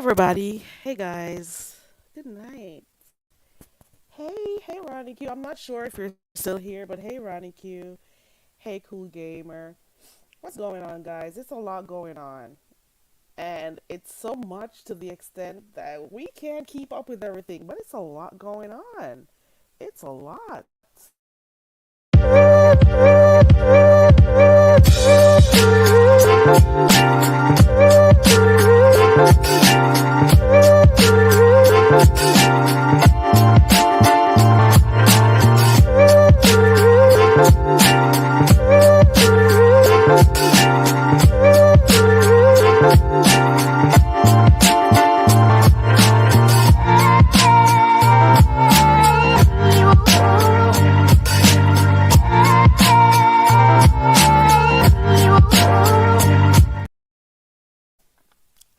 everybody. Hey guys. Good night. Hey Ronnie Q. I'm not sure if you're still here, but hey Ronnie Q. Hey Cool Gamer. What's going on, guys? It's a lot going on. And it's so much to the extent that we can't keep up with everything, but it's a lot going on. It's a lot.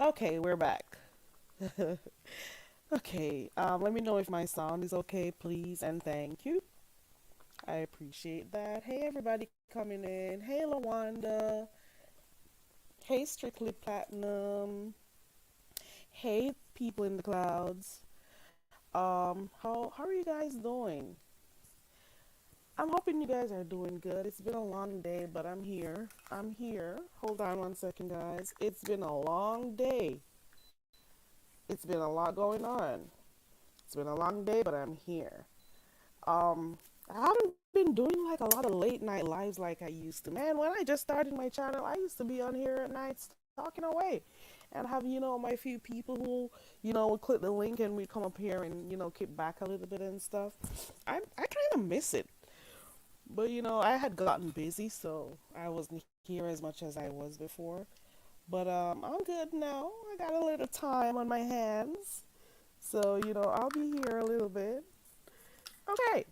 Okay, we're back. Okay, let me know if my sound is okay, please, and thank you. I appreciate that. Hey, everybody coming in. Hey, Lawanda. Hey, Strictly Platinum. Hey, people in the clouds. How are you guys doing? I'm hoping you guys are doing good. It's been a long day, but I'm here. I'm here. Hold on one second, guys. It's been a long day. It's been a lot going on. It's been a long day, but I'm here. I haven't been doing like a lot of late night lives like I used to. Man, when I just started my channel, I used to be on here at nights talking away and have, my few people who, would click the link and we'd come up here and, kick back a little bit and stuff. I kind of miss it. But, I had gotten busy, so I wasn't here as much as I was before. But I'm good now. I got a little time on my hands. So, I'll be here a little bit. Okay.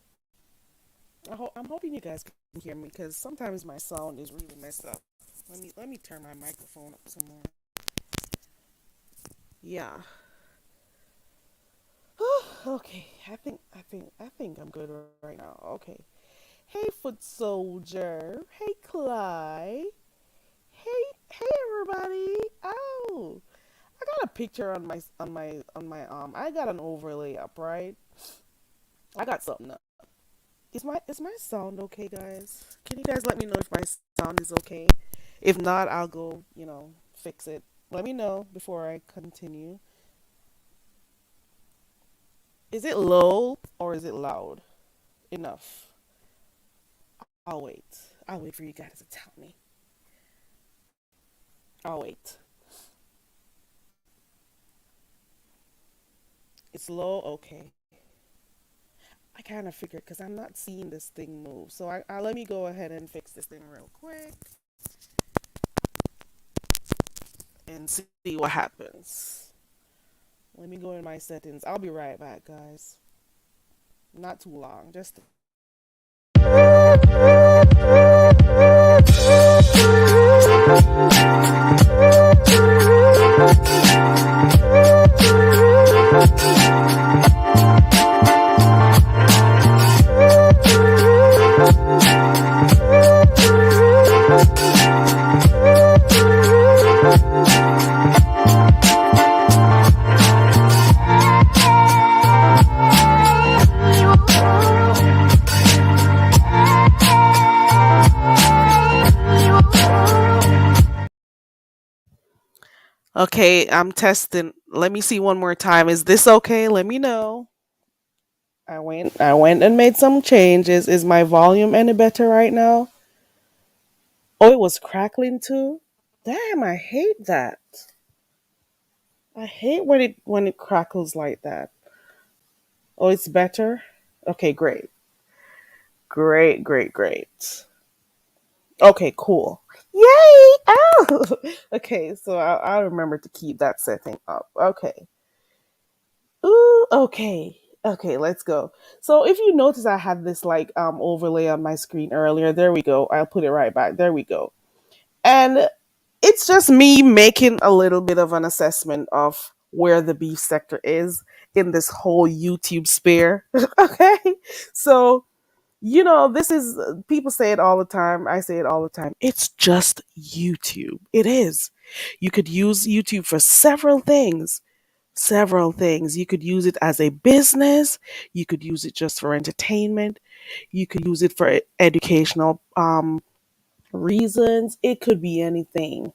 I'm hoping you guys can hear me because sometimes my sound is really messed up. Let me turn my microphone up some more. Yeah. Okay. I think I'm good right now. Okay. Hey, Foot Soldier. Hey, Clyde. Hey, everybody. Oh, I got a picture on my. I got an overlay up, right? I got something up. Is my sound okay, guys? Can you guys let me know if my sound is okay? If not, I'll go, fix it. Let me know before I continue. Is it low or is it loud? Enough. I'll wait. I'll wait for you guys to tell me. I'll wait. It's low? Okay. I kind of figured because I'm not seeing this thing move. So I let me go ahead and fix this thing real quick and see what happens. Let me go in my settings. I'll be right back, guys. Not too long. Just okay. I'm testing. Let me see one more time. Is this okay? Let me know. I went and made some changes. Is my volume any better right now? Oh, it was crackling too. Damn, I hate that. I hate when it crackles like that. Oh, it's better. Okay, great, great, great, great. Okay, cool. Yay! Oh, okay. So I'll remember to keep that setting up. Okay. Ooh, okay. Okay, let's go. So if you notice I had this like overlay on my screen earlier, there we go. I'll put it right back. There we go. And it's just me making a little bit of an assessment of where the beef sector is in this whole YouTube sphere. Okay. So, this is, people say it all the time. I say it all the time. It's just YouTube. It is. You could use YouTube for several things. Several things. You could use it as a business. You could use it just for entertainment. You could use it for educational reasons. It could be anything,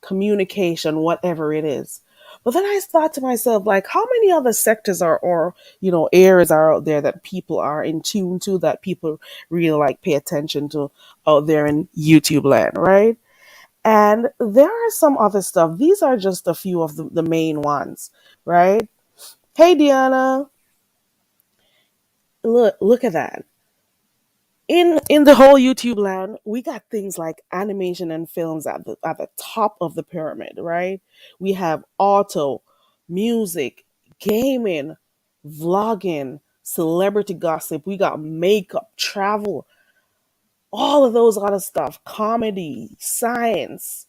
communication, whatever it is. But then I thought to myself, like, how many other sectors are, or areas are out there that people are in tune to, that people really like pay attention to out there in YouTube land, right? And there are some other stuff. These are just a few of the main ones, right? Hey, Diana, look at that. In the whole YouTube land, we got things like animation and films at the top of the pyramid, right? We have auto, music, gaming, vlogging, celebrity gossip. We got makeup, travel, all of those other stuff, comedy, science,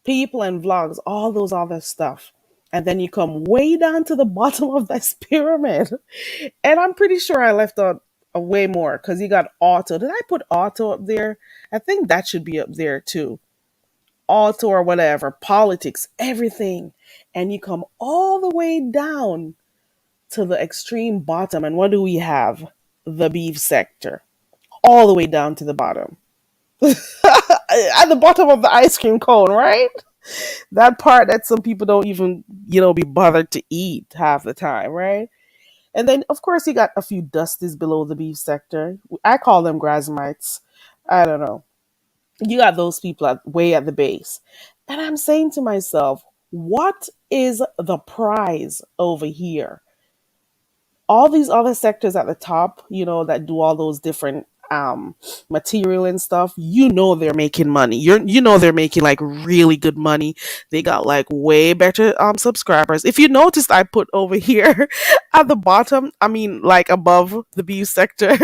people and vlogs, all those other stuff. And then you come way down to the bottom of this pyramid. And I'm pretty sure I left out a way more because you got auto. Did I put auto up there? I think that should be up there too. Auto or whatever, politics, everything. And you come all the way down to the extreme bottom. And what do we have? The beef sector. All the way down to the bottom. At the bottom of the ice cream cone, right? That part that some people don't even, be bothered to eat half the time, right? And then, of course, you got a few dusties below the beef sector. I call them grasmites. I don't know. You got those people way at the base. And I'm saying to myself, what is the prize over here? All these other sectors at the top, that do all those different material and stuff, they're making money. They're making like really good money. They got like way better subscribers. If you noticed, I put over here at the bottom, I mean like above the view sector,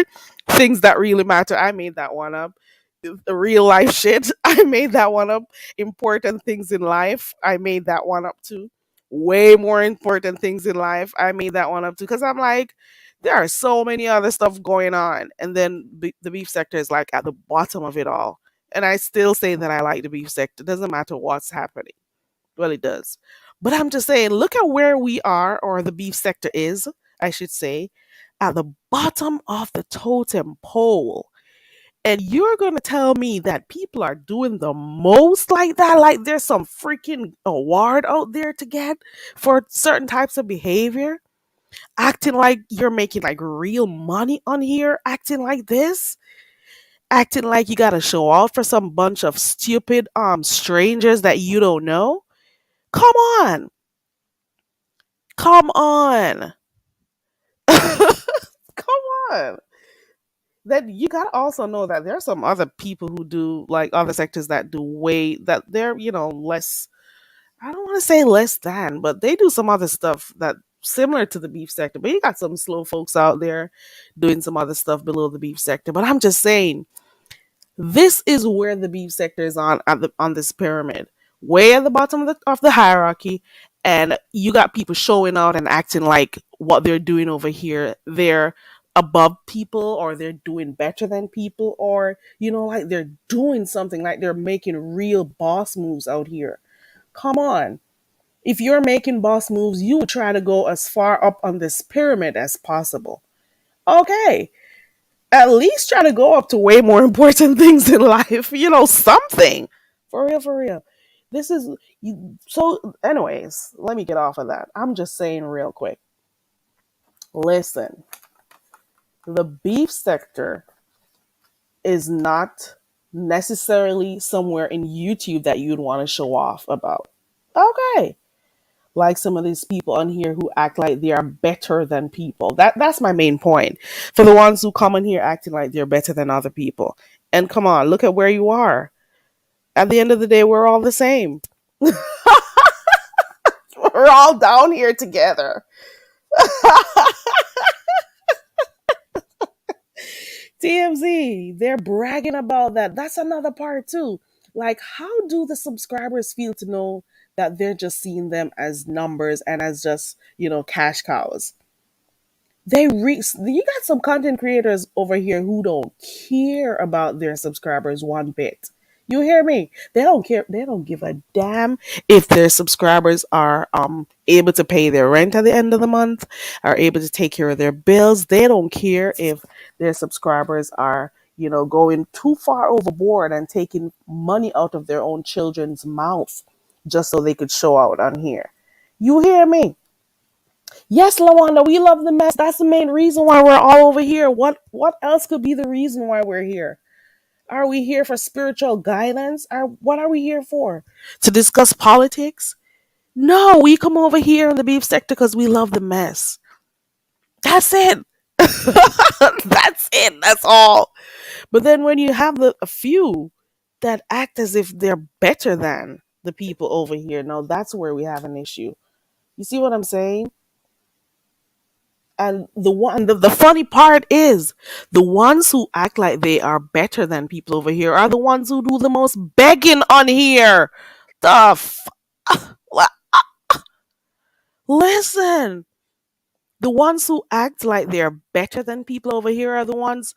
things that really matter. I made that one up. The real life shit. I made that one up. Important things in life. I made that one up too. Way more important things in life. I made that one up too. Because I'm like, there are so many other stuff going on. And then the beef sector is like at the bottom of it all. And I still say that I like the beef sector. Doesn't matter what's happening. Well, it does. But I'm just saying, look at where we are, or the beef sector is, I should say, at the bottom of the totem pole. And you're going to tell me that people are doing the most like that? Like there's some freaking award out there to get for certain types of behavior? Acting like you're making like real money on here? Acting like this? Acting like you got to show off for some bunch of stupid strangers that you don't know? Come on. Come on. Come on. Then you gotta also know that there are some other people who do like other sectors that do way that they're less. I don't want to say less than, but they do some other stuff that similar to the beef sector. But you got some slow folks out there doing some other stuff below the beef sector. But I'm just saying, this is where the beef sector is on this pyramid, way at the bottom of the hierarchy, and you got people showing out and acting like what they're doing over here, they're above people, or they're doing better than people, or like they're doing something, like they're making real boss moves out here. Come on. If you're making boss moves, you would try to go as far up on this pyramid as possible. Okay, at least try to go up to way more important things in life. Something. For real, for real. This is so. Anyways, let me get off of that. I'm just saying real quick. Listen, the beef sector is not necessarily somewhere in YouTube that you'd want to show off about. Okay, like some of these people on here who act like they are better than people. That's my main point. For the ones who come in here acting like they're better than other people. And come on, look at where you are. At the end of the day, we're all the same. We're all down here together. TMZ, they're bragging about that. That's another part too. Like, how do the subscribers feel to know that they're just seeing them as numbers and as just, cash cows? You got some content creators over here who don't care about their subscribers one bit. You hear me? They don't care. They don't give a damn if their subscribers are able to pay their rent at the end of the month, are able to take care of their bills. They don't care if their subscribers are, going too far overboard and taking money out of their own children's mouth just so they could show out on here. You hear me? Yes, Lawanda, we love the mess. That's the main reason why we're all over here. What else could be the reason why we're here? Are we here for spiritual guidance? What are we here for? To discuss politics? No, we come over here in the beef sector because we love the mess. That's it. That's it. That's all. But then when you have a few that act as if they're better than the people over here, now that's where we have an issue. You see what I'm saying? And the funny part is the ones who act like they are better than people over here are the ones who do the most begging on here. The listen, the ones who act like they're better than people over here are the ones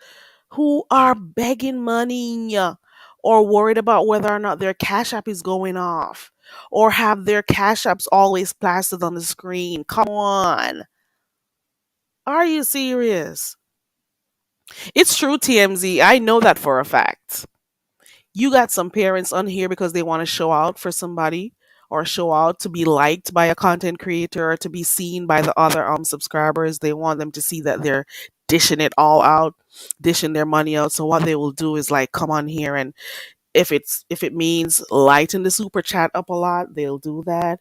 who are begging money or worried about whether or not their cash app is going off or have their cash apps always plastered on the screen. Come on. Are you serious? It's true, TMZ. I know that for a fact. You got some parents on here because they want to show out for somebody or show out to be liked by a content creator or to be seen by the other subscribers. They want them to see that they're dishing it all out, dishing their money out. So what they will do is like come on here, and if it means lighten the super chat up a lot, they'll do that.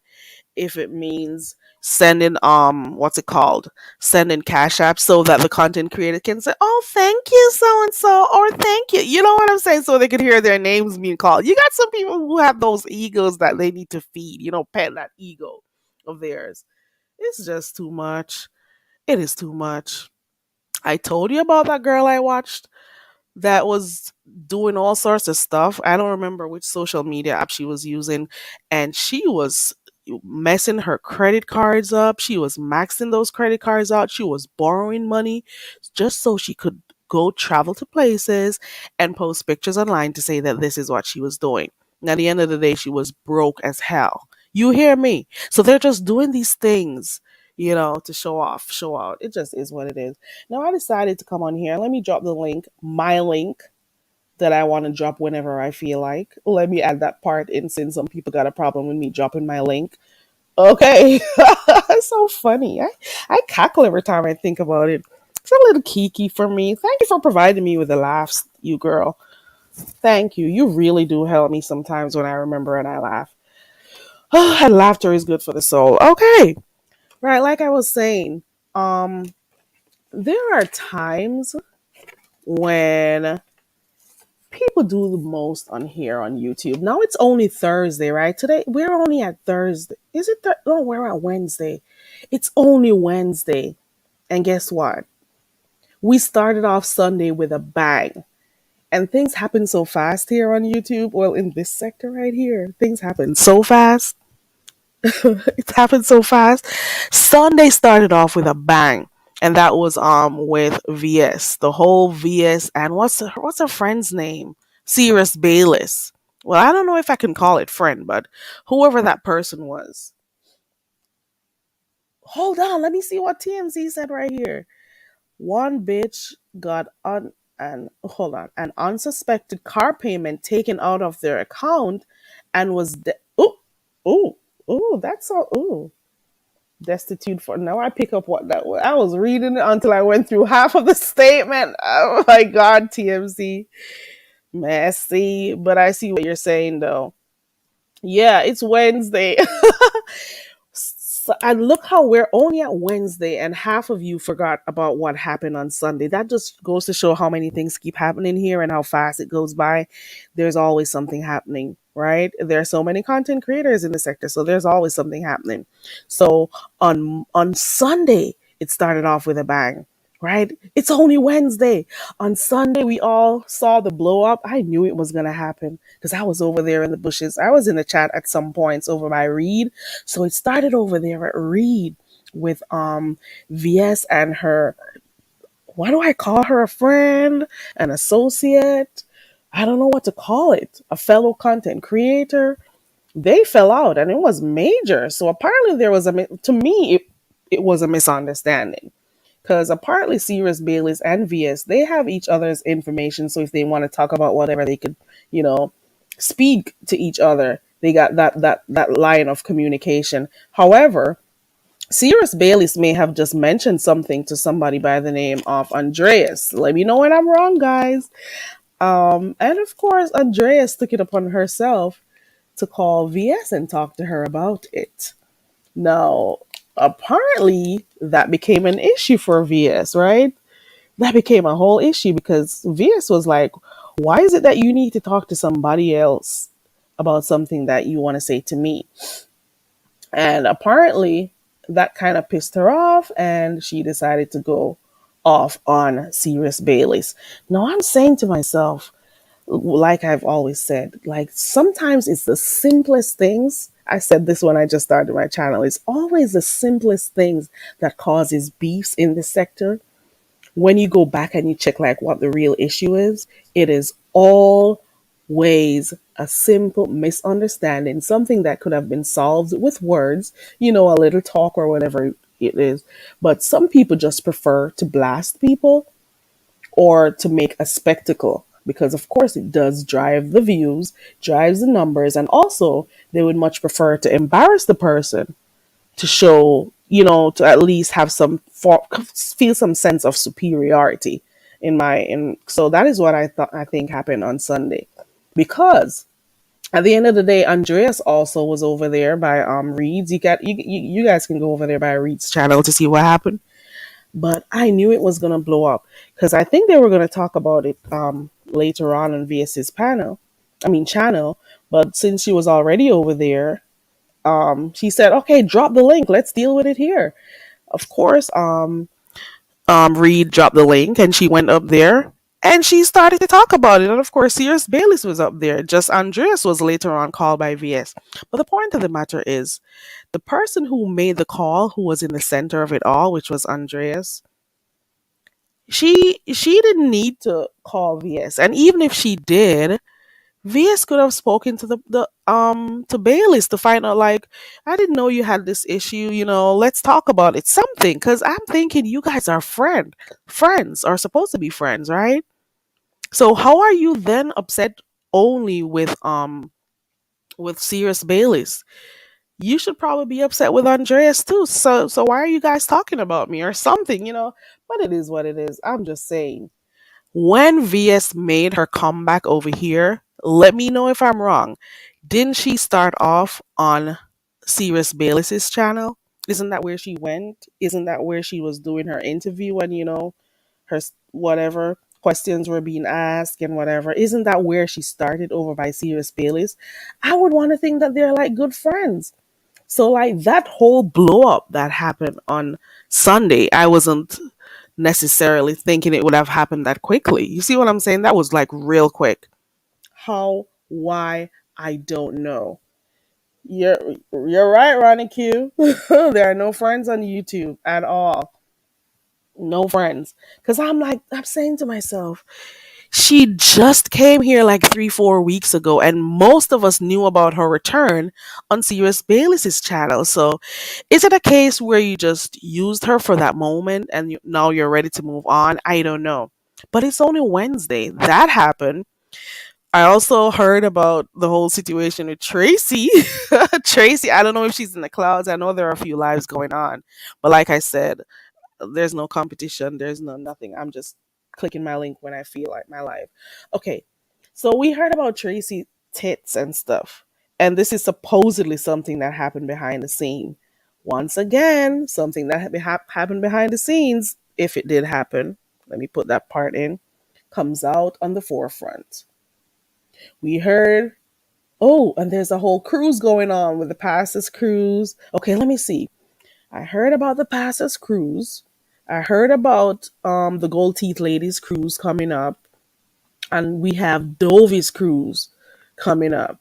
If it means sending what's it called, sending cash apps so that the content creator can say, oh, thank you so and so, or thank you, you know what I'm saying, so they could hear their names being called. You got some people who have those egos that they need to feed, pet that ego of theirs. It's just too much. It is too much. I told you about that girl I watched that was doing all sorts of stuff. I don't remember which social media app she was using, and she was messing her credit cards up. She was maxing those credit cards out. She was borrowing money just so she could go travel to places and post pictures online to say that this is what she was doing. And at the end of the day, she was broke as hell. You hear me? So they're just doing these things, to show off, show out. It just is what it is. Now I decided to come on here. Let me drop the link, my link that I want to drop whenever I feel like. Let me add that part in since some people got a problem with me dropping my link. Okay. It's so funny. I cackle every time I think about it. It's a little kiki for me. Thank you for providing me with the laughs, you girl. Thank you. You really do help me sometimes when I remember and I laugh. And laughter is good for the soul. Okay. Right, like I was saying, um, there are times when people do the most on here on YouTube. Now it's only Thursday, right? Today we're only at Thursday. Is it? No, we're at Wednesday. It's only Wednesday, and guess what? We started off Sunday with a bang, and things happen so fast here on YouTube. Well, in this sector right here, things happen so fast. It's happened so fast. Sunday started off with a bang, and that was with VS, the whole VS, and what's her friend's name? Sirius Bayless. Well, I don't know if I can call it friend, but whoever that person was. Hold on, let me see what TMZ said right here. One bitch got an unsuspected car payment taken out of their account and was oh oh oh that's all destitute for now. I pick up what that was. I was reading it until I went through half of the statement. Oh my god, TMZ. Messy. But I see what you're saying though. Yeah, it's Wednesday. So, and look how we're only at Wednesday and half of you forgot about what happened on Sunday. That just goes to show how many things keep happening here and how fast it goes by. There's always something happening, right? There are so many content creators in the sector, so there's always something happening. So on Sunday, it started off with a bang, right? It's only Wednesday. On Sunday, we all saw the blow up. I knew it was going to happen because I was over there in the bushes. I was in the chat at some points over by Reed. So it started over there at Reed with VS and her, what do I call her, a friend, an associate? I don't know what to call it, a fellow content creator. They fell out and it was major. So apparently there was to me, it was a misunderstanding. Because apparently Sirius Bayless and VS, they have each other's information. So if they want to talk about whatever, they could, you know, speak to each other. They got that line of communication. However, Sirius Bayless may have just mentioned something to somebody by the name of Andreas. Let me know when I'm wrong, guys. And of course, Andreas took it upon herself to call VS and talk to her about it. Now, apparently, that became an issue for VS, right? That became a whole issue because VS was like, why is it that you need to talk to somebody else about something that you want to say to me? And apparently, that kind of pissed her off, and she decided to go off on Sirius Bayless. Now, I'm saying to myself, like I've always said, like sometimes it's the simplest things. I said this when I just started my channel. It's always the simplest things that causes beefs in the sector. When you go back and you check like what the real issue is, it is always a simple misunderstanding, something that could have been solved with words, a little talk or whatever it is. But some people just prefer to blast people or to make a spectacle because of course it does drive the views, drives the numbers, and also they would much prefer to embarrass the person to show, to at least have feel some sense of superiority in so that is what I think happened on Sunday. Because at the end of the day, Andreas also was over there by Reed's. You guys can go over there by Reed's channel to see what happened. But I knew it was gonna blow up because I think they were gonna talk about it later on VS's channel. But since she was already over there, she said, "Okay, drop the link. Let's deal with it here." Of course, Reed dropped the link and she went up there and she started to talk about it. And of course, Sirius Bayless was up there. Just Andreas was later on called by VS. But the point of the matter is, the person who made the call, who was in the center of it all, which was Andreas, she didn't need to call VS, and even if she did, VS could have spoken to the to Bayless to find out like, I didn't know you had this issue, let's talk about it, something, because I'm thinking you guys are friends, are supposed to be friends, right? So how are you then upset only with Sirius Bayless? You should probably be upset with Andreas too. So why are you guys talking about me or something, But it is what it is. I'm just saying. When VS made her comeback over here, let me know if I'm wrong. Didn't she start off on Sirius Bayless's channel? Isn't that where she went? Isn't that where she was doing her interview and whatever questions were being asked and whatever? Isn't that where she started over by Sirius Bayless? I would want to think that they're like good friends. So like that whole blow up that happened on Sunday, I wasn't necessarily thinking it would have happened that quickly. You see what I'm saying? That was like real quick. How? Why? I don't know. You're you're right, Ronnie Q. There are no friends on YouTube at all. No friends. Cause I'm saying to myself, she just came here like 3, 4 weeks ago, and most of us knew about her return on Sirius Bayless's channel. So, is it a case where you just used her for that moment and now you're ready to move on? I don't know. But it's only Wednesday. That happened. I also heard about the whole situation with Tracy. Tracy, I don't know if she's in the clouds. I know there are a few lives going on. But like I said, there's no competition, there's no nothing. I'm just clicking my link when I feel like my life. Okay, so we heard about Tracy tits and stuff, and this is supposedly something that happened behind the scene. Once again, something that happened behind the scenes, if it did happen, let me put that part in, comes out on the forefront. We heard, oh, and there's a whole cruise going on with the Passes cruise. Okay, let me see. I heard about the Passes cruise. I heard about the Gold Teeth Ladies cruise coming up, and we have Dovi's cruise coming up.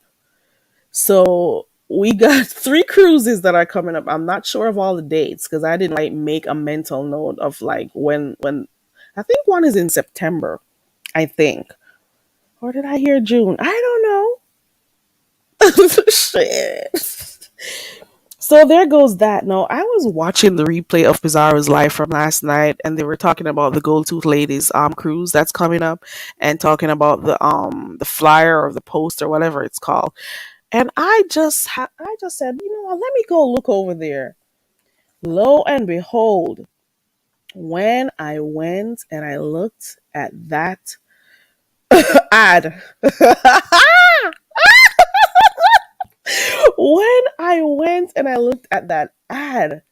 So we got 3 cruises that are coming up. I'm not sure of all the dates because I didn't like make a mental note of like when. I think one is in September. I think. Or did I hear June? I don't know. Shit. So there goes that. No, I was watching the replay of Pizarro's live from last night, and they were talking about the Gold Tooth Ladies cruise that's coming up, and talking about the flyer or the post or whatever it's called. And I just said, you know what? Let me go look over there. Lo and behold, when I went and I looked at that ad, when I went and I looked at that ad,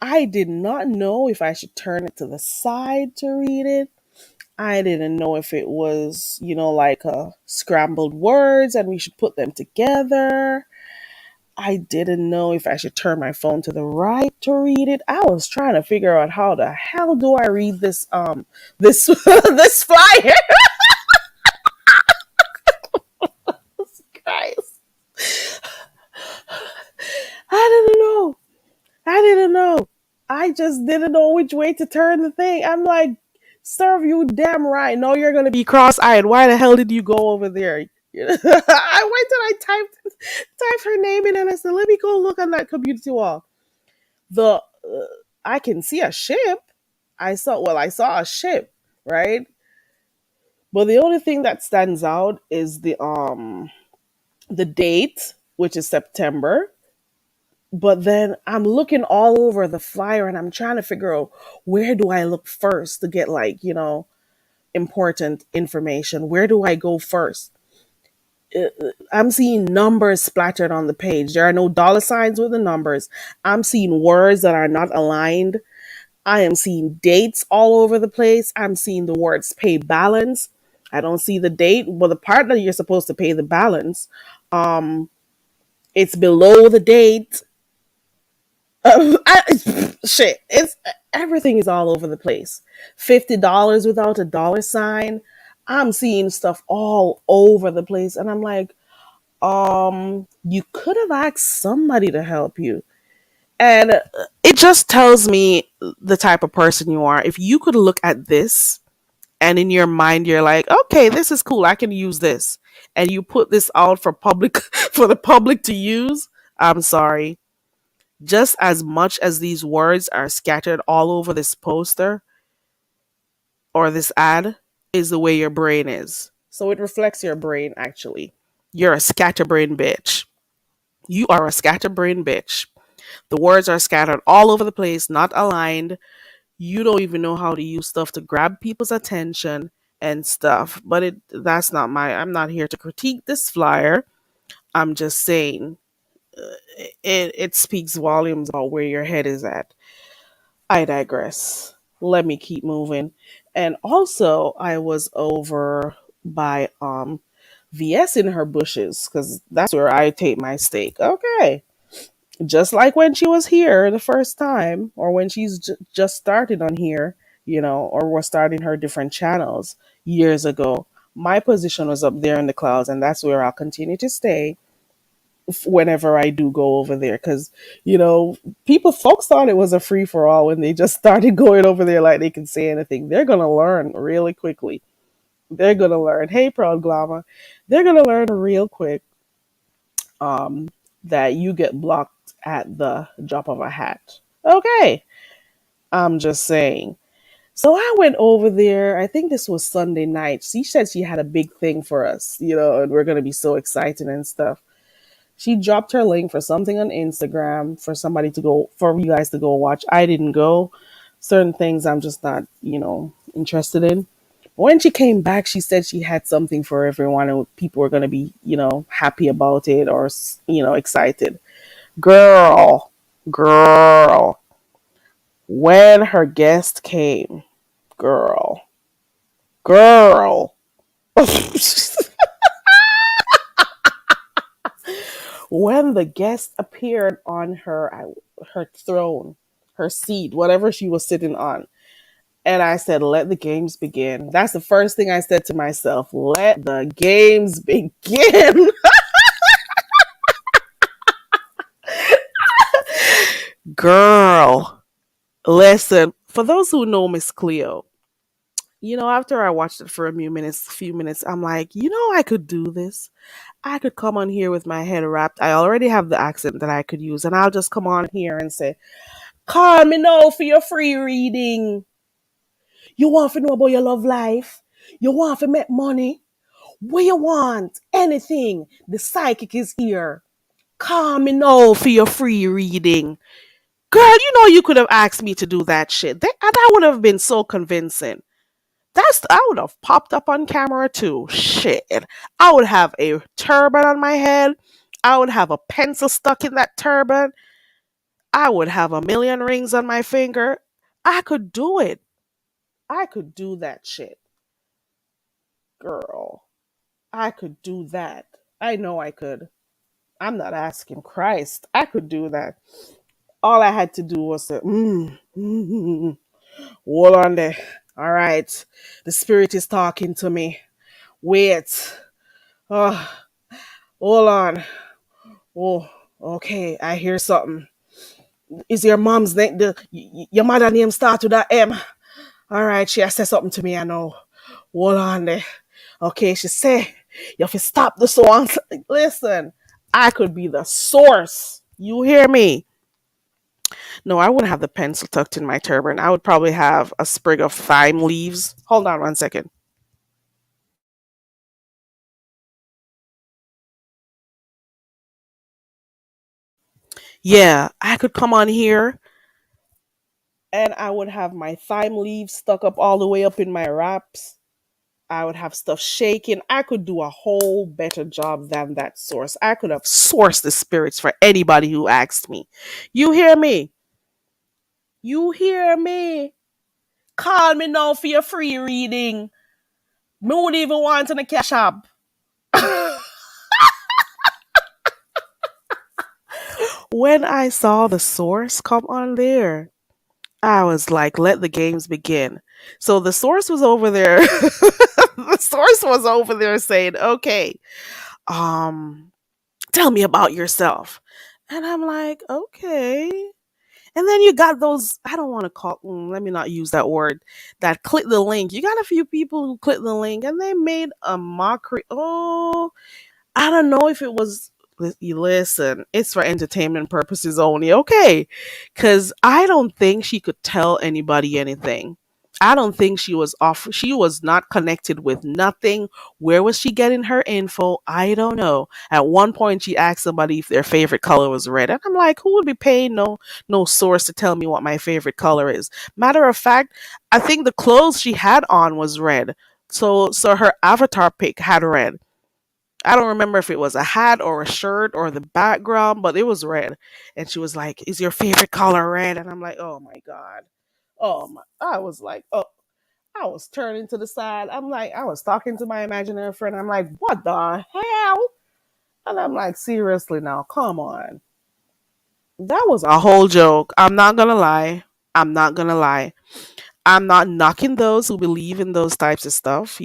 I did not know if I should turn it to the side to read it. I didn't know if it was, like scrambled words and we should put them together. I didn't know if I should turn my phone to the right to read it. I was trying to figure out how the hell do I read this this flyer. Christ. I didn't know. I didn't know. I just didn't know which way to turn the thing. I'm like, serve you damn right. No, you're gonna be cross-eyed. Why the hell did you go over there? I went and I typed her name in, and I said, let me go look on that community wall. I can see a ship. I saw a ship, right? But the only thing that stands out is the date, which is September. But then I'm looking all over the flyer and I'm trying to figure out where do I look first to get, like, important information. Where do I go first? I'm seeing numbers splattered on the page. There are no dollar signs with the numbers. I'm seeing words that are not aligned. I am seeing dates all over the place. I'm seeing the words pay balance. I don't see the date. Well, the part that you're supposed to pay the balance, um, it's below the date. Shit, it's everything is all over the place. $50 without a dollar sign. I'm seeing stuff all over the place, and I'm like, you could have asked somebody to help you. And it just tells me the type of person you are. If you could look at this and in your mind you're like, okay, this is cool, I can use this, and you put this out for public for the public to use, I'm sorry. Just as much as these words are scattered all over this poster or this ad is the way your brain is. So it reflects your brain, actually. You're a scatterbrain bitch. You are a scatterbrain bitch. The words are scattered all over the place, not aligned. You don't even know how to use stuff to grab people's attention and stuff. But that's not I'm not here to critique this flyer. I'm just saying it speaks volumes about where your head is at. I digress. Let me keep moving. And also, I was over by VS in her bushes because that's where I take my steak. Okay, just like when she was here the first time, or when she's just started on here, or was starting her different channels years ago. My position was up there in the clouds, and that's where I'll continue to stay whenever I do go over there. Because, folks thought it was a free for all when they just started going over there like they can say anything. They're going to learn really quickly. They're going to learn. Hey, Proud Glamour. They're going to learn real quick um, that you get blocked at the drop of a hat. Okay. I'm just saying. So I went over there. I think this was Sunday night. She said she had a big thing for us, and we're going to be so excited and stuff. She dropped her link for something on Instagram for you guys to go watch. I didn't go. Certain things I'm just not, interested in. When she came back, she said she had something for everyone and people were going to be, happy about it or, excited. Girl, girl, when her guest came, girl, girl. When the guest appeared on her throne, her seat, whatever she was sitting on, and I said, "Let the games begin." That's the first thing I said to myself. Let the games begin. Girl, listen. For those who know Miss Cleo, After I watched it for a few minutes, I'm like, I could do this. I could come on here with my head wrapped. I already have the accent that I could use, and I'll just come on here and say, call me now for your free reading. You want to know about your love life? You want to make money? What you want? Anything. The psychic is here. Call me now for your free reading. Girl, you could have asked me to do that shit. That would have been so convincing. I would have popped up on camera too. Shit. I would have a turban on my head. I would have a pencil stuck in that turban. I would have a million rings on my finger. I could do it. I could do that shit. Girl. I could do that. I know I could. I'm not asking Christ. I could do that. All I had to do was say, hold on there. All right. The spirit is talking to me. Wait. Oh, hold on. Oh, okay. I hear something. Is your mom's name, your mother name start with that M? All right. She has said something to me. I know. Hold on there. Okay. She say, you have to stop the song. Listen, I could be the source. You hear me? No, I wouldn't have the pencil tucked in my turban. I would probably have a sprig of thyme leaves. Hold on one second. Yeah, I could come on here and I would have my thyme leaves stuck up all the way up in my wraps. I would have stuff shaking. I could do a whole better job than that source. I could have sourced the spirits for anybody who asked me. You hear me? You hear me? Call me now for your free reading. Me would even want in a cash app. When I saw the source come on there, I was like, let the games begin. So the source was over there. The source was over there saying, okay, um, tell me about yourself. And I'm like, okay. And then you got those, I don't want to call, let me not use that word, that click the link. You got a few people who click the link and they made a mockery. Oh, I don't know if it was. You listen, it's for entertainment purposes only, okay? Because I don't think she could tell anybody anything. I don't think she was off. She was not connected with nothing. Where was she getting her info? I don't know. At one point, she asked somebody if their favorite color was red, and I'm like, who would be paying no source to tell me what my favorite color is? Matter of fact, I think the clothes she had on was red. So her avatar pic had red. I don't remember if it was a hat or a shirt or the background, but it was red. And she was like, "Is your favorite color red?" And I'm like, "Oh my god." Oh my. I was like, "Oh, I was turning to the side. I'm like, I was talking to my imaginary friend. I'm like, "What the hell?" And I'm like, "Seriously now, come on." That was a whole joke. I'm not going to lie. I'm not going to lie. I'm not knocking those who believe in those types of stuff,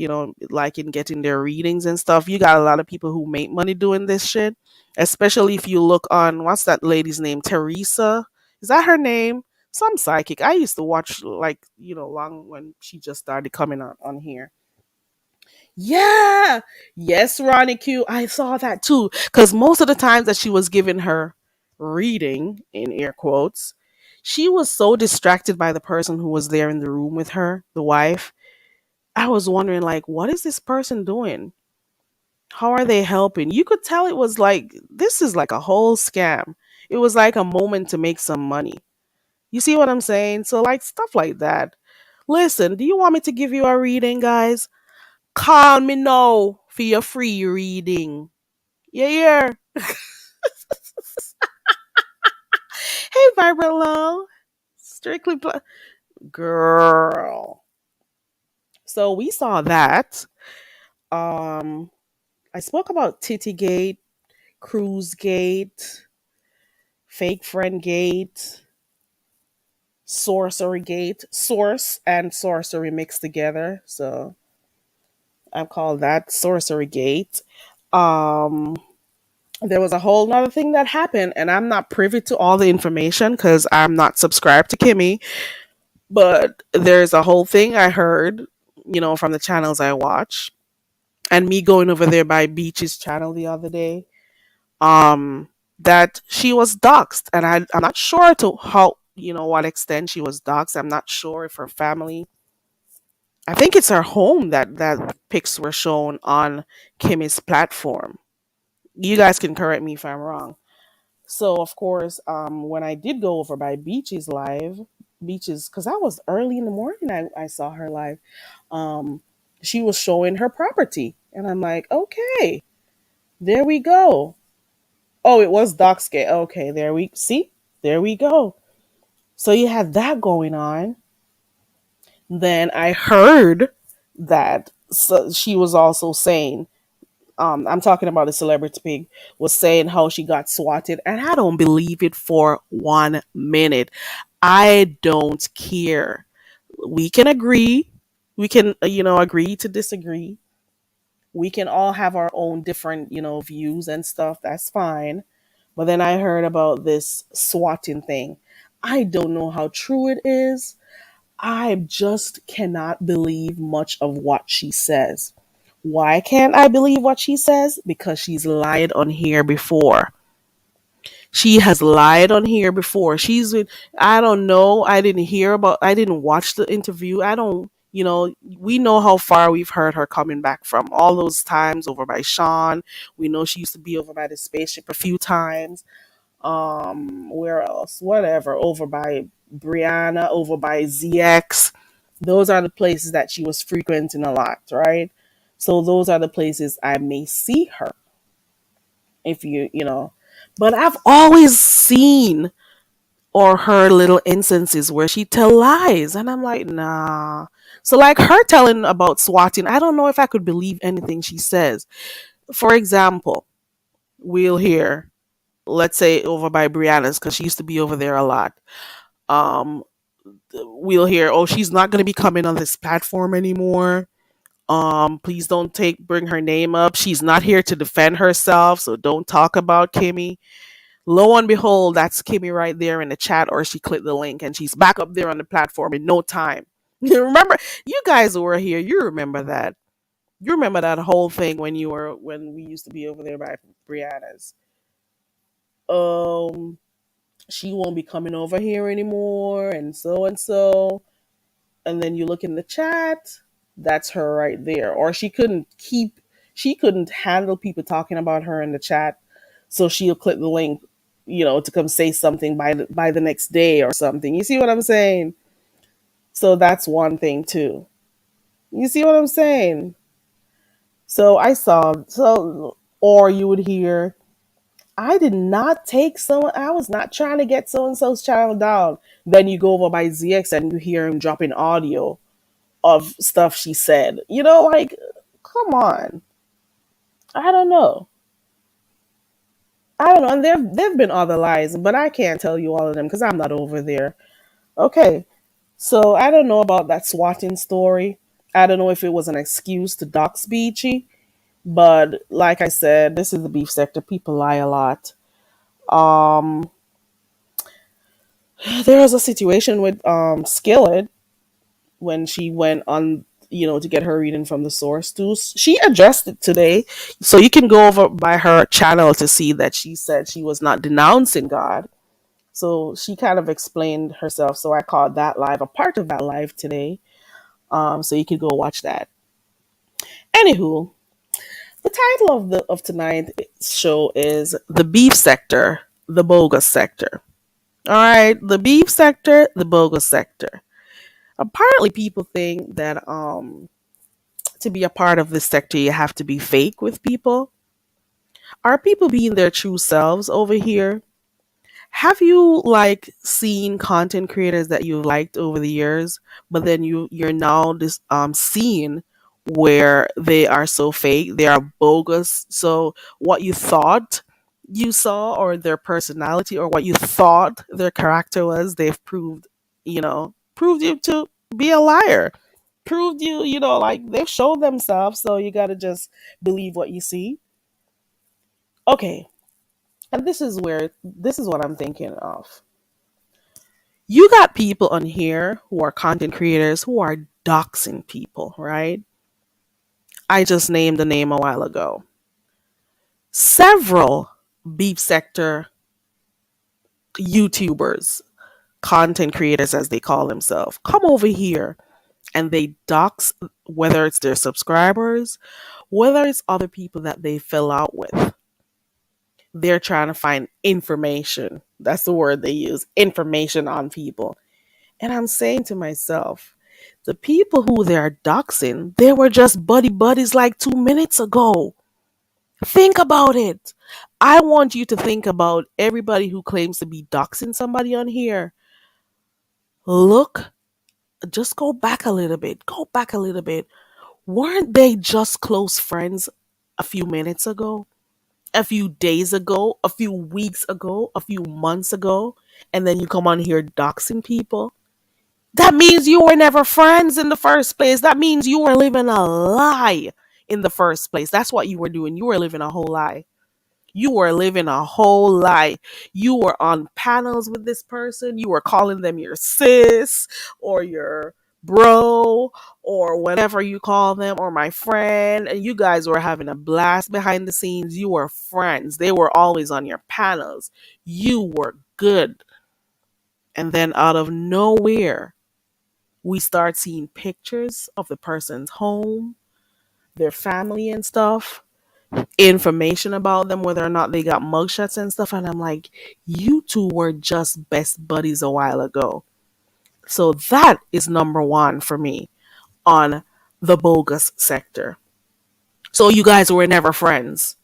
like in getting their readings and stuff. You got a lot of people who make money doing this shit, especially if you look on, what's that lady's name? Teresa? Is that her name? Some psychic. I used to watch, like, long when she just started coming on here. Yeah. Yes, Ronnie Q. I saw that too. Because most of the times that she was giving her reading, in air quotes, she was so distracted by the person who was there in the room with her, the wife. I was wondering, like, what is this person doing? How are they helping? You could tell it was like, this is like a whole scam. It was like a moment to make some money. You see what I'm saying? So, like, stuff like that. Listen, do you want me to give you a reading, guys? Call me now for your free reading. Yeah, yeah. Hey, Vibrant Low. Strictly girl. So we saw that. Um, I spoke about Titty Gate, Cruise Gate, Fake Friend Gate, Sorcery Gate, Source and Sorcery mixed together. So I call that Sorcery Gate. Um, there was a whole nother thing that happened, and I'm not privy to all the information because I'm not subscribed to Kimmy. But there's a whole thing I heard. from the channels I watch, and me going over there by Beach's channel the other day, um, that she was doxxed, and I'm not sure to how what extent she was doxxed. I'm not sure if her family. I think it's her home that pics were shown on Kimmy's platform. You guys can correct me if I'm wrong. So of course, when I did go over by Beach's live, Beach's, because I was early in the morning, I saw her live. Um, she was showing her property, and I'm like, okay, there we go. Oh, it was Doxgate. Okay, there we go. So you had that going on. Then I heard that, so she was also saying, I'm talking about the celebrity pig, was saying how she got swatted, and I don't believe it for 1 minute. I don't care. We can agree. We can, agree to disagree. We can all have our own different, views and stuff. That's fine. But then I heard about this swatting thing. I don't know how true it is. I just cannot believe much of what she says. Why can't I believe what she says? Because she's lied on here before. She has lied on here before. I don't know. I didn't watch the interview. I don't, we know how far we've heard her coming back from. All those times over by Sean. We know she used to be over by the spaceship a few times. Where else? Whatever. Over by Brianna, over by ZX. Those are the places that she was frequenting a lot, right? So those are the places I may see her, if but I've always seen or heard little instances where she tell lies, and I'm like, nah. So like her telling about swatting, I don't know if I could believe anything she says. For example, we'll hear, let's say over by Brianna's, because she used to be over there a lot. um we'll hear, oh, she's not going to be coming on this platform anymore. Please don't bring her name up. She's not here to defend herself, so don't talk about Kimmy. Lo and behold, that's Kimmy right there in the chat, or she clicked the link and she's back up there on the platform in no time. You remember, you guys who were here, you remember that. You remember that whole thing when we used to be over there by Brianna's. Um, she won't be coming over here anymore, and so and so. And then you look in the chat, that's her right there. Or she couldn't handle people talking about her in the chat, so she'll click the link, to come say something by the next day or something. You see what I'm saying? So that's one thing too. You see what I'm saying? So or you would hear, I did not take someone, I was not trying to get so and so's channel down. Then you go over by ZX and you hear him dropping audio of stuff she said. Like, come on. I don't know. I don't know. And there've been other lies, but I can't tell you all of them because I'm not over there. Okay. So I don't know about that swatting story. I don't know if it was an excuse to dox Beachy, but like I said, this is the beef sector. People lie a lot. Um, there was a situation with Skillet when she went on, to get her reading from the source too. She addressed it today, so you can go over by her channel to see that she said she was not denouncing God. So she kind of explained herself. So I called that live a part of that live today. So you can go watch that. Anywho, the title of tonight's show is The Beef Sector, the Bogus Sector. All right, the beef sector, the bogus sector. Apparently, people think that to be a part of this sector, you have to be fake with people. Are people being their true selves over here? Have you like seen content creators that you liked over the years, but then you're now this seeing where they are so fake, they are bogus. So what you thought you saw, or their personality, or what you thought their character was, they've proved you to be a liar. Proved you, like they've showed themselves, so you gotta just believe what you see. Okay, and this is what I'm thinking of. You got people on here who are content creators who are doxing people, right? I just named the name a while ago. Several beef sector YouTubers, content creators as they call themselves, come over here and they dox, whether it's their subscribers, whether it's other people that they fill out with. They're trying to find information. That's the word they use, information on people. And I'm saying to myself, the people who they're doxing, they were just buddy buddies like 2 minutes ago. Think about it. I want you to think about everybody who claims to be doxing somebody on here. Look, just go back a little bit. Go back a little bit. Weren't they just close friends a few minutes ago? A few days ago? A few weeks ago? A few months ago? And then you come on here doxing people? That means you were never friends in the first place. That means you were living a lie in the first place. That's what you were doing. You were living a whole lie. You were living a whole lie. You were on panels with this person. You were calling them your sis or your bro or whatever you call them or my friend. And you guys were having a blast behind the scenes. You were friends. They were always on your panels. You were good. And then out of nowhere, we start seeing pictures of the person's home, their family and stuff, information about them, whether or not they got mugshots and stuff. And I'm like, you two were just best buddies a while ago. So that is number one for me on the bogus sector. So you guys were never friends.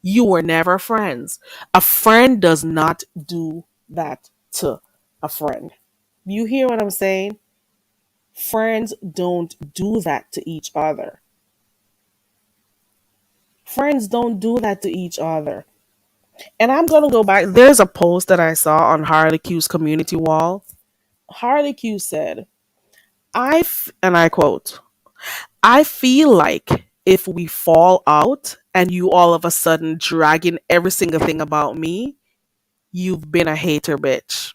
You were never friends. A friend does not do that to a friend. You hear what I'm saying? Friends don't do that to each other. Friends don't do that to each other. And I'm going to go back. There's a post that I saw on Harley Q's community wall. Harley Q said, and I quote, I feel like if we fall out and you all of a sudden dragging every single thing about me, you've been a hater bitch.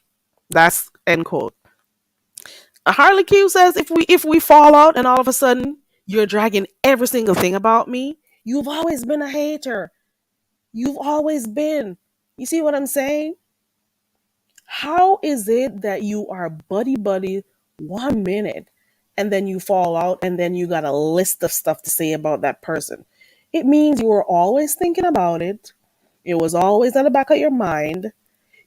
That's end quote. Harley Q says if we fall out and all of a sudden you're dragging every single thing about me, you've always been a hater. You've always been. You see what I'm saying? How is it that you are buddy buddy 1 minute and then you fall out and then you got a list of stuff to say about that person? It means you were always thinking about it. It was always in the back of your mind.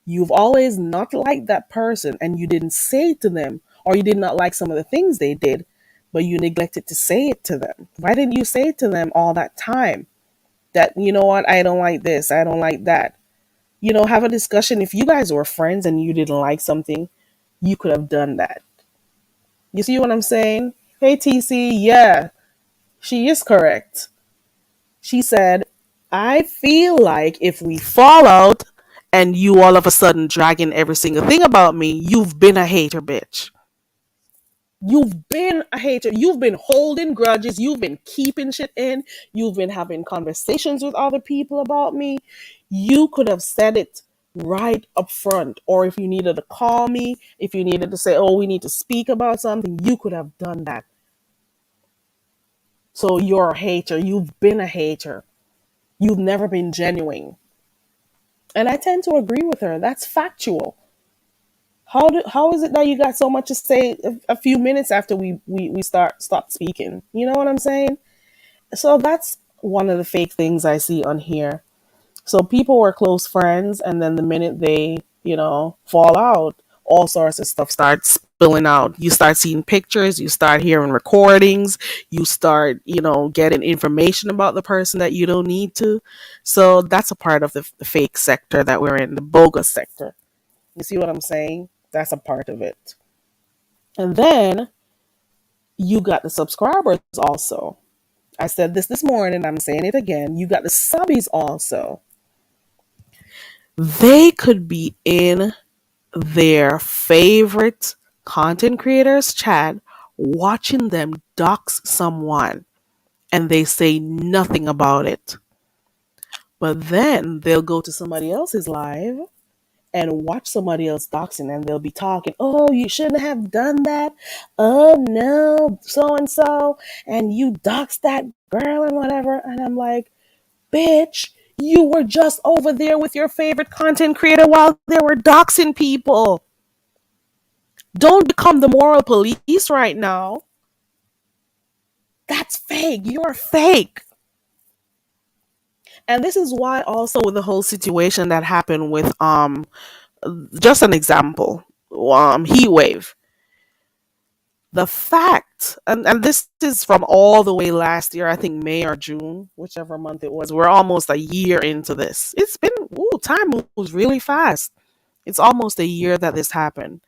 You've always not liked that person and you didn't say it to them, or you did not like some of the things they did, but you neglected to say it to them. Why didn't you say it to them all that time? That, you know what, I don't like this, I don't like that. Have a discussion. If you guys were friends and you didn't like something, you could have done that. You see what I'm saying? Hey, TC, yeah, she is correct. She said, I feel like if we fall out and you all of a sudden dragging every single thing about me, you've been a hater, bitch. You've been a hater. You've been holding grudges. You've been keeping shit in. You've been having conversations with other people about me. You could have said it right up front. Or if you needed to call me, if you needed to say, oh, we need to speak about something, you could have done that. So you're a hater. You've been a hater. You've never been genuine. And I tend to agree with her. That's factual. How is it that you got so much to say a few minutes after we stopped speaking? You know what I'm saying? So that's one of the fake things I see on here. So people were close friends, and then the minute they, fall out, all sorts of stuff starts spilling out. You start seeing pictures, you start hearing recordings, you start, getting information about the person that you don't need to. So that's a part of the fake sector that we're in, the bogus sector. You see what I'm saying? That's a part of it. And then you got the subscribers also. I said this morning, I'm saying it again. You got the subbies also. They could be in their favorite content creators chat watching them dox someone and they say nothing about it. But then they'll go to somebody else's live and watch somebody else doxing, and they'll be talking, oh, you shouldn't have done that. Oh, no, so and so. And you doxed that girl and whatever. And I'm like, bitch, you were just over there with your favorite content creator while they were doxing people. Don't become the moral police right now. That's fake. You're fake. And this is why also with the whole situation that happened with just an example, heat wave. The fact, and this is from all the way last year, I think May or June, whichever month it was. We're almost a year into this. It's been, time moves really fast. It's almost a year that this happened.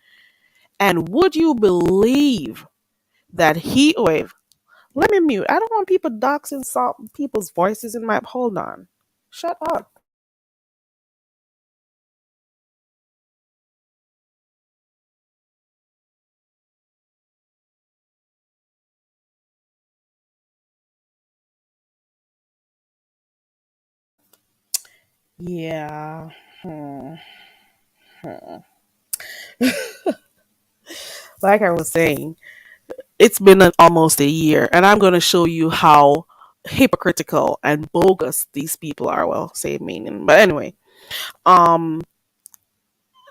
And would you believe that heat wave? Let me mute. I don't want people doxing some people's voices in my. Hold on. Shut up. Yeah. Hmm. Hmm. Like I was saying, it's been almost a year, and I'm going to show you how hypocritical and bogus these people are. Well, same meaning, but anyway, um,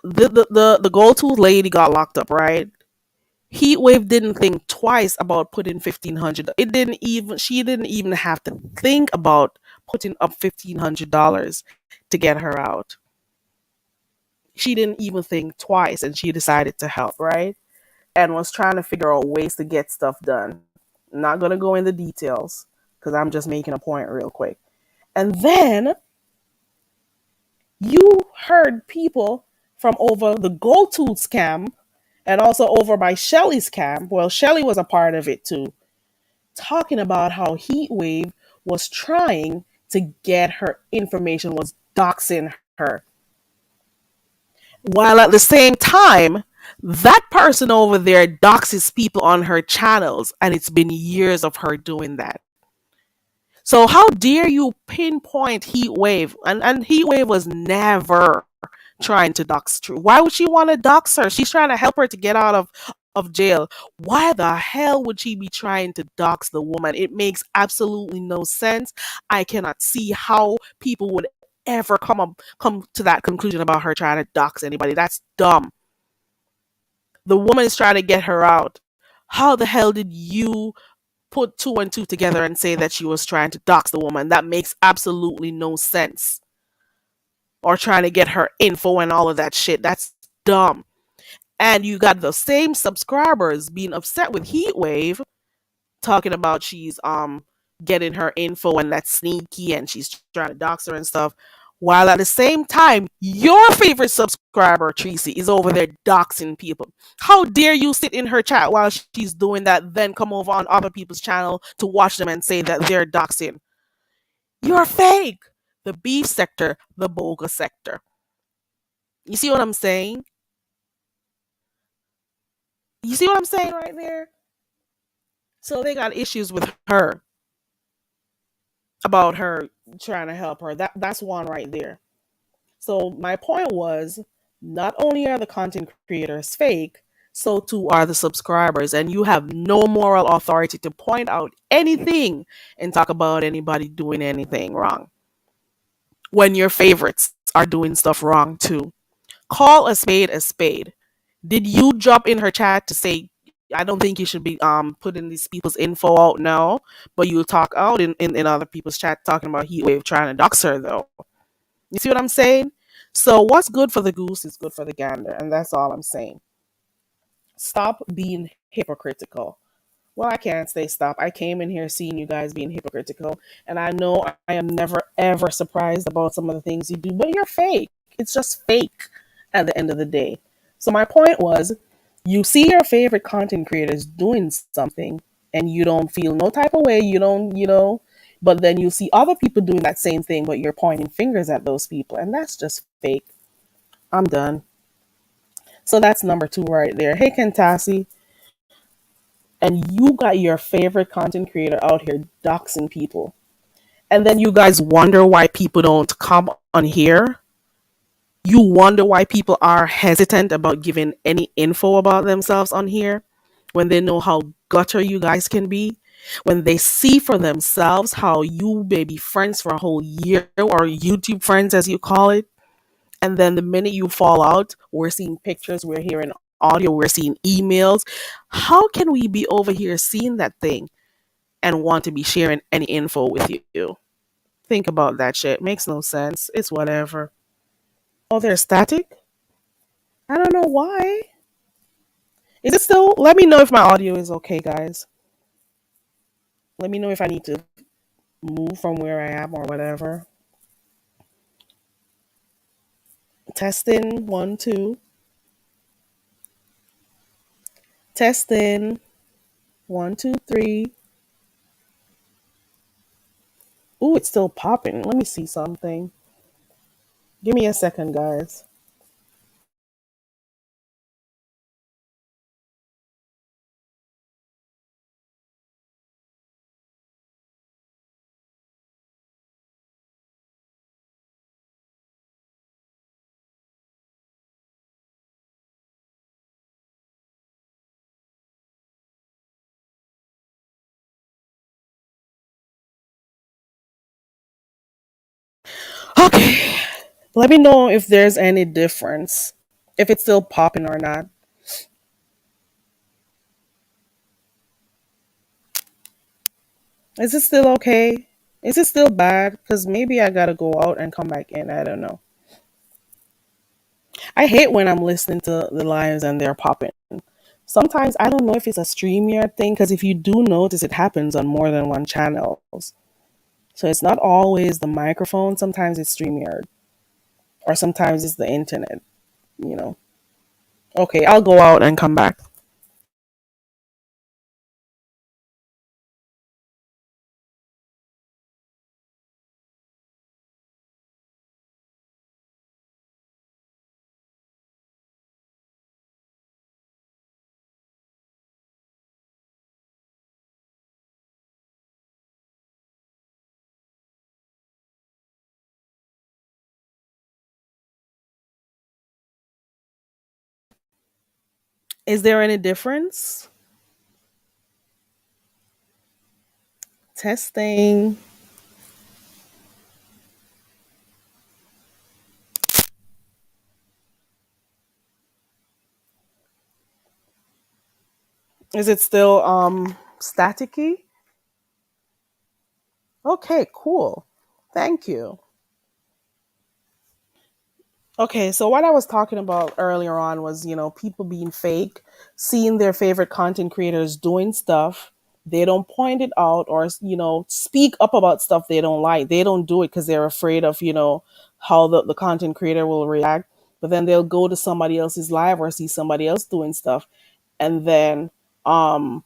the gold tooth lady got locked up, right? Heatwave didn't think twice about putting 1,500. It didn't even She didn't even have to think about putting up $1,500 to get her out. She didn't even think twice, and she decided to help, right? And was trying to figure out ways to get stuff done. I'm not gonna go into details because I'm just making a point real quick. And then you heard people from over the Gold Tooth scam and also over by Shelly's camp. Well, Shelly was a part of it too, talking about how Heatwave was trying to get her information, was doxing her. While at the same time, that person over there doxes people on her channels, and it's been years of her doing that. So how dare you pinpoint Heatwave? And Heatwave was never trying to dox True. Why would she want to dox her? She's trying to help her to get out of jail. Why the hell would she be trying to dox the woman? It makes absolutely no sense. I cannot see how people would ever come to that conclusion about her trying to dox anybody. That's dumb. The woman is trying to get her out. How the hell did you put two and two together and say that she was trying to dox the woman? That makes absolutely no sense. Or trying to get her info and all of that shit. That's dumb. And you got the same subscribers being upset with Heatwave, talking about she's getting her info and that's sneaky and she's trying to dox her and stuff. While at the same time, your favorite subscriber, Tracy, is over there doxing people. How dare you sit in her chat while she's doing that, then come over on other people's channel to watch them and say that they're doxing? You're fake. The beef sector, the bogus sector. You see what I'm saying? You see what I'm saying right there? So they got issues with her about her trying to help her. That's one right there. So my point was, not only are the content creators fake, so too are the subscribers, and you have no moral authority to point out anything and talk about anybody doing anything wrong when your favorites are doing stuff wrong too. Call a spade a spade. Did you drop in her chat to say, I don't think you should be putting these people's info out now, but you talk out in other people's chat talking about Heatwave trying to dox her though? You see what I'm saying? So what's good for the goose is good for the gander, and that's all I'm saying. Stop being hypocritical. Well, I can't say stop. I came in here seeing you guys being hypocritical, and I know I am never ever surprised about some of the things you do, but you're fake. It's just fake at the end of the day. So my point was, you see your favorite content creators doing something, and you don't feel no type of way. You don't, but then you see other people doing that same thing, but you're pointing fingers at those people, and that's just fake. I'm done. So that's number two right there. Hey, Kentasi, and you got your favorite content creator out here doxing people. And then you guys wonder why people don't come on here. You wonder why people are hesitant about giving any info about themselves on here when they know how gutter you guys can be, when they see for themselves how you may be friends for a whole year or YouTube friends as you call it. And then the minute you fall out, we're seeing pictures, we're hearing audio, we're seeing emails. How can we be over here seeing that thing and want to be sharing any info with you? Think about that shit. Makes no sense. It's whatever. Oh, they're static? I don't know why. Is it still? Let me know if my audio is okay, guys. Let me know if I need to move from where I am or whatever. Testing, one, two. Testing, one, two, three. Ooh, it's still popping. Let me see something. Give me a second, guys. Okay. Let me know if there's any difference. If it's still popping or not. Is it still okay? Is it still bad? Because maybe I gotta go out and come back in. I don't know. I hate when I'm listening to the lives and they're popping. Sometimes I don't know if it's a StreamYard thing because if you do notice, it happens on more than one channel. So it's not always the microphone. Sometimes it's StreamYard, or sometimes it's the internet. You know. Okay, I'll go out and come back. Is there any difference? Testing. Is it still staticky? Okay, cool. Thank you. Okay, so what I was talking about earlier on was, people being fake, seeing their favorite content creators doing stuff. They don't point it out or, speak up about stuff they don't like. They don't do it because they're afraid of, how the content creator will react. But then they'll go to somebody else's live or see somebody else doing stuff. And then um,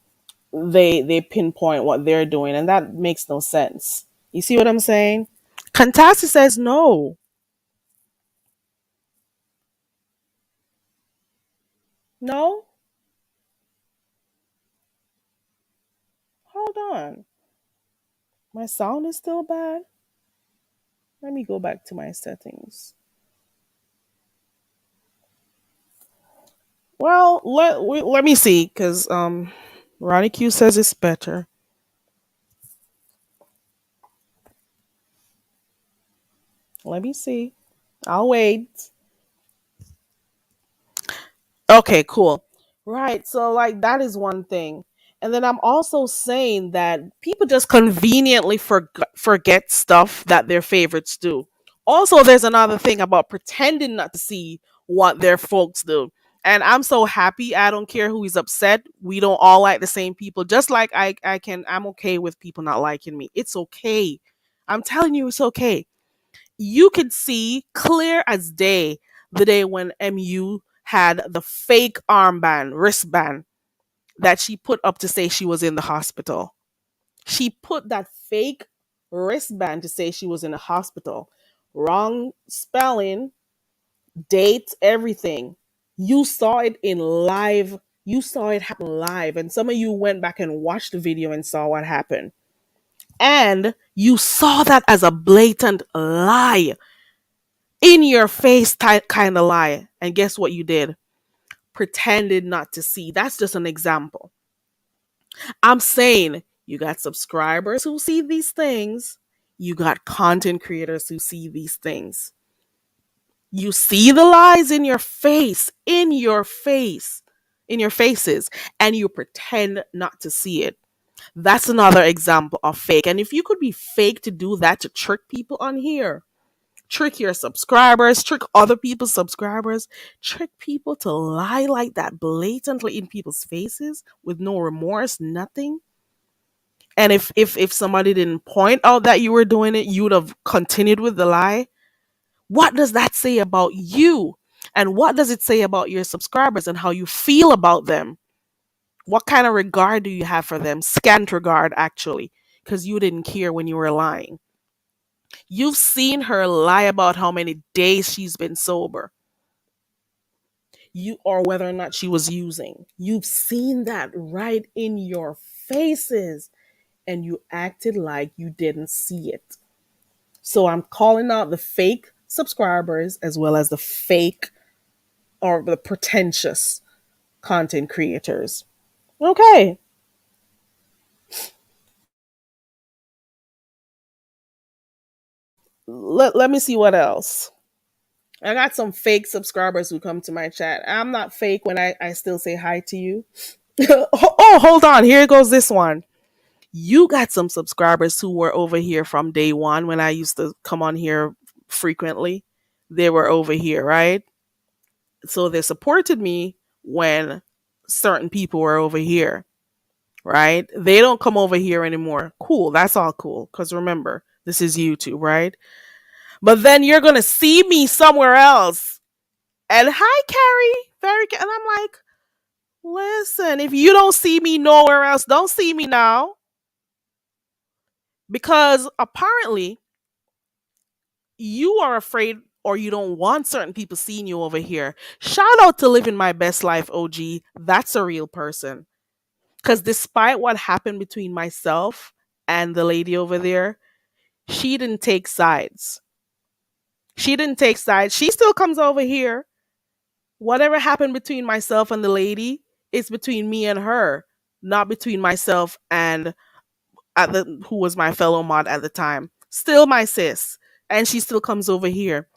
they pinpoint what they're doing. And that makes no sense. You see what I'm saying? Contessa says no. No? Hold on. My sound is still bad. Let me go back to my settings. Well, let me see, because Ronnie Q says it's better. Let me see. I'll wait. Okay, cool. Right. So like that is one thing. And then I'm also saying that people just conveniently forget stuff that their favorites do. Also, there's another thing about pretending not to see what their folks do. And I'm so happy. I don't care who is upset. We don't all like the same people. Just like I'm okay with people not liking me. It's okay. I'm telling you, it's okay. You could see clear as day the day when MU had the fake armband, wristband that she put up to say she was in the hospital. She put that fake wristband to say she was in a hospital. Wrong spelling, date, everything. You saw it in live. You saw it happen live. And some of you went back and watched the video and saw what happened. And you saw that as a blatant lie. In your face type kind of lie. And guess what you did? Pretended not to see. That's just an example. I'm saying you got subscribers who see these things, you got content creators who see these things. You see the lies in your face, in your faces, and you pretend not to see it. That's another example of fake. And if you could be fake to do that to trick people on here, trick your subscribers, trick other people's subscribers, trick people to lie like that blatantly in people's faces with no remorse, nothing. And if somebody didn't point out that you were doing it, you would have continued with the lie. What does that say about you? And what does it say about your subscribers and how you feel about them? What kind of regard do you have for them? Scant regard, actually, because you didn't care when you were lying. You've seen her lie about how many days she's been sober, you or whether or not she was using. You've seen that right in your faces, and you acted like you didn't see it. So I'm calling out the fake subscribers as well as the fake or the pretentious content creators. Okay, let me see what else. I got some fake subscribers who come to my chat. I'm not fake when I still say hi to you. Oh, hold on. Here goes this one. You got some subscribers who were over here from day one when I used to come on here frequently. They were over here, right? So they supported me when certain people were over here, right? They don't come over here anymore. Cool. That's all cool. Because remember, this is YouTube, right? But then you're going to see me somewhere else. And hi, Carrie. And I'm like, listen, if you don't see me nowhere else, don't see me now. Because apparently you are afraid or you don't want certain people seeing you over here. Shout out to Living My Best Life, OG. That's a real person. Because despite what happened between myself and the lady over there, she didn't take sides. She didn't take sides. She still comes over here. Whatever happened between myself and the lady, it's between me and her, not between myself and who was my fellow mod at the time. Still my sis. And she still comes over here.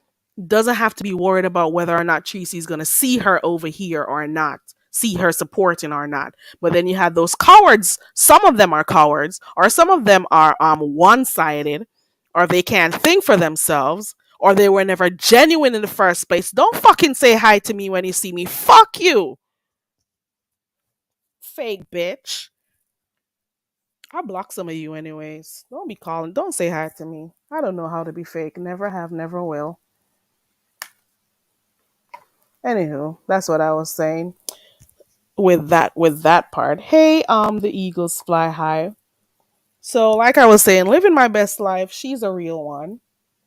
Doesn't have to be worried about whether or not Tracy's gonna see her over here or not, see her supporting or not. But then you have those cowards. Some of them are cowards, or some of them are one-sided, or they can't think for themselves, or they were never genuine in the first place. Don't fucking say hi to me when you see me. Fuck you, fake bitch. I block some of you anyways. Don't be calling. Don't say hi to me. I don't know how to be fake. Never have, never will. Anywho, that's what I was saying with that part. Hey, the eagles fly high. So like I was saying, living my best life, she's a real one.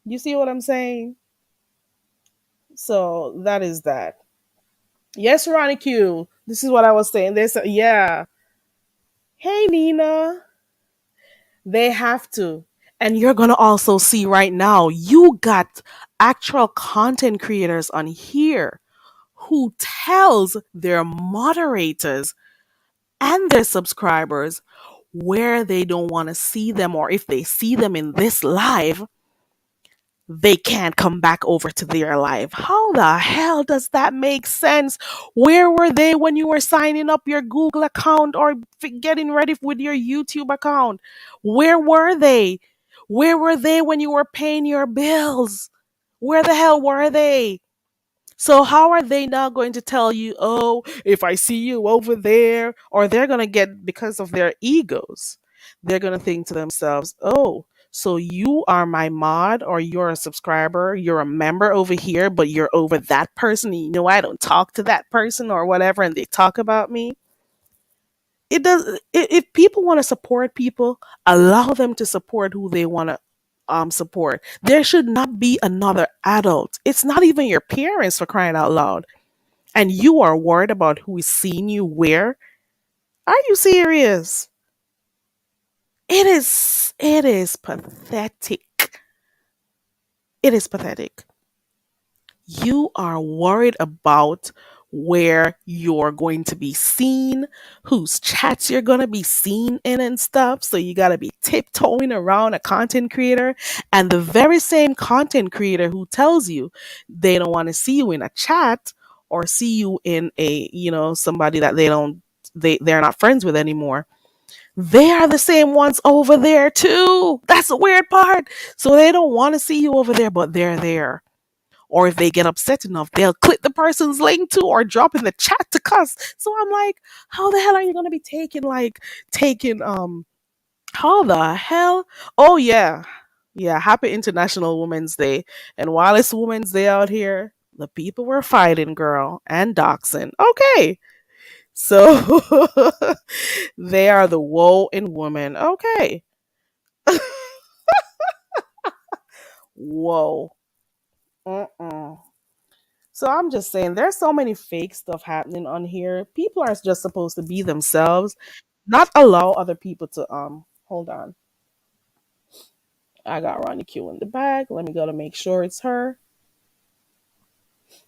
You see what I'm saying? So that is that. Yes, Ronnie Q. This is what I was saying. There's yeah. Hey Nina. They have to. And you're gonna also see right now, you got actual content creators on here who tells their moderators and their subscribers where they don't want to see them, or if they see them in this live, they can't come back over to their live. How the hell does that make sense? Where were they when you were signing up your Google account or getting ready with your YouTube account? Where were they? Where were they when you were paying your bills? Where the hell were they? So how are they now going to tell you, oh, if I see you over there, or they're going to get, because of their egos, they're going to think to themselves, oh, so you are my mod, or you're a subscriber, you're a member over here, but you're over that person. And you know, I don't talk to that person or whatever, and they talk about me. It does. If people want to support people, allow them to support who they want to support. There should not be another adult. It's not even your parents, for crying out loud. And you are worried about who is seeing you where? Are you serious? It is pathetic. It is pathetic. You are worried about where you're going to be seen, whose chats you're going to be seen in and stuff. So you got to be tiptoeing around a content creator, and the very same content creator who tells you they don't want to see you in a chat or see you in a, somebody that they're not friends with anymore. They are the same ones over there too. That's the weird part. So they don't want to see you over there, but they're there. Or if they get upset enough, they'll click the person's link too or drop in the chat to cuss. So I'm like, how the hell are you gonna be taking how the hell? Oh yeah. Yeah, happy International Women's Day. And while it's Women's Day out here, the people were fighting, girl, and doxing. Okay. So they are the woe in woman. Okay. Whoa. Mm-mm. So I'm just saying, there's so many fake stuff happening on here. People are just supposed to be themselves, not allow other people to Hold on, I got Ronnie Q in the back. Let me go to make sure it's her.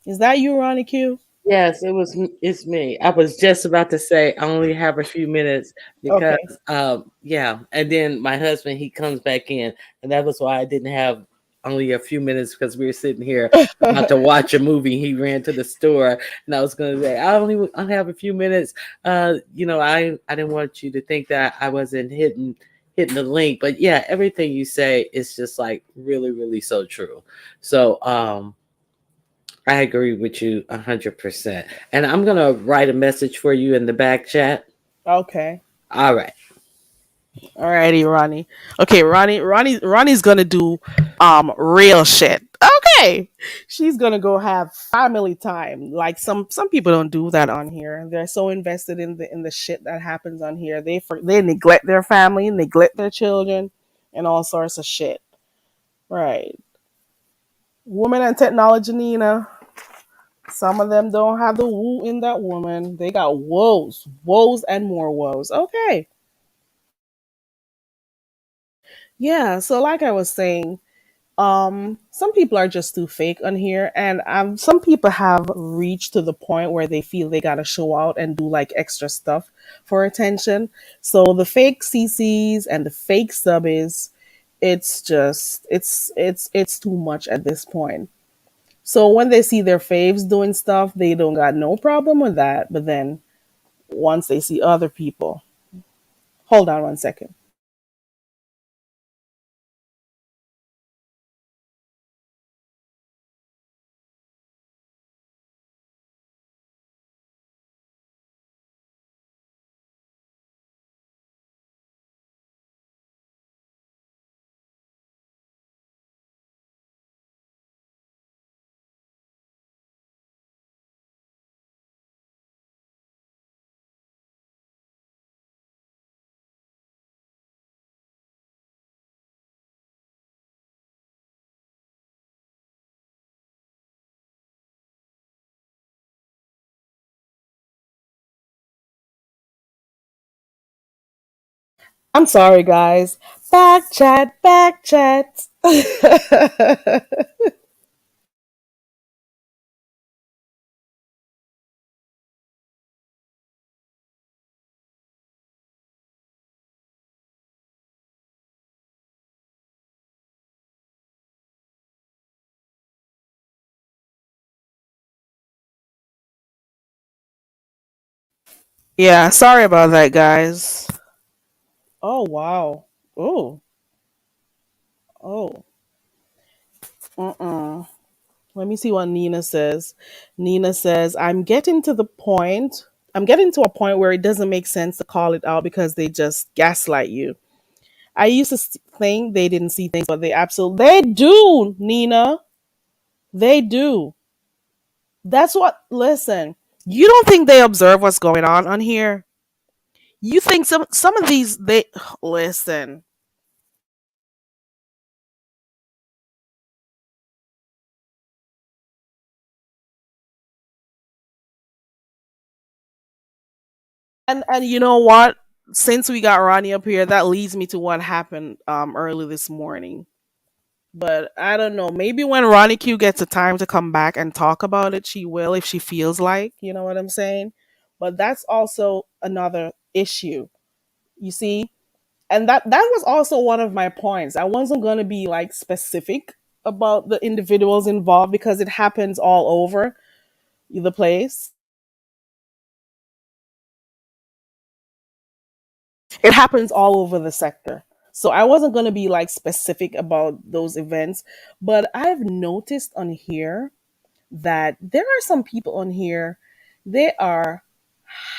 Is that you, Ronnie Q? Yes, it's me. I was just about to say I only have a few minutes because Okay. yeah, and then my husband he comes back in, and that was why I didn't have only a few minutes because we were sitting here about to watch a movie. He ran to the store, and I was going to say I have a few minutes. I didn't want you to think that I wasn't hitting the link, but yeah, everything you say is just like really really so true. So I agree with you 100%. And I'm going to write a message for you in the back chat. Okay. All right. Alrighty, Ronnie. Okay, Ronnie's gonna do real shit. Okay. She's gonna go have family time. Like some people don't do that on here. They're so invested in the shit that happens on here. They neglect their family, neglect their children, and all sorts of shit. Right. Woman and technology, Nina. Some of them don't have the woo in that woman. They got woes, woes and more woes. Okay. Yeah, so like I was saying, some people are just too fake on here, and some people have reached to the point where they feel they gotta show out and do like extra stuff for attention. So the fake CCs and the fake subbies, it's too much at this point. So when they see their faves doing stuff, they don't got no problem with that. But then once they see other people, hold on one second. I'm sorry, guys. Back chat, back chat. Yeah, sorry about that, guys. Oh, wow. Oh, oh. Mm-mm. Let me see what Nina says. Nina says, I'm getting to a point where it doesn't make sense to call it out because they just gaslight you. I used to think they didn't see things, but they do, Nina. They do. Listen, you don't think they observe what's going on here? You think some of these, they, listen. And you know what? Since we got Ronnie up here, that leads me to what happened early this morning. But I don't know. Maybe when Ronnie Q gets a time to come back and talk about it, she will if she feels like, you know what I'm saying? But that's also another issue. You see? And that was also one of my points. I wasn't going to be like specific about the individuals involved because it happens all over the place. It happens all over the sector. So I wasn't going to be like specific about those events, but I've noticed on here that there are some people on here, they are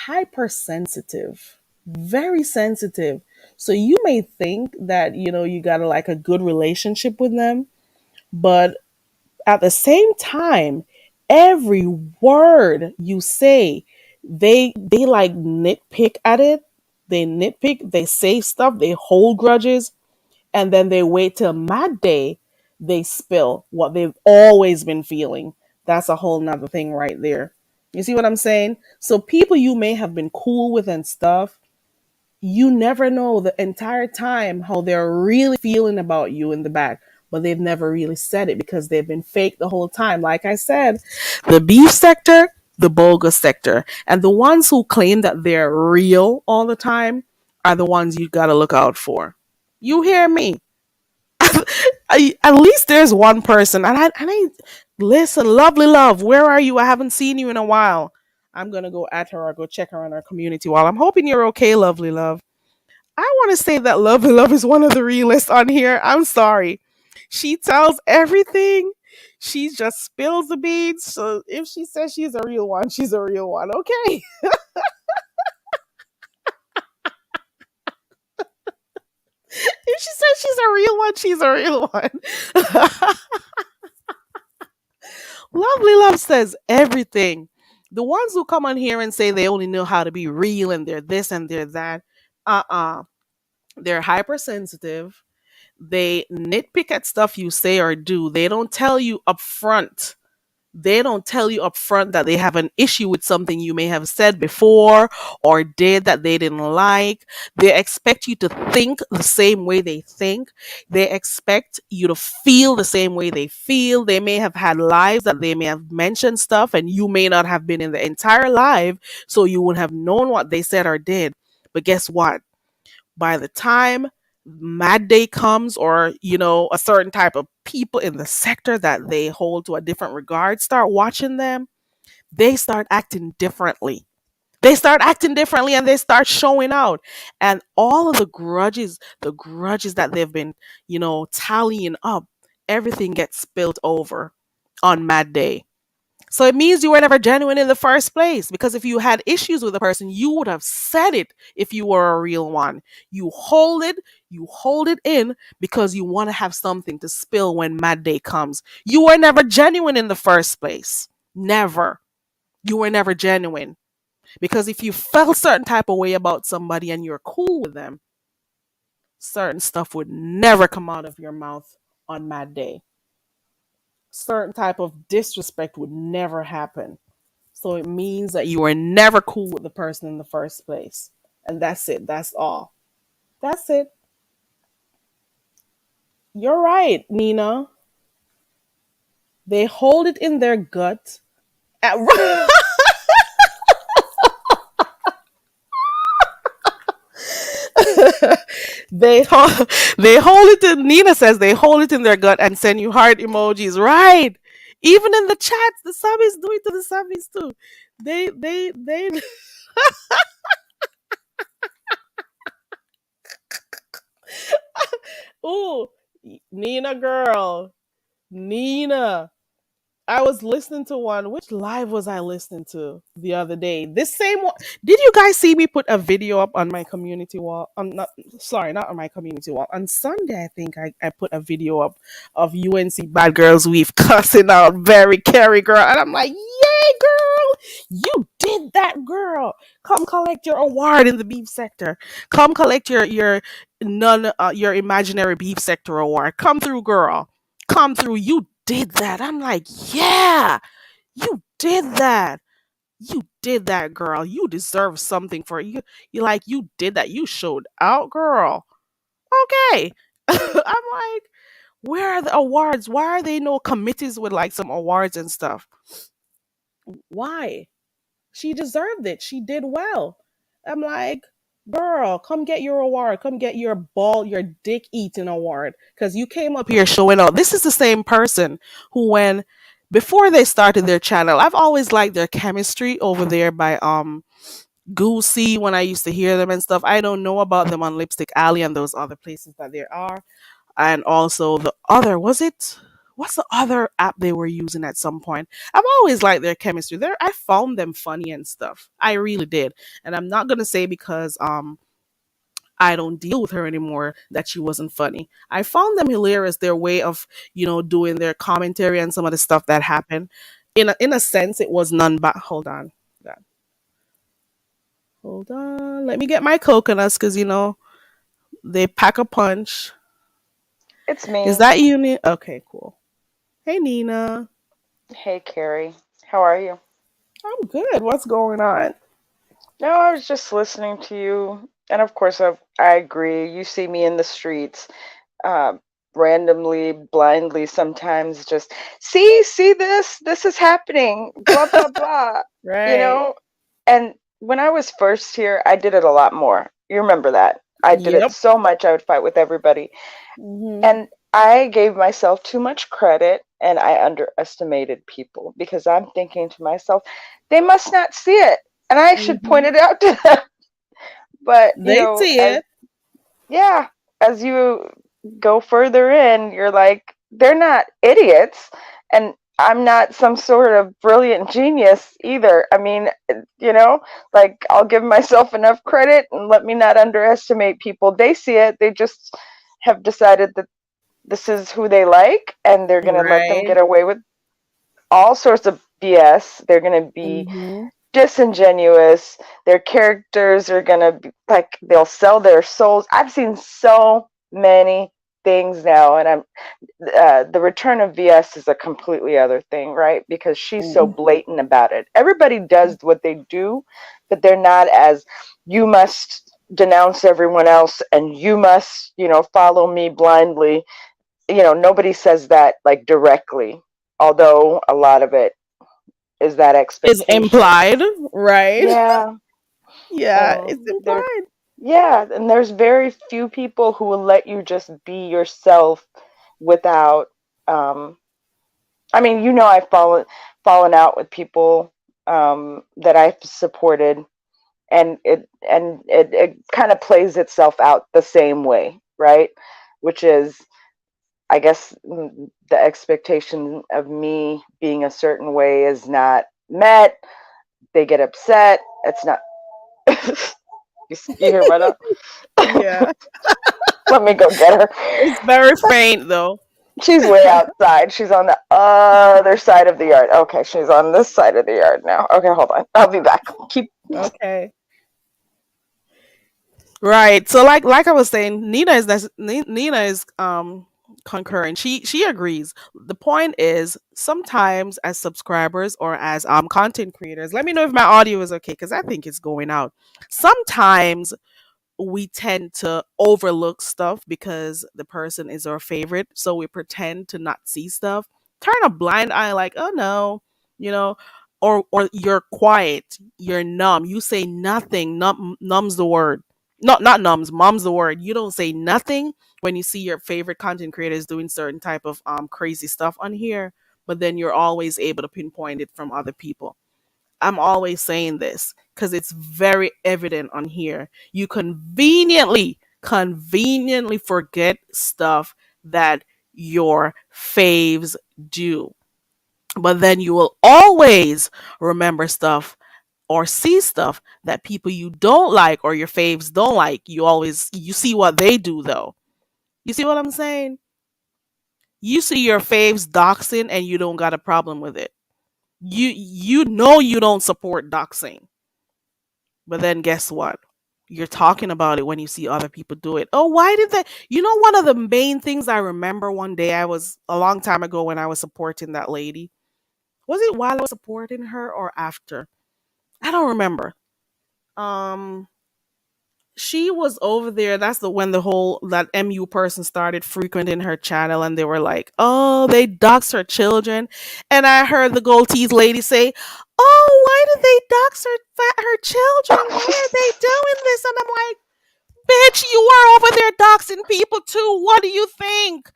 hypersensitive, very sensitive. So you may think that, you got a, like a good relationship with them, but at the same time, every word you say, they like nitpick at it. They nitpick, they say stuff, they hold grudges, and then they wait till mad day, they spill what they've always been feeling. That's a whole nother thing right there. You see what I'm saying? So people you may have been cool with and stuff, you never know the entire time how they're really feeling about you in the back, but they've never really said it because they've been fake the whole time. Like I said, the beef sector, the bogus sector, and the ones who claim that they're real all the time are the ones you got to look out for. You hear me? At least there's one person, and I listen, lovely love. Where are you? I haven't seen you in a while. I'm gonna go at her or go check her on our community wall. I'm hoping you're okay, lovely love. I want to say that lovely love is one of the realists on here. I'm sorry, she tells everything. She just spills the beans. So if she says she's a real one, she's a real one. Okay. If she says she's a real one, she's a real one. Lovely Love says everything. The ones who come on here and say they only know how to be real and they're this and they're that, uh-uh. They're hypersensitive. They nitpick at stuff you say or do. They don't tell you up front. They don't tell you up front that they have an issue with something you may have said before or did that they didn't like. They expect you to think the same way they think. They expect you to feel the same way they feel. They may have had lives that they may have mentioned stuff and you may not have been in the entire live, so you would have known what they said or did. But guess what? By the time mad day comes, or a certain type of people in the sector that they hold to a different regard start watching them, they start acting differently. They start acting differently and they start showing out, and all of the grudges that they've been tallying up, everything gets spilled over on mad day. So it means you were never genuine in the first place, because if you had issues with a person, you would have said it if you were a real one. You hold it in because you want to have something to spill when mad day comes. You were never genuine in the first place. Never. You were never genuine. Because if you felt certain type of way about somebody and you're cool with them, certain stuff would never come out of your mouth on mad day. Certain type of disrespect would never happen. So it means that you were never cool with the person in the first place. And that's it. That's all. That's it. You're right, Nina. They hold it in their gut. At- they hold, they hold it in. Nina says they hold it in their gut and send you heart emojis. Right. Even in the chats, the subbies do it to the subbies too. They. Ooh, Nina girl, Nina. I was listening to one. Which live was I listening to the other day? This same one. Did you guys see me put a video up on my community wall? Not sorry, not on my community wall. On Sunday, I think I put a video up of UNC Bad Girls We've cussing out very Carrie girl, and I'm like, yay, girl, you did that, girl. Come collect your award in the beef sector. Come collect your none your imaginary beef sector award. Come through, girl. Come through. You did that. I'm like, yeah, you did that. You did that, girl. You deserve something for you. You like you did that. You showed out, girl. Okay. I'm like, Where are the awards? Why are there no committees with like some awards and stuff? Why? She deserved it. She did well. I'm like, girl, come get your award. Come get your dick eating award. Because you came up here showing out. This is the same person who, when before they started their channel, I've always liked their chemistry over there by Goosey when I used to hear them and stuff. I don't know about them on Lipstick Alley and those other places that there are. And also the other, was it? What's the other app they were using at some point? I've always liked their chemistry. I found them funny and stuff. I really did. And I'm not gonna say because I don't deal with her anymore that she wasn't funny. I found them hilarious, their way of, doing their commentary and some of the stuff that happened. In a sense it was none but hold on. God. Hold on. Let me get my coconuts because they pack a punch. It's Is me. that you? Okay, cool. Hey Nina. Hey, Carrie. How are you? I'm good. What's going on? No, I was just listening to you. And of course, I agree. You see me in the streets, uh, randomly, blindly, sometimes just, see this? This is happening. Blah, blah, blah. You Right. know? And when I was first here, I did it a lot more. You remember that? I did it Yep. so much, I would fight with everybody. Hmm. And I gave myself too much credit and I underestimated people because I'm thinking to myself, they must not see it. And I should point Hmm. it out to them. But, They see as it. yeah, as you go further in, you're like, they're not idiots. And I'm not some sort of brilliant genius either. I mean, like I'll give myself enough credit and let me not underestimate people. They see it. They just have decided that this is who they like and they're going to let them Right. get away with all sorts of BS. They're going to be Hmm. disingenuous. Their characters are going to be like they'll sell their souls. I've seen so many things now and I'm the return of VS is a completely other thing, right? Because she's so blatant about it. Everybody does what they do, but they're not as you must denounce everyone else and you must, follow me blindly. Nobody says that like directly, although a lot of it is that Is expectation. implied, right? Yeah, Yeah, it's there, implied. yeah, and there's very few people who will let you just be yourself without. Um, I mean, I've fallen out with people that I've supported, and it kind of plays itself out the same way, right? Which is I guess the expectation of me being a certain way is not met. They get upset. It's not. You hear my dog? Yeah. Let me go get her. It's very faint though. She's way outside. She's on the other side of the yard. Okay, she's on this side of the yard now. Okay, hold on. I'll be back. Keep. Okay. Right. So like I was saying, Nina is concurrent. She agrees. The point is sometimes as subscribers or as content creators, let me know if my audio is okay cuz I think it's going out. Sometimes we tend to overlook stuff because the person is our favorite. So we pretend to not see stuff, turn a blind eye, like, oh no, you know, or you're quiet, you're numb, you say nothing, numbs the word. Not numbs, mom's the word. You don't say nothing when you see your favorite content creators doing certain type of crazy stuff on here, but then you're always able to pinpoint it from other people. I'm always saying this because it's very evident on here. You conveniently forget stuff that your faves do. But then you will always remember stuff or see stuff that people you don't like or your faves don't like. You see what they do though. You see what I'm saying? You see your faves doxing and you don't got a problem with it. You know you don't support doxing. But then guess what? You're talking about it when you see other people do it. Oh, why did they? One of the main things I remember one day, I was a long time ago when I was supporting that lady. Was it while I was supporting her or after? I don't remember. Um, she was over there. That's the when the whole that MU person started frequenting her channel, and they were like, "Oh, they dox her children," and I heard the gold teeth lady say, "Oh, why did they dox her children? Why are they doing this?" And I'm like, "Bitch, you are over there doxing people too. What do you think?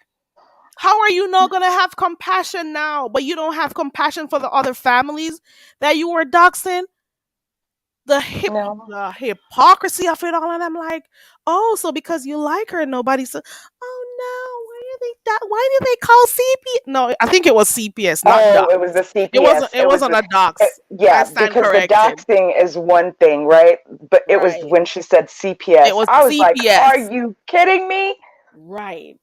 How are you not gonna have compassion now? But you don't have compassion for the other families that you were doxing." No. The hypocrisy of it all, and I'm like, oh, so because you like her, nobody said, oh no, why did they call CPS? No, I think it was CPS, not Oh, doc. it was the It wasn't. CPS. It wasn't a docs. I Yeah, stand because the corrected. doxing is one thing, right? But it was Right. when she said It CPS, was I was like, "Are CPS. you kidding me?" Right.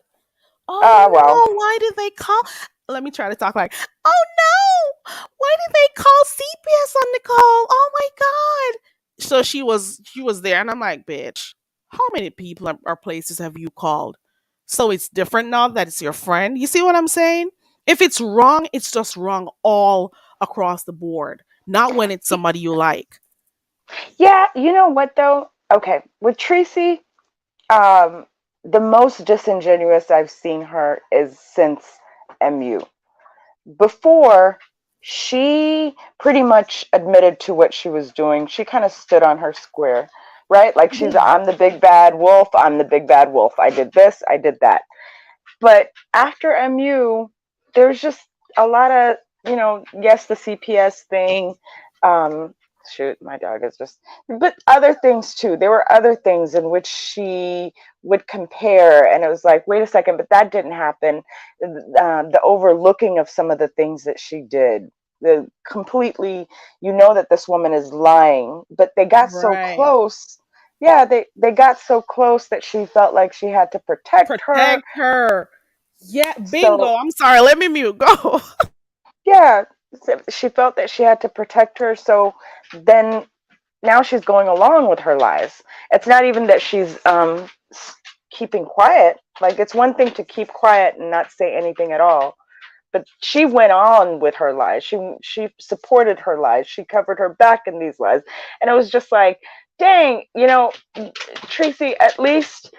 Well, Oh no, why did they call? Let me try to talk like, oh no, why did they call CPS on the call? Oh my god. So she was there, and I'm like, bitch, how many people or places have you called? So it's different now that it's your friend. You see what I'm saying? If it's wrong, it's just wrong all across the board, not when it's y- somebody you like. yeah, you know what though? Okay, with Tracy, um, the most disingenuous I've seen her is since MU. Before, she pretty much admitted to what she was doing. She kind of stood on her square, right? Like Yeah. I'm the big bad wolf. I'm the big bad wolf. I did this. I did that. But after MU, there's just a lot of, yes, the CPS thing. Um, shoot, my dog is just, but other things too. There were other things in which she would compare, and it was like, wait a second, but that didn't happen. The overlooking of some of the things that she did. The completely, that this woman is lying, but they got so Right. close. Yeah, they got so close that she felt like she had to protect her. Protect her. Yeah, So bingo. I'm sorry. Let me mute. Go. yeah, she felt that she had to protect her. So then now she's going along with her lies. It's not even that she's keeping quiet. Like, it's one thing to keep quiet and not say anything at all, but she went on with her lies. She supported her lies. She covered her back in these lies, and it was just like, dang, Tracy, at least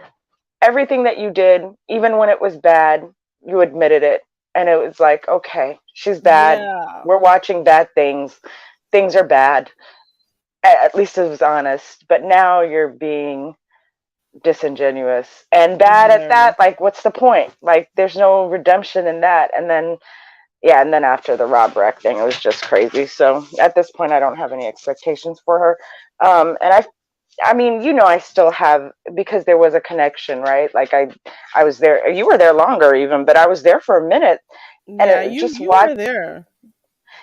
everything that you did, even when it was bad, you admitted it. And it was like, okay, she's bad. Yeah. We're watching bad things. Things are bad. At least it was honest. But now you're being disingenuous and bad at Very. that. Like, what's the point? Like, there's no redemption in that. And then, yeah, and then after the Rob Reck thing, it was just crazy. So at this point, I don't have any expectations for her. And I mean, I still have, because there was a connection, right? Like, I was there. You were there longer, even, but I was there for a minute, and Yeah, it you just you were there.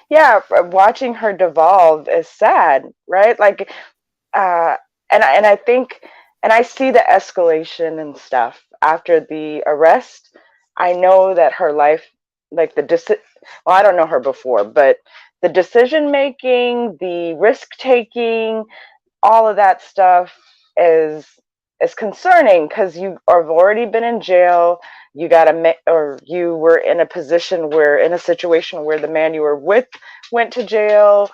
yeah, watching her devolve is sad, right? Like, uh, and I think, and I see the escalation and stuff after the arrest. I know that her life, like well, I don't know her before, but the decision making, the risk taking, all of that stuff is is concerning, because you have already been in jail. You got to or you were in a position where, in a situation where the man you were with went to jail.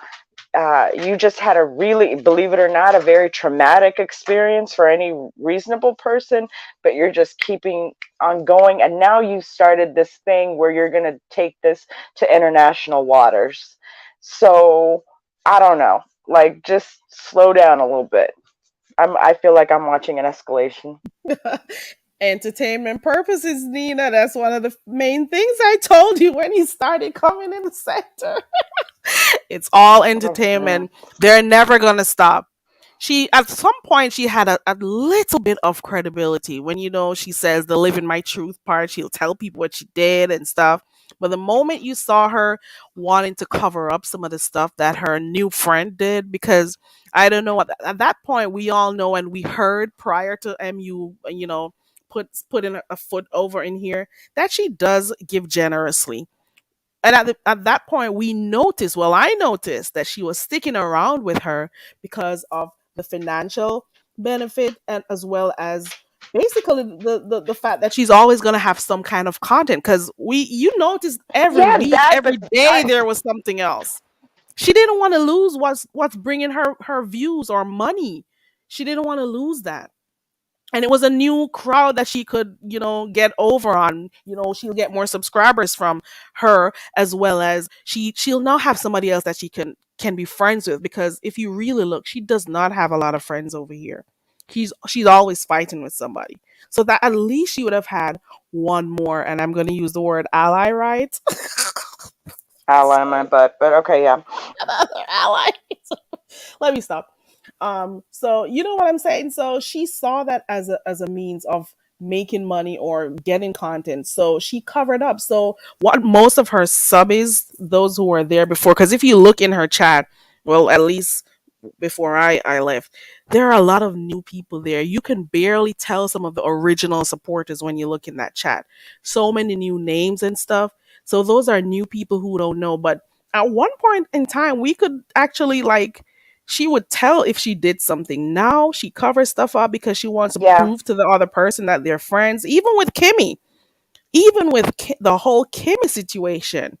You just had a really, believe it or not, a very traumatic experience for any reasonable person, but you're just keeping on going. And now you started this thing where you're going to take this to international waters. So I don't know, like, just slow down a little bit. I feel like I'm watching an escalation. Entertainment purposes, Nina. That's one of the main things I told you when you started coming in the sector. It's all Mhm. entertainment. They're never gonna stop. She at some point she had a little bit of credibility when she says the live in my truth part. She'll tell people what she did and stuff. But the moment you saw her wanting to cover up some of the stuff that her new friend did, because I don't know, at that point we all know and we heard prior to MU, put in a foot over in here, that she does give generously. And at that point, we noticed, well, I noticed that she was sticking around with her because of the financial benefit, and as well as basically the fact that she's always going to have some kind of content, because you noticed every Yeah, week, that, every but day there was something else. She didn't want to lose what's bringing her views or money. She didn't want to lose that. and it was a new crowd that she could, get over on. She'll get more subscribers from her, as well as she'll now have somebody else that she can be friends with, because if you really look, she does not have a lot of friends over here. She's always fighting with somebody. So that at least she would have had one more, and I'm going to use the word ally, right? I'll lie in my Sorry, butt, but okay, yeah. another ally. Let me stop. So you know what I'm saying? So she saw that as a means of making money or getting content. So she covered up. So what most of her subbies, those who were there before, because if you look in her chat, well, at least before I left, there are a lot of new people there. You can barely tell some of the original supporters when you look in that chat. So many new names and stuff. So those are new people who don't know. But at one point in time, we could actually, like, she would tell if she did something. Now she covers stuff up because she wants to Yeah. prove to the other person that they're friends. Even with Kimmy, even with the whole Kimmy situation,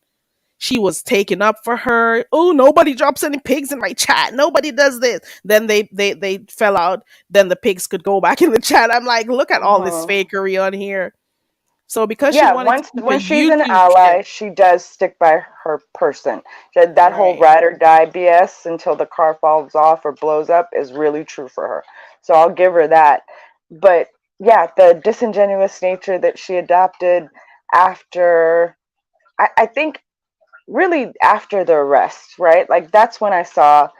she was taken up for her. Oh, nobody drops any pigs in my chat. Nobody does this. Then they fell out. Then the pigs could go back in the chat. I'm like, look at all this Hmm. fakery on here. So because she Yeah, wanted to once keep a when she's an YouTube ally, kid, she does stick by her person. That whole right? ride or die BS until the car falls off or blows up is really true for her. So I'll give her that. But yeah, the disingenuous nature that she adopted after, I think, really after the arrest, right? Like that's when I saw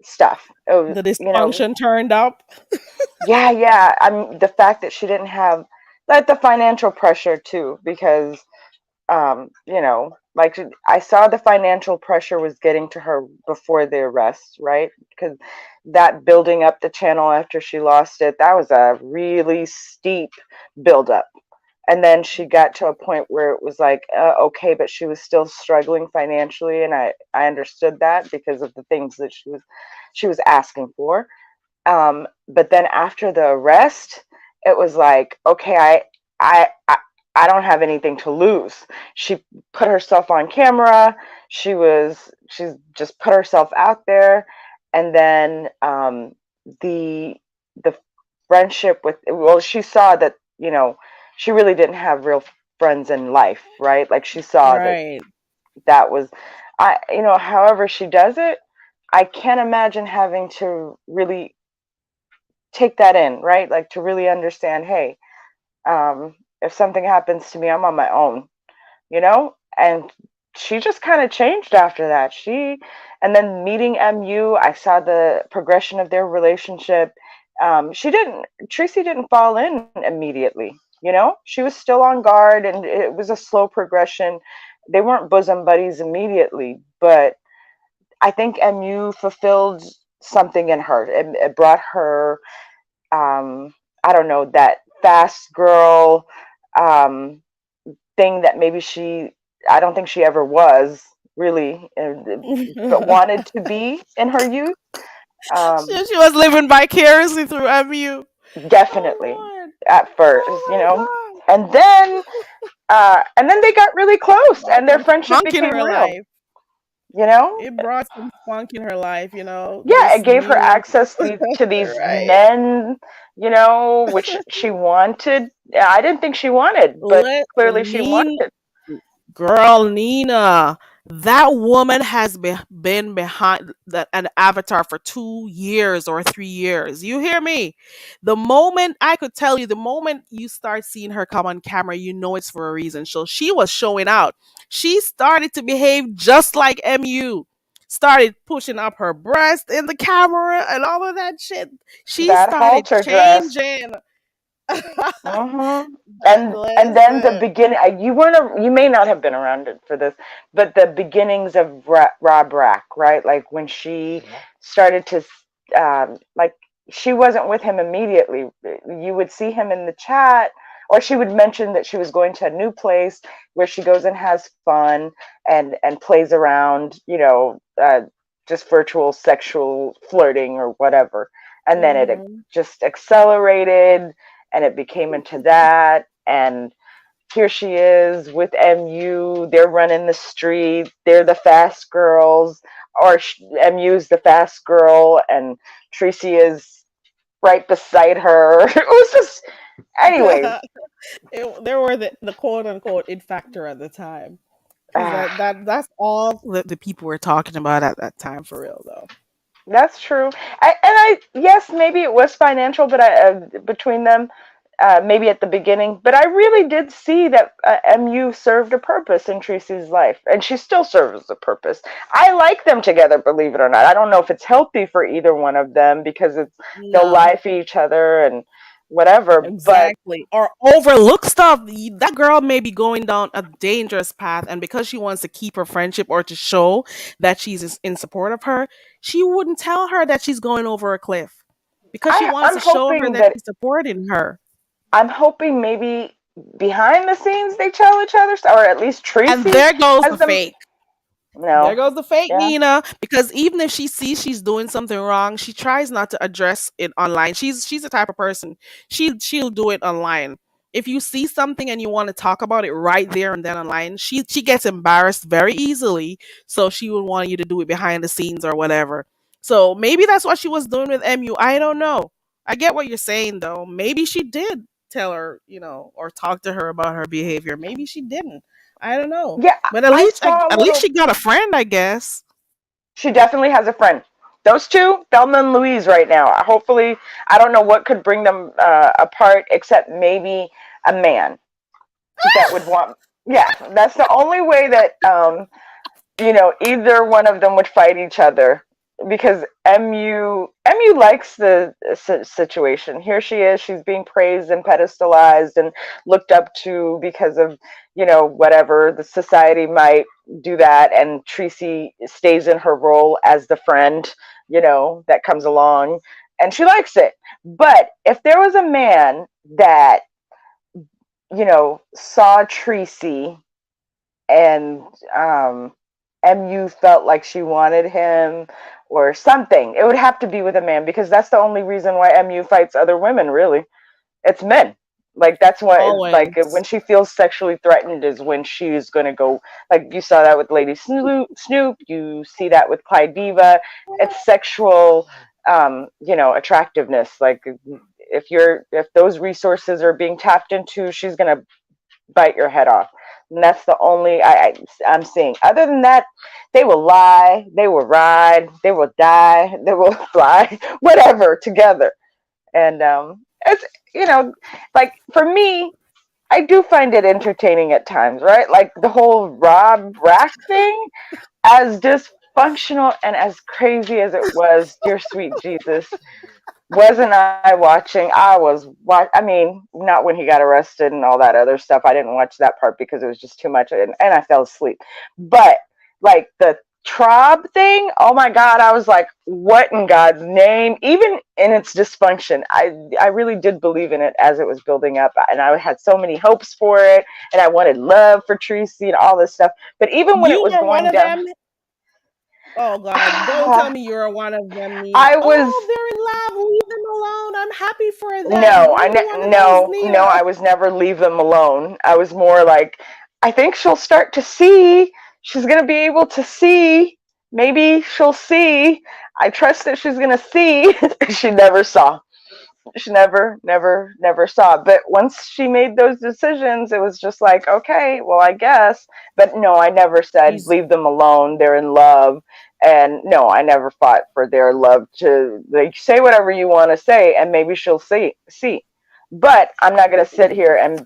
stuff. Oh, The you know, dysfunction turned up. yeah, yeah. I'm the fact that she didn't have like the financial pressure too, because like I saw the financial pressure was getting to her before the arrest, right? Because that building up the channel after she lost it, that was a really steep build up. And then she got to a point where it was like, okay, but she was still struggling financially, and I understood that because of the things that she was asking for. But then after the arrest, it was like, okay, I, I, I don't have anything to lose. She put herself on camera. She's just put herself out there, and then the the friendship with, well, she saw that she really didn't have real friends in life, right? Like she saw that Right. that was, however she does it. I can't imagine having to really take that in, right? Like to really understand, hey, if something happens to me, I'm on my own, And she just kind of changed after that. And then meeting MU, I saw the progression of their relationship. Tracy didn't fall in immediately, She was still on guard, and it was a slow progression. They weren't bosom buddies immediately, but I think MU fulfilled something in her. It brought her, I don't know, that fast girl um, thing that maybe I don't think she ever was really, but wanted to be in her youth. Um, She was living vicariously through MU. Definitely Oh Lord. at first, Oh my God. and then they got really It close, brought and their some friendship spunk in became her real. life. You know, It brought some spunk in her life, yeah, just it gave her meeting. access to these Right. men, which she wanted. Yeah, I didn't think she wanted, but Let clearly she Nina, wanted. girl, Nina, that woman has been behind an avatar for 2 years or 3 years. You hear me? The moment I could tell you, the moment you start seeing her come on camera, you know it's for a reason. So she was showing out. She started to behave just like MU. Started pushing up her breast in the camera and all of that shit. She That started halter dress. changing. Hmm. And then the Listen. beginning, you may not have been around it for this, but the beginnings of Rob Rack, right? Like when she started to, like, she wasn't with him immediately. You would see him in the chat, or she would mention that she was going to a new place where she goes and has fun and plays around, just virtual sexual flirting or whatever. And then it Mhm. just accelerated, and it became into that. And here she is with MU. They're running the street. They're the fast girls, or MU's the fast girl, and Tracy is. right beside her. It was just, anyways. There were the quote unquote it factor at the time. Because Ah, that's all the people were talking about at that time for real though. that's true. Yes, maybe it was financial, but between them, maybe at the beginning. But I really did see that MU served a purpose in Tracy's life, and she still serves a purpose. I like them together, believe it or not. I don't know if it's healthy for either one of them because they'll No. lie for each other and whatever. But Exactly. Or overlook stuff. That girl may be going down a dangerous path, and because she wants to keep her friendship or to show that she's in support of her, she wouldn't tell her that she's going over a cliff because she wants I'm to show her hoping that that she's supporting her. maybe behind the scenes they tell each other, or at least And Tracy there goes has the them. fake. There No, goes the fake yeah, Nina. Because even if she sees she's doing something wrong, she tries not to address it online. She's the type of person she'll do it online. If you see something and you want to talk about it right there and then online, she gets embarrassed very easily. So she would want you to do it behind the scenes or whatever. So maybe that's what she was doing with MU. I don't know. I get what you're saying though. Maybe she did tell her, or talk to her about her behavior. Maybe she didn't. I don't know. yeah. But at I least saw a at least little. she got a friend, I guess. She definitely has a friend. Those two, Thelma and Louise, right now. Hopefully, I don't know what could bring them apart, except maybe a man that would want. Yeah, that's the only way that either one of them would fight each other because Mu likes the situation. Here she is, she's being praised and pedestalized and looked up to because of whatever the society might do that, and Tracy stays in her role as the friend that comes along, and she likes it. But if there was a man that saw Tracy and MU felt like she wanted him or something, it would have to be with a man because that's the only reason why MU fights other women, really. It's men. Like that's what like when Always. she feels sexually threatened is when she's gonna go, like you saw that with Lady Snoop, you see that with Clyde Diva. It's sexual attractiveness. Like if those resources are being tapped into, she's gonna bite your head off. And that's the only I'm seeing. Other than that, they will lie, they will ride, they will die, they will fly, whatever together. And it's like for me, I do find it entertaining at times, right? Like the whole Rob Rack thing, as dysfunctional and as crazy as it was, dear sweet Jesus, wasn't I watching? I mean, not when he got arrested and all that other stuff. I didn't watch that part because it was just too much, and I fell asleep. But like the Trob thing, oh my God, I was like, what in God's name? Even in its dysfunction, I really did believe in it as it was building up, and I had so many hopes for it, and I wanted love for Tracy and all this stuff. But even when it You was were one going of down, them. Oh God, don't tell me you're one of them, Nina. I was. Oh, they're in love. Leave them alone. I'm happy for them. No, Don't be one of those, no, Nina. I was never leave them alone. I was more like, I think she'll start to see. She's gonna be able to see. Maybe she'll see. I trust that she's gonna see. She never saw. She never saw. But once she made those decisions, it was just like, okay, well, I guess. But no, I never said She's leave them alone. They're in love. And no, I never fought for their love to, like, say whatever you want to say, and maybe she'll see. But I'm not going to sit here and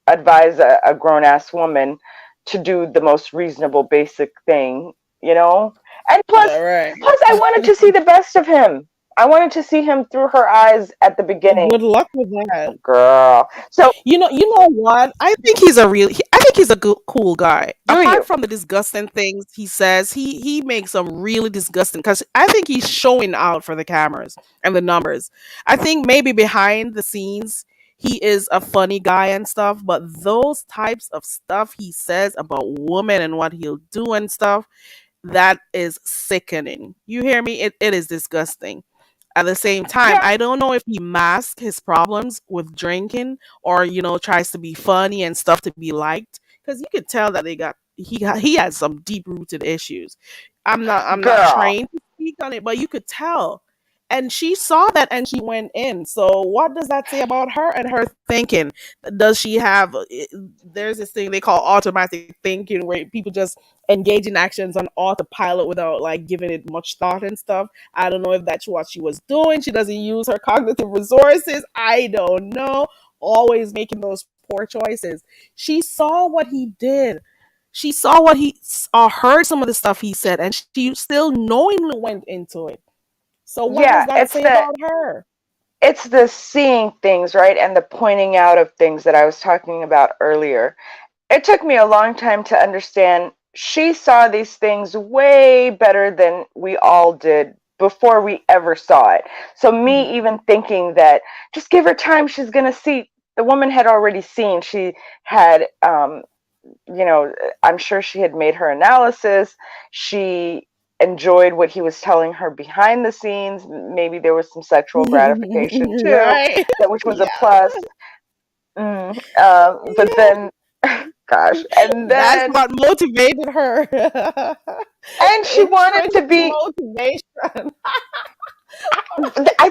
advise a grown ass woman to do the most reasonable basic thing, you know. And all right. plus, I wanted to see the best of him. I wanted to see him through her eyes at the beginning, Good luck with that. girl. So, You know what? I think he's a good, cool guy. do Apart you? from the disgusting things he says, he makes some really disgusting. Because I think he's showing out for the cameras and the numbers. I think maybe behind the scenes he is a funny guy and stuff, but those types of stuff he says about women and what he'll do and stuff, that is sickening. You hear me? It is disgusting. At the same time, Yeah, I don't know if he masks his problems with drinking or tries to be funny and stuff to be liked, because you could tell that he has some deep rooted issues. I'm not girl. trained to speak on it, but you could tell. And she saw that and she went in. So what does that say about her and her thinking? Does she have there's this thing they call automatic thinking where people just engage in actions on autopilot without like giving it much thought and stuff. I don't know if that's what she was doing. She doesn't use her cognitive resources. I don't know. Always making those poor choices. She saw what he did. She saw what he heard some of the stuff he said, and she still knowingly went into it. So what does Yeah, that say about her? it's the seeing things, right? And the pointing out of things that I was talking about earlier. It took me a long time to understand she saw these things way better than we all did before we ever saw it. So Mhm. me even thinking that just give her time, she's going to see. The woman had already seen. She had you know, I'm sure she had made her analysis. She enjoyed what he was telling her behind the scenes. Maybe there was some sexual gratification too, Right? that which was a Yeah. plus. But Yeah. then, gosh, and That's then, what motivated her. and she wanted Intrinsic to be. motivation. I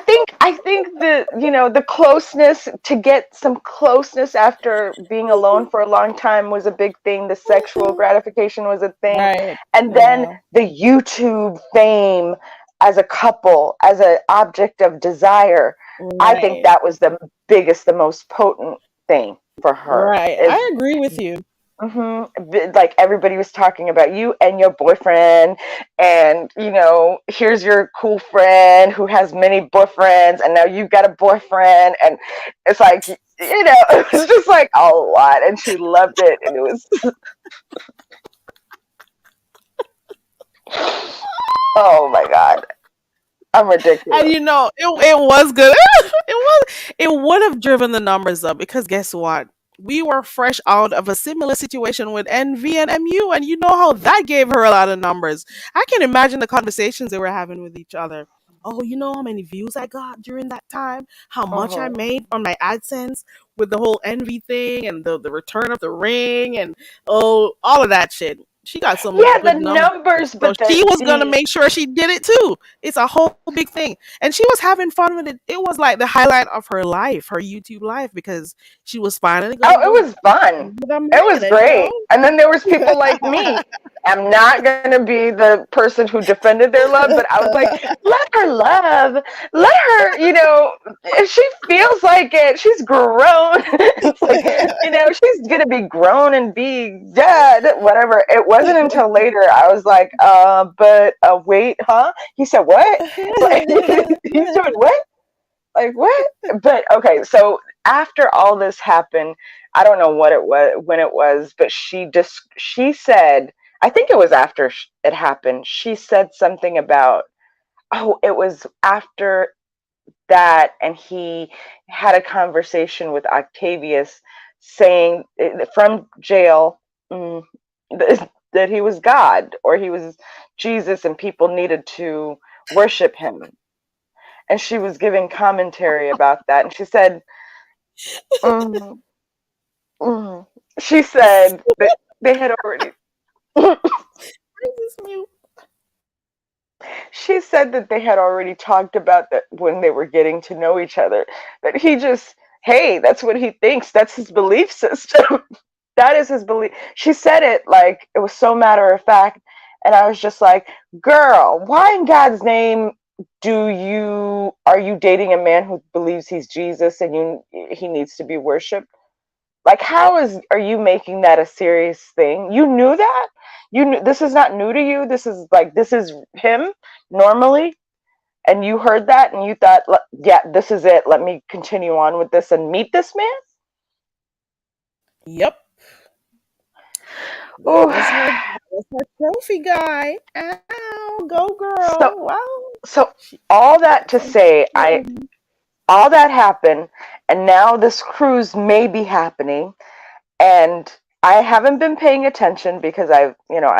think the the closeness, to get some closeness after being alone for a long time, was a big thing. The sexual gratification was a thing, Right. and then Yeah. the YouTube fame as a couple, as an object of desire. I think Right. that was the biggest, the most potent thing for her. Right. Is I agree with you. like everybody was talking about you and your boyfriend, and here's your cool friend who has many boyfriends, and now you've got a boyfriend, and it's like it was just like a lot, and she loved it, and it was oh my god, I'm And ridiculous. it was good. It would have driven the numbers up because guess what? We were fresh out of a similar situation with NV and MU, and you know how that gave her a lot of numbers. I can imagine the conversations they were having with each other. Oh, you know how many views I got during that time? How much I Hmm. made on my AdSense with the whole envy thing and the return of the ring and oh all of that shit. She got some Yeah, the good numbers. numbers, So but she was gonna the make sure she did it too. It's a whole big thing. And she was having fun with it. It was like the highlight of her life, her YouTube life, because she was finally oh, gonna go it was fun. with a It was man, and great. And then there was people like me. I'm not going to be the person who defended their love, but I was like, let her love. Let her, if she feels like it, she's grown. It's like, she's going to be grown and be dead, whatever. It wasn't until later I was like, but wait, huh? He said, what? Like, he's doing what? Like what? But okay, so after all this happened, I don't know what it was, when it was, but she said, I think it was after it happened. She said something about, oh, it was after that, and he had a conversation with Octavius, saying from jail, mm, that he was God, or he was Jesus, and people needed to worship him, and she was giving commentary about that, and she said, mm, mm. She said that they had already. She said that they had already talked about that when they were getting to know each other. That he just, hey, that's what he thinks. That's his belief system. That is his belief. She said it like it was so matter of fact, and I was just like, girl, why in God's name are you dating a man who believes he's Jesus and he needs to be worshipped? Like, how are you making that a serious thing? You knew that? You knew this is not new to you. This is him normally, and you heard that and you thought, yeah, this is it. Let me continue on with this and meet this man. Yep. Ooh. That was her trophy guy. Ow, go So, girl. Wow. so She, all that to some say, I security. all that happened, and now this cruise may be happening, and I haven't been paying attention because I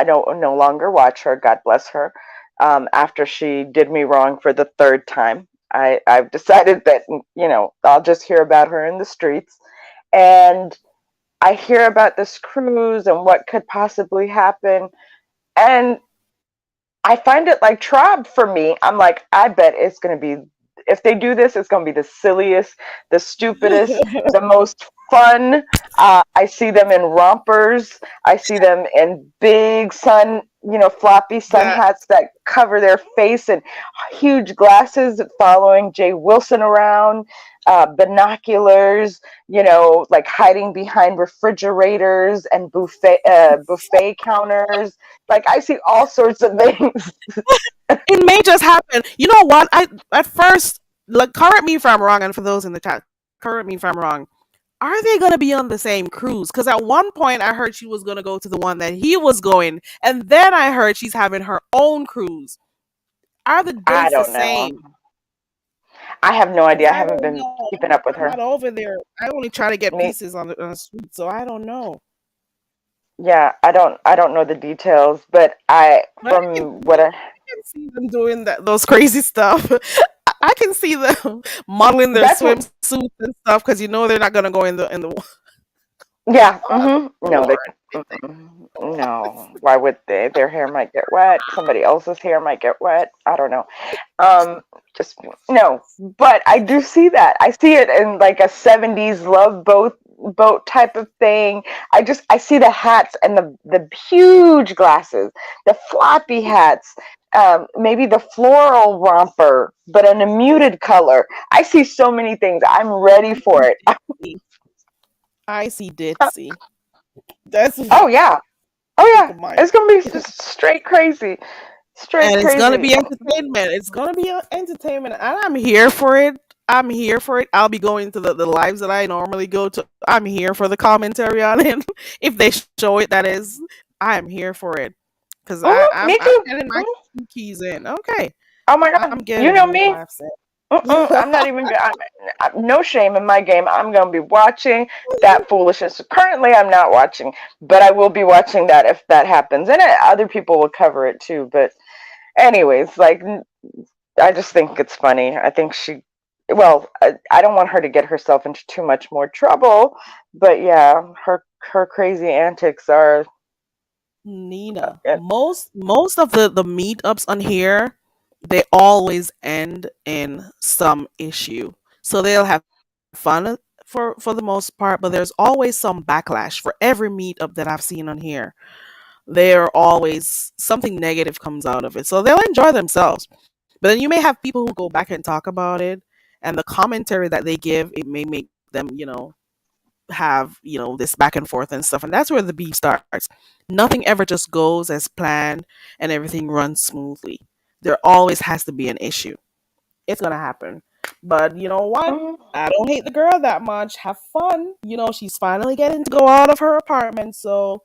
don't no longer watch her. God bless her. After she did me wrong for the third time, I've decided that I'll just hear about her in the streets, and I hear about this cruise and what could possibly happen, and I find it like Trab for me. I'm like, I bet it's going to be, if they do this, it's going to be the silliest, the stupidest, the most fun. I see them in rompers. I see them in big sun, floppy sun That hats that cover their face and huge glasses following Jay Wilson around, binoculars, like hiding behind refrigerators and buffet counters. Like I see all sorts of things. it may just happen. You know what? I at first, like, correct me if I'm wrong, and for those in the chat, correct me if I'm wrong. Are they gonna be on the same cruise? Because at one point I heard she was gonna go to the one that he was going, and then I heard she's having her own cruise. Are the I dates the don't know. same? I have no Because idea. I I haven't don't been know. keeping up with I'm her. not over there. I only try to get Me, pieces on the street, so I don't know. yeah, I don't know the details, but But from what I, I can see them doing those crazy stuff. I can see them modeling their that's what, swimsuits and stuff because they're not gonna go in the yeah, no, or they, no, why would they? Their hair might get wet. Somebody else's hair might get wet. I don't know. Um, just no, but I do see that. I see it in like a '70s love boat type of thing. I see the hats and the huge glasses, the floppy hats, maybe the floral romper, but in a muted color. I see so many things. I'm ready for it. anything. I see ditzy. That's Oh yeah, oh look yeah. at mine. It's gonna be just straight crazy, straight And it's gonna crazy. be entertainment. It's gonna be entertainment, and I'm here for it. I'm here for it. I'll be going to the lives that I normally go to. I'm here for the commentary on it. If they show it, that is, I'm here for it because Me I'm too. getting my Mhm. keys in. Okay, Oh my I'm god, you getting know those me. laughs I'm not even. No shame in my game. I'm gonna be watching that foolishness. Currently, I'm not watching, but I will be watching that if that happens, and other people will cover it too. But anyways, like I just think it's funny. I think she. Well, I don't want her to get herself into too much more trouble, but yeah, her crazy antics are. Nina. Uh, Most of the meetups on here, they always end in some issue. So they'll have fun for the most part, but there's always some backlash for every meetup that I've seen on here. There always something negative comes out of it. So they'll enjoy themselves. But then you may have people who go back and talk about it, and the commentary that they give, it may make them, have this back and forth and stuff, and that's where the beef starts. Nothing ever just goes as planned and everything runs smoothly. There always has to be an issue. It's gonna happen. But you know what? mm, I don't hate the girl that much. Have fun. She's finally getting to go out of her apartment, so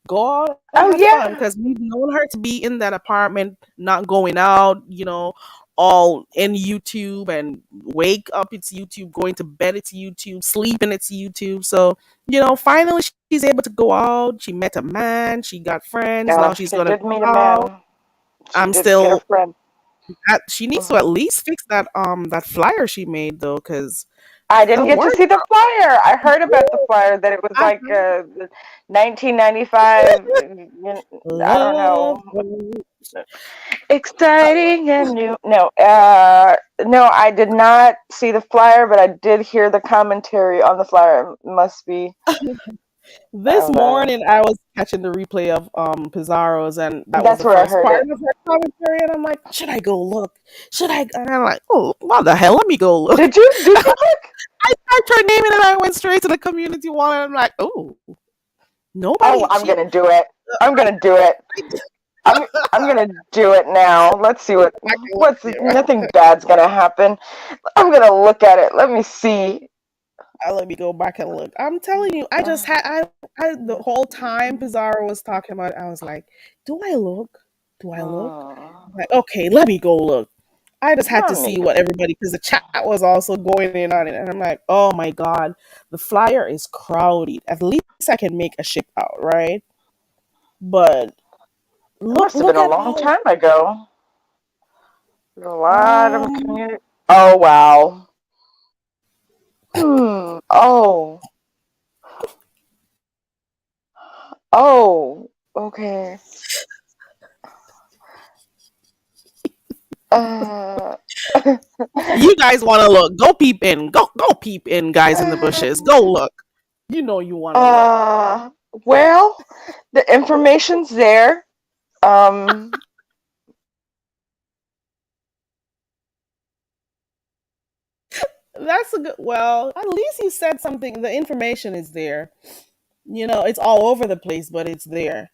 go out and oh have fun yeah, because we've known her to be in that apartment, not going out, all in YouTube, and wake up it's YouTube, going to bed it's YouTube, sleeping it's YouTube. So, finally she's able to go out. She met a man, she got friends, now yeah. she's She gonna did go meet a out. man. She I'm did get a still friend. she needs to Mhm. at least fix that flyer she made though, because I didn't that get to word see the flyer. I heard about the flyer that it was I like 1995. I don't love know. Exciting and new. No, no, I did not see the flyer, but I did hear the commentary on the flyer. It must be. this Uh, morning I was catching the replay of Pizarro's, and that was that's the where I first heard part it. of her commentary, and I'm like, should I go look? Should I? And I'm like, oh, what the hell? Let me go look. Did you? Did you look? I typed her name in and I went straight to the community wall, and I'm like, oh, Oh, nobody. I'm She. gonna do it. I'm gonna do it. I'm gonna do it now. Let's see I can look what's there. nothing bad's gonna happen. I'm gonna look at it. Let me see. Let me go back and look. I'm telling you, I just had I the whole time Pizarro was talking about it, I was like, do I look? Do I look? I'm like, okay, let me go look. I just had to Let see me. what everybody, because the chat was also going in on it, and I'm like, oh my god, the flyer is crowded. At least I can make a ship out, right? But It look, must have been look a at long all. time ago. There's a lot of Um, community. Oh wow. Oh. Oh. Okay. Uh, You guys want to look? Go peep in. Go peep in, guys in the bushes. Go look. You know you want to look. uh, well, the information's there. Um, That's a good. Well, at least you said something. The information is there. It's all over the place, but it's there.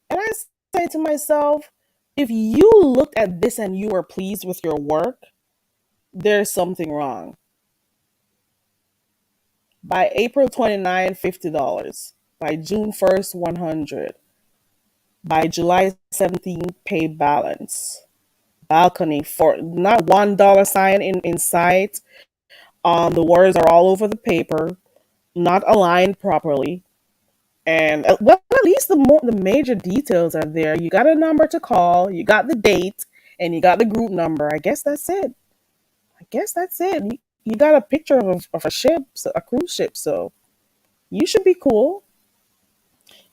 And I say to myself, if you looked at this and you were pleased with your work, there's something wrong. By April 29th, $50. By June 1st, 100. By July 17th, pay balance. Balcony for not $1 sign in sight. The words are all over the paper, not aligned properly. And well, at least the major details are there. You got a number to call, you got the date, and you got the group number. I guess that's it. I guess that's it. You got a picture of a ship, a cruise ship, so you should be cool.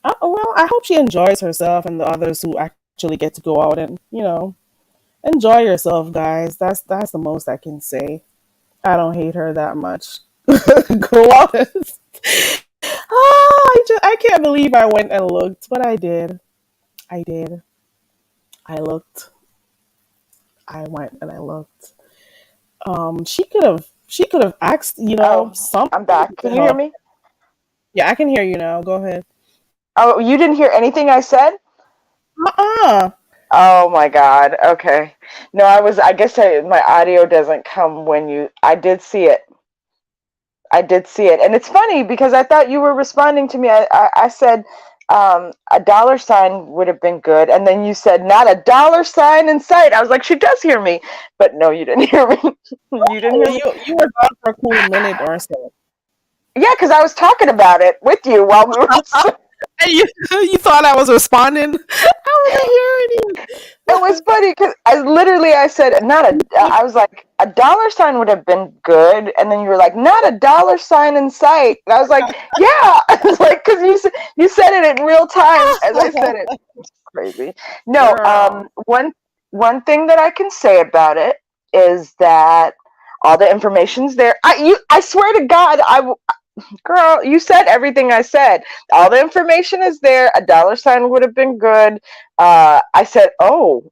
Well, I hope she enjoys herself and the others who actually get to go out and enjoy yourself, guys. That's the most I can say. I don't hate her that much. Go out. I can't believe I went and looked, but I did. I did. I looked. I went and I looked. She could have asked, oh, I'm something back. to Can you hear help. me? Yeah, I can hear you now. Go ahead. Oh, you didn't hear anything I said? Uh-uh. Oh my God. Okay. No, I guess my audio doesn't come when I did see it. I did see it. And it's funny because I thought you were responding to me. I said, a dollar sign would have been good. And then you said, not a dollar sign in sight. I was like, she does hear me. But no, you didn't hear me. You didn't Oh, hear me? you were gone for a cool minute or so. Yeah, because I was talking about it with you while we were. And you thought I was responding? I wasn't It was funny because I said not a. hearing I was like a dollar sign would have been good, and then you were like not a dollar sign in sight. And I was like, yeah, I was like because you said it in real time as I said it. anything. It's crazy. No, Girl. one thing that I can say about it is that all the information's there. I swear to God, girl, you said everything I said. All the information is there. A dollar sign would have been good. I said, oh,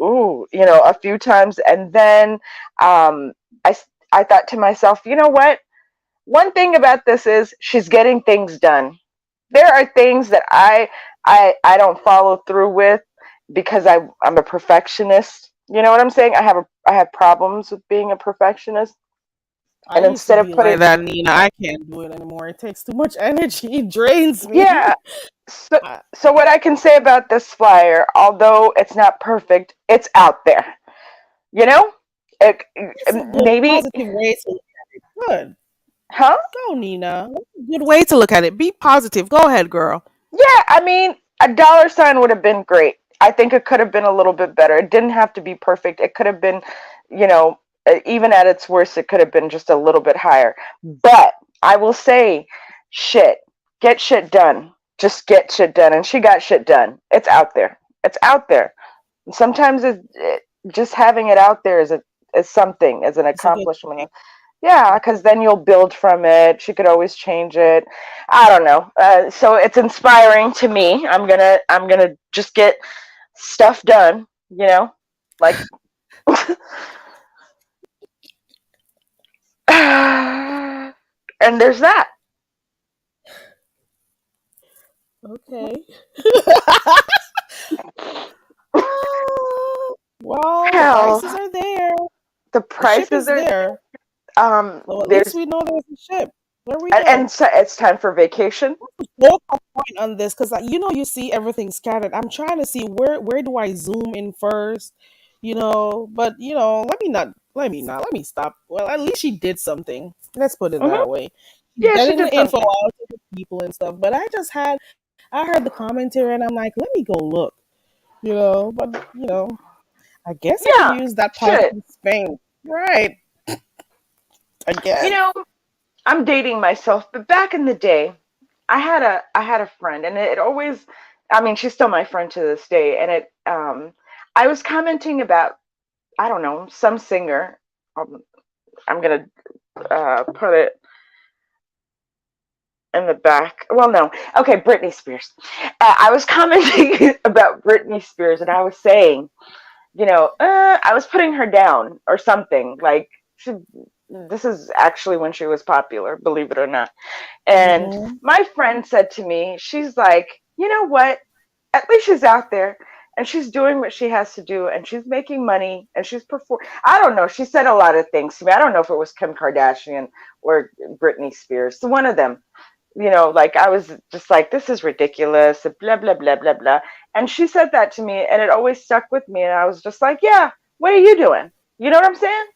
ooh, a few times. And then um, I, I thought to myself, you know what? One thing about this is she's getting things done. There are things that I don't follow through with because I'm a perfectionist. You know what I'm saying? I have problems with being a perfectionist. I And used to instead of be like putting that, Nina. I can't do it anymore. It takes too much energy. It drains me. yeah, so, I- so what I can say about this flyer, although it's not perfect, it's out there. You know, it, It's a good, maybe, positive way to look at it. Good. huh? Go, Nina. That's a good way to look at it. Be positive. Go ahead, girl. Yeah, I mean, a dollar sign would have been great. I think it could have been a little bit better. It didn't have to be perfect. It could have been, you know, even at its worst, it could have been just a little bit higher. But I will say, shit, get shit done. Just get shit done. And she got shit done. It's out there. It's out there. And sometimes just having it out there is something, as an It's a good accomplishment. thing. Yeah, because then you'll build from it. She could always change it. I don't know. So it's inspiring to me. I'm gonna just get stuff done. Like, and there's that. Okay. Well, the Hell, prices are there. the The ship prices is are there. So at least there's we know there's a ship. There we and go. so it's time for vacation. Focal point on this because you see everything scattered. I'm trying to see where do I zoom in first, but let me stop. Well, at least she did something. Let's put it Hmm. that way. She's Yeah, she getting did the info something. out to the people and stuff. But I heard the commentary and I'm like, let me go look. But I guess I could Yeah, use that shit. positive spin. Right. I You guess. know, I'm dating myself, but back in the day, I had a friend, and it always, I mean, she's still my friend to this day, and I was commenting about I don't know, some singer. Um, I'm gonna put it in the back. Well, no. Okay, Britney Spears. I was commenting about Britney Spears, and I was saying, I was putting her down or something. Like, she, this is actually when she was popular, believe it or not. And Mm-hmm. my friend said to me, she's like, you know what? At least she's out there and she's doing what she has to do and she's making money and she's perform. I don't know. She said a lot of things to me. I don't know if it was Kim Kardashian or Britney Spears. So one of them, like I was just like, this is ridiculous, blah, blah, blah, blah, blah. And she said that to me and it always stuck with me. And I was just like, yeah, what are you doing? You know what I'm saying?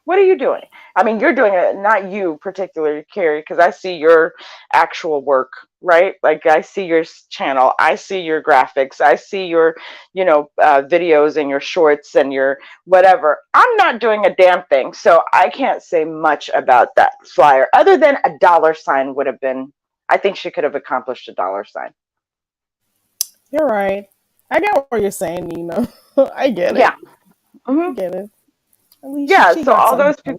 What are you doing? I mean, you're doing it, not you particularly, Carrie, because I see your actual work, right? Like I see your channel, I see your graphics, I see your, videos and your shorts and your whatever. I'm not doing a damn thing, so I can't say much about that flyer other than a dollar sign would have been. I think she could have accomplished a dollar sign. You're right. I get what you're saying, Nina. I get Yeah. it. I Hmm. get it. At least Yeah. she So got all those something.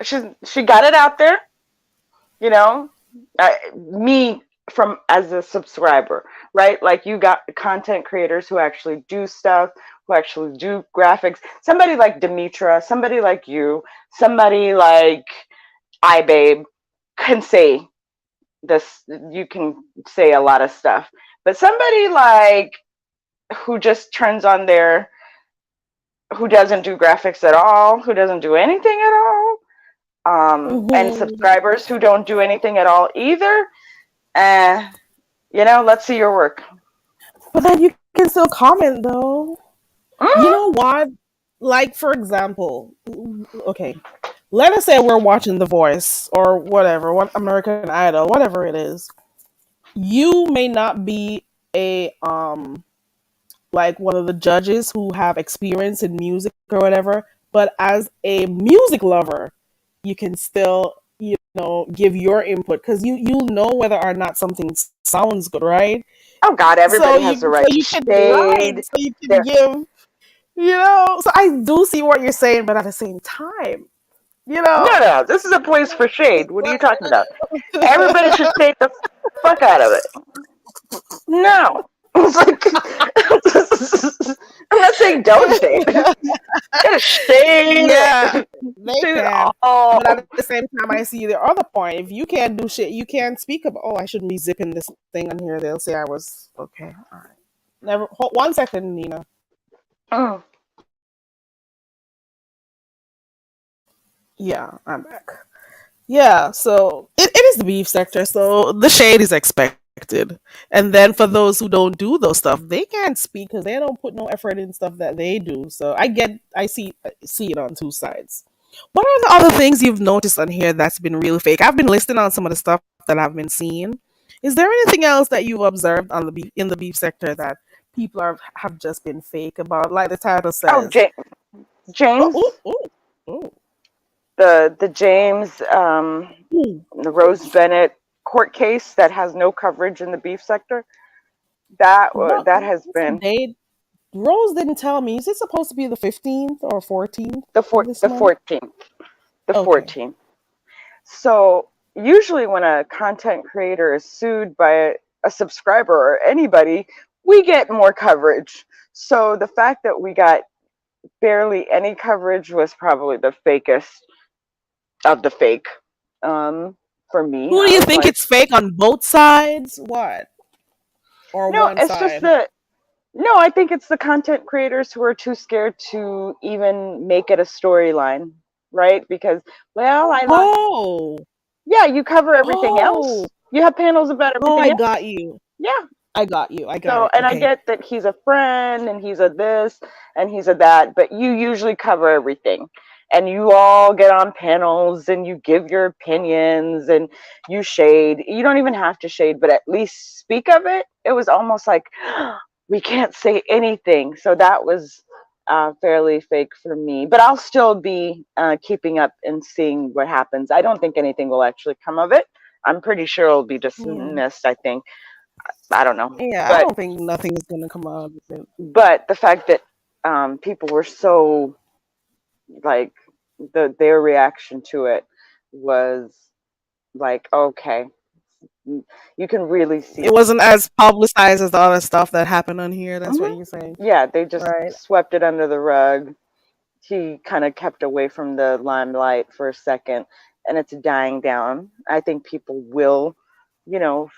people, she got it out there. You know, me from as a subscriber, right? Like you got content creators who actually do stuff, who actually do graphics. Somebody like Demetra, somebody like you, somebody like iBabe can say this. You can say a lot of stuff, but somebody like who just turns on their, who doesn't do graphics at all, who doesn't do anything at all, and Hmm. subscribers who don't do anything at all either. Uh, let's see your work. But then you can still comment though. You know Mm-hmm. what? Like for example, okay, let us say we're watching The Voice or whatever, what American Idol, whatever it is. You may not be a like one of the judges who have experience in music or whatever, but as a music lover, you can still give your input because you'll know whether or not something sounds good, right? Oh God, So everybody has the you so right to you can right, shade. so you can There. give so I do see what you're saying, but at the same time, you know, No, no, this is a place for shade. What are you talking about? Everybody should shade the fuck out of it. No. It's like I'm not saying don't shade. Gotta shade yeah, it. they Shade it can. But at all. the same time, I see the other point. If you can't do shit, you can't speak about. Oh, I shouldn't be zipping this thing on here. They'll say I was okay. All right. Never. Hold, 1 second, Nina. Mm. Yeah, I'm back. Yeah, so it is the beef sector, so the shade is expected. And then for those who don't do those stuff, they can't speak because they don't put no effort in stuff that they do. So I see it on two sides. What are the other things you've noticed on here that's been really fake? I've been listening on some of the stuff that I've been seeing. Is there anything else that you've observed on the beef in the beef sector that people have just been fake about? Like the title Oh, says. Oh, James, oh, the James, oh. the Rose Bennett court case that has no coverage in the beef sector. What That has what's the been date? Rose didn't tell me. Is it supposed to be the 15th or 14th of this the month? 14th. The Okay. 14th. So usually when a content creator is sued by a subscriber or anybody, we get more coverage. So the fact that we got barely any coverage was probably the fakest of the fake. Um, for me, Who do I you was think like, it's fake on both sides? What? Or no, one it's just side? the no, I think it's the content creators who are too scared to even make it a storyline, right? Because, well, I like, Oh. yeah, you cover everything Oh. else. You have panels about Oh, I everything got else. you. Yeah. I got you. I got So, it. and I Okay. get that he's a friend and he's a this and he's a that, but you usually cover everything. And you all get on panels and you give your opinions and you shade. You don't even have to shade, but at least speak of it. It was almost like we can't say anything. So that was fairly fake for me. But I'll still be keeping up and seeing what happens. I don't think anything will actually come of it. I'm pretty sure it'll be Yeah. dismissed, I think. I don't know. Yeah, I But don't think nothing is gonna come out of it. the fact that people were so like their reaction to it was like, okay, you can really It see. wasn't as publicized as the other stuff that happened on here. That's what Hmm. you're saying, Yeah, they just right? swept it under the rug. He kind of kept away from the limelight for a second, and it's dying down. I think people will,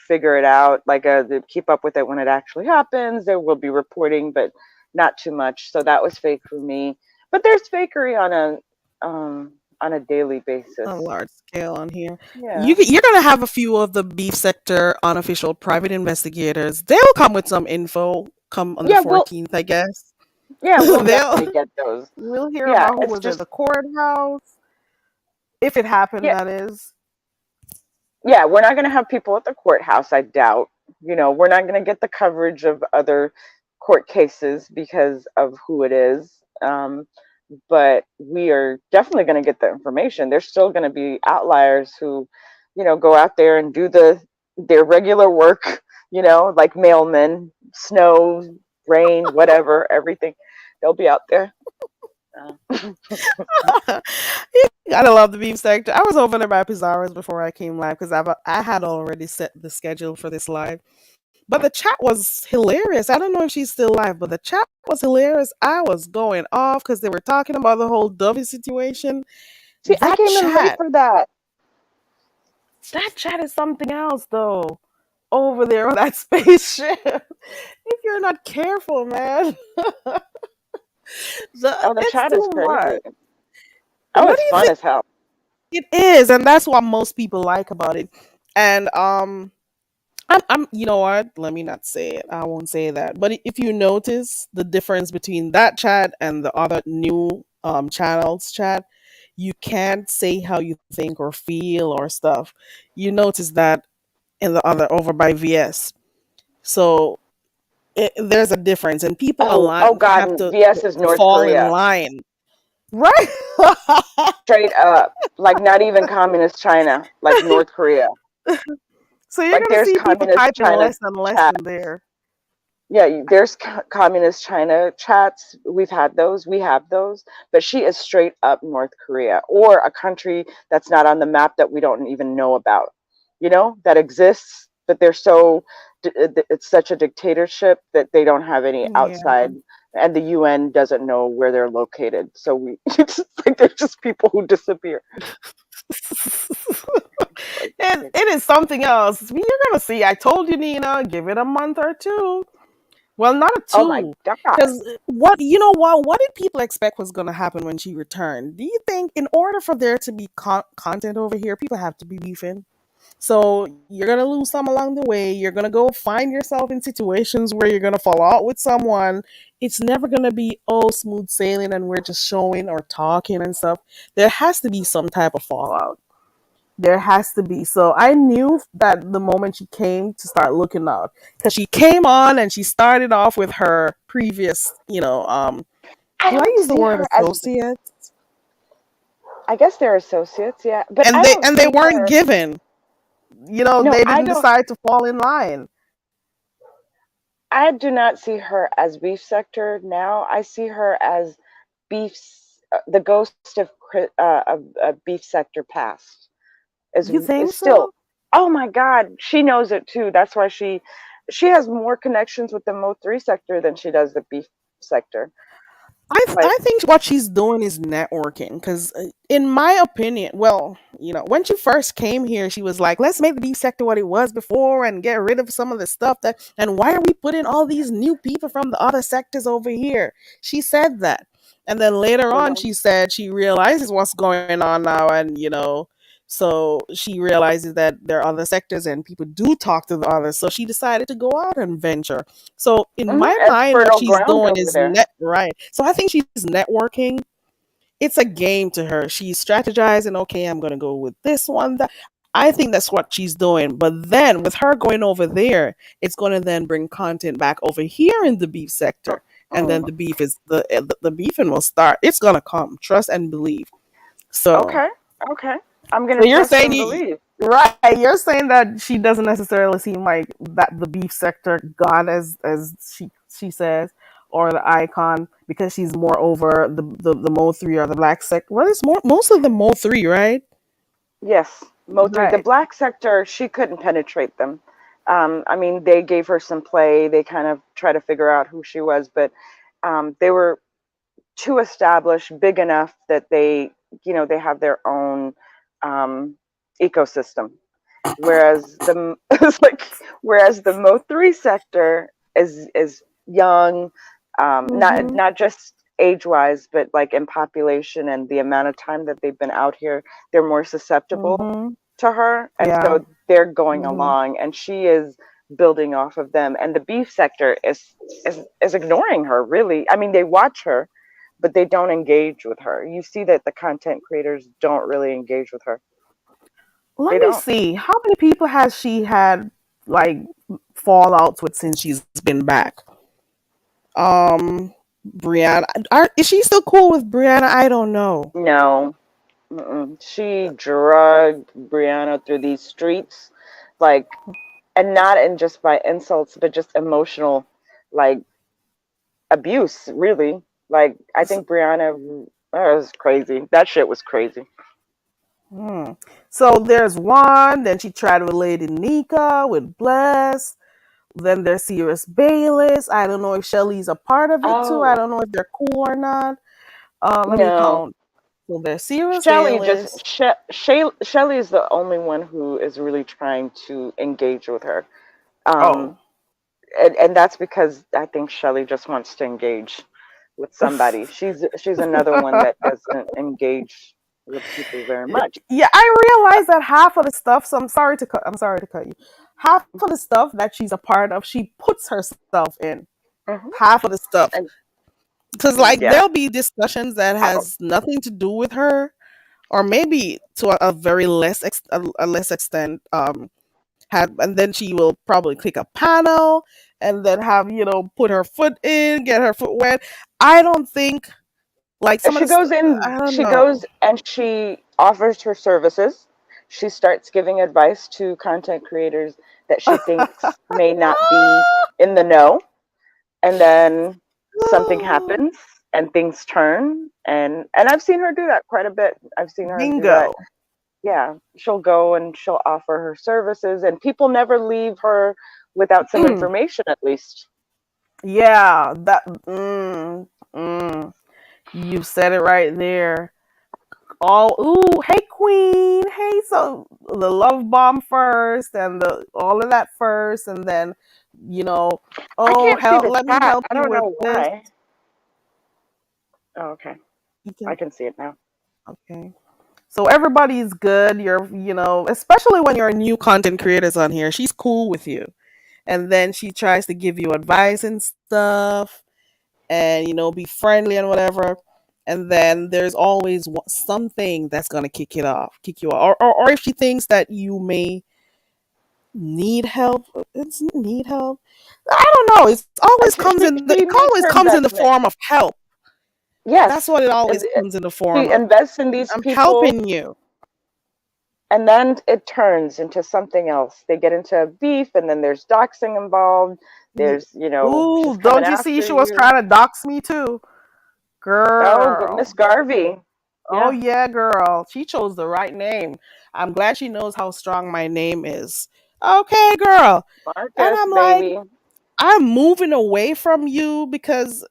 figure it out, like keep up with it when it actually happens. There will be reporting, but not too much. So that was fake for me. But there's fakery on a daily On a basis. large scale on here. Yeah. You're gonna have a few of the beef sector unofficial private investigators. They'll come with some info. Come on the Yeah, we'll 14th, I guess. yeah, we'll They'll definitely get those. we'll hear Yeah, about who it's was at just the courthouse if it happened. yeah, That is. yeah, we're not going to have people at the courthouse, I doubt. We're not going to get the coverage of other court cases because of who it is. But we are definitely going to get the information. There's still going to be outliers who, go out there and do their regular work, like mailmen, snow, rain, whatever, everything. They'll be out there. Uh, You gotta love the beef sector. I was over there by Pizarro's before I came live because I had already set the schedule for this live. But the chat was hilarious. I don't know if she's still live, but the chat was hilarious. I was going off because they were talking about the whole Dovey situation. See, I That came in late chat, for that. that chat is something else though. Over there on that spaceship. If you're not careful, man, Oh, the it's chat is too crazy. much. Oh, What it's do you fun think as hell. it is? And that's what most people like about it. And you know what? Let me not say it. I won't say that. But if you notice the difference between that chat and the other new channels chat, you can't say how you think or feel or stuff. You notice that in the other over by VS. So there's a difference, and people Oh have God, to VS is North fall in Korea. line, right? Straight up. Like not even communist China, like North Korea. So you're Like gonna there's see people communist typing China less and less chat. in there. Yeah, there's communist China chats. We've had those. We have those. But she is straight up North Korea or a country that's not on the map that we don't even know about. That exists, but they're so it's such a dictatorship that they don't have any Yeah. outside, and the UN doesn't know where they're located. So we it's like they're just people who disappear. Like, It is something else. You're gonna see. I told you, Nina. Give it a month or two. Well, not a oh my two, God. because what you know what? What did people expect was gonna happen when she returned? Do you think, in order for there to be content over here, people have to be beefing? So you're gonna lose some along the way. You're gonna go find yourself in situations where you're gonna fall out with someone. It's never gonna be smooth sailing and we're just showing or talking and stuff. There has to be some type of fallout. There has to be. So I knew that the moment she came to start looking out, because she came on and she started off with her previous, I do I don't use the see word her as associate? I guess they're associates, yeah. But And I they don't and they see weren't her. given. No, They didn't decide to fall in line. I do not see her as beef sector now. I see her as the ghost of beef sector past You is think still. so? Oh my God, she knows it too. That's why she has more connections with the Mo3 sector than she does the beef sector. Like, I think what she's doing is networking because, in my opinion, well, when she first came here, she was like, "Let's make the beef sector what it was before and get rid of some of the stuff that." And why are we putting all these new people from the other sectors over here? She said that, and then later on, mhm. she said she realizes what's going on now, and so she realizes that there are other sectors and people do talk to the others. So she decided to go out and venture. So in my It's mind, what fertile she's ground doing over is there. net right. So I think she's networking. It's a game to her. She's strategizing. Okay, I'm gonna go with this one. That I think that's what she's doing. But then with her going over there, it's gonna then bring content back over here in the beef sector, and then Mm, the beef is the beefing will start. It's gonna come. Trust and believe. So okay, okay. I'm so gonna you're trust saying and believe. right? You're saying that she doesn't necessarily seem like that the beef sector god as she says. or the icon because she's more over the Mo 3 or the black sector. Well, it's more mostly the Mo 3, right? Yes, Mo 3. The Right. black sector, she couldn't penetrate them. I mean, they gave her some play. They kind of try to figure out who she was, but they were too established, big enough that they have their own um, ecosystem. Whereas the it's like whereas the Mo 3 sector is young, not Mm-hmm. not just age wise, but like in population and the amount of time that they've been out here, they're more susceptible Mm-hmm. to her, and Yeah. so they're going Mm-hmm. along, and she is building off of them, and the beef sector is ignoring her. Really, I mean, they watch her, but they don't engage with her. You see that the content creators don't really engage with her. Let They me don't. see. How many people has she had like fallouts with since she's been back? Brianna, is she still cool with Brianna? I don't know. No. Mm-mm. She dragged Brianna through these streets, like, and not in just by insults, but just emotional, like abuse. Really, like I S- think Brianna, that was crazy. That shit was crazy. Hmm. So there's one. Then she tried with Lady Nika with Bless. Then there's Sirius Bayless. I don't know if Shelly's a part of it too. I Oh don't know if they're cool or not. Let me no, count. So there's Sirius Shelly just Bayless. Shelly is the only one who is really trying to engage with her. Um, Oh. and that's because I think Shelly just wants to engage with somebody. She's another one that doesn't engage with people very much. Yeah, I realize that half of the stuff. So I'm sorry to cut you. Half of the stuff that she's a part of, she puts herself in. Hmm. Half of the stuff, And because like yeah, there'll be discussions that I don't. has nothing to do with her, or maybe to a very a less extent. Have and then she will probably click a panel and then have put her foot in, get her foot wet. I don't think like some of She the goes in. I don't She know. goes and she offers her services. She starts giving advice to content creators that she thinks may not be in the know, and then something happens and things turn, and I've seen her do that quite a bit. I've seen her do that. Bingo. Yeah, she'll go and she'll offer her services, and people never leave her without some information at least. Yeah, mm. You said it right there. Oh, ooh, hey queen, hey. So the love bomb first, and the all of that first, and then you know, I oh can't see help, the let me chat. help I you don't with know this. why. Oh, okay. You I can can see it now. okay. So everybody's good. Especially when you're new content creators on here. She's cool with you, and then she tries to give you advice and stuff, and be friendly and whatever. And then there's always something that's gonna kick you off, or if she thinks that you may need help, need help. I don't know. It She always makes her comes in the form investment. of help. That's Yes. what it always It- comes in the form she of. invests in these I'm people, helping you. and then it turns into something else. They get into a beef, and then there's doxing involved. There's, she's Ooh, coming don't you see? after She was you. trying to dox me too, Oh, goodness, girl. Garvey. Oh Yeah, yeah, girl. She chose the right name. I'm glad she knows how strong my name is. Okay, girl. And Marcus, I'm like, baby. I'm moving away from you because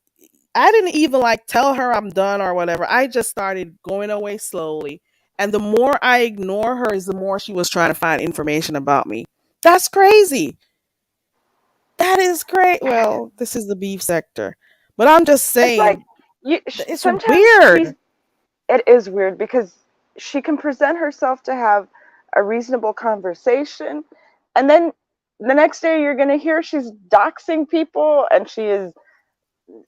I didn't even like tell her I'm done or whatever. I just started going away slowly. And the more I ignore her is the more she was trying to find information about me. That's crazy. That is great. Well, this is the beef sector. But I'm just It's like saying, it's sometimes weird. it is weird because she can present herself to have a reasonable conversation, and then the next day you're going to hear she's doxing people, and she is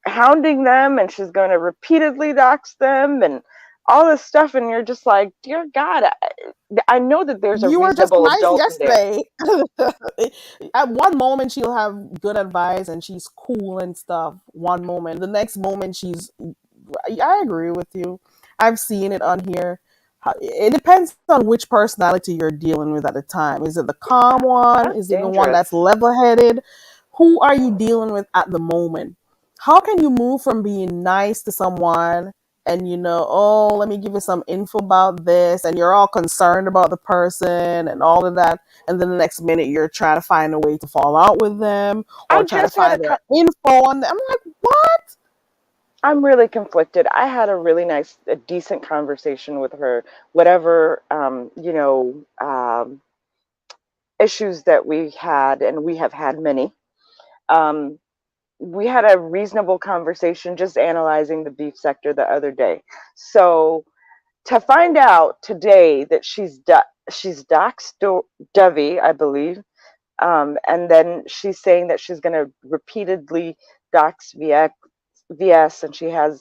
hounding them, and she's going to repeatedly dox them and all this stuff, and you're just like, dear God, I know that there's a You were just reasonable nice adult in there. yesterday. At one moment, she'll have good advice and she's cool and stuff. One moment, the next moment, I agree with you. I've seen it on here. It depends on which personality you're dealing with at the time. Is it the calm one? That's Is it the one dangerous. that's level headed? Who are you dealing with at the moment? how can you move from being nice to someone and oh, let me give you some info about this, and you're all concerned about the person and all of that, and then the next minute you're trying to find a way to fall out with them I or try to just had find their info on them. I'm like, what? I'm really conflicted. I had a really nice, a decent conversation with her. Whatever, issues that we had, and we have had many. Um, we had a reasonable conversation just analyzing the beef sector the other day. So to find out today that she's doxed Dovey, I believe, and then she's saying that she's going to repeatedly dox VS, and she had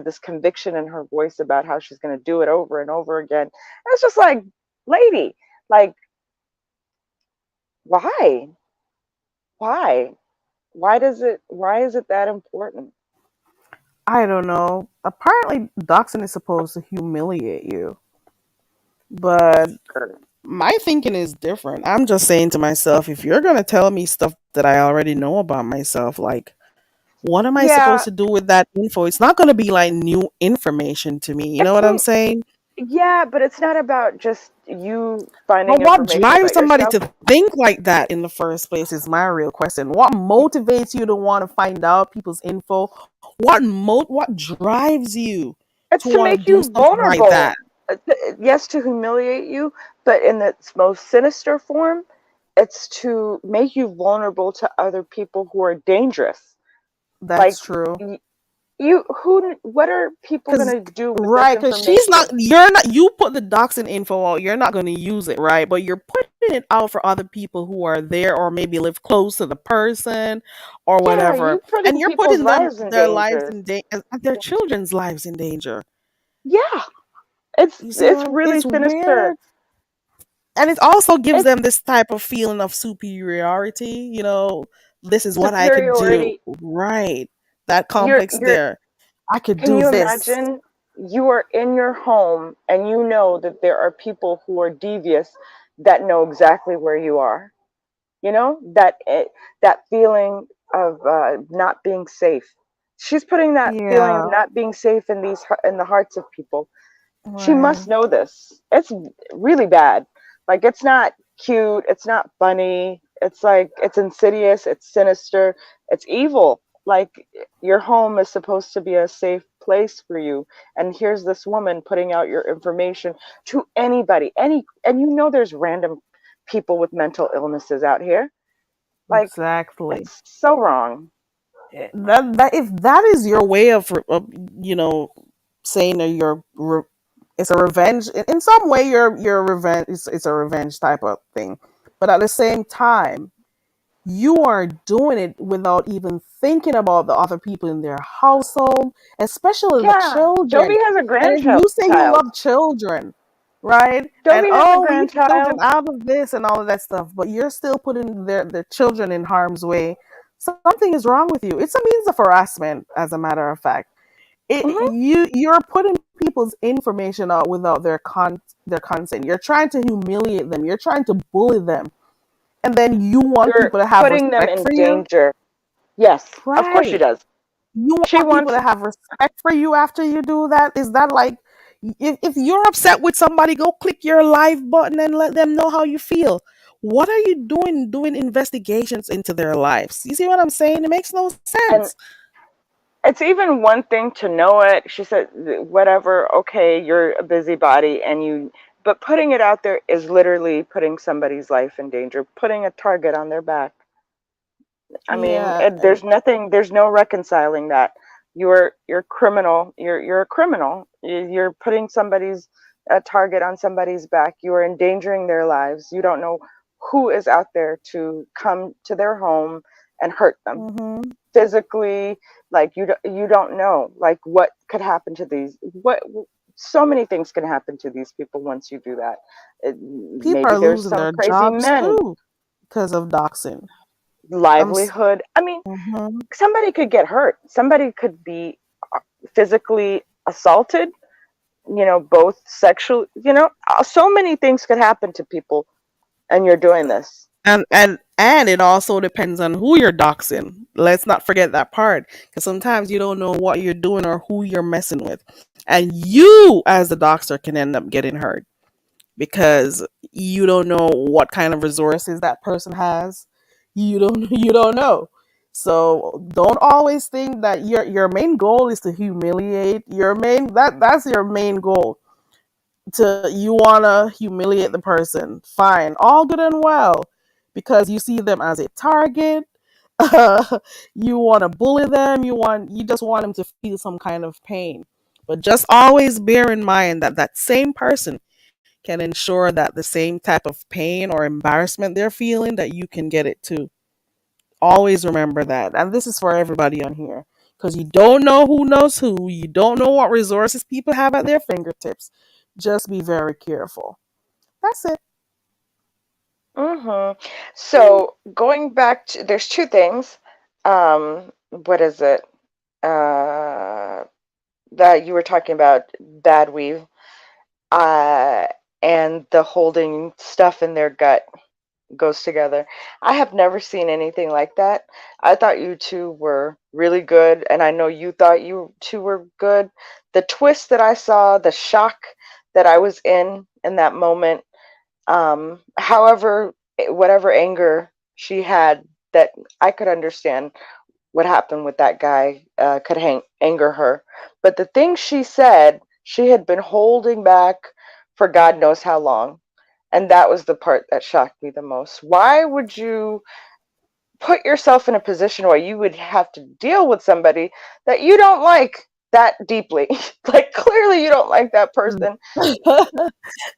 this conviction in her voice about how she's going to do it over and over again. And it's just like, lady, like, why, why, why is it that important? I don't know. Apparently, doxing is supposed to humiliate you, but my thinking is different. I'm just saying to myself, if you're gonna tell me stuff that I already know about myself, like, what am I supposed Yeah, to do with that info? It's not gonna be like new information to me. You know it's what I'm saying? yeah, but it's not about just you finding But what information drives about somebody yourself. to think like that in the first place is my real question. What motivates you to want to find out people's info? What drives you to It's to want to make do you something like that? vulnerable. Yes, to humiliate you, but in its most sinister form, it's to make you vulnerable to other people who are dangerous. That's Like, true. what are people Cause gonna do with this right, cause she's not. information? You're not. You put the doxing info out. You're not going to use it, right? But you're putting it out for other people who are there, or maybe live close to the person, or Yeah, whatever. you And putting you're people's putting them lives in their lives danger. in danger, their children's lives in danger. Yeah, You see, it's really it's sinister. weird, and it also gives It's them this type of feeling of superiority. This is what I could do. superiority. Right, that complex You're there. I could Can do you this. imagine you are in your home and you know that there are people who are devious that know exactly where you are? You know that feeling of not being safe. She's putting that feeling of Yeah. not being safe in in the hearts of people. She must Right. know this. It's really bad. Like, it's not cute, it's not funny. It's like, it's insidious, it's sinister, it's evil. Like, your home is supposed to be a safe place for you, and here's this woman putting out your information to anybody. And there's random people with mental illnesses out here. Like, Exactly. it's so wrong. That if that is your way of you know saying that it's a revenge in some way, you're revenge, it's a revenge type of thing, but at the same time you are doing it without even thinking about the other people in their household, especially the Yeah, children. Dobie has a And if you say you grandchild. love children, right? And Dobie has a oh, leave children grandchild. out of this and all of that stuff, but you're still putting their children in harm's way. Something is wrong with you. It's a means of harassment, as a matter of fact. Hmm. You're putting people's information out without their consent. You're trying to humiliate them. You're trying to bully them, and then you want You're people to have putting them respect in for you. danger. Yes, of course she Right. does. You She want people wants, to have respect for you after you do that. Is that like, if you're upset with somebody, go click your live button and let them know how you feel. What are you doing investigations into their lives? You see what I'm saying? It makes no and sense. it's even one thing to know it. She said, whatever, okay, you're a busybody but putting it out there is literally putting somebody's life in danger, putting a target on their back. I mean, Yeah, and there's no reconciling that. You're criminal. You're a criminal. You're putting somebody's a target on somebody's back. You are endangering their lives. You don't know who is out there to come to their home and hurt them mhm. physically. Like, you don't know, like, what could happen to these what so many things can happen to these people once you do that. People Maybe are there's losing some their crazy jobs men. too because of doxing. I'm. Livelihood. I mean, Mhm. somebody could get hurt. Somebody could be physically assaulted, both sexual, so many things could happen to people, and you're doing this. And And it also depends on who you're doxing. Let's not forget that part. Because sometimes you don't know what you're doing or who you're messing with. And you, as the doxer, can end up getting hurt because you don't know what kind of resources that person has. You don't know. So don't always think that your main goal is to humiliate. That's your main goal. To you wanna humiliate the person. Fine, all good and well, because you see them as a target. You want to bully them. You just want them to feel some kind of pain. But just always bear in mind that that same person can ensure that the same type of pain or embarrassment they're feeling, that you can get it too. Always remember that. And this is for everybody on here. Because you don't know who knows who. You don't know what resources people have at their fingertips. Just be very careful. That's it. Mm-hmm. So going back to, there's two things. What is it? Uh, that you were talking about bad weave, uh, and the holding stuff in their gut goes together. I have never seen anything like that. I thought you two were really good, and I know you thought you two were good. The twist that I saw, the shock that I was in that moment, however, whatever anger she had, that I could understand what happened with that guy could anger her. But the things she said, she had been holding back for God knows how long. And that was the part that shocked me the most. Why would you put yourself in a position where you would have to deal with somebody that you don't like that deeply? Like, clearly, you don't like that person.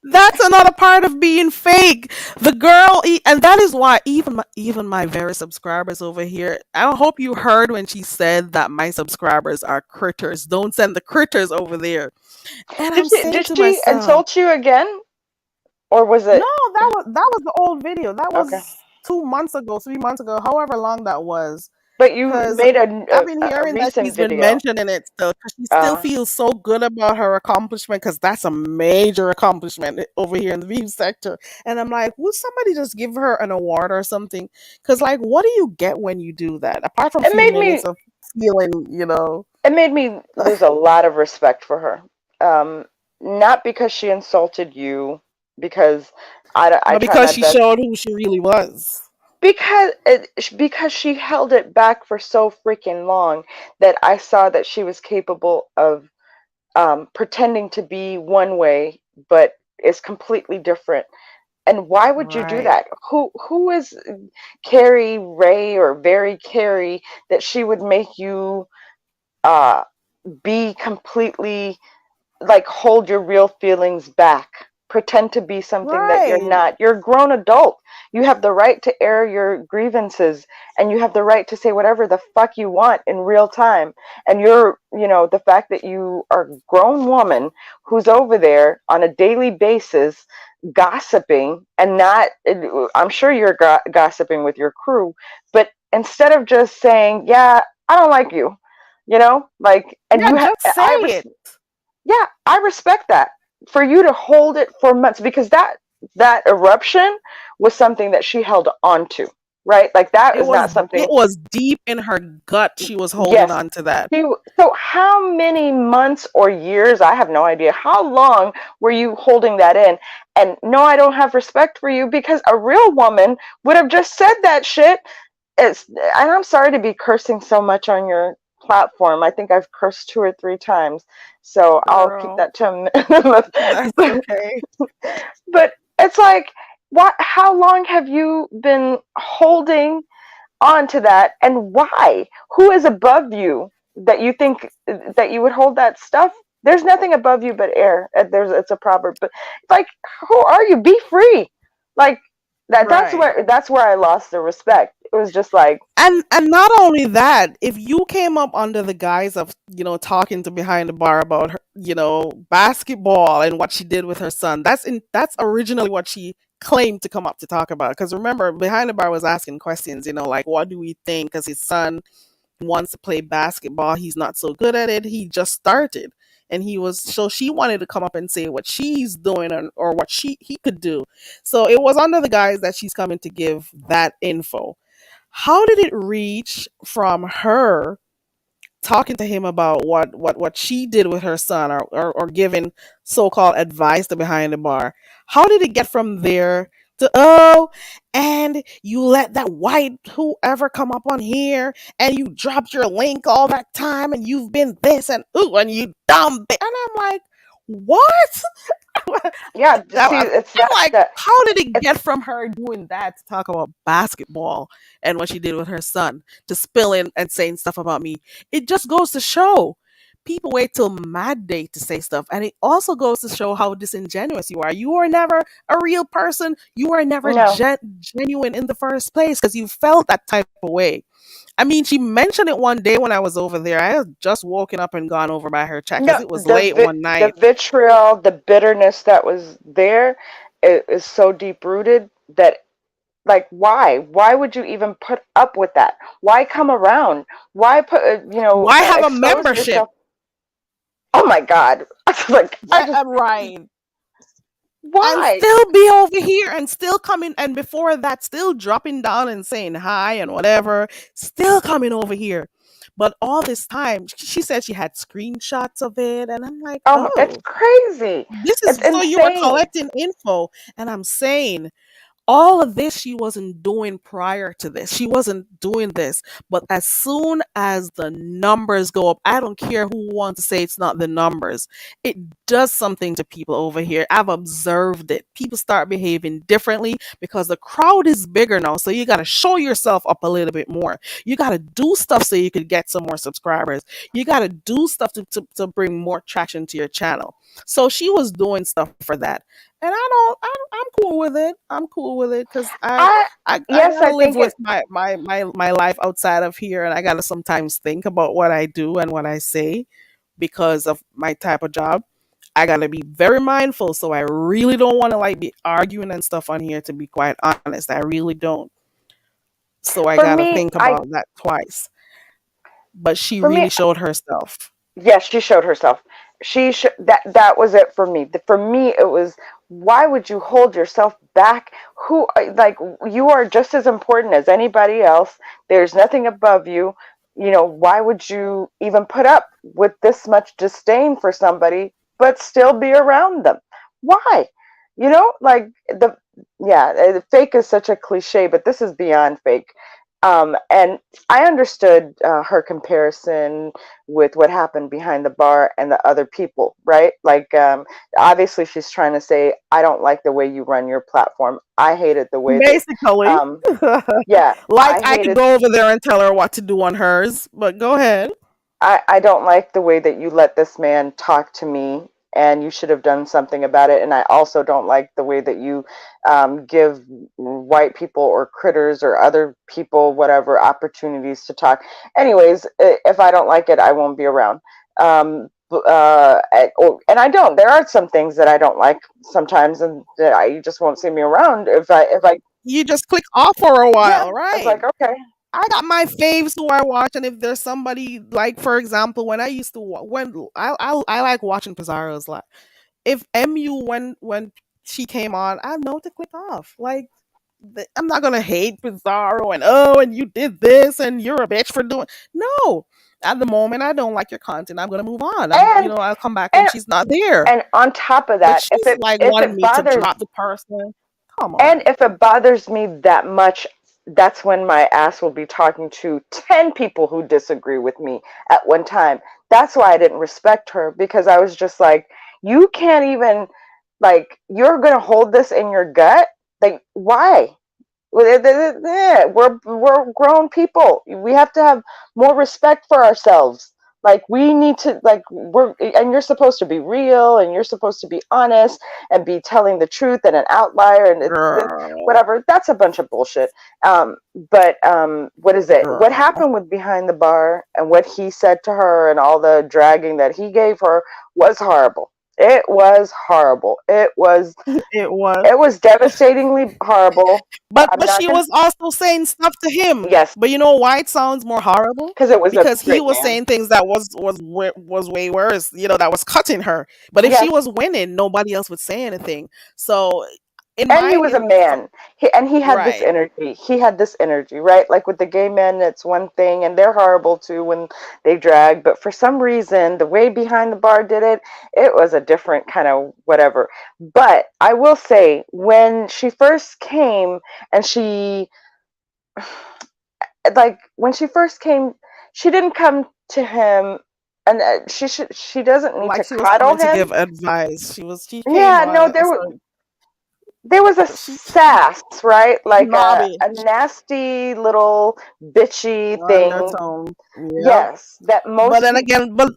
That's another part of being fake. The girl, and that is why even my very subscribers over here. I hope you heard when she said that my subscribers are critters. Don't send the critters over there. And I'm saying Did to she myself, insult you again? Or was no, it that was the old video. That okay? was 2 months ago, 3 months ago, however long that was. But you Because made I've been a hearing that recent she's been video. mentioning it still, because she still Uh, feels so good about her accomplishment, because that's a major accomplishment over here in the view sector. And I'm like, would somebody just give her an award or something? Because, like, what do you get when you do that? Apart from a it few made minutes me of feeling. it made me lose a lot of respect for her. Um, Not because she insulted you, because I But try because my she best. showed who she really was. Because she held it back for so freaking long that I saw that she was capable of pretending to be one way, but is completely different. And why would you do Right. that? Who is Carrie Ray or Very Carrie that she would make you uh, be completely like hold your real feelings back, pretend to be something that you're Right. not. You're a grown adult. You have the right to air your grievances, and you have the right to say whatever the fuck you want in real time. And the fact that you are a grown woman who's over there on a daily basis gossiping, and not, I'm sure you're gossiping with your crew, but instead of just saying, yeah, I don't like you, like, and Yeah, just say it. yeah, I respect that. For you to hold it for months, because that eruption was something that she held on to, right? Like, that It is was not it something. was deep in her gut. She was holding Yes. on to that. So how many months or years, I have no idea, how long were you holding that in? And no, I don't have respect for you, because a real woman would have just said that shit. And I'm sorry to be cursing so much on your platform. I think I've cursed 2 or 3 times, so I'll keep Girl, that to a minimum. that's but, okay. but it's like, what? How long have you been holding on to that, and why? Who is above you that you think that you would hold that stuff? There's nothing above you but air. It's a proverb, but like, who are you? Be free. Like, that's Right. where I lost the respect. It was just like, And not only that, if you came up under the guise of, talking to behind the bar about her, basketball and what she did with her son, that's originally what she claimed to come up to talk about. Because remember, behind the bar was asking questions, like, what do we think? Because his son wants to play basketball. He's not so good at it. He just started. and she wanted to come up and say what she's doing, or what he could do. So it was under the guise that she's coming to give that info. How did it reach from her talking to him about what she did with her son, or giving so-called advice to behind the bar? How did it get from there to, oh, and you let that white whoever come up on here, and you dropped your link all that time, and you've been this, and ooh, and you dumb and I'm like, what? Yeah, see, I'm it's that like, that how did it it's get from her doing that to talk about basketball and what she did with her son to spilling and saying stuff about me? It just goes to show people wait till mad day to say stuff. And it also goes to show how disingenuous you are. You were never a real person. You were never no, genuine in the first place because you felt that type of way. I mean, she mentioned it one day when I was over there. I had just woken up and gone over by her chat because no, it was late one the night. vitriol, the bitterness that was there is so deep rooted that, like, why would you even put up with that? Why come around? Why put Why have a expose membership? yourself? Oh my god. Like, I just, Right. And why? still be over here and still coming, and before that still dropping down and saying hi and whatever, still coming over here. But all this time she said she had screenshots of it, and I'm like, Oh, it's oh, crazy. this It's is, so you were insane. collecting info. And I'm saying, all of this she wasn't doing prior to this. She wasn't doing this. But as soon as the numbers go up, I don't care who wants to say it's not the numbers. It does something to people over here. I've observed it. People start behaving differently because the crowd is bigger now. So you got to show yourself up a little bit more. You got to do stuff so you could get some more subscribers. You got to do stuff to bring more traction to your channel. So she was doing stuff for that. And I'm cool with it. I'm cool with it because I I Yes, gotta I live think with it my life outside of here, and I gotta sometimes think about what I do and what I say because of my type of job. I gotta be very mindful, so I really don't want to like be arguing and stuff on here. To be quite honest, I really don't. So I for gotta me, think I about that twice. But she for me really showed herself. Yes, she showed herself. That was it for me. For me, it was, why would you hold yourself back? Like, you are just as important as anybody else. There's nothing above you. Why would you even put up with this much disdain for somebody but still be around them? Why? Like, fake is such a cliche, but this is beyond fake. And I understood her comparison with what happened behind the bar and the other people, right? Like, obviously, she's trying to say, I don't like the way you run your platform. I hated the way that, Basically, um, yeah, like I I could hated go over there and tell her what to do on hers. But go ahead. I don't like the way that you let this man talk to me, and you should have done something about it. And I also don't like the way that you give white people or critters or other people, whatever, opportunities to talk. Anyways, if I don't like it, I won't be around. And I don't. There are some things that I don't like sometimes, and that you just won't see me around if I You just click off for a yeah. while, It's right? like, okay, I got my faves who I watch, and if there's somebody like, for example, when I used to when I like watching Pizarro's live. If MU when she came on, I know to click off. Like, I'm not gonna hate Pizarro and, oh, and you did this and you're a bitch for doing. No, at the moment I don't like your content. I'm gonna move on. and I'll come back when and she's not there. and on top of But that, if she's it like if wanting it me to bothers drop the person. Come and on. if it bothers me that much, that's when my ass will be talking to 10 people who disagree with me at one time. That's why I didn't respect her, because I was just like, you can't even, like, you're going to hold this in your gut? Like, why? We're grown people. We have to have more respect for ourselves. Like, we need to, like, and you're supposed to be real, and you're supposed to be honest and be telling the truth, and an outlier and Girl. whatever. That's a bunch of bullshit. But what is it? What Girl. happened with behind the bar and what he said to her and all the dragging that he gave her was horrible. It was horrible. It was. It was devastatingly horrible. I'm But not she gonna. was also saying stuff to him. Yes, But you know why it sounds more horrible? because it was a Because he straight was man. saying things that was way worse. That was cutting her. But if she Yes, was winning, nobody else would say anything. So in and he mine, was a it man. He had this right. energy. He had this energy, right? Like with the gay men, it's one thing, and they're horrible too when they drag. But for some reason, the way behind the bar did it, it was a different kind of whatever. But I will say, when she first came, and when she first came, she didn't come to him, and she doesn't need Like to she was cuddle coming to him. give advice. She came Yeah, on no, a certain there was a she sass, right? Like snobby a nasty little bitchy thing. undertone. Yep. Yes, that But most then people. again, but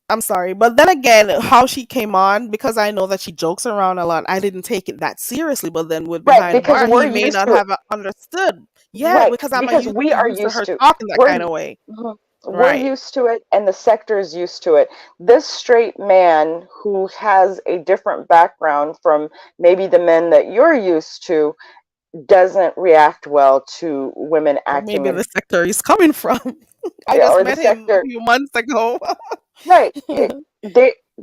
I'm sorry, but then again, how she came on, because I know that she jokes around a lot. I didn't take it that seriously, but then with Right, behind the because bar, we're he may used not to it. have understood. Yeah, Right, because I'm because we are used to used her to. talking that We're kind of way. mhm. We're Right. used to it, and the sector is used to it. This straight man who has a different background from maybe the men that you're used to doesn't react well to women Or acting maybe in, the sector he's coming from. I just or the met him a sector. few months ago. Right.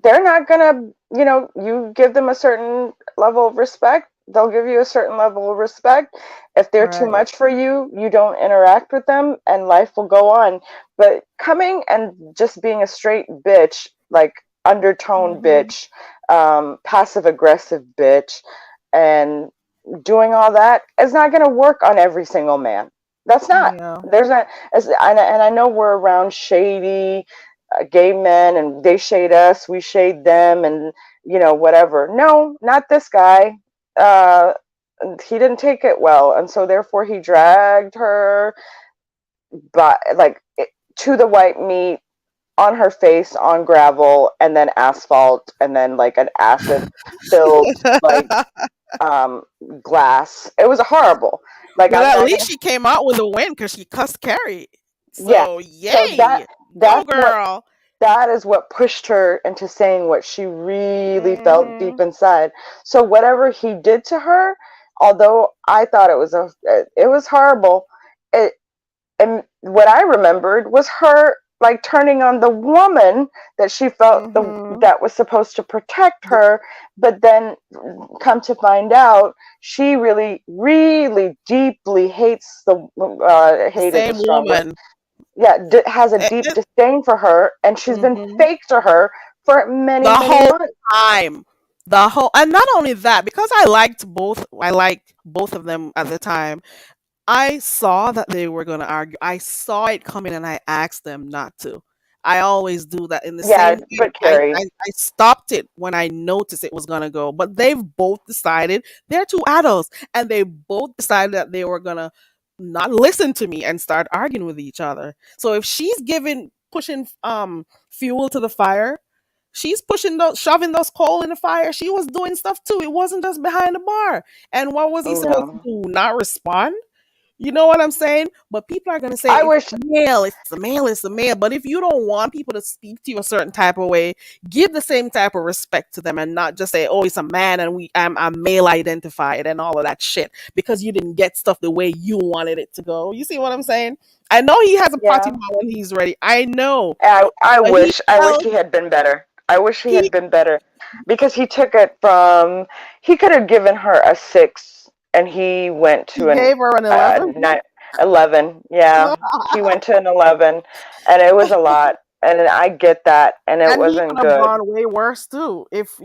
They're not gonna, you give them a certain level of respect, they'll give you a certain level of respect. If they're too Right. much for you, you don't interact with them and life will go on. But coming and just being a straight bitch, like undertone Hmm. bitch, passive aggressive bitch, and doing all that is not gonna work on every single man. That's not. Yeah. There's not, and I know we're around shady gay men and they shade us, we shade them, and whatever. No, not this guy. Uh, he didn't take it well, and so therefore he dragged her, but to the white meat, on her face, on gravel, and then asphalt, and then like an acid filled like um glass. It was horrible. Like But I'm at not least gonna. she came out with a win because she cussed Carrie. Yeah. So So yay, go that's what girl. that is what pushed her into saying what she really felt Hmm. deep inside. So whatever he did to her, although I thought it was horrible, it and what I remembered was her like turning on the woman that she felt Hmm. that was supposed to protect her, but then come to find out she really really deeply hates the The hate is a same strong word. woman. Yeah, has a deep disdain for her, and she's been Mhm. fake to her for many The many whole months. time. And not only that, because I liked both of them at the time. I saw that they were going to argue. I saw it coming and I asked them not to. I always do that in the Yeah, same way. but Carrie. I stopped it when I noticed it was going to go. But they've both decided, they're two adults, and they both decided that they were going to not listen to me and start arguing with each other. So if she's pushing fuel to the fire, she's shoving those coal in the fire. She was doing stuff too. It wasn't just behind the bar. And what was he Oh supposed to no, do? Not respond? You know what I'm saying? But people are gonna say I it's wish. a male, it's a male, it's a male. But if you don't want people to speak to you a certain type of way, give the same type of respect to them and not just say, "Oh, it's a man and I'm male identified" and all of that shit because you didn't get stuff the way you wanted it to go. You see what I'm saying? I know he has a potty Yeah, mouth when he's ready. I know, I but he wish I wish felt he had been better. I wish he he had been better because he took it from. He could have given her a 6, and he went he to an gave her an 11. 9, 11. Yeah, he went to an 11, and it was a lot. And I get that, and it And he wasn't could have good. gone way worse too if,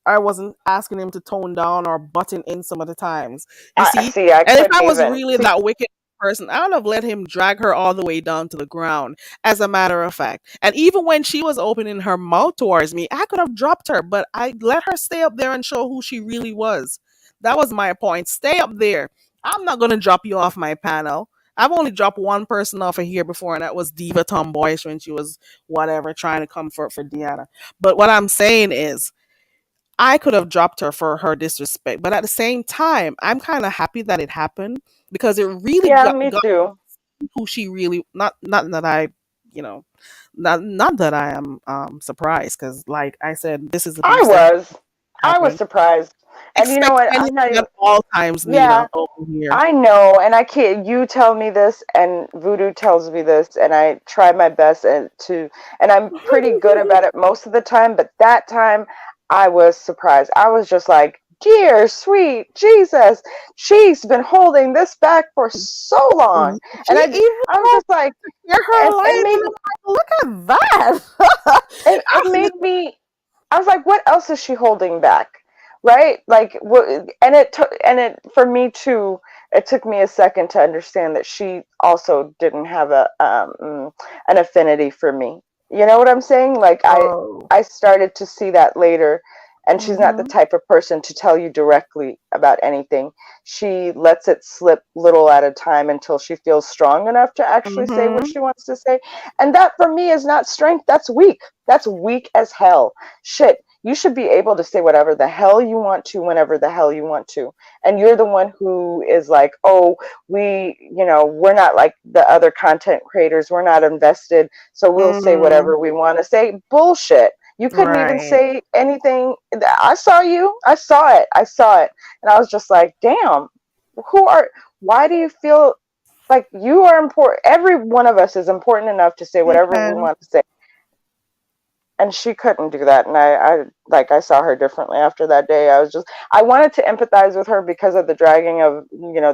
I wasn't asking him to tone down or button in some of the times. You I see? see. I And if couldn't I was even really see. that wicked person, I would have let him drag her all the way down to the ground, as a matter of fact. And even when she was opening her mouth towards me, I could have dropped her, but I let her stay up there and show who she really was. That was my point. Stay up there. I'm not going to drop you off my panel. I've only dropped one person off of here before, and that was Diva Tomboyish when she was whatever trying to comfort for Deanna. But what I'm saying is, I could have dropped her for her disrespect, but at the same time, I'm kind of happy that it happened because it really Yeah, me got too. who she really not that I, you know. Not that I am surprised, because like I said, this is a I beef sector was. I was happening. surprised. And you know Expect what? I'm not anything even. at all times, Yeah, Nina, over here. I know, and I can't. You tell me this, and Voodoo tells me this, and I try my best and I'm pretty good about it most of the time. But that time, I was surprised. I was just like, "Dear sweet Jesus, she's been holding this back for so long," She and even I was had just like, to share her and life, it and made I'm like, look at that. it made me. I was like, what else is she holding back? Right? Like what, and it took, and it, for me too, it took me a second to understand that she also didn't have an affinity for me. You know what I'm saying? Like Oh. I started to see that later, and she's not the Mm-hmm. type of person to tell you directly about anything. She lets it slip little at a time until she feels strong enough to actually say what Mm-hmm. she wants to say. And that for me is not strength, that's weak. That's weak as hell. Shit, you should be able to say whatever the hell you want to whenever the hell you want to. And you're the one who is like, oh, we're not like the other content creators. We're not invested. So we'll say Mm. whatever we want to say. Bullshit. You couldn't even Right. say anything. I saw you. I saw it. I saw it. And I was just like, damn, why do you feel like you are important? Every one of us is important enough to say Hey, whatever we Ken. want to say, and she couldn't do that. And I saw her differently after that day. I wanted to empathize with her because of the dragging of,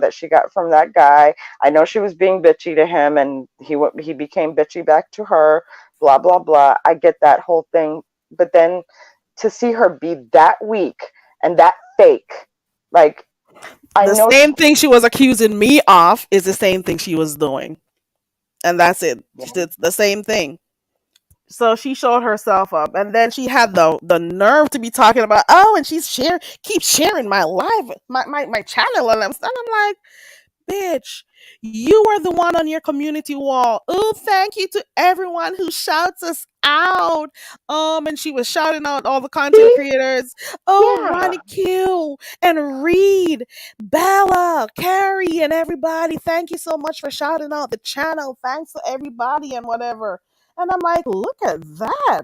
that she got from that guy. I know she was being bitchy to him, and he became bitchy back to her, blah blah blah. I get that whole thing. But then to see her be that weak and that fake, like, I The know same thing she was accusing me of is the same thing she was doing. And that's it. It's the same thing. So she showed herself up, and then she had the nerve to be talking about, oh, and keep sharing my live, my channel, and I'm like, bitch, you were the one on your community wall. Oh, thank you to everyone who shouts us out. And she was shouting out all the content see, creators. Oh, yeah. Ronnie Q and Reed, Bella, Carrie, and everybody. Thank you so much for shouting out the channel. Thanks to everybody and whatever. And I'm like, look at that.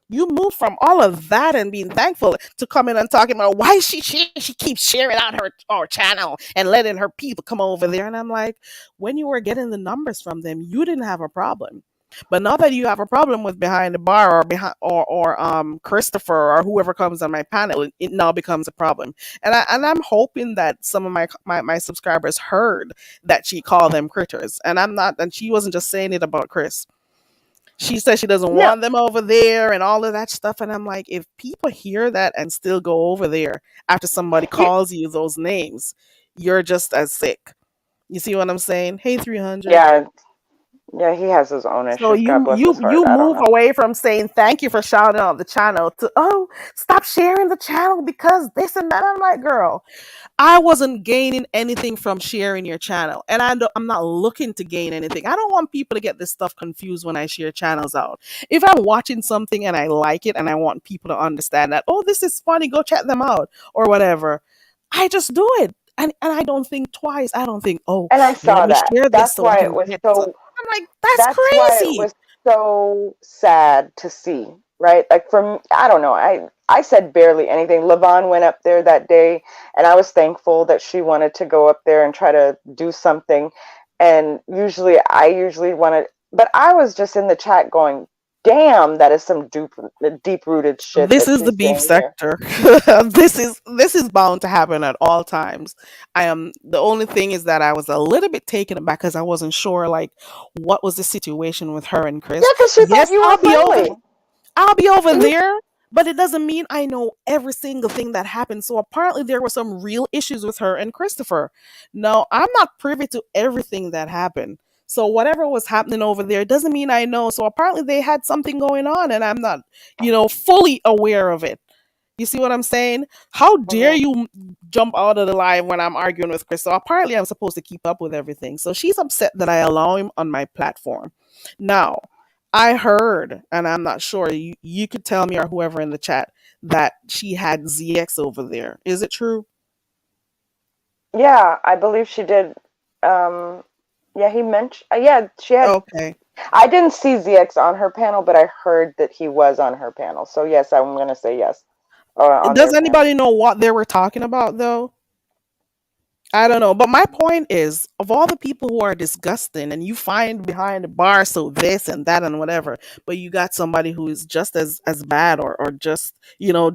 You moved from all of that and being thankful to coming and talking about why she keeps sharing out her channel and letting her people come over there. And I'm like, when you were getting the numbers from them, you didn't have a problem. But now that you have a problem with behind the bar or behind or Christopher or whoever comes on my panel, it now becomes a problem. And I'm hoping that some of my subscribers heard that she called them critters. And I'm not and she wasn't just saying it about Chris. She said she doesn't No, want them over there and all of that stuff. And I'm like, if people hear that and still go over there after somebody you, calls you those names, you're just as sick. You see what I'm saying? Hey, 300. yeah, yeah, he has his own So issues. God you bless his you heart. you I don't move know. away from saying thank you for shouting out the channel to, oh, stop sharing the channel because this and that. I'm like, girl, I wasn't gaining anything from sharing your channel, and I'm not looking to gain anything. I don't want people to get this stuff confused when I share channels out. If I'm watching something and I like it, and I want people to understand that, oh, this is funny, go check them out or whatever, I just do it, and I don't think twice. I don't think, oh, And I let saw me that. share this so I can get. I'm like, that's That's why it crazy. was so sad to see, right? Like from, I don't know, I said barely anything. Levon went up there that day, and I was thankful that she wanted to go up there and try to do something. And I usually wanted, but I was just in the chat going, damn, that is some deep rooted shit This that is the she's beef saying here. sector. This is bound to happen at all times. I am the only thing is that I was a little bit taken aback because I wasn't sure like what was the situation with her and Yeah, Chris. because she thought Yes, you were friendly. I'll be over You, there, but it doesn't mean I know every single thing that happened. So apparently there were some real issues with her and Christopher. No, I'm not privy to everything that happened. So whatever was happening over there doesn't mean I know. So apparently they had something going on and I'm not, fully aware of it. You see what I'm saying? How dare Mhm. you jump out of the live when I'm arguing with Chris? So apparently I'm supposed to keep up with everything. So she's upset that I allow him on my platform. Now, I heard, and I'm not sure, you could tell me or whoever in the chat that she had ZX over there. Is it true? Yeah, I believe she did. Um, yeah, he mentioned. Yeah, she had Okay. I didn't see ZX on her panel, but I heard that he was on her panel. So yes, I'm gonna say yes, on Does their panel. anybody know what they were talking about though? I don't know. But my point is, of all the people who are disgusting and you find behind the bar, so this and that and whatever, but you got somebody who is just as bad or just,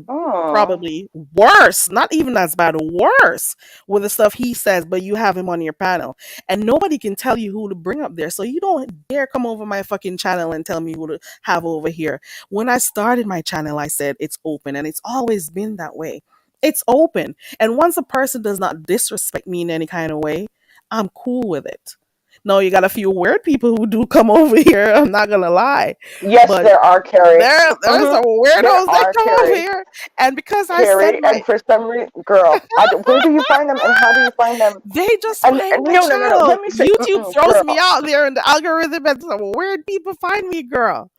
Oh, probably worse, not even as bad, worse with the stuff he says, but you have him on your panel. And nobody can tell you who to bring up there. So you don't dare come over my fucking channel and tell me who to have over here. When I started my channel, I said it's open and it's always been that way. It's open. And once a person does not disrespect me in any kind of way, I'm cool with it. No, you got a few weird people who do come over here. I'm not gonna lie, yes, but there are, Carrie. there's some There weirdos that are, come over Carrie. here, and because I said Carrie, my, and for some reason, girl, where do you find them, and how do you find them? they just find And my no, no, no, no. channel. Let me say, YouTube throws me girl, out there in the algorithm, and some weird people find me, girl.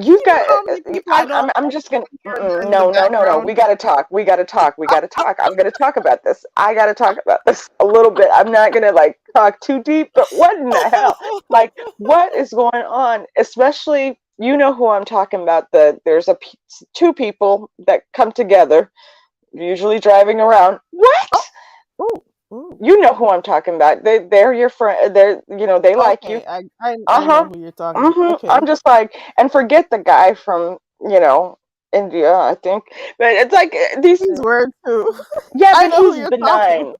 you've You know got. how many people I know I'm just gonna. here in the No, no, no, no. background. We gotta talk. We gotta talk. We gotta talk. I'm gonna talk about this. I gotta talk about this a little bit. I'm not gonna like talk too deep, but what in the hell? Like, what is going on? Especially, you know who I'm talking about. There's two people that come together, usually driving around. Oh, What? oh, oh. You know who I'm talking about. They're your friend. They're, they like you. Okay, I know Uh-huh. who you're talking about. I'm Okay. just like, and forget the guy from, India, I think. But it's like these, He's weird too. yeah, I but know who he's you're talking benign.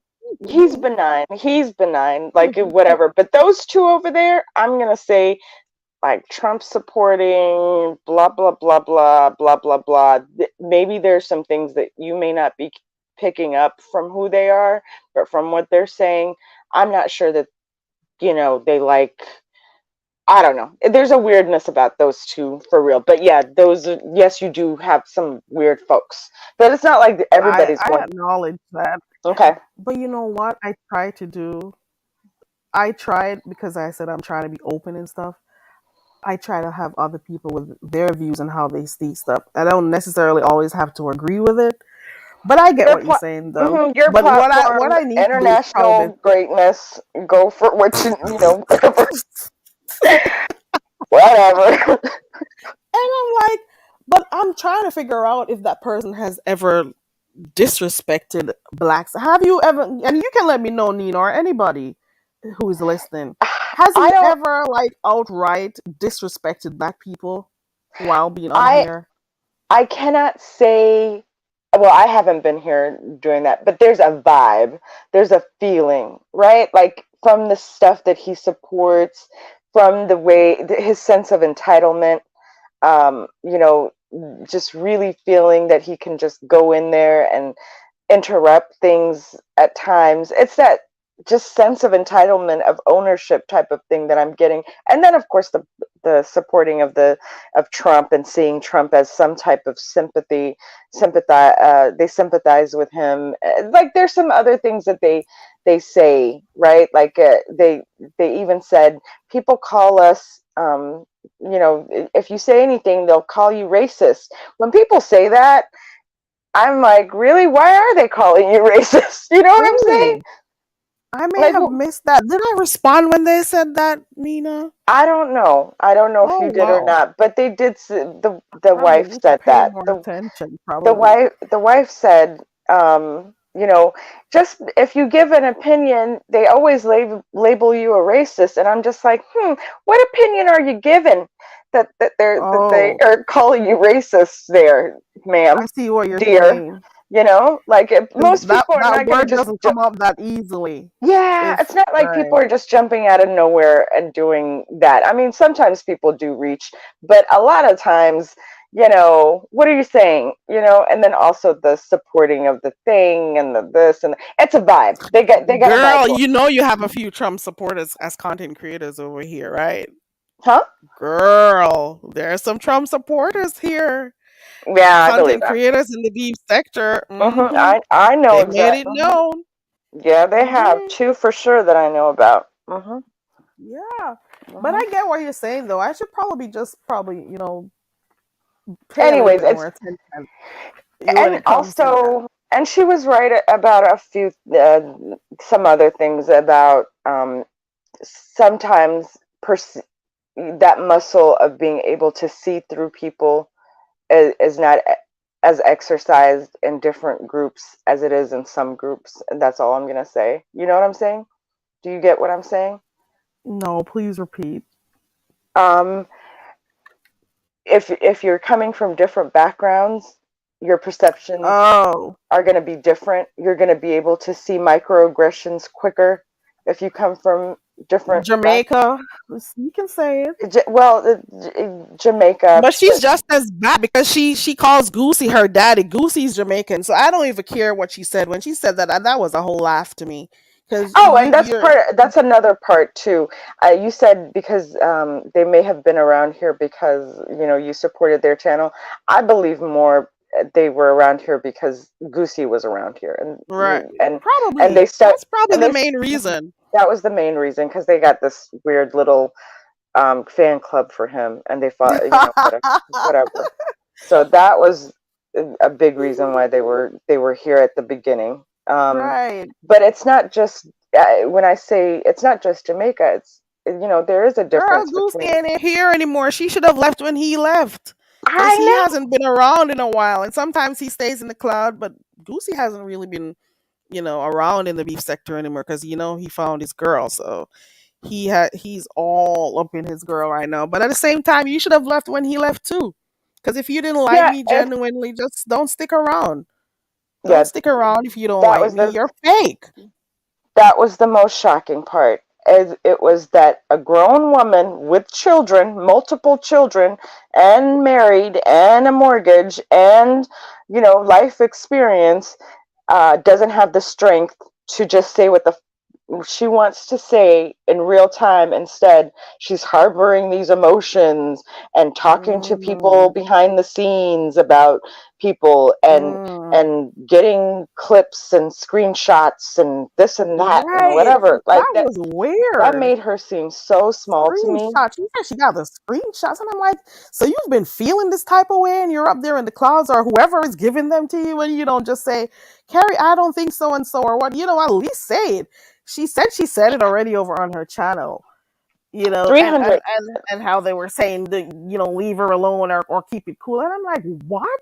He's about. benign. He's benign, like whatever. But those two over there, I'm gonna say, like Trump supporting, blah blah blah blah blah blah blah. Maybe there's some things that you may not be picking up from who they are, but from what they're saying, I'm not sure that they like. I don't know. There's a weirdness about those two for real. But yeah, yes, you do have some weird folks. But it's not like everybody's I going. acknowledge that. Okay. But you know what I try to do? I tried because I said I'm trying to be open and stuff. I try to have other people with their views and how they see stuff. I don't necessarily always have to agree with it, but I get Your what you're saying though. your But what platform, I need to do is probably international greatness. Go for what whatever, whatever. and I'm like, but I'm trying to figure out if that person has ever disrespected blacks. Have you ever? And you can let me know, Nina, or anybody who is listening. Has I he don't. ever like outright disrespected black people while being on I here? I cannot say, well, I haven't been here doing that, but there's a vibe, there's a feeling, right? Like from the stuff that he supports, from the way his sense of entitlement, um, you know, just really feeling that he can just go in there and interrupt things at times. It's that just sense of entitlement, of ownership type of thing that I'm getting. And then of course the supporting of Trump and seeing Trump as some type of sympathize, they sympathize with him. Like there's some other things that they say, right? Like they even said people call us, if you say anything they'll call you racist. When people say that, I'm like, really? Why are they calling you racist? You know what I'm saying? Really? I may Like, have missed that. Did I respond when they said that, Nina? I don't know. I don't know if Oh you did or wow. not, but they did. The Probably wife need to said pay that. more attention, The probably. wife said, just if you give an opinion, they always label you a racist, and I'm just like, what opinion are you giving that they Oh, are calling you racist there, I ma'am, see what you're dear? saying. Like if 'Cause most people are that not going to word just. doesn't come up that easily. Yeah, If it's not like right. people are just jumping out of nowhere and doing that. I mean, sometimes people do reach, but a lot of times, what are you saying? And then also the supporting of the thing and the this and it's a vibe. They got a vibe Girl, going. you know you have a few Trump supporters as content creators over here, right? Huh? Girl, there are some Trump supporters here. Yeah, I believe Content that. creators in the beef sector. I know They made exactly. it known. Yeah, they have hmm two for sure that I know about. Yeah. But hmm I get what you're saying though. I should probably, pay a little Anyways, bit it's more attention when and it comes to that. also, and she was right about a few some other things about sometimes that muscle of being able to see through people is not as exercised in different groups as it is in some groups, and that's all I'm gonna say. You know what I'm saying? Do you get what I'm saying? No, please repeat. Um, if you're coming from different backgrounds, your perceptions Oh, are going to be different. You're going to be able to see microaggressions quicker if you come from different back. Jamaica. You can say it. Well, Jamaica, But she's just as bad because she calls Goosey her daddy. Goosey's Jamaican, so I don't even care what she said when she said that. That was a whole laugh to me because oh, you and that's you're part. That's another part too. You said because they may have been around here because you supported their channel. I believe more they were around here because Goosey was around here, right. and they Probably start that's probably and the they main reason. that was the main reason because they got this weird little fan club for him, and they fought. Whatever. So that was a big reason why they were here at the beginning. Right. But it's not just when I say it's not just Jamaica. There is a Girl, difference Goosey between. ain't here anymore. She should have left when he left. Because I he know. hasn't been around in a while. And sometimes he stays in the cloud, but Goosey hasn't really been, around in the beef sector anymore because, he found his girl. So he's all up in his girl right now. But at the same time, you should have left when he left too. Because if you didn't like Yeah, me genuinely, just don't stick around. Don't yeah. stick around if you don't That like was me. the You're fake. that was the most shocking part. As it was that a grown woman with children, multiple children, and married, and a mortgage, and life experience, doesn't have the strength to just say what the she wants to say in real time. Instead, she's harboring these emotions and talking to people Mm, behind the scenes about people, mm. and getting clips and screenshots and this and that and Right. whatever like That that. was That weird. made her seem so small to me. Screenshots. She said she got the screenshots, and I'm like, so you've been feeling this type of way, and you're up there in the clouds, or whoever is giving them to you, and you don't just say, "Carrie, I don't think so and so," or what? At least say it. She said it already over on her channel. Three And hundred. how they were saying that leave her alone or keep it cool, and I'm like, what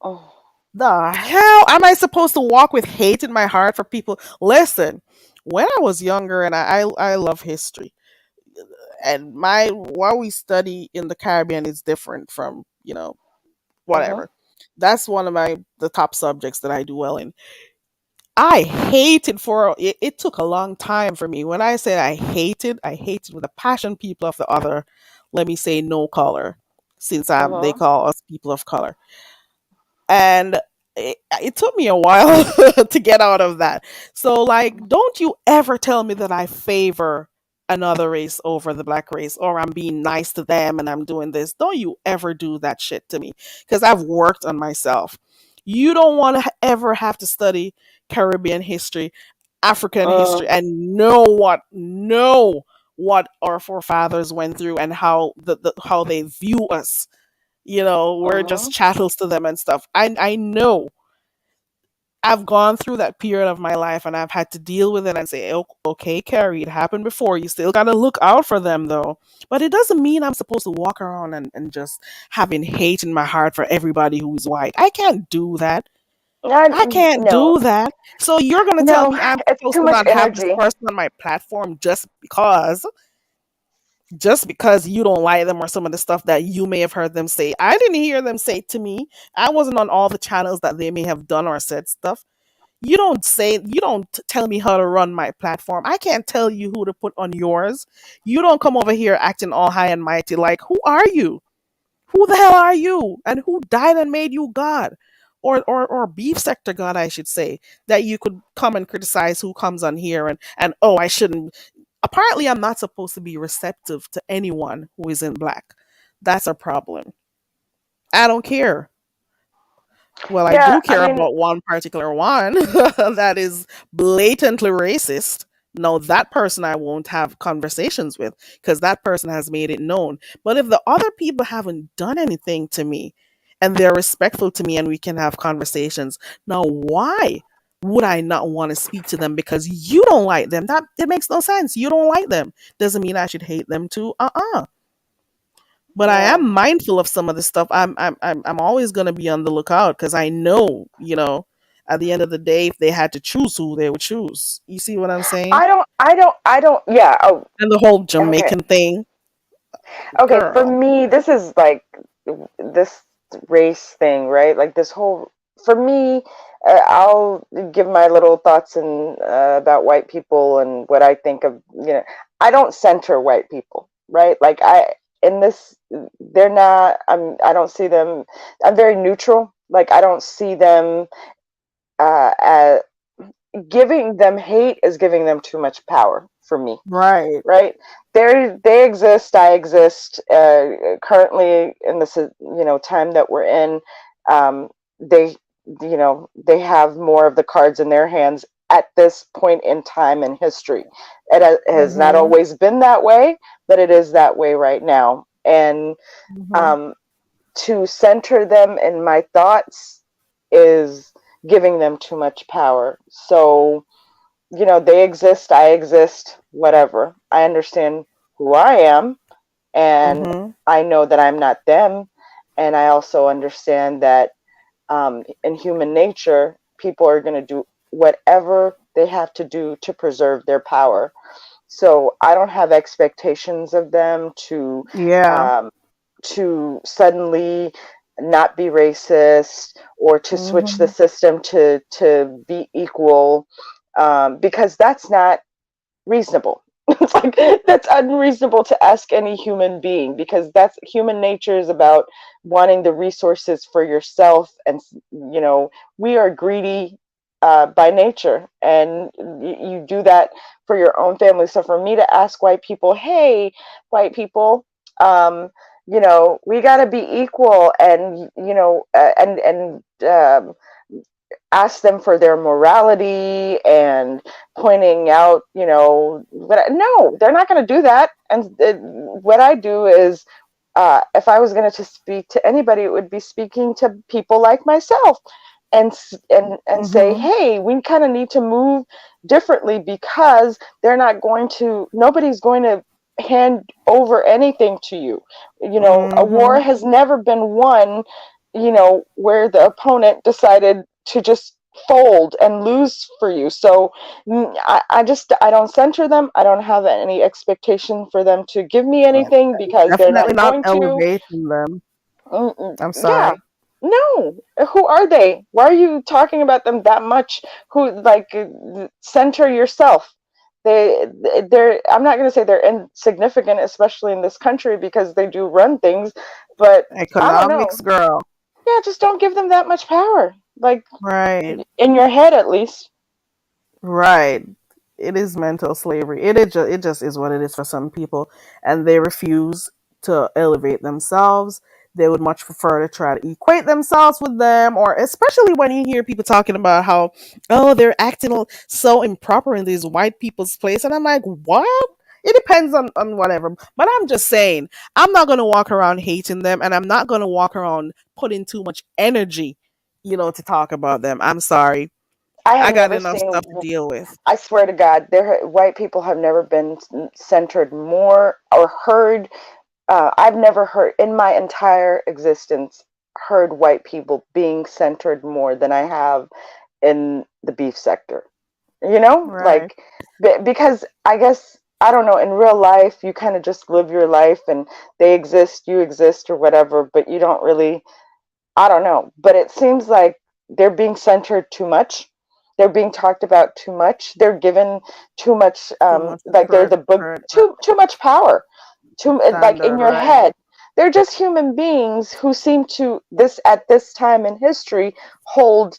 Oh. the hell am I supposed to walk with hate in my heart for people? Listen, when I was younger, and I love history, and my what we study in the Caribbean is different from Mhm. whatever. That's one of the top subjects that I do well in. I hated for it took a long time for me. When I say I hated with a passion people of the other, let me say no color, since they Mhm. call us people of color. And it took me a while to get out of that. So, like, don't you ever tell me that I favor another race over the black race, or I'm being nice to them and I'm doing this. Don't you ever do that shit to me, because I've worked on myself. You don't want to ever have to study Caribbean history, African history, Mm. and know what our forefathers went through, and how they view us. We're just Mhm. chattels to them and stuff. I know. I've gone through that period of my life, and I've had to deal with it and say, okay, Carrie, it happened before. You still got to look out for them, though. But it doesn't mean I'm supposed to walk around and just having hate in my heart for everybody who's white. I can't do that. I can't No, do that. So you're going to tell no, me I'm it's supposed too to much not have this energy. person on my platform just because you don't like them, or some of the stuff that you may have heard them say. I didn't hear them say it to me. I wasn't on all the channels that they may have done or said stuff. You don't tell me how to run my platform. I can't tell you who to put on yours. You don't come over here acting all high and mighty. Like, who are you? Who the hell are you? And who died and made you God? Or beef sector God, I should say, that you could come and criticize who comes on here, and oh, I shouldn't. Apparently, I'm not supposed to be receptive to anyone who is in black. That's a problem. I don't care. Well, I Yeah, do I care mean, about one particular one that is blatantly racist. No, that person I won't have conversations with, because that person has made it known. But if the other people haven't done anything to me and they're respectful to me and we can have conversations, now why? would I not want to speak to them because you don't like them? That makes no sense. You don't like them. Doesn't mean I should hate them too. But I Yeah. am mindful of some of the stuff. I'm always gonna be on the lookout because I know, at the end of the day, if they had to choose who they would choose. You see what I'm saying? I don't, yeah. Oh, And the whole okay. Jamaican thing, Okay. For girl. me, this is like this race thing, right? Like this whole, for me, I'll give my little thoughts and about white people and what I think of, I don't center white people, right? Like in this, they're not, I don't see them, I'm very neutral. Like I don't see them, as giving them hate is giving them too much power for me, Right. right? They exist, I exist, currently in this, time that we're in. They, they have more of the cards in their hands at this point in time in history. It has not Mhm. always been that way, but it is that way right now. And Mhm. um, to center them in my thoughts is giving them too much power. So, they exist, I exist, whatever. I understand who I am, and Mhm. I know that I'm not them. And I also understand that, in human nature, people are going to do whatever they have to do to preserve their power. So I don't have expectations of them Yeah. um, to suddenly not be racist or to switch the Mhm. system to be equal, because that's not reasonable. It's like that's unreasonable to ask any human being, because that's human nature is about wanting the resources for yourself. And we are greedy, by nature, and you do that for your own family. So for me to ask white people, hey, white people, um, we got to be equal, and ask them for their morality and pointing out, but no, they're not going to do that. And what I do is, if I was going to speak to anybody, it would be speaking to people like myself, and say, Mhm. hey, we kind of need to move differently, because nobody's going to hand over anything to you. A war Mhm. has never been won, where the opponent decided to just fold and lose for you. So I don't center them. I don't have any expectation for them to give me Right. anything, because they're Definitely not not going to. elevating them. I'm Yeah. sorry. No. Who are they? Why are you talking about them that much? Who, like, center yourself. They're, I'm not going to say they're insignificant, especially in this country, because they do run things, but I don't know. Economics, girl. Yeah, just don't give them that much power. Like, Right. in your head at least. Right. It is mental slavery. It just is what it is for some people, and they refuse to elevate themselves. They would much prefer to try to equate themselves with them, or especially when you hear people talking about how, oh, they're acting so improper in these white people's place, and I'm like, what? It depends on whatever. But I'm just saying, I'm not gonna walk around hating them, and I'm not gonna walk around putting too much energy, to talk about them. I'm sorry. I have I got never enough seen, stuff to deal with. I swear to God, white people have never been centered more or heard. I've never heard in my entire existence heard white people being centered more than I have in the beef sector. Right. Like, because I guess, I don't know, in real life you kind of just live your life, and they exist, you exist, or whatever, but you don't really, I don't know, but it seems like they're being centered too much. They're being talked about too much. They're given too much, Too much like they're the book, too much power, too, like, in standard, your right? head. They're just human beings who seem to, this at this time in history, hold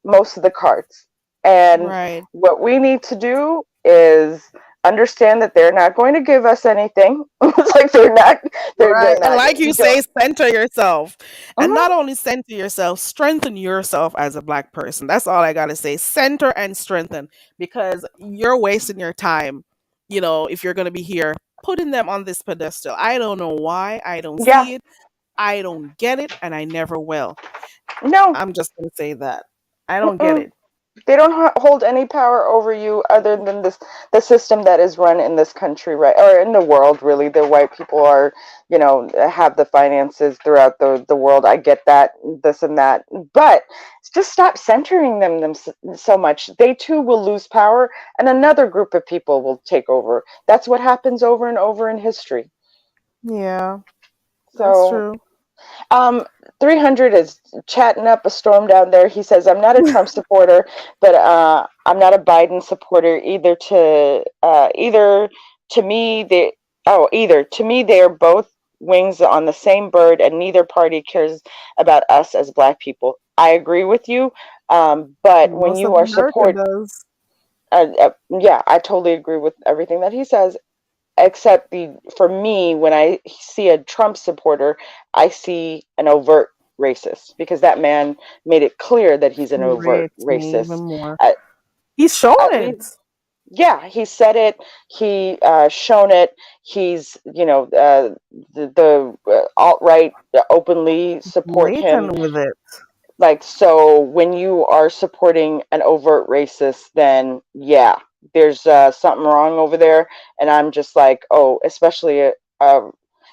most of the cards. And Right. what we need to do is understand that they're not going to give us anything. It's like they're Right. And not, like you you don't. say, center yourself. And not Mhm. only center yourself, strengthen yourself as a black person. That's all I got to say. Center and strengthen, because you're wasting your time, if you're going to be here putting them on this pedestal. I don't know why. I don't Yeah. see it. I don't get it. And I never will. No. I'm just going to say that. I don't get Mm-mm. it. They don't hold any power over you other than the system that is run in this country, right, or in the world. Really, the white people are, have the finances throughout the world. I get that, this and that, but just stop centering them so much. They too will lose power, and another group of people will take over. That's what happens over and over in history. Yeah, that's So true. um, 300 is chatting up a storm down there. He says, I'm not a Trump supporter, but I'm not a Biden supporter either. Either to me, either to me, they are both wings on the same bird, and neither party cares about us as Black people. I agree with you. But when Most you of are America support, does. yeah, I totally agree with everything that he says, except for me, when I see a Trump supporter, I see an overt racist because that man made it clear that he's an overt Infuriates me even racist. more. At, He's shown at least, it. yeah, he said it. He shown it. He's, the alt right openly support him. Blatant with it. Like, so when you are supporting an overt racist, then yeah, there's something wrong over there. And I'm just like, oh, especially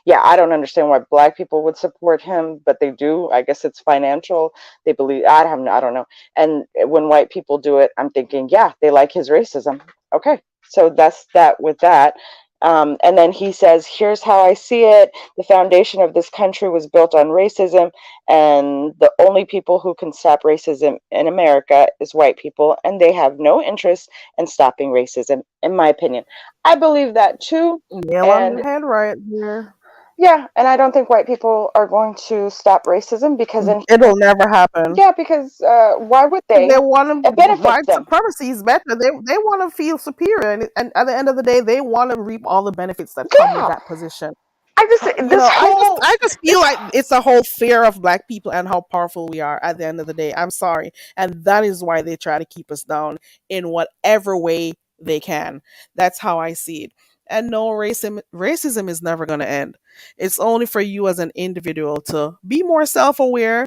yeah, I don't understand why Black people would support him, but they do. I guess it's financial. They believe, I don't know. And when white people do it, I'm thinking, yeah, they like his racism. Okay, so that's that with that. And then he says, here's how I see it. The foundation of this country was built on racism, and the only people who can stop racism in America is white people, and they have no interest in stopping racism, in my opinion. I believe that too. Nail on the And head right here. yeah, and I don't think white people are going to stop racism because then, It'll never happen. yeah, because why would They they? want to, It benefits white them. supremacy is better. They want to feel superior, and at the end of the day, they want to reap all the benefits that come with Yeah, that position. I just, You this know, whole, I just feel this, like it's a whole fear of black people and how powerful we are at the end of the day. I'm sorry. And that is why they try to keep us down in whatever way they can. That's how I see it. And no, racism is never going to end. It's only for you as an individual to be more self-aware,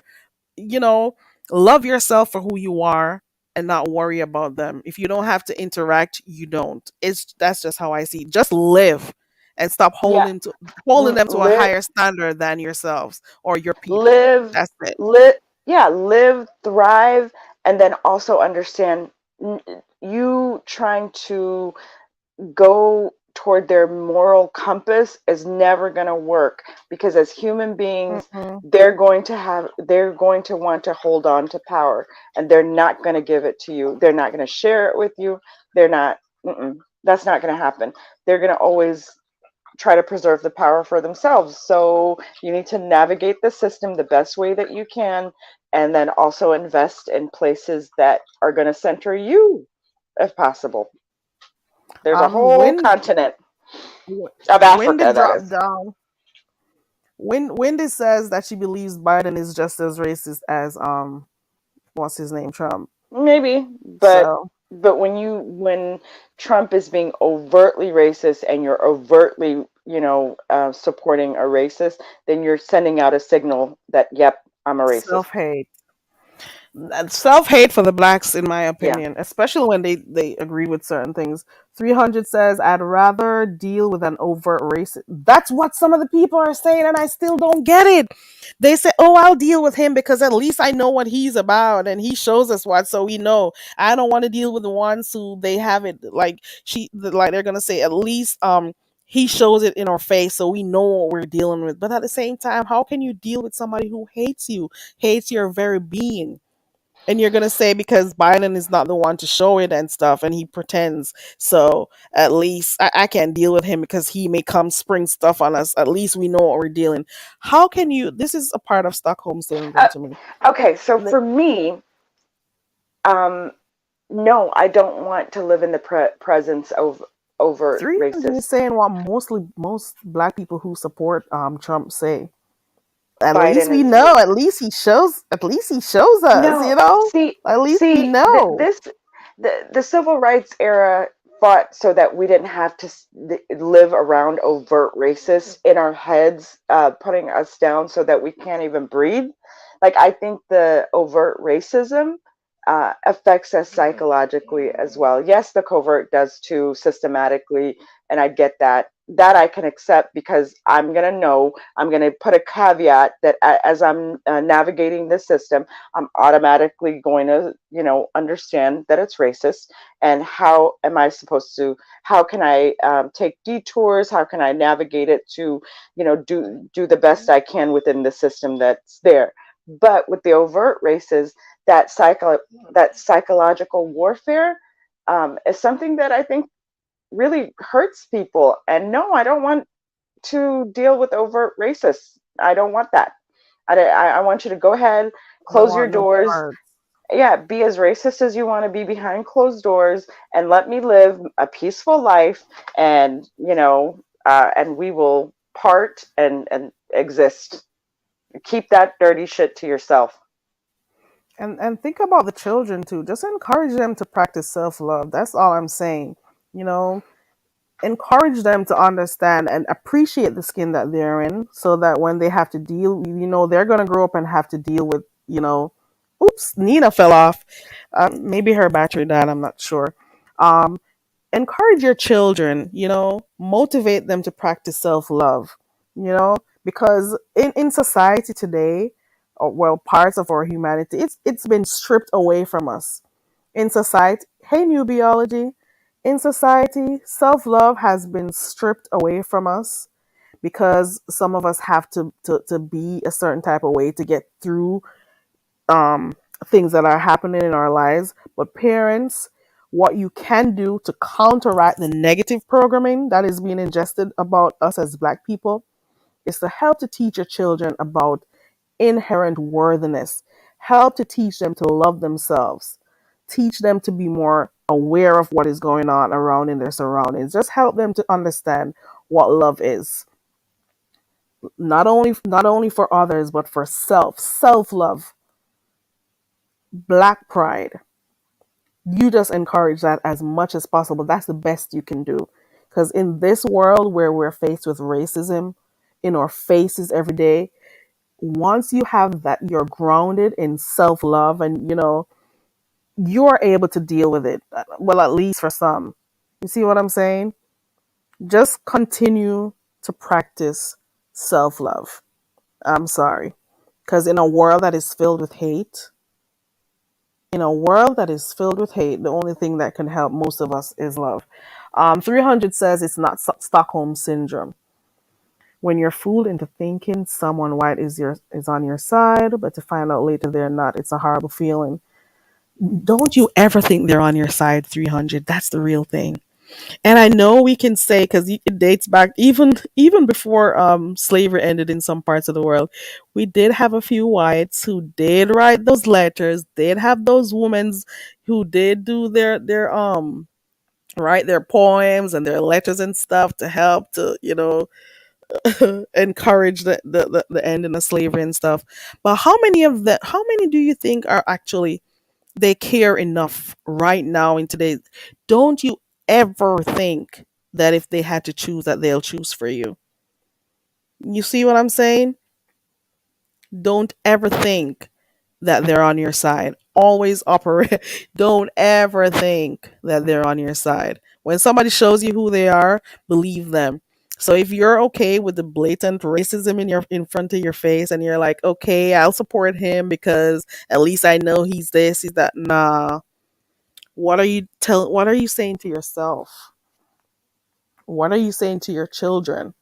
you know, love yourself for who you are and not worry about them. If you don't have to interact, you don't. It's That's just how I see it. Just live and stop yeah, holding them to a live, higher standard than yourselves or your people. live, That's it. yeah, live, thrive, and then also understand n- you trying to go toward their moral compass is never going to work because as human beings, Mm-mm. they're going to want to hold on to power, and they're not going to give it to you. They're not going to share it with you. They're not, that's not going to happen. They're going to always try to preserve the power for themselves. So you need to navigate the system the best way that you can, and then also invest in places that are going to center you if possible. There's a Um, whole when continent of when Africa, did that drop is. down? When it says that she believes Biden is just as racist as what's his name, Trump. Maybe, So but when Trump is being overtly racist and you're overtly, supporting a racist, then you're sending out a signal that, yep, I'm a racist. self hate. Self hate for the blacks, in my Yeah. opinion, especially when they agree with certain things. 300 says, I'd rather deal with an overt racist. That's what some of the people are saying, and I still don't get it. They say, oh, I'll deal with him because at least I know what he's about and he shows us what, so we know. I don't want to deal with the ones who they have it like they're going to say, at least he shows it in our face so we know what we're dealing with. But at the same time, how can you deal with somebody who hates you, hates your very being? And you're gonna say because Biden is not the one to show it and stuff, and he pretends. So at least I can't deal with him because he may come spring stuff on us. At least we know what we're dealing. How can you? This is a part of Stockholm syndrome Uh, to me. okay, so The for me, um, no, I don't want to live in the presence of overt 300 is racist. saying what most black people who support Trump say. At least Biden we is know. At least he shows. At least he shows us. no. You know. See, At least we see, know. this the civil rights era fought so that we didn't have to live around overt racists in our heads, putting us down so that we can't even breathe. Like, I think the overt racism affects us psychologically as well. Yes, the covert does too, systematically, and I get that. That I can accept because I'm going to know, I'm going to put a caveat that as I'm navigating the system, I'm automatically going to, understand that it's racist. And how am I supposed to, how can I take detours? How can I navigate it to, do the best I can within the system that's there? But with the overt races, that psychological warfare is something that I think really hurts people. And no, I don't want to deal with overt racists. I don't want that. I want you to go ahead, Don't close your want no doors. parts. Yeah, be as racist as you want to be behind closed doors, and let me live a peaceful life. And and we will part and exist. Keep that dirty shit to yourself. And think about the children too. Just encourage them to practice self love. That's all I'm saying. You know, encourage them to understand and appreciate the skin that they're in, so that when they have to deal, they're gonna grow up and have to deal with, oops, Nina fell off. Maybe her battery died. I'm not sure. Um, Encourage your children, motivate them to practice self-love, because in society today, well, parts of our humanity, it's been stripped away from us. In society, hey, new biology, in society, self-love has been stripped away from us because some of us have to be a certain type of way to get through um, things that are happening in our lives. But parents, what you can do to counteract the negative programming that is being ingested about us as Black people is to help to teach your children about inherent worthiness, help to teach them to love themselves, teach them to be more aware of what is going on around in their surroundings. Just help them to understand what love is. Not only for others, but for self love, Black pride. You just encourage that as much as possible. That's the best you can do. Because in this world where we're faced with racism in our faces every day, once you have that, you're grounded in self love, and you're able to deal with it. Well, at least for some. You see what I'm saying? Just continue to practice self love. I'm sorry. Because in a world that is filled with hate, the only thing that can help most of us is love. 300 says it's not Stockholm syndrome. When you're fooled into thinking someone white is on your side, but to find out later they're not, it's a horrible feeling. Don't you ever think they're on your side, 300. That's the real thing. And I know we can say, because it dates back even before slavery ended in some parts of the world, we did have a few whites who did write those letters, did have those women who did do their write their poems and their letters and stuff to help to encourage the ending of slavery and stuff. But how many do you think are actually, they care enough right now in today? Don't you ever think that if they had to choose, that they'll choose for you? You see what I'm saying? Don't ever think that they're on your side. Always operate. Don't ever think that they're on your side. When somebody shows you who they are, believe them. So if you're okay with the blatant racism in front of your face, and you're like, okay, I'll support him because at least I know he's this, he's that. Nah. What are you saying to yourself? What are you saying to your children?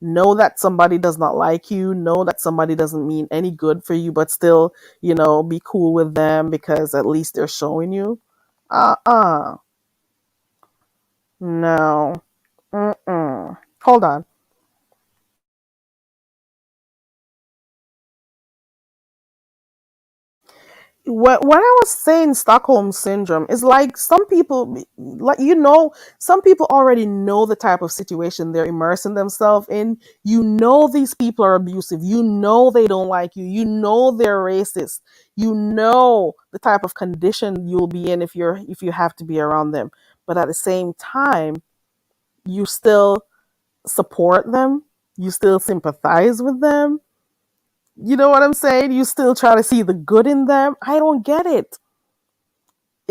Know that somebody does not like you, know that somebody doesn't mean any good for you, but still, be cool with them because at least they're showing you. Uh-uh. No. Mm-mm. Hold on. When I was saying Stockholm syndrome, it's like some people, like, some people already know the type of situation they're immersing themselves in. These people are abusive. They don't like you. They're racist. The type of condition you'll be in if you have to be around them. But at the same time, you still support them. You still sympathize with them. You know what I'm saying? You still try to see the good in them. I don't get it.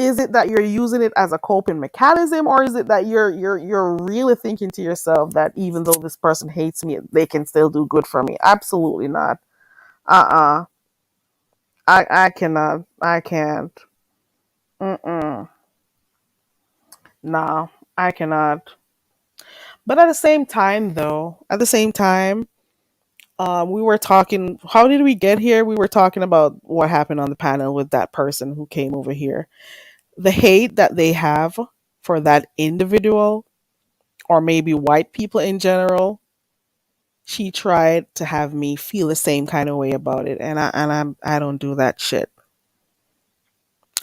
Is it that you're using it as a coping mechanism, or is it that you're really thinking to yourself that even though this person hates me, they can still do good for me? Absolutely not. Uh-uh. I cannot. I can't. Mm-mm. No, I cannot. But at the same time, though, at the same time, we were talking. How did we get here? We were talking about what happened on the panel with that person who came over here. The hate that they have for that individual, or maybe white people in general. She tried to have me feel the same kind of way about it, and I don't do that shit.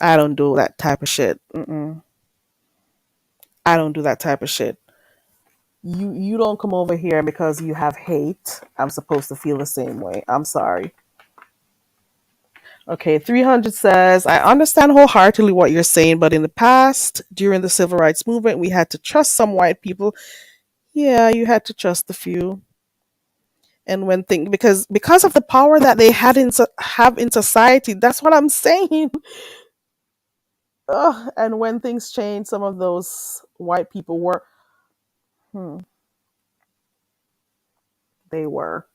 I don't do that type of shit. Mm-mm. I don't do that type of shit. You don't come over here because you have hate. I'm supposed to feel the same way. I'm sorry. Okay, 300 says, I understand wholeheartedly what you're saying, but in the past, during the civil rights movement, we had to trust some white people. Yeah, you had to trust a few. And when thing because of the power that they have in society, that's what I'm saying. Ugh, and when things changed, some of those white people were, hmm, they were.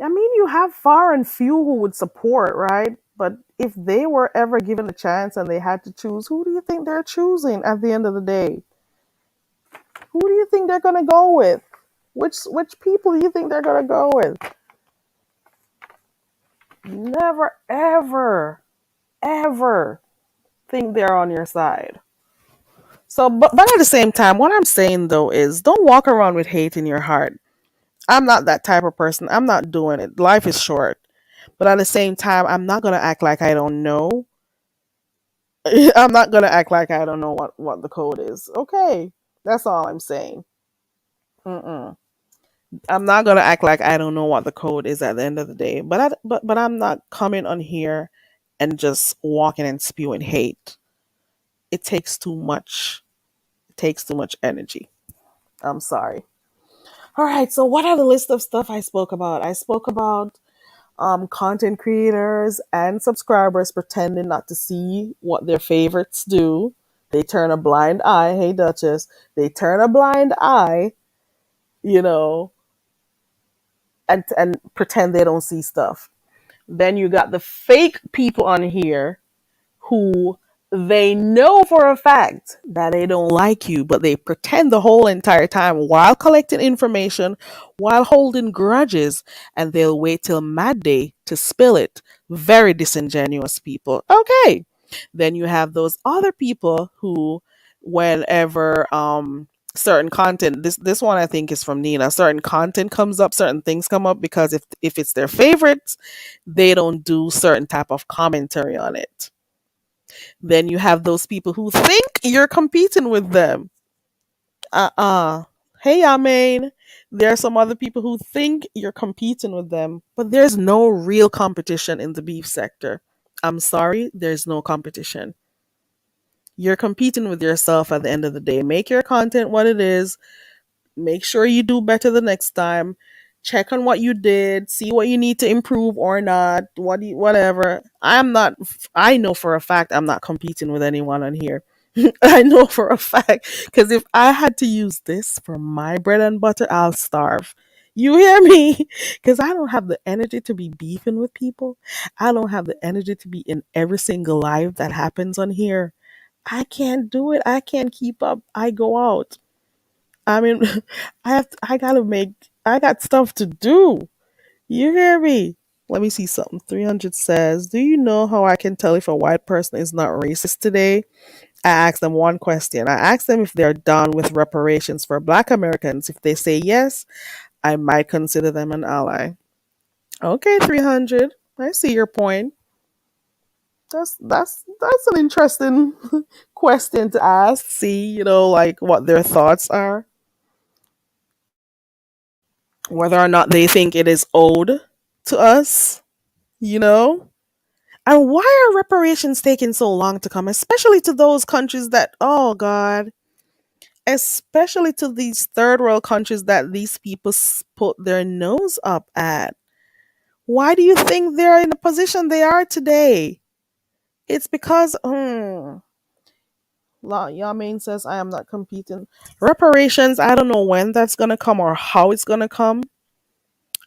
I mean, you have far and few who would support, right? But if they were ever given a chance and they had to choose, who do you think they're choosing at the end of the day? Who do you think they're gonna go with? Which people do you think they're gonna go with? Never, ever, ever think they're on your side. So, but at the same time, what I'm saying though is, don't walk around with hate in your heart. I'm not that type of person. I'm not doing it. Life is short. But at the same time, I'm not gonna act like I don't know. I'm not gonna act like I don't know what the code is. Okay, that's all I'm saying. Mm-mm. I'm not gonna act like I don't know what the code is at the end of the day. But I'm not coming on here and just walking and spewing hate. It takes too much. It takes too much energy. I'm sorry. All right. So what are the list of stuff I spoke about? I spoke about content creators and subscribers pretending not to see what their favorites do. They turn a blind eye. Hey, Duchess. They turn a blind eye, you know, and pretend they don't see stuff. Then you got the fake people on here who they know for a fact that they don't like you, but they pretend the whole entire time while collecting information, while holding grudges, and they'll wait till mad day to spill it. Very disingenuous people. Okay. Then you have those other people who, whenever certain content, this one I think is from Nina, certain content comes up, certain things come up, because if it's their favorites, they don't do certain type of commentary on it. Then you have those people who think you're competing with them. Uh-uh. Hey, Amin. There are some other people who think you're competing with them, but there's no real competition in the beef sector. I'm sorry, there's no competition. You're competing with yourself at the end of the day. Make your content what it is. Make sure you do better the next time. Check on what you did, see what you need to improve or not, whatever. I know for a fact I'm not competing with anyone on here. I know for a fact, because if I had to use this for my bread and butter, I'll starve. You hear me? Because I don't have the energy to be beefing with people. I don't have the energy to be in every single live that happens on here. I can't do it. I can't keep up. I go out. I mean, I got stuff to do. You hear me? Let me see something. 300 says, do you know how I can tell if a white person is not racist today? I asked them one question. I asked them if they're done with reparations for black Americans. If they say yes, I might consider them an ally. Okay, 300. I see your point. That's an interesting question to ask. See, like what their thoughts are, whether or not they think it is owed to us, you know? And why are reparations taking so long to come, especially to those countries that, oh God, especially to these third world countries that these people put their nose up at? Why do you think they're in the position they are today? It's because Yamin says I am not competing. Reparations, I don't know when that's gonna come or how it's gonna come.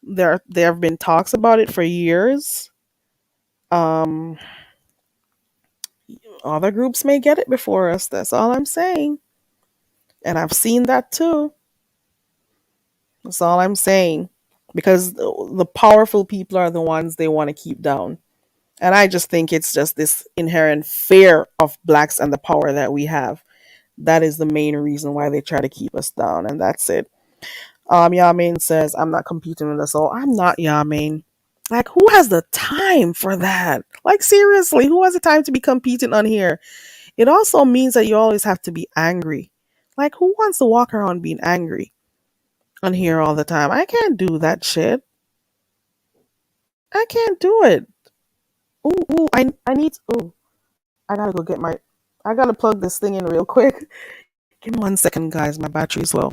There have been talks about it for years. Um Other groups may get it before us, that's all I'm saying. And I've seen that too. That's all I'm saying. Because the powerful people are the ones they want to keep down. And I just think it's just this inherent fear of blacks and the power that we have. That is the main reason why they try to keep us down, and that's it. Yamin says, I'm not competing with us all. I'm not Yamin. Like, who has the time for that? Like, seriously, who has the time to be competing on here? It also means that you always have to be angry. Like, who wants to walk around being angry on here all the time? I can't do that shit. I can't do it. I need, I gotta go get my, I gotta plug this thing in real quick. Give me 1 second, guys. My battery's low.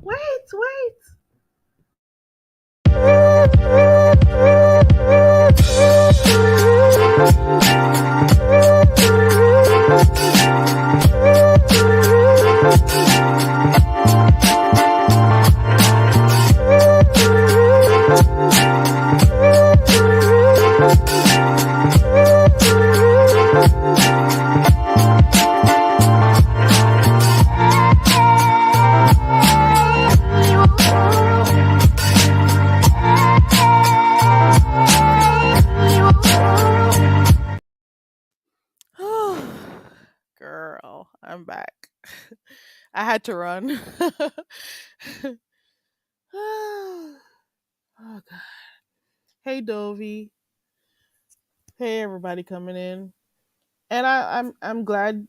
Wait, wait. Girl, I'm back. I had to run. Oh God. Hey Dovey. Hey everybody coming in. And I'm glad.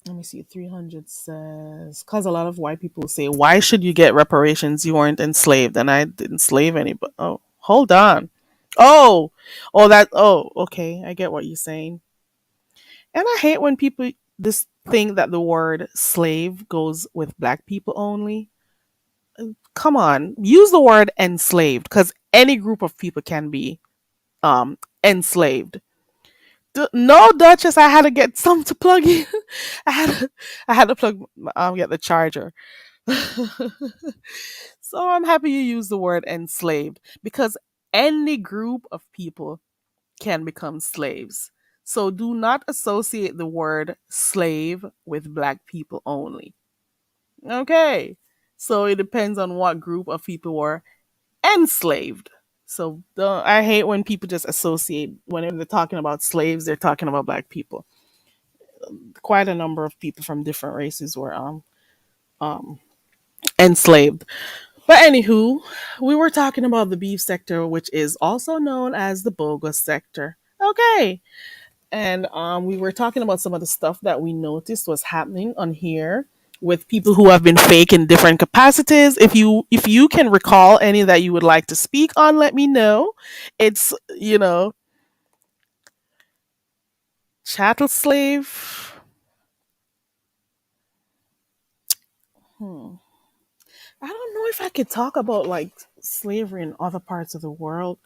Let me see. 300 says because a lot of white people say, "Why should you get reparations? You weren't enslaved, and I didn't enslave anybody." Oh, hold on. Oh, that. Oh, okay. I get what you're saying. And I hate when people this think that the word slave goes with black people only. Come on, use the word enslaved because any group of people can be enslaved. No, Duchess, I had to get some to plug in. I had to, I had to plug get the charger. So I'm happy you use the word enslaved because any group of people can become slaves. So do not associate the word slave with black people only. Okay. So it depends on what group of people were enslaved. So I hate when people just associate when they're talking about slaves, they're talking about black people. Quite a number of people from different races were um enslaved. But anywho, we were talking about the beef sector, which is also known as the bogus sector. Okay. And we were talking about some of the stuff that we noticed was happening on here with people who have been fake in different capacities. If you can recall any that you would like to speak on, let me know. It's chattel slave. Hmm. I don't know if I could talk about like slavery in other parts of the world.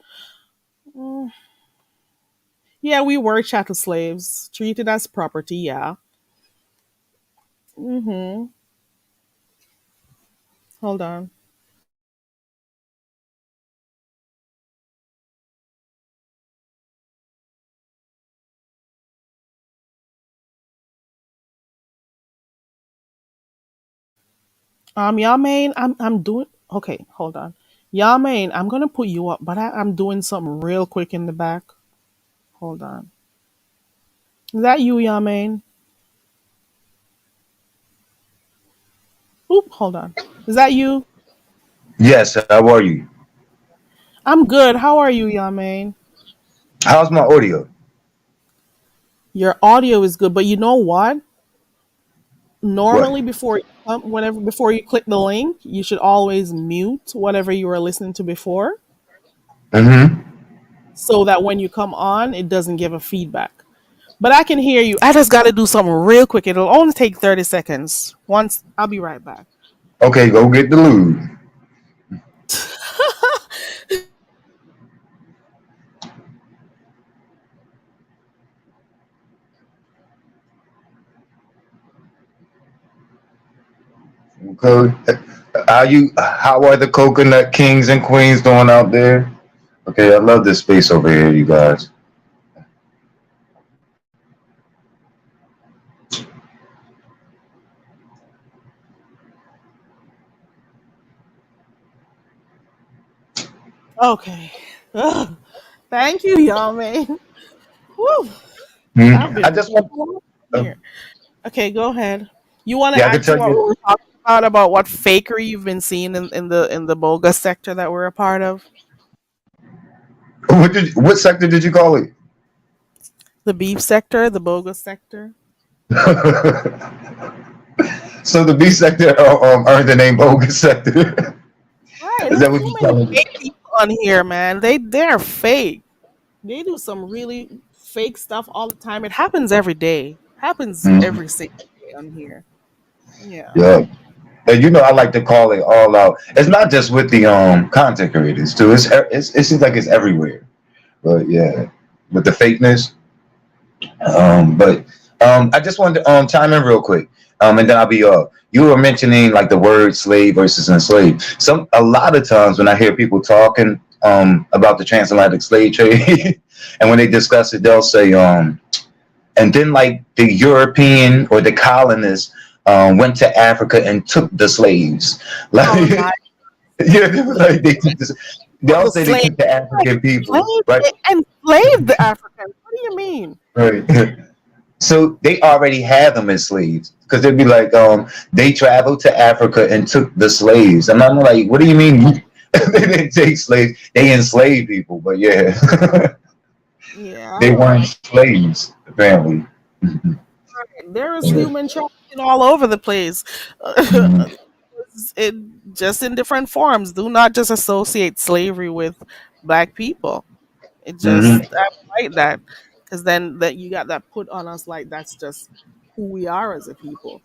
Mm, yeah, we were chattel slaves, treated as property. Yeah. Mm-hmm. Hold on. Yamain, I'm doing okay. Hold on, Yamain, I'm gonna put you up, but I'm doing something real quick in the back. Hold on. Is that you, Yamain? Oop, hold on. Is that you? Yes, how are you? I'm good. How are you, Yamain? How's my audio? Your audio is good, but you know what? What? Normally, before you click the link, you should always mute whatever you were listening to before, Mm-hmm. so that when you come on, it doesn't give a feedback. But I can hear you. I just got to do something real quick. It'll only take 30 seconds. Once, I'll be right back. Okay, go get the lube. Okay. How are the coconut kings and queens doing out there? Okay, I love this space over here, you guys. Okay. Ugh. Thank you, Yame. Whew. I've I been just want uh, here. Okay, go ahead. You want to yeah, I can ask tell what we you were talking about what fakery you've been seeing in the bogus sector that we're a part of? what sector did you call it? The beef sector, the bogus sector. So the B sector earned the name bogus sector. Right. Is There's that what too you're many telling me? fake people on here, man. They're fake. They do some really fake stuff all the time. It happens every day. Happens Mhm. every single day on here. Yeah. Yeah. And I like to call it all out. It's not just with the content creators too. It seems like it's everywhere. But yeah, with the fakeness. But I just wanted to chime in real quick. And then I'll be you were mentioning like the word slave versus enslaved. A lot of times when I hear people talking about the transatlantic slave trade, and when they discuss it, they'll say and then like the European or the colonists went to Africa and took the slaves. Like Oh my! yeah, they were like they took this. They What all the say they slave? took the Like African people, slave right? enslaved the Africans. What do you mean? Right. So they already had them as slaves because they'd be like, they traveled to Africa and took the slaves. And I'm like, what do you mean? They didn't take slaves. They enslaved people, but yeah, Yeah, I they don't weren't know. slaves apparently. There is human trafficking all over the place. It just in different forms. Do not just associate slavery with black people. It just Hmm. I don't like that, because then that you got that put on us like that's just who we are as a people.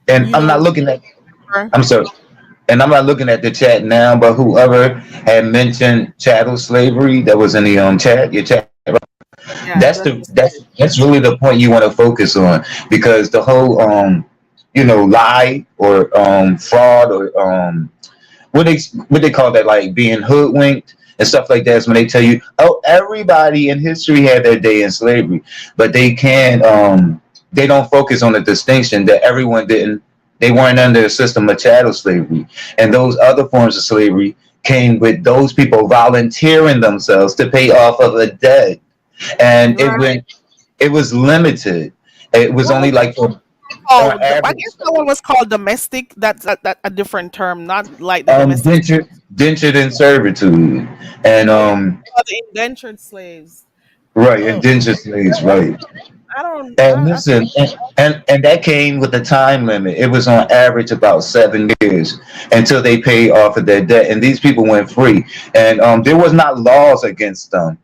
And You I'm not know, looking at. remember- I'm sorry. And I'm not looking at the chat now, but whoever had mentioned chattel slavery that was in the chat, your chat, yeah, that's just that's really the point you want to focus on because the whole lie or fraud or what they call that, like being hoodwinked and stuff like that, is when they tell you, oh, everybody in history had their day in slavery, but they don't focus on the distinction that everyone didn't. They weren't under a system of chattel slavery, and those other forms of slavery came with those people volunteering themselves to pay off of a debt, and right. it was limited. It was What only was like for on called? I average guess that one was called domestic. That's that a different term, not like the domestic. dentured in servitude, and Yeah, the indentured slaves. right, Oh, indentured slaves, right. I don't. And listen, and that came with a time limit. It was on average about 7 years until they paid off of their debt, and these people went free. And there was not laws against them.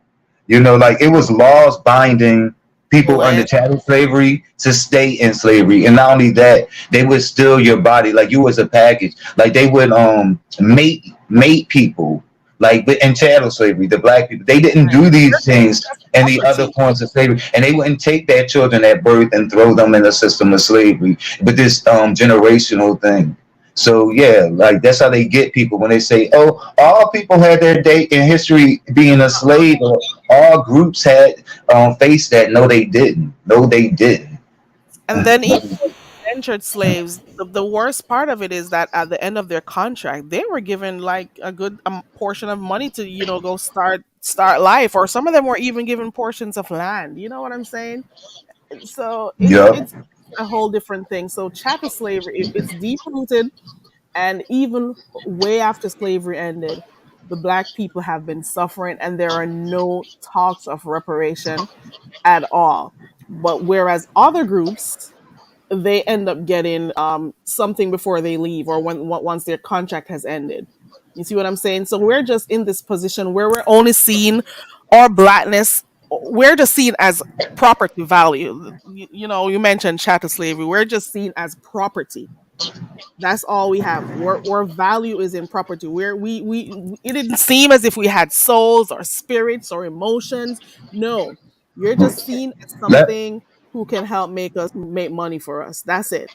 Like it was laws binding people under Land. chattel slavery to stay in slavery, and not only that, they would steal your body like you was a package. Like they would mate people. Like in chattel slavery, the black people, they didn't Right. do these things in the other Property. forms of slavery, and they wouldn't take their children at birth and throw them in the system of slavery. But this generational thing. So yeah, like that's how they get people when they say, "Oh, all people had their day in history being a slave," or all groups had faced that. No, they didn't. No, they didn't. And then even with indentured slaves, the worst part of it is that at the end of their contract, they were given like a good portion of money to go start life, or some of them were even given portions of land. You know what I'm saying? So Yup. it's a whole different thing. So chattel slavery, it's deep rooted, and even way after slavery ended, the black people have been suffering, and there are no talks of reparation at all. But whereas other groups, they end up getting something before they leave, or once their contract has ended. You see what I'm saying? So we're just in this position where we're only seeing our blackness. We're just seen as property value. You mentioned chattel slavery. We're just seen as property. That's all we have. Our value is in property. It didn't seem as if we had souls or spirits or emotions. No, you're just seen as Let something who can help make money for us. That's it.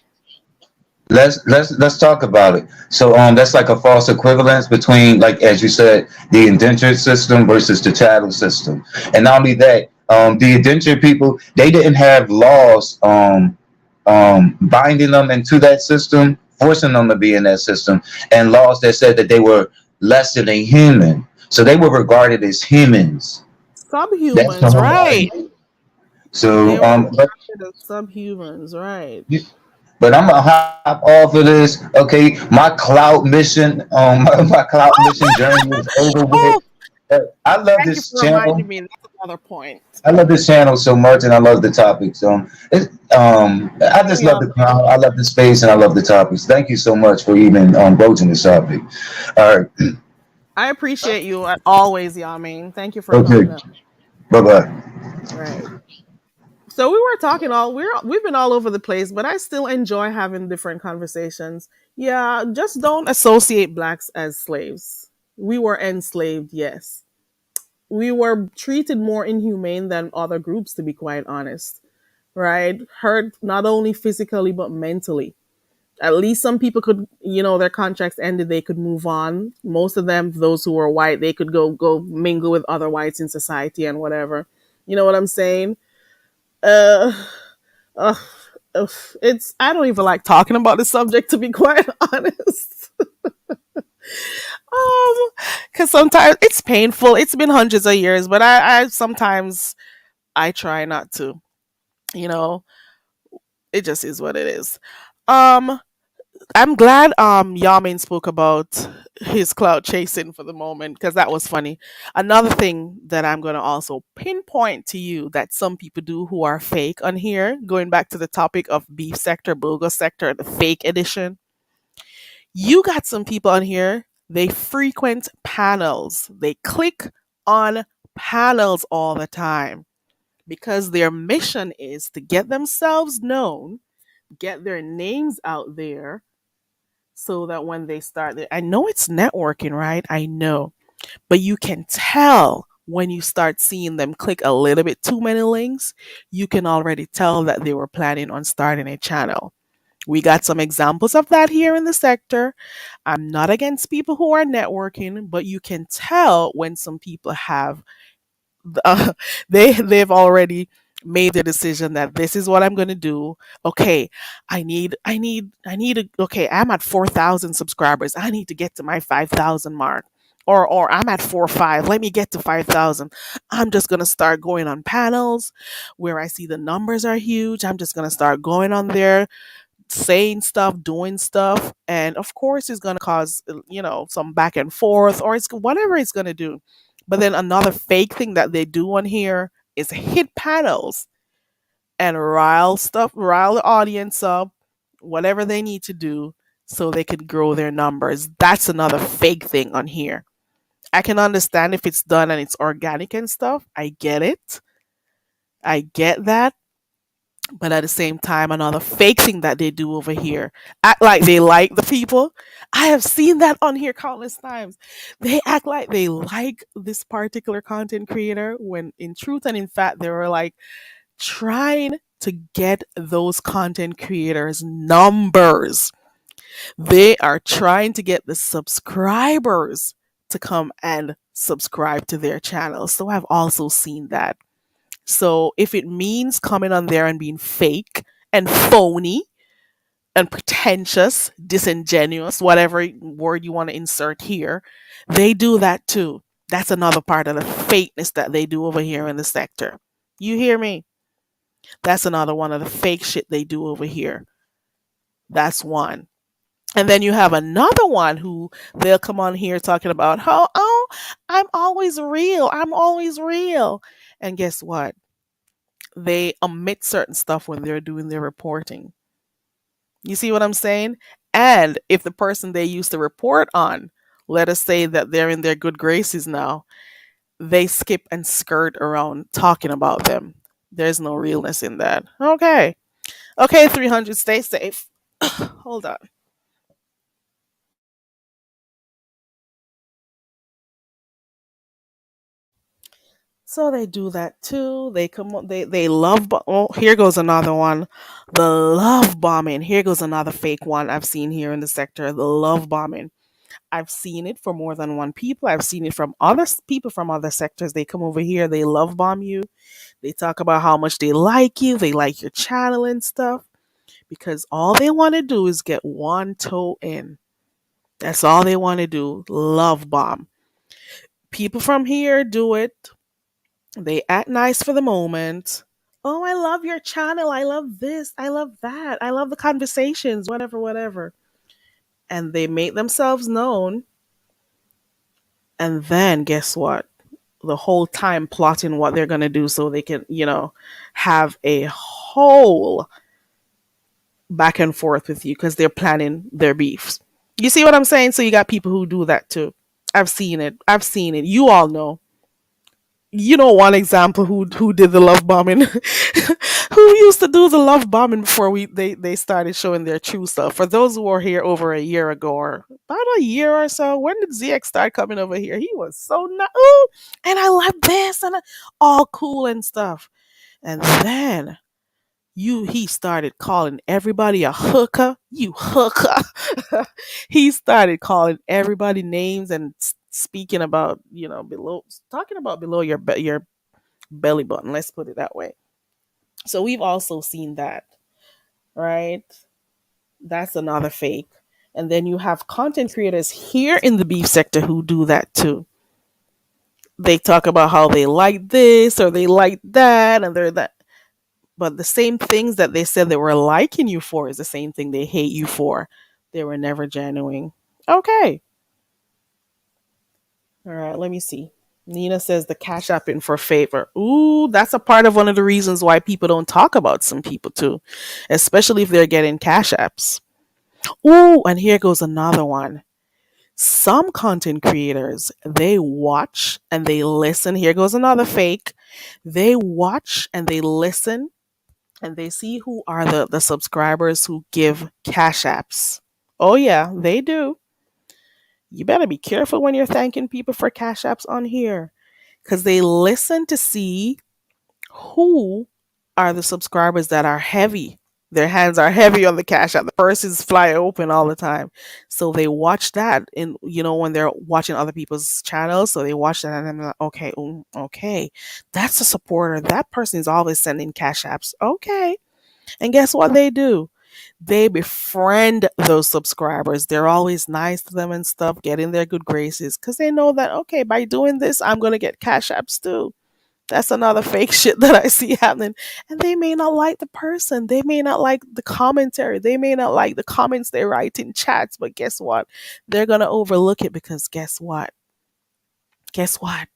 let's talk about it. So that's like a false equivalence between, like as you said, the indentured system versus the chattel system. And not only that, the indentured people, they didn't have laws binding them into that system, forcing them to be in that system, and laws that said that they were less than a human. So they were regarded as humans. That's the Subhumans, whole right? idea. They So were regarded as subhumans, right? but I'm gonna hop off of this. Okay, my cloud mission, my cloud mission journey is over with. Oh, I love thank you this for reminding channel. me. That's another point. I love this channel so much, and I love the topics. I Same, just love y'all. the crowd. I love the space, and I love the topics. Thank you so much for even broaching this topic. All right, I appreciate you always, Yamin. Thank you for okay, coming up. bye bye. Right. So we were talking we've been all over the place, but I still enjoy having different conversations. Yeah, just don't associate blacks as slaves. We were enslaved, yes. We were treated more inhumane than other groups, to be quite honest. Right? Hurt not only physically but mentally. At least some people could, their contracts ended, they could move on. Most of them, those who were white, they could go mingle with other whites in society and whatever. You know what I'm saying? Uh Ugh, ugh, it's I don't even like talking about the subject, to be quite honest. Um, because sometimes it's painful. It's been hundreds of years, but I sometimes I try not to. You know, it just is what it is. Um, I'm glad Yamin spoke about his cloud chasing for the moment, because that was funny. Another thing that I'm gonna also pinpoint to you that some people do who are fake on here, going back to the topic of beef sector, bogus sector, the fake edition. You got some people on here, they frequent panels. They click on panels all the time because their mission is to get themselves known, get their names out there, so that when they start I know it's networking, right? I know. But you can tell when you start seeing them click a little bit too many links, you can already tell that they were planning on starting a channel. We got some examples of that here in the sector. I'm not against people who are networking, but you can tell when some people have uh, they've already made the decision that this is what I'm going to do. Okay, okay, I'm at 4,000 subscribers. I need to get to my 5,000 mark. Or I'm at 4 5. Let me get to 5,000. I'm just going to start going on panels where I see the numbers are huge. I'm just going to start going on there, saying stuff, doing stuff, and of course it's going to cause some back and forth, or it's whatever it's going to do. But then another fake thing that they do on here is hit panels and rile the audience up, whatever they need to do so they can grow their numbers. That's another fake thing on here. I can understand if it's done and it's organic and stuff. I get it. I get that. But at the same time, another fake thing that they do over here, act like they like the people. I have seen that on here countless times. They act like they like this particular content creator when in truth and in fact they were like trying to get those content creators numbers. They are trying to get the subscribers to come and subscribe to their channel. So I've also seen that. So if it means coming on there and being fake and phony and pretentious, disingenuous, whatever word you want to insert here, they do that too. That's another part of the fakeness that they do over here in the sector. You hear me? That's another one of the fake shit they do over here. That's one. And then you have another one who they'll come on here talking about, oh, I'm always real. I'm always real. And guess what? They omit certain stuff when they're doing their reporting. You see what I'm saying? And if the person they used to report on, let us say that they're in their good graces now, they skip and skirt around talking about them. There's no realness in that. Okay. Okay, 300, stay safe. Hold on. So they do that too. They come on. They love. Oh, here goes another one. The love bombing. Here goes another fake one I've seen here in the sector. The love bombing. I've seen it for more than one people. I've seen it from other people from other sectors. They come over here. They love bomb you. They talk about how much they like you. They like your channel and stuff because all they want to do is get one toe in. That's all they want to do. Love bomb. People from here do it. They act nice for the moment. Oh, I love your channel. I love this. I love that. I love the conversations, whatever, whatever. And they make themselves known. And then guess what? The whole time plotting what they're going to do so they can, have a whole back and forth with you because they're planning their beefs. You see what I'm saying? So you got people who do that too. I've seen it. I've seen it. You all know. You know one example who did the love bombing, who used to do the love bombing before they started showing their true self. For those who were here over a year ago or about a year or so, when did ZX start coming over here? He was so nice. Ooh, and I love this and all cool and stuff. And then he started calling everybody a hooker. You hooker. He started calling everybody names and speaking about below, talking about below your belly button. Let's put it that way. So we've also seen that, right? That's another fake. And then you have content creators here in the beef sector who do that too. They talk about how they like this or they like that and they're that. But the same things that they said they were liking you for is the same thing they hate you for. They were never genuine. Okay. All right, let me see. Nina says the cash app in for favor. Ooh, that's a part of one of the reasons why people don't talk about some people too, especially if they're getting cash apps. Ooh, and here goes another one. Some content creators, they watch and they listen. Here goes another fake. They watch and they listen and they see who are the subscribers who give cash apps. Oh yeah, they do. You better be careful when you're thanking people for cash apps on here because they listen to see who are the subscribers that are heavy. Their hands are heavy on the cash app. The purses fly open all the time. So they watch that in when they're watching other people's channels. So they watch that and they're like, okay, okay. That's a supporter. That person is always sending cash apps. Okay. And guess what they do? They befriend those subscribers. They're always nice to them and stuff, get in their good graces because they know that, okay, by doing this, I'm going to get cash apps too. That's another fake shit that I see happening. And they may not like the person. They may not like the commentary. They may not like the comments they write in chats. But guess what? They're going to overlook it because guess what? Guess what?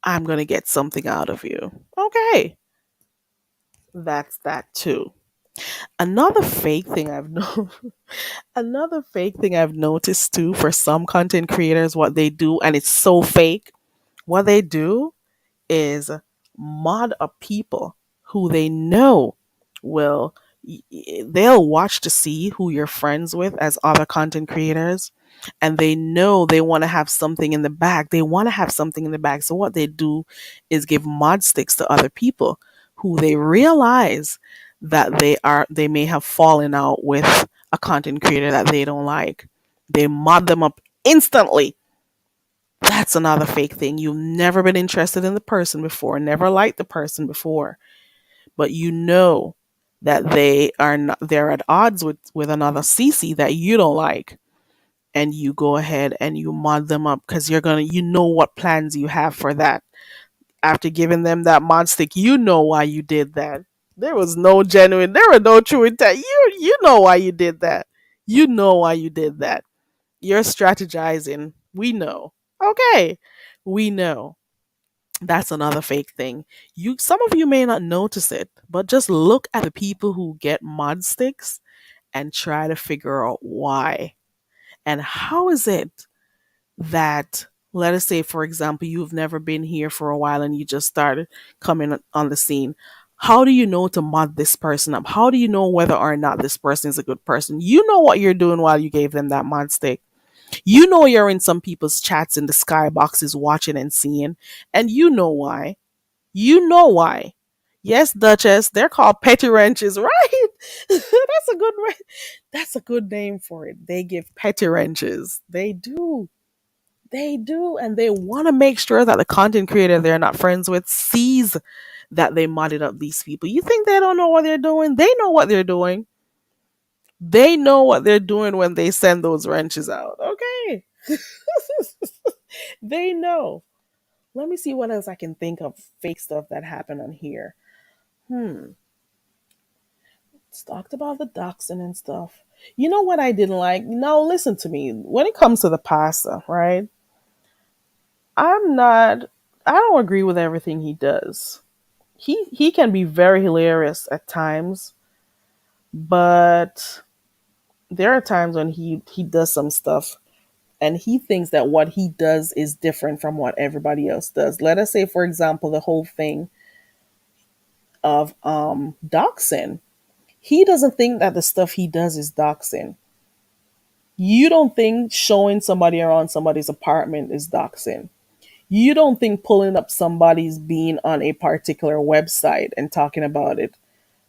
I'm going to get something out of you. Okay. That's that too. Another fake thing I've known Another fake thing I've noticed too for some content creators, what they do, and it's so fake, what they do is mod up people who they know will they'll watch to see who you're friends with as other content creators and they know they want to have something in the bag. They want to have something in the bag. So what they do is give mod sticks to other people who they realize that they may have fallen out with a content creator that they don't like. They mod them up instantly. That's another fake thing. You've never been interested in the person before, never liked the person before, but you know that they're at odds with another CC that you don't like, and you go ahead and you mod them up because you know what plans you have for that. after giving them that mod stick. You know why you did that. There was no genuine, there were no true intent. You know why you did that. You know why you did that. You're strategizing. We know. Okay. We know. That's another fake thing. You some of you may not notice it, but just look at the people who get mod sticks and try to figure out why. And how is it that, let us say, for example, you've never been here for a while and you just started coming on the scene? How do you know to mod this person up? How do you know whether or not this person is a good person? You know what you're doing while you gave them that mod stick. You know you're in some people's chats in the skyboxes watching and seeing, and you know why. You know why. Yes, Duchess, they're called petty wrenches, right? That's a good name for it. They give petty wrenches. They do. They do, and they want to make sure that the content creator they're not friends with sees that they modded up these people. You think they don't know what they're doing? They know what they're doing. They know what they're doing when they send those wrenches out. Okay. They know. Let me see what else I can think of fake stuff that happened on here. Hmm. It's talked about the doxing and stuff. You know what I didn't like? No, listen to me. When it comes to the pasta, right? I'm not I don't agree with everything he does. He can be very hilarious at times, but there are times when he does some stuff and he thinks that what he does is different from what everybody else does. Let us say, for example, the whole thing of doxing. He doesn't think that the stuff he does is doxing. You don't think showing somebody around somebody's apartment is doxing. You don't think pulling up somebody's being on a particular website and talking about it.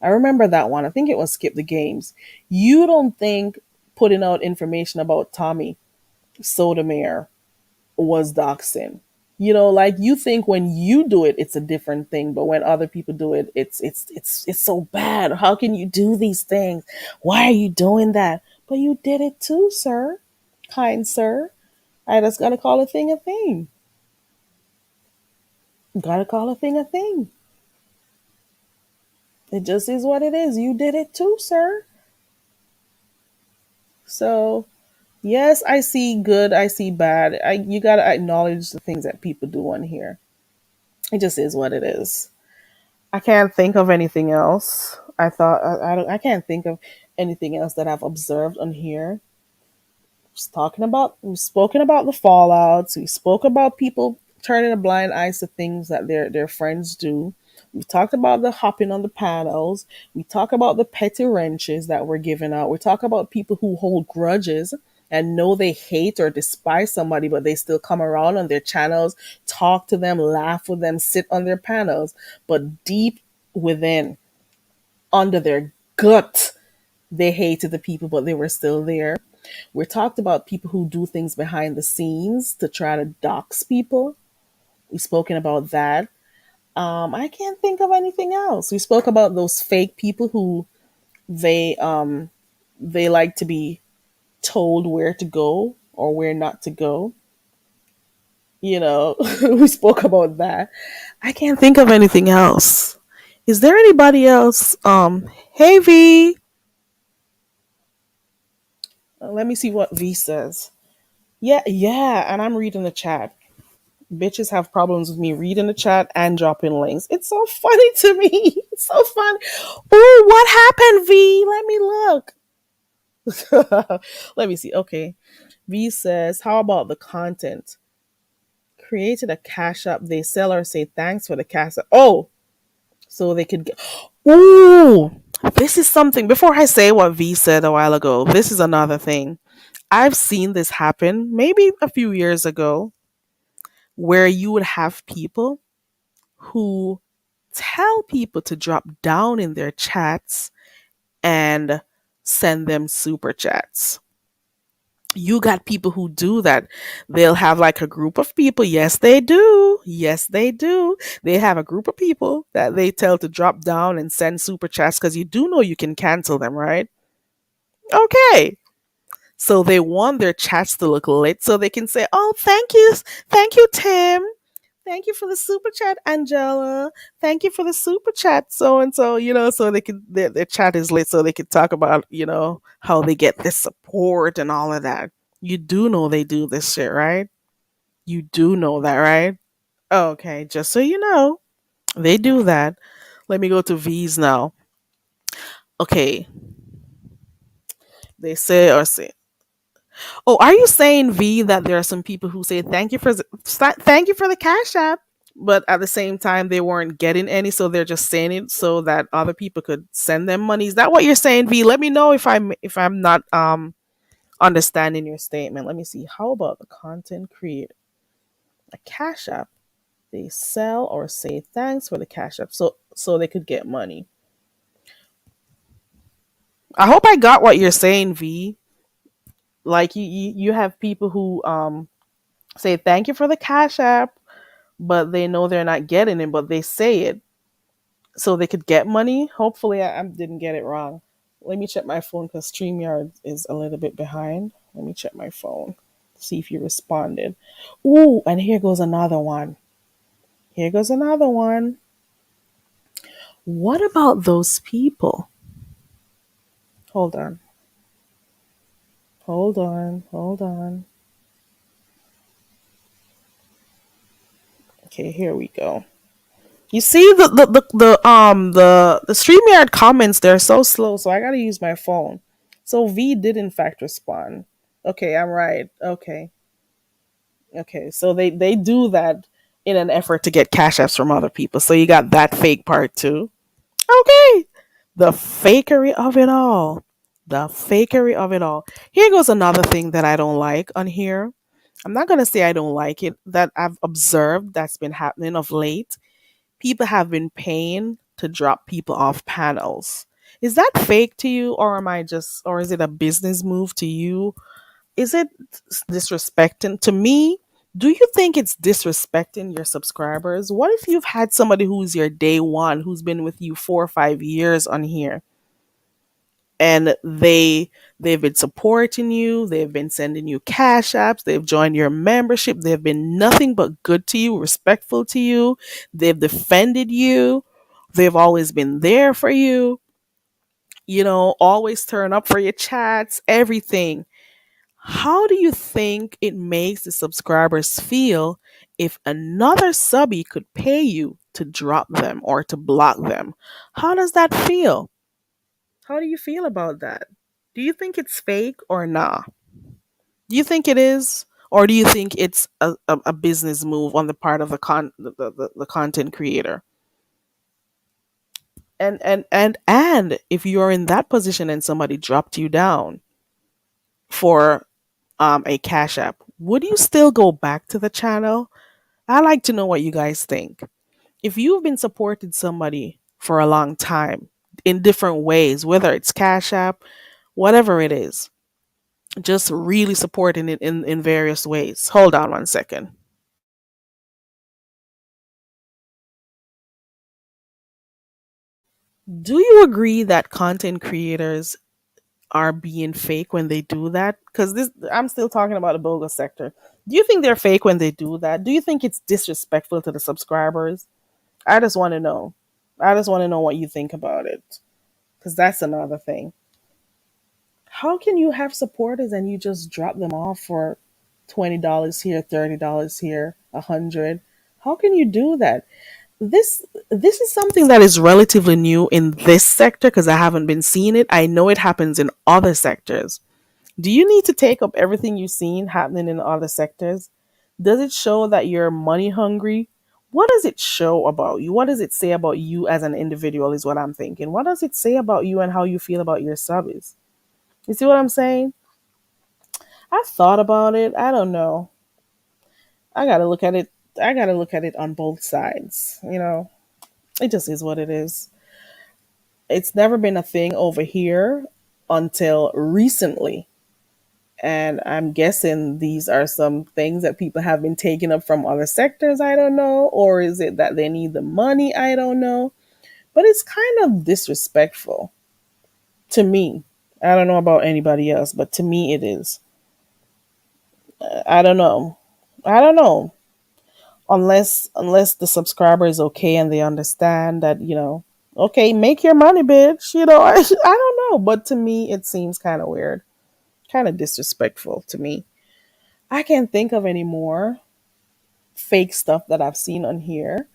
I remember that one. I think it was Skip the Games. You don't think putting out information about Tommy Sotomayor was doxing. You know, like you think when you do it, it's a different thing, but when other people do it, it's so bad. How can you do these things? Why are you doing that? But you did it too, sir, kind sir. I just gotta call a thing a thing. Gotta call a thing a thing. It just is what it is. You did it too, sir. So yes, I see good, I see bad. You gotta acknowledge the things that people do on here. It just is what it is. I can't think of anything else. I can't think of anything else that I've observed on here. We've spoken about the fallouts. We spoke about people turning a blind eye to things that their friends do. We talked about the hopping on the panels. We talk about the petty wrenches that were given out. We talk about people who hold grudges and know they hate or despise somebody, but they still come around on their channels, talk to them, laugh with them, sit on their panels. But deep within, under their gut, they hated the people, but they were still there. We talked about people who do things behind the scenes to try to dox people. We've spoken about that. I can't think of anything else. We spoke about those fake people who they um they like to be told where to go or where not to go. You know, we spoke about that. I can't think of anything else. Is there anybody else? Hey V, let me see what V says. Yeah, yeah, and I'm reading the chat. Bitches have problems with me reading the chat and dropping links. It's so funny to me. It's so funny. Oh, what happened, V? Let me look. Let me see. Okay. V says, how about the content? Created a cash app. They sell or say thanks for the cash app. Oh, so they could get. Ooh, this is something. Before I say what V said a while ago, this is another thing. I've seen this happen maybe a few years ago where you would have people who tell people to drop down in their chats and send them super chats. You got people who do that. They'll have like a group of people. Yes, they do. Yes, they do. They have a group of people that they tell to drop down and send super chats because you do know you can cancel them, right? Okay. So they want their chats to look lit so they can say, oh, thank you. Thank you, Tim. Thank you for the super chat, Angela. Thank you for the super chat, so and so. So they could their chat is lit, so they could talk about how they get this support and all of that. You do know they do this shit, right? You do know that, right? Okay, just so you know, they do that. Let me go to V's now. Okay, they say or say. Oh, are you saying V that there are some people who say thank you for the cash app, but at the same time they weren't getting any, so they're just saying it so that other people could send them money? Is that what you're saying, V? Let me know if I'm not understanding your statement. Let me see. How about the content creator? A cash app. They sell or say thanks for the cash app, so they could get money. I hope I got what you're saying, V. Like you have people who say thank you for the cash app, but they know they're not getting it, but they say it so they could get money. Hopefully, I didn't get it wrong. Let me check my phone because StreamYard is a little bit behind. Let me check my phone, see if you responded. Ooh, and here goes another one. Here goes another one. What about those people? Hold on. Hold on. Hold on. Okay, here we go. You see the StreamYard comments, they're so slow, so I gotta use my phone. So V did in fact respond. Okay, I'm right. Okay. Okay. So they do that in an effort to get cash apps from other people. So you got that fake part too. Okay. The fakery of it all. The fakery of it all. Here goes another thing that I don't like on here. I'm not gonna say I don't like it, that I've observed that's been happening of late. People have been paying to drop people off panels. Is that fake to you, or or is it a business move to you? Is it disrespecting to me? Do you think it's disrespecting your subscribers? What if you've had somebody who's your day one, who's been with you 4 or 5 years on here, and they've been supporting you, they've been sending you cash apps, they've joined your membership, they've been nothing but good to you, respectful to you, they've defended you, they've always been there for you, always turn up for your chats, everything. How do you think it makes the subscribers feel if another subby could pay you to drop them or to block them? How does that feel? How do you feel about that? Do you think it's fake or not? Do you think it is? Or do you think it's a business move on the part of the content creator? And if you're in that position and somebody dropped you down for a cash app, would you still go back to the channel? I like to know what you guys think. If you've been supporting somebody for a long time in different ways, whether it's cash app, whatever it is, just really supporting it in various ways. Hold on one second. Do you agree that content creators are being fake when they do that? Because this, I'm still talking about the bogus sector. Do you think they're fake when they do that? Do you think it's disrespectful to the subscribers? I just want to know. I just want to know what you think about it. Because that's another thing. How can you have supporters and you just drop them off for $20 here, $30 here, 100? How can you do that? This is something that is relatively new in this sector because I haven't been seeing it. I know it happens in other sectors. Do you need to take up everything you've seen happening in other sectors? Does it show that you're money hungry? What does it show about you? What does it say about you as an individual is what I'm thinking. What does it say about you and how you feel about your subbies? You see what I'm saying? I've thought about it. I don't know. I gotta look at it. I gotta look at it on both sides. It just is what it is. It's never been a thing over here until recently. And I'm guessing these are some things that people have been taking up from other sectors. I don't know. Or is it that they need the money? I don't know. But it's kind of disrespectful to me. I don't know about anybody else, but to me it is. I don't know. I don't know. Unless the subscriber is okay and they understand that, okay, make your money, bitch. I don't know, but to me it seems kind of weird, kind of disrespectful to me. I can't think of any more fake stuff that I've seen on here.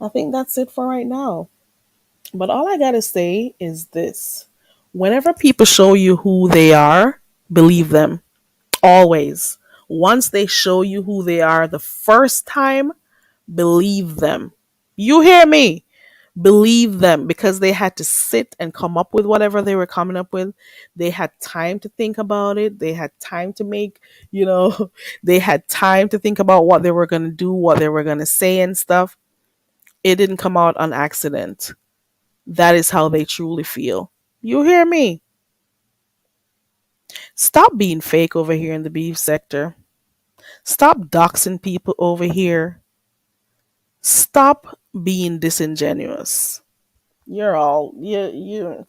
I think that's it for right now. But all I gotta say is this: whenever people show you who they are, believe them. Always. Once they show you who they are the first time, believe them. You hear me? Believe them, because they had to sit and come up with whatever they were coming up with. They had time to think about it. They had time to make, you know, they had time to think about what they were going to do, what they were going to say and stuff. It didn't come out on accident. That is how they truly feel. You hear me? Stop being fake over here in the beef sector. Stop doxing people over here. Stop being disingenuous. You're all yeah,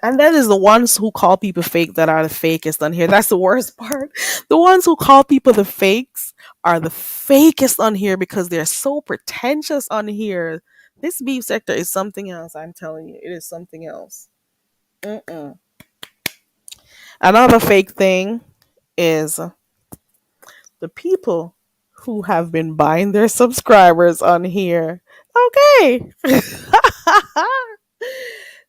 and that is the ones who call people fake that are the fakest on here. That's the worst part. The ones who call people the fakes are the fakest on here because they're so pretentious on here. This beef sector is something else. I'm telling you, it is something else. Mm-mm. Another fake thing is the people who have been buying their subscribers on here. Okay.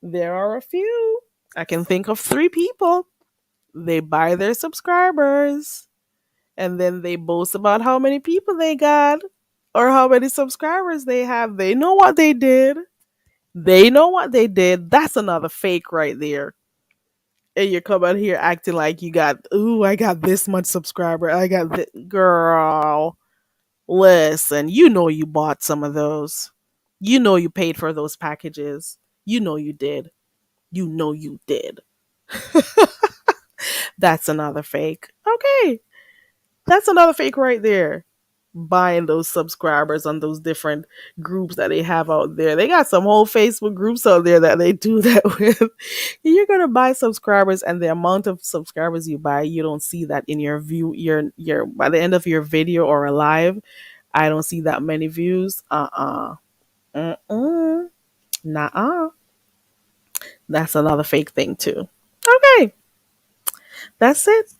There are a few. I can think of three people. They buy their subscribers and then they boast about how many people they got or how many subscribers they have. They know what they did. They know what they did. That's another fake right there. And you come out here acting like you got, ooh, I got this much subscriber. I got this. Girl, listen, you know you bought some of those. You know you paid for those packages. You know you did. You know you did. That's another fake. Okay. That's another fake right there. Buying those subscribers on those different groups that they have out there. They got some whole Facebook groups out there that they do that with. You're gonna buy subscribers, and the amount of subscribers you buy, you don't see that in your view. Your by the end of your video or a live, I don't see that many views. Mm-mm. Nah. That's another fake thing too. Okay, that's it.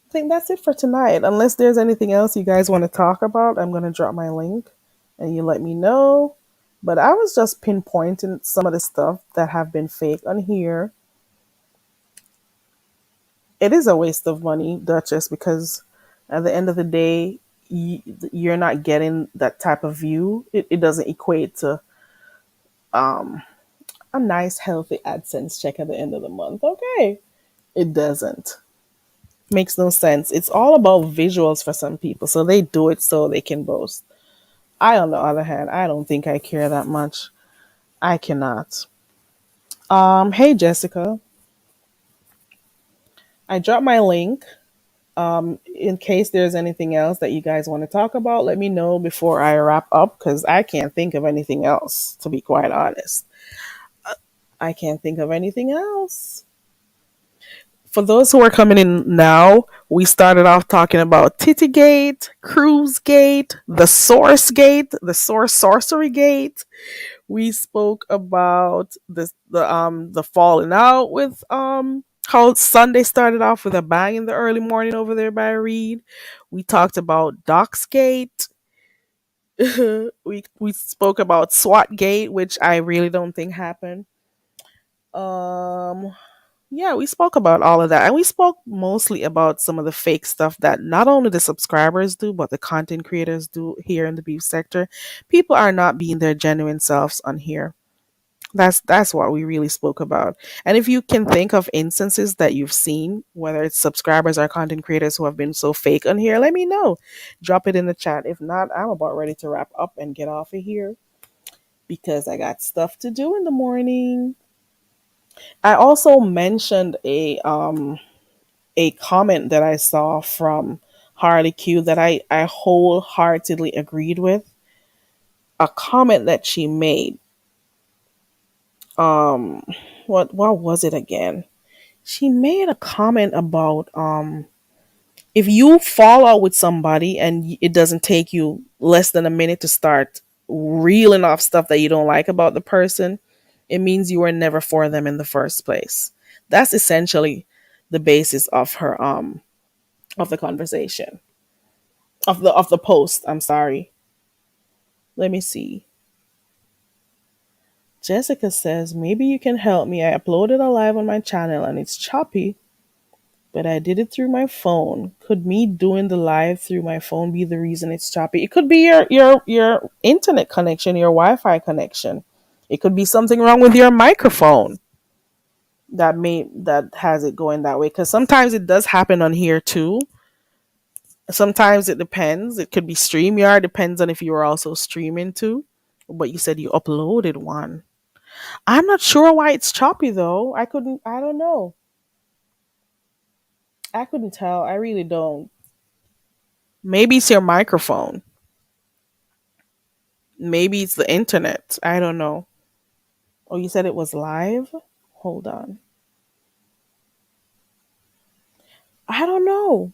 I think that's it for tonight. Unless there's anything else you guys want to talk about, I'm going to drop my link and you let me know. But I was just pinpointing some of the stuff that have been fake on here. It is a waste of money, Duchess, because at the end of the day, you're not getting that type of view. It doesn't equate to um, a nice, healthy AdSense check at the end of the month. Okay. It doesn't. Makes no sense. It's all about visuals for some people. So they do it so they can boast. I, on the other hand, I don't think I care that much. I cannot. Hey Jessica, I dropped my link. In case there's anything else that you guys want to talk about, let me know before I wrap up because I can't think of anything else, to be quite honest. I can't think of anything else. For those who are coming in now, we started off talking about Tittygate, Cruise Gate, the Source Gate, the Source Sorcery Gate. We spoke about the falling out with how Sunday started off with a bang in the early morning over there by Reed. We talked about Doxgate. We spoke about SWAT Gate, which I really don't think happened. Um yeah, we spoke about all of that. And we spoke mostly about some of the fake stuff that not only the subscribers do, but the content creators do here in the beef sector. People are not being their genuine selves on here. That's what we really spoke about. And if you can think of instances that you've seen, whether it's subscribers or content creators who have been so fake on here, let me know. Drop it in the chat. If not, I'm about ready to wrap up and get off of here because I got stuff to do in the morning. I also mentioned a comment that I saw from Harley Q that I wholeheartedly agreed with. A comment that she made. Um what was it again? She made a comment about If you fall out with somebody and it doesn't take you less than a minute to start reeling off stuff that you don't like about the person, it means you were never for them in the first place. That's essentially the basis of the conversation, of the post. I'm sorry. Let me see. Jessica says, maybe you can help me. I uploaded a live on my channel and it's choppy, but I did it through my phone. Could me doing the live through my phone be the reason it's choppy? It could be your internet connection, your Wi-Fi connection. It could be something wrong with your microphone that has it going that way. Because sometimes it does happen on here too. Sometimes it depends. It could be StreamYard, depends on if you are also streaming too. But you said you uploaded one. I'm not sure why it's choppy though. I don't know. I couldn't tell. I really don't. Maybe it's your microphone. Maybe it's the internet. I don't know. Oh, you said it was live? Hold on. I don't know.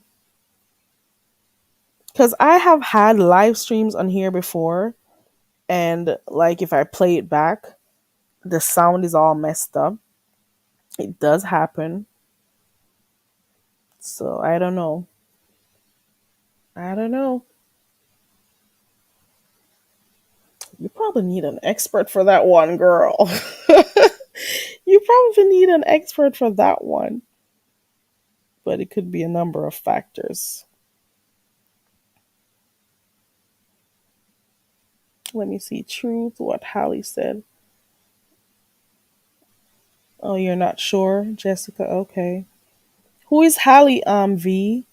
Because I have had live streams on here before. And like if I play it back, the sound is all messed up. It does happen. So I don't know. I don't know. You probably need an expert for that one, girl. You probably need an expert for that one. But it could be a number of factors. Let me see. Truth, what Hallie said. Oh, you're not sure, Jessica? Okay. Who is Hallie, V?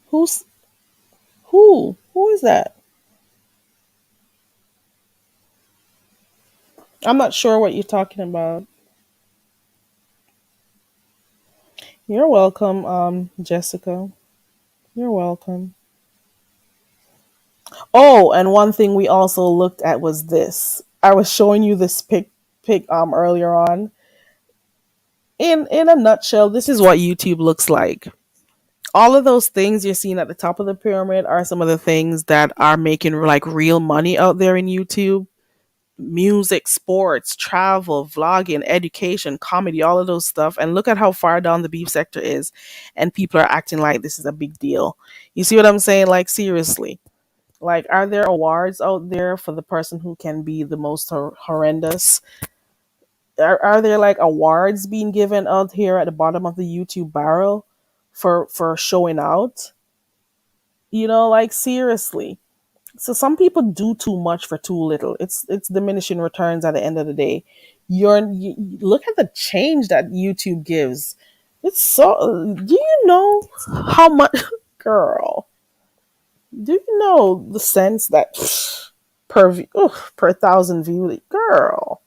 Who's who? Who is that? I'm not sure what you're talking about. You're welcome, Jessica. You're welcome. Oh, and one thing we also looked at was this. I was showing you this pic earlier on. In a nutshell, this is what YouTube looks like. All of those things you're seeing at the top of the pyramid are some of the things that are making like real money out there in YouTube. Music, sports, travel, vlogging, education, comedy, all of those stuff. And look at how far down the beef sector is. And people are acting like this is a big deal. You see what I'm saying? Like, seriously. Like, are there awards out there for the person who can be the most horrendous? Are there like awards being given out here at the bottom of the YouTube barrel for showing out? You know, like seriously. So some people do too much for too little. It's diminishing returns at the end of the day. Look at the change that YouTube gives. It's so. Do you know how much, girl? Do you know the sense that per thousand views, girl,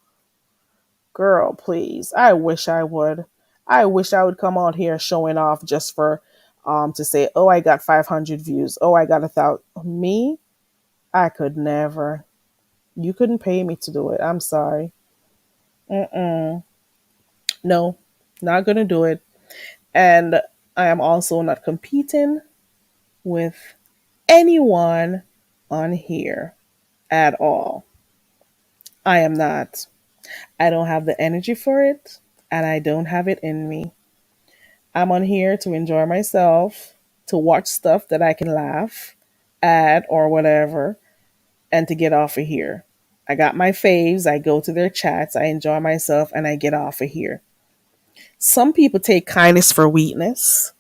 please. I wish I would. I wish I would come out here showing off just for to say, oh, I got 500 views. Oh, I got 1,000. Me, I could never. You couldn't pay me to do it. I'm sorry. Mm-mm. No, not gonna do it. And I am also not competing with anyone on here at all. I am not. I don't have the energy for it, and I don't have it in me. I'm on here to enjoy myself, to watch stuff that I can laugh at or whatever, and to get off of here. I got my faves, I go to their chats, I enjoy myself, and I get off of here. Some people take kindness for weakness.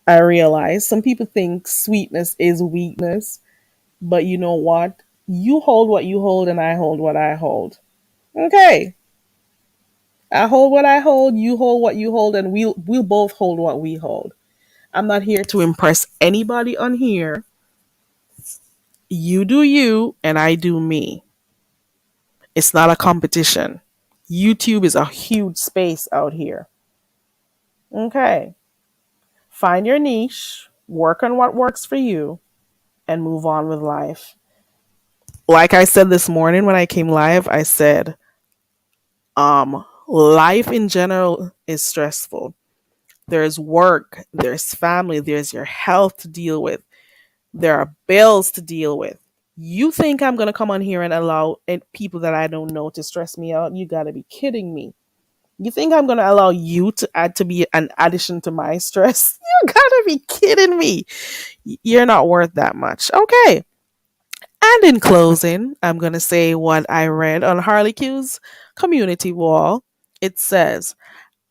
I realize some people think sweetness is weakness, but you know what? You hold what you hold, and I hold what I hold. Okay. I hold what I hold, you hold what you hold, and we'll both hold what we hold. I'm not here to impress anybody on here. You do you, and I do me. It's not a competition. YouTube is a huge space out here. Okay. Find your niche, work on what works for you, and move on with life. Like I said this morning when I came live, I said, life in general is stressful. There's work, there's family, there's your health to deal with, there are bills to deal with. You think I'm going to come on here and allow people that I don't know to stress me out? You got to be kidding me. You think I'm going to allow you to add to be an addition to my stress? You got to be kidding me. You're not worth that much. Okay. And in closing, I'm going to say what I read on Harley Q's community wall. It says,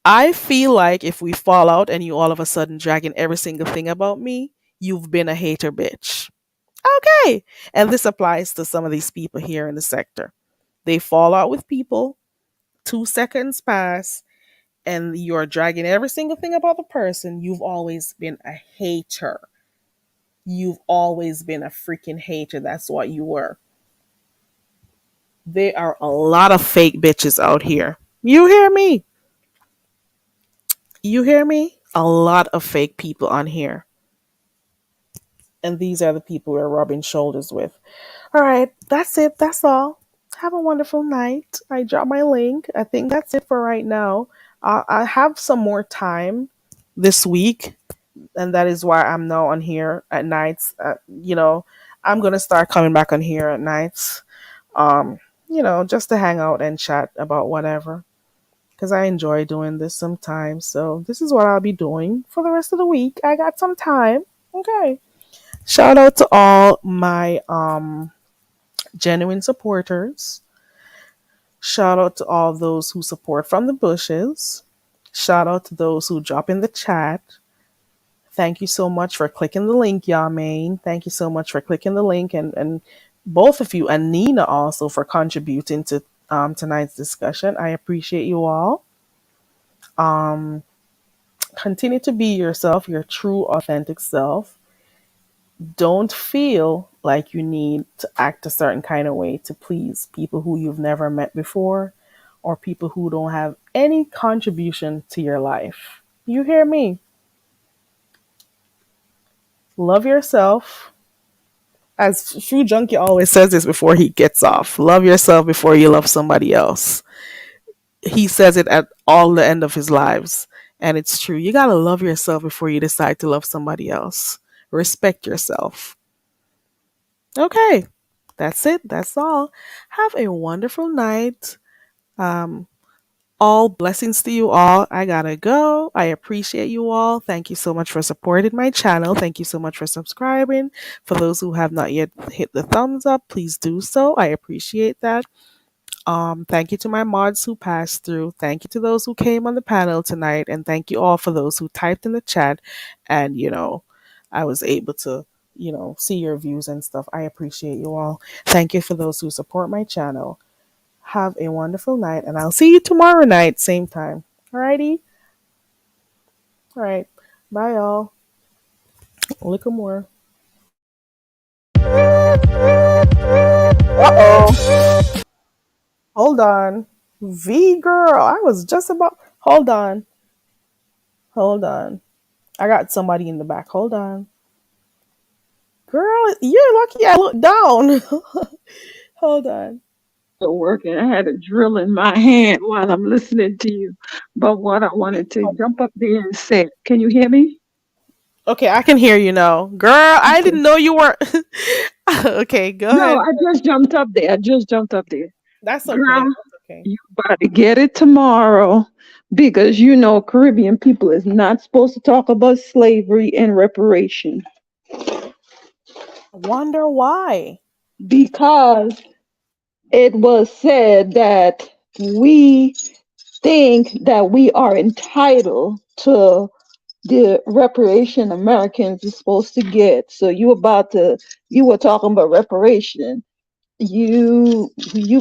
I feel like if we fall out and you all of a sudden dragging every single thing about me, you've been a hater bitch. Okay. And this applies to some of these people here in the sector. They fall out with people, 2 seconds pass, and you're dragging every single thing about the person. You've always been a hater. You've always been a freaking hater. That's what you were. There are a lot of fake bitches out here. You hear me? You hear me? A lot of fake people on here. And these are the people we're rubbing shoulders with. All right, that's it. That's all. Have a wonderful night. I dropped my link. I think that's it for right now. I have some more time this week, and that is why I'm now on here at nights. I'm gonna start coming back on here at nights. Um, just to hang out and chat about whatever, because I enjoy doing this sometimes. So this is what I'll be doing for the rest of the week. I got some time. Okay. Shout out to all my genuine supporters. Shout out to all those who support from the bushes. Shout out to those who drop in the chat. Thank you so much for clicking the link, y'all main. Thank you so much for clicking the link, and both of you and Nina also for contributing to tonight's discussion. I appreciate you all. Um, Continue to be yourself, your true, authentic self. Don't feel like you need to act a certain kind of way to please people who you've never met before or people who don't have any contribution to your life. You hear me? Love yourself. As True Junkie always says this before he gets off, love yourself before you love somebody else. He says it at all the end of his lives. And it's true. You gotta love yourself before you decide to love somebody else. Respect yourself. Okay. That's it. That's all. Have a wonderful night. Um, all blessings to you all. I gotta go. I appreciate you all. Thank you so much for supporting my channel. Thank you so much for subscribing. For those who have not yet hit the thumbs up, please do so. I appreciate that. Thank you to my mods who passed through. Thank you to those who came on the panel tonight, and thank you all for those who typed in the chat. And I was able to see your views and stuff. I appreciate you all. Thank you for those who support my channel. Have a wonderful night, and I'll see you tomorrow night, same time. Alrighty? Alright. Bye, y'all. Look more. Uh-oh. Hold on. V girl. I was just about. Hold on. Hold on. I got somebody in the back. Hold on. Girl, you're lucky I looked down. Hold on. Working. I had a drill in my hand while I'm listening to you. But what I wanted to jump up there and say, can you hear me? Okay, I can hear you now. Girl, I didn't know you were. Okay, go No, ahead. I just jumped up there. I just jumped up there. That's okay. Girl, That's okay. you about to get it tomorrow because Caribbean people is not supposed to talk about slavery and reparation Wonder why. because it was said that we think that we are entitled to the reparation Americans are supposed to get. So you were talking about reparation. You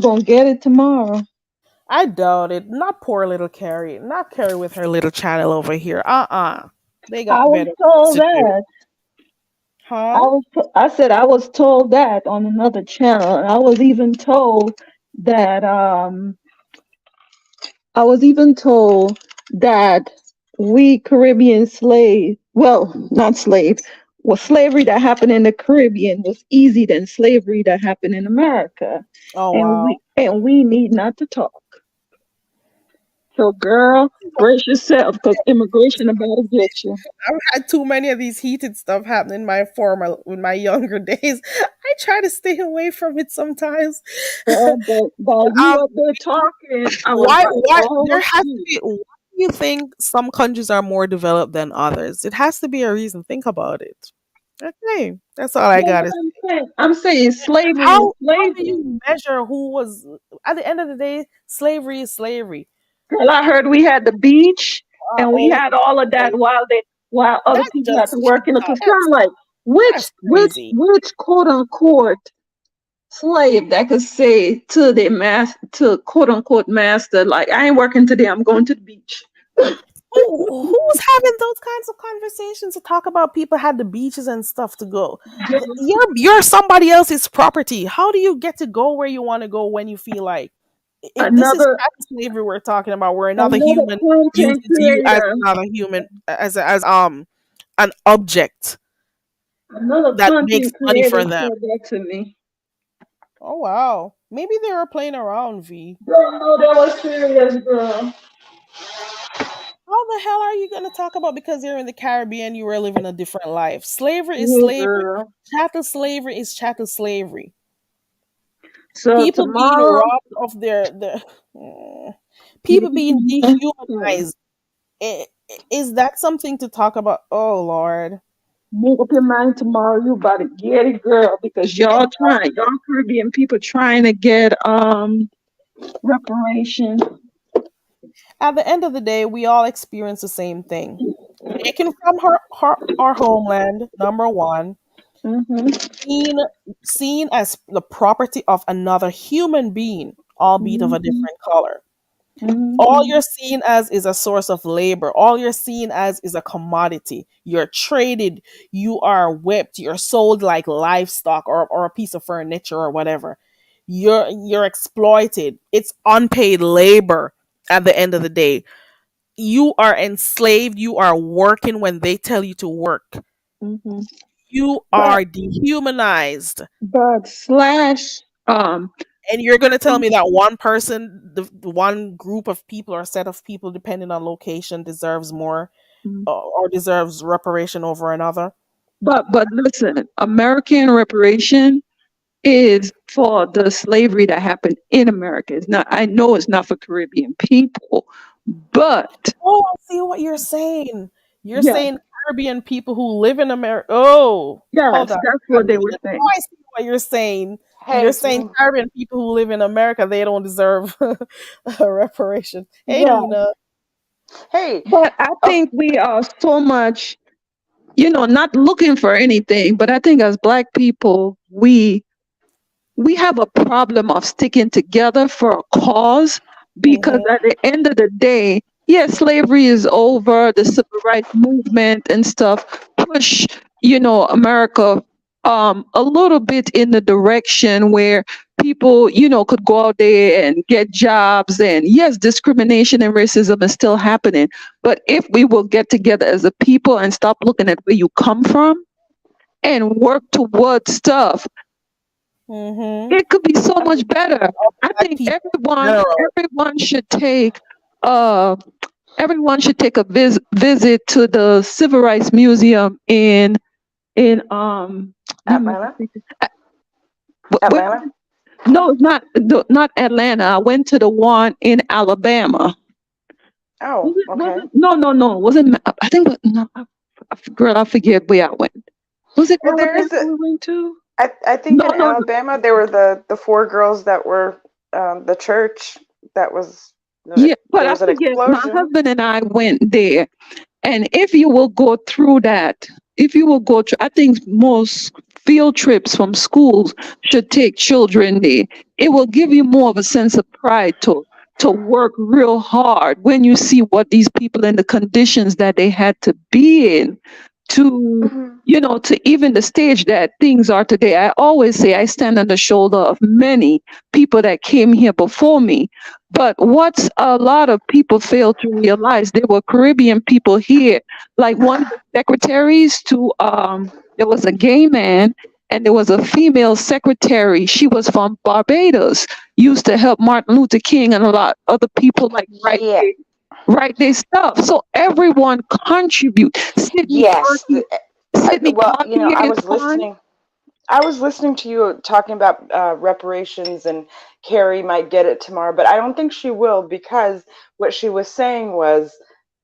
gonna get it tomorrow. I doubt it. Not poor little Carrie. Not Carrie with her little channel over here. They I got was better things told to do. that. Huh? I said I was told that on another channel, and that I was even told that we Caribbean slave, well, not slave, well, slavery that happened in the Caribbean was easy than slavery that happened in America, Oh and wow. we need not to talk. So, girl, brace yourself because immigration about to get you. I've had too many of these heated stuff happen in my younger days. I try to stay away from it sometimes. But while you um, up there talking, I was like, why there oh, has to shoot. be why do you think some countries are more developed than others? It has to be a reason. Think about it. Okay, that's all I That's got what to I'm saying. I'm saying slavery is how do slavery. you measure who was at the end of the day, slavery is slavery. Girl, I heard we had the beach and we Oh, had all of that while other that's people had to just work in the casino. that's, Like, that's crazy. which quote unquote slave that could say to their to quote unquote master, like, I ain't working today, I'm going to the beach. Who's having those kinds of conversations to talk about people had the beaches and stuff to go? You're somebody else's property. How do you get to go where you want to go when you feel like? If this is Another chattel slavery we're talking about, where another another human content uses you as creator, another human, as an object another that makes content money creator for said them. that to me. Oh wow, maybe they were playing around. V. Girl, no, that was serious, girl. How the hell are you going to talk about because you're in the Caribbean, you were living a different life? Slavery is Yeah, slavery. girl. Chattel slavery is chattel slavery. So People being tomorrow, robbed of their mm, people make up being your mind. Yeah. dehumanized. Is that something to talk about? Oh Lord. Make up your mind tomorrow. You about to get it, girl, because y'all Caribbean people trying to get reparations. At the end of the day, we all experience the same thing. Taken from our homeland, number one, Mm-hmm. seen seen as the property of another human being, albeit of a Mm-hmm. different color. All Mm-hmm. you're seen as is a source of labor. All you're seen as is a commodity. You're traded, you are whipped, you're sold like livestock or a piece of furniture or whatever. You're exploited. It's unpaid labor at the end of the day. You are enslaved, you are working when they tell you to work. Mm-hmm. You But are dehumanized. slash And you're going to tell me that one person, the one group of people or set of people, depending on location, deserves more or deserves reparation over another? but listen, American reparation is for the slavery that happened in America. It's not. I know it's not for Caribbean people, but Oh, I see what you're saying. You're yeah, saying Caribbean people who live in America. Oh, hold yes, on. that's I what they were know saying. I see what you're saying. You're Hey, saying Caribbean people who live in America, they don't deserve a reparation. Hey, Yeah, Nina. hey. but I Oh, think we are so much, not looking for anything. But I think as Black people, we have a problem of sticking together for a cause because Mm-hmm. at the end of the day, yes, slavery is over, the civil rights movement and stuff push, America a little bit in the direction where people, could go out there and get jobs, and yes, discrimination and racism is still happening. But if we will get together as a people and stop looking at where you come from and work towards stuff, Mm-hmm. it could be so much better. I Black think people in everyone general. everyone should take uh a visit to the Civil Rights Museum in let me Atlanta, think. Where was Atlanta. it? No, it's not Atlanta. I went to the one in Alabama. Was Oh, it? Was okay. it? No. Was it? I think. No, girl, I forget where I went. Was it Yeah, there Alabama is a. we went to? I think No, in no, no. Alabama there were the four girls that were the church that was Yeah, but there I was an forget. My explosion. husband and I went there. And if you will go through that, if you will go through, I think most field trips from schools should take children there. It will give you more of a sense of pride to work real hard when you see what these people and the conditions that they had to be in to Hmm. to even the stage that things are today. I always say I stand on the shoulder of many people that came here before me, but what's a lot of people fail to realize, there were Caribbean people here. Like one of the secretaries to there was a gay man and there was a female secretary. She was from Barbados, used to help Martin Luther King and a lot other people like right Yeah, there. write their stuff. So everyone contribute. Yes. Sydney Well, Cartier I is was one. listening. I was listening to you talking about reparations, and Carrie might get it tomorrow, but I don't think she will, because what she was saying was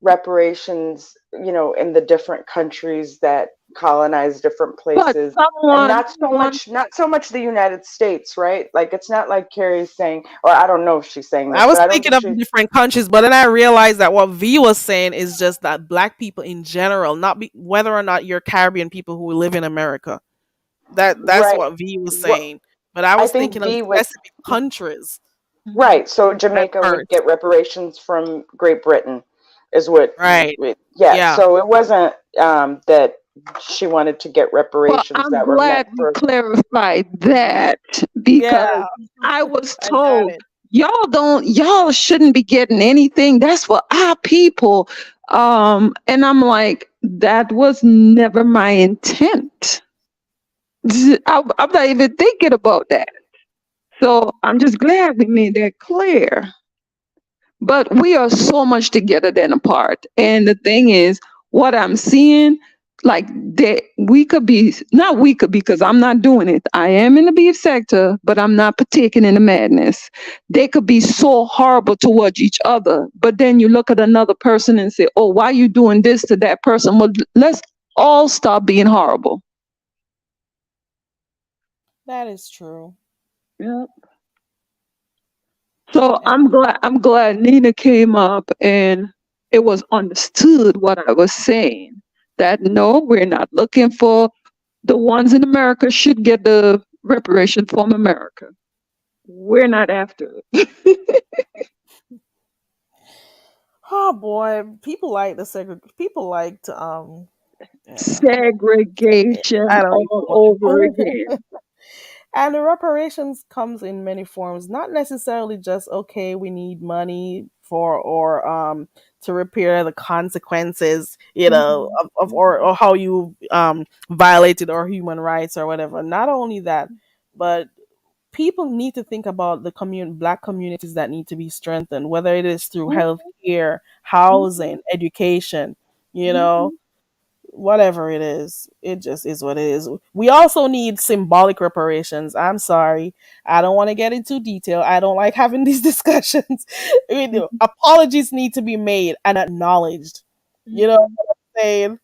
reparations, in the different countries that colonize different But places, and someone, not so much the United States, right? Like, it's not like Carrie's saying, or I don't know if she's saying I this, was but I don't thinking think of the she. different countries, but then I realized that what V was saying is just that black people in general, whether or not you're Caribbean people who live in America. That's Right. what V was What saying. But I I was think thinking of V would. specific countries Right. So at Jamaica would first. get reparations from Great Britain, is what. Right. Yeah. Yeah. So it wasn't that she wanted to get well, reparations I'm that were meant glad we for. clarified that Yeah. because I was I got told it. y'all shouldn't be getting anything. That's for our people. And I'm like, that was never my intent. I'm not even thinking about that. So I'm just glad we made that clear. But we are so much together than apart. And the thing is, what I'm seeing, like that we could be not we could because I'm not doing it. I am in the beef sector, but I'm not partaking in the madness. They could be so horrible towards each other, but then you look at another person and say, "Oh, why are you doing this to that person?" Well, let's all stop being horrible. That is true. Yeah. So And I'm glad Nina came up and it was understood what I was saying. That no, we're not looking for the ones in America should get the reparation from America. We're not after it. oh boy, people like to yeah. Segregation I don't even all want over to. again. And the reparations comes in many forms, not necessarily just okay, we need money for or to repair the consequences, Mhm, or how you violated our human rights or whatever. Not only that, but people need to think about the black communities that need to be strengthened, whether it is through mhm, healthcare, mhm, housing, education, you know, mhm, whatever it is, it just is what it is. We also need symbolic reparations. I'm sorry, I don't want to get into detail. I don't like having these discussions. mhm, Apologies need to be made and acknowledged. You know mhm, what I'm saying?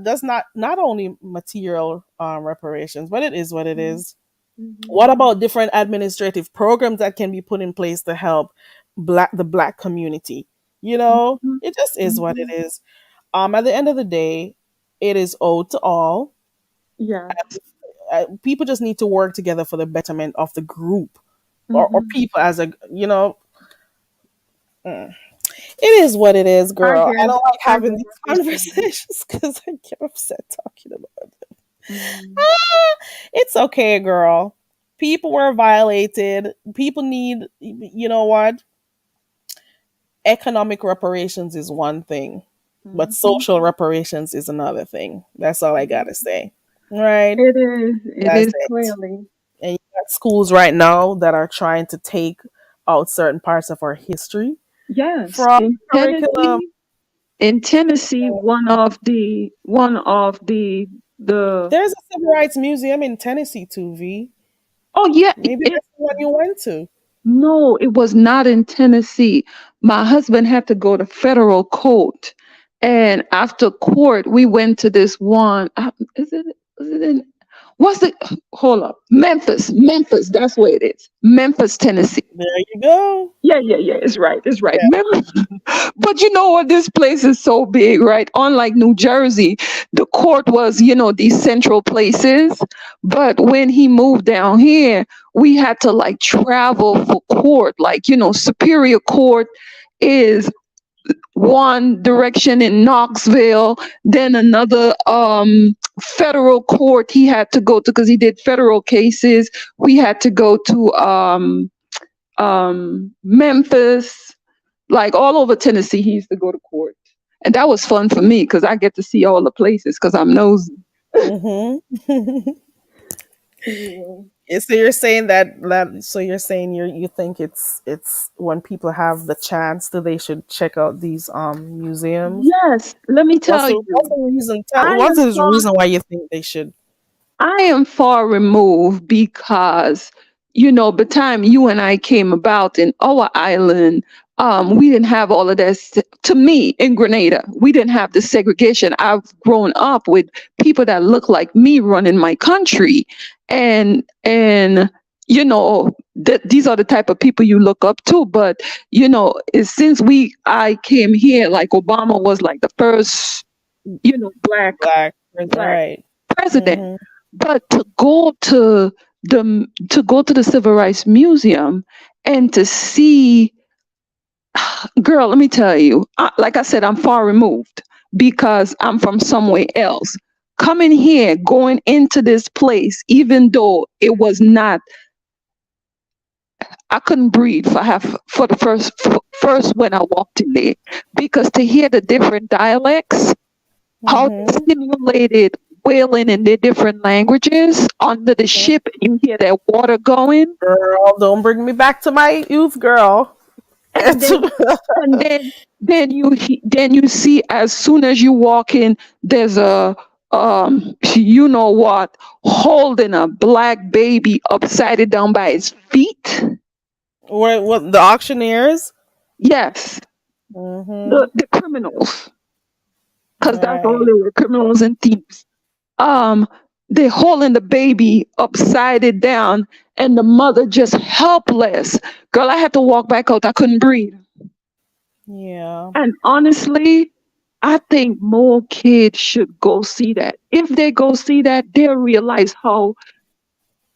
That's not only material reparations, but it is what it mhm, is. mhm, What about different administrative programs that can be put in place to help the black community? mhm, It just is what it mhm. is. At the end of the day, it is owed to all. Yes. People just need to work together for the betterment of the group, or Mhm. people as mm. It is what it is, girl. I don't like I having get these what you're saying. conversations because I get upset talking about it. Mm, Ah, it's okay, girl. People were violated. People need, you know what? Economic reparations is one thing, but mhm, social reparations is another thing. That's all I gotta mhm. say. Right? It is. It That's is it. clearly. And you got schools right now that are trying to take out certain parts of our history Yes. from curriculum. In Tennessee, one of the There's a civil rights museum in Tennessee too, V. oh yeah, Maybe that's the one you went to. no, it was not in Tennessee. My husband had to go to federal court. And after court, we went to this one. Is it in, what's the, hold up. Memphis, that's where it is. Memphis, Tennessee. There you go. Yeah, it's right, it's right. Yeah. But you know what? This place is so big, right? Unlike New Jersey, the court was, these central places. But when he moved down here, we had to like travel for court. Like, Superior Court is one direction in Knoxville, then another federal court he had to go to because he did federal cases. We had to go to Memphis, like all over Tennessee. He used to go to court, and that was fun for me because I get to see all the places because I'm nosy. Hmm. Yeah. So you're saying that so you're saying you think it's when people have the chance that they should check out these museums. Yes, let me tell What's you, the reason? I What am is the far reason why you think they should? I am far removed because, the time you and I came about in our island, we didn't have all of this. To me, in Grenada, we didn't have the segregation. I've grown up with people that look like me running my country, and these are the type of people you look up to. But since I came here, like Obama was like the first, black Black, black right? president. Mm-hmm. But to go to the Civil Rights Museum and to see, girl, let me tell you, like I said, I'm far removed because I'm from somewhere else. Coming here, going into this place, even though it was not, I couldn't breathe for the first when I walked in there, because to hear the different dialects, how they Mm-hmm. simulated wailing in their different languages under the ship, and you hear that water going, Girl, don't bring me back to my youth, girl. and then you see, as soon as you walk in, there's a, you know what, holding a black baby upside down by its feet. What the auctioneers? Yes, Mm-hmm. the criminals, because that's all Right. they were, criminals and thieves. um they're holding the baby upside it down, and the mother just helpless. Girl, I had to walk back out. I couldn't breathe. Yeah. And honestly, I think more kids should go see that. If they go see that, they'll realize how,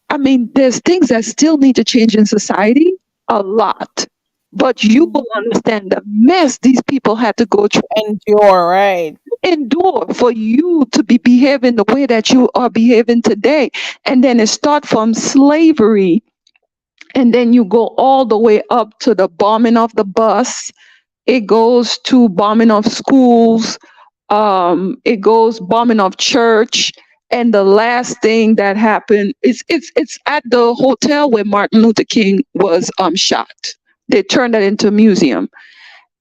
I mean, there's things that still need to change in society, a lot. But you will Mm-hmm. understand the mess these people had to go through, And you're right. endure, for you to be behaving the way that you are behaving today. And then it start from slavery, and then you go all the way up to the bombing of the bus. It goes to bombing of schools. It goes bombing of church. And the last thing that happened is it's at the hotel where Martin Luther King was shot. They turned that into a museum.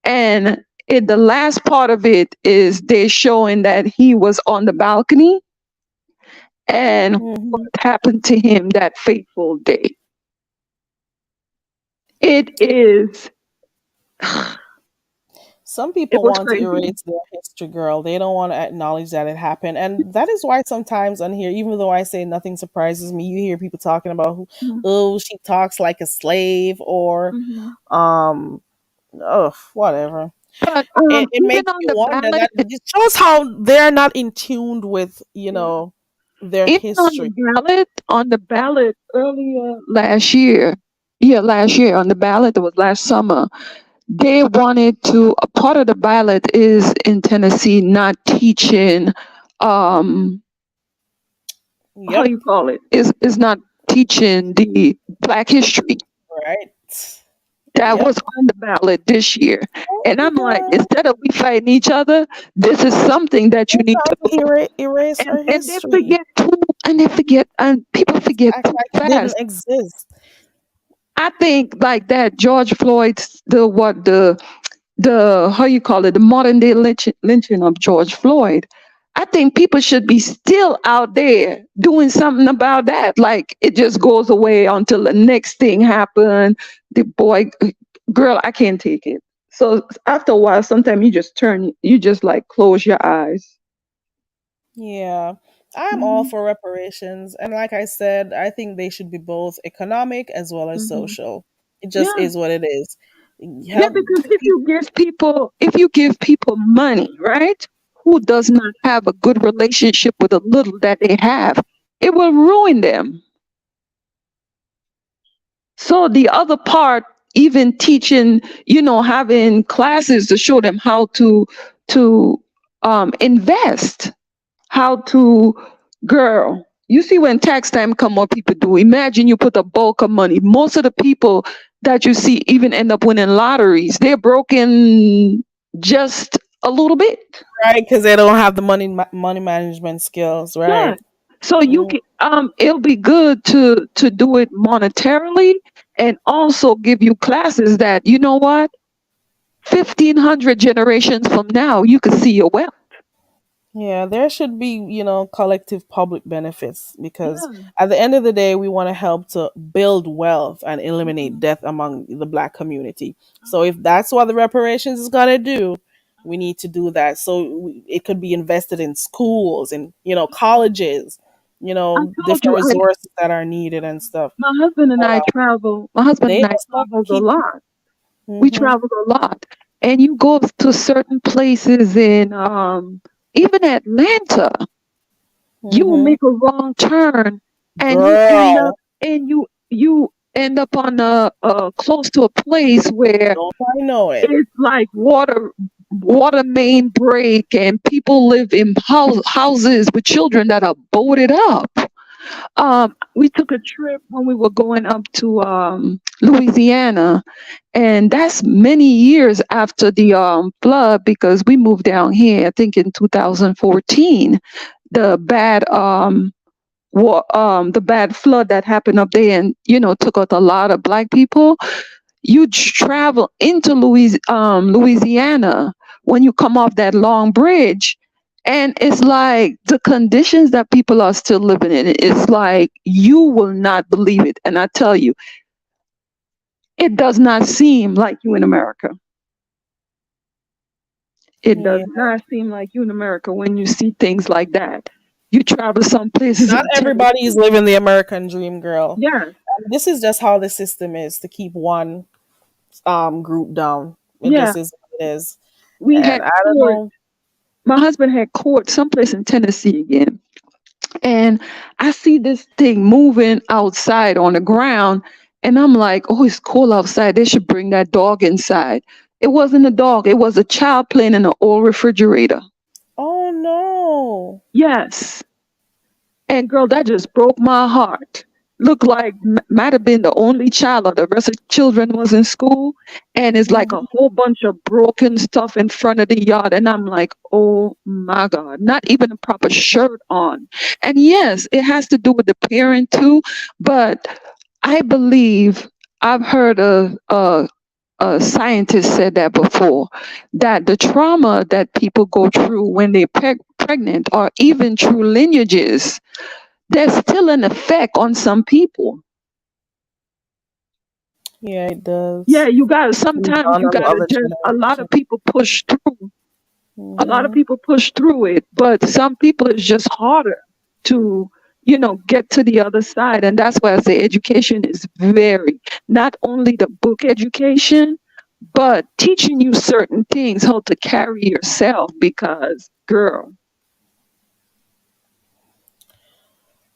And the last part of it is they showing that he was on the balcony, and what Mm-hmm. happened to him that fateful day. It is, Some it people was want to crazy. erase their history, girl. They don't want to acknowledge that it happened. And that is why sometimes on here, even though I say nothing surprises me, you hear people talking about who, Mhm, oh, she talks like a slave or mhm. um oh, whatever. But It even makes on you the wonder ballot, that it shows how they're not in tune with, their even history. on the ballot earlier last year, yeah, last year on the ballot, it was last summer. They wanted to, a part of the ballot is in Tennessee not teaching, um, how Yep. you call it, is not teaching the Black history. Right. That was Yep. on the ballot this year. And Oh, I'm like, girl. instead of we fighting each other, this is something that you They're need to trying to go. erase our And they history. forget too, and people forget Act too like it didn't fast. exist. I think like that George Floyd's, the how you call it, the modern day lynching of George Floyd. I think people should be still out there doing something about that. Like it just goes away until the next thing happen. The boy, girl, I can't take it. So after a while, sometimes you just like close your eyes. Yeah. I'm all Hmm. for reparations. And like I said, I think they should be both economic as well as Hmm. social. It just Yeah, is what it is. yeah. Help Because people. if you give people money, right? Who does not have a good relationship with the little that they have, it will ruin them. So the other part, even teaching, having classes to show them how to invest, how to, girl. You see, when tax time come, what people do. Imagine you put a bulk of money. Most of the people that you see even end up winning lotteries. They're broken just a little bit. Right, because they don't have the money management skills, Yeah. right? So you Mm, can it'll be good to do it monetarily and also give you classes that you know what 1500 generations from now you can see your wealth. yeah, there should be, collective public benefits because Yeah. at the end of the day, we want to help to build wealth and eliminate Mhm. death among the black community. So if that's what the reparations is going to do, we need to do that. So it could be invested in schools and, colleges, I told different you resources that are needed and stuff. my husband and But I travel. My husband they and I just love to traveled a keep. lot. We Hmm. traveled a lot, and you go to certain places in even Atlanta. You will Hmm. make a wrong turn, and Girl, you end up on a close to a place where don't I know it? it's like water main break, and people live in houses with children that are boarded up. We took a trip when we were going up to Louisiana, and that's many years after the flood because we moved down here, I think in 2014. The bad the bad flood that happened up there, and took out a lot of black people. You travel into Louisiana when you come off that long bridge. And it's like the conditions that people are still living in. It's like you will not believe it. And I tell you, it does not seem like you in America. It does Yeah. not seem like you in America when you see things like that. You travel some places Not in everybody is Tennessee. living the American dream, girl. Yeah, This is just how the system is to keep one group down. It yeah. just is what it is. We And had I don't court. know. My husband had court someplace in Tennessee again. And I see this thing moving outside on the ground. And I'm like, oh, it's cold outside. They should bring that dog inside. It wasn't a dog, it was a child playing in an old refrigerator. Oh no. Yes. And girl, that just broke my heart. Looked like might have been the only child, or the rest of the children was in school. And it's like a Mhm. whole bunch of broken stuff in front of the yard. And I'm like, oh my God, not even a proper shirt on. And yes, it has to do with the parent too. But I believe I've heard a scientist said that before, that the trauma that people go through when they're pregnant, or even through lineages, there's still an effect on some people. Yeah, it Yeah, does. you gotta Moved sometimes on you gotta other just a lot of generations. people push through. A lot of Hmm. people push through it, but some people it's just harder to, get to the other side. And that's why I say education is very not only the book education, but teaching you certain things, how to carry yourself, because girl.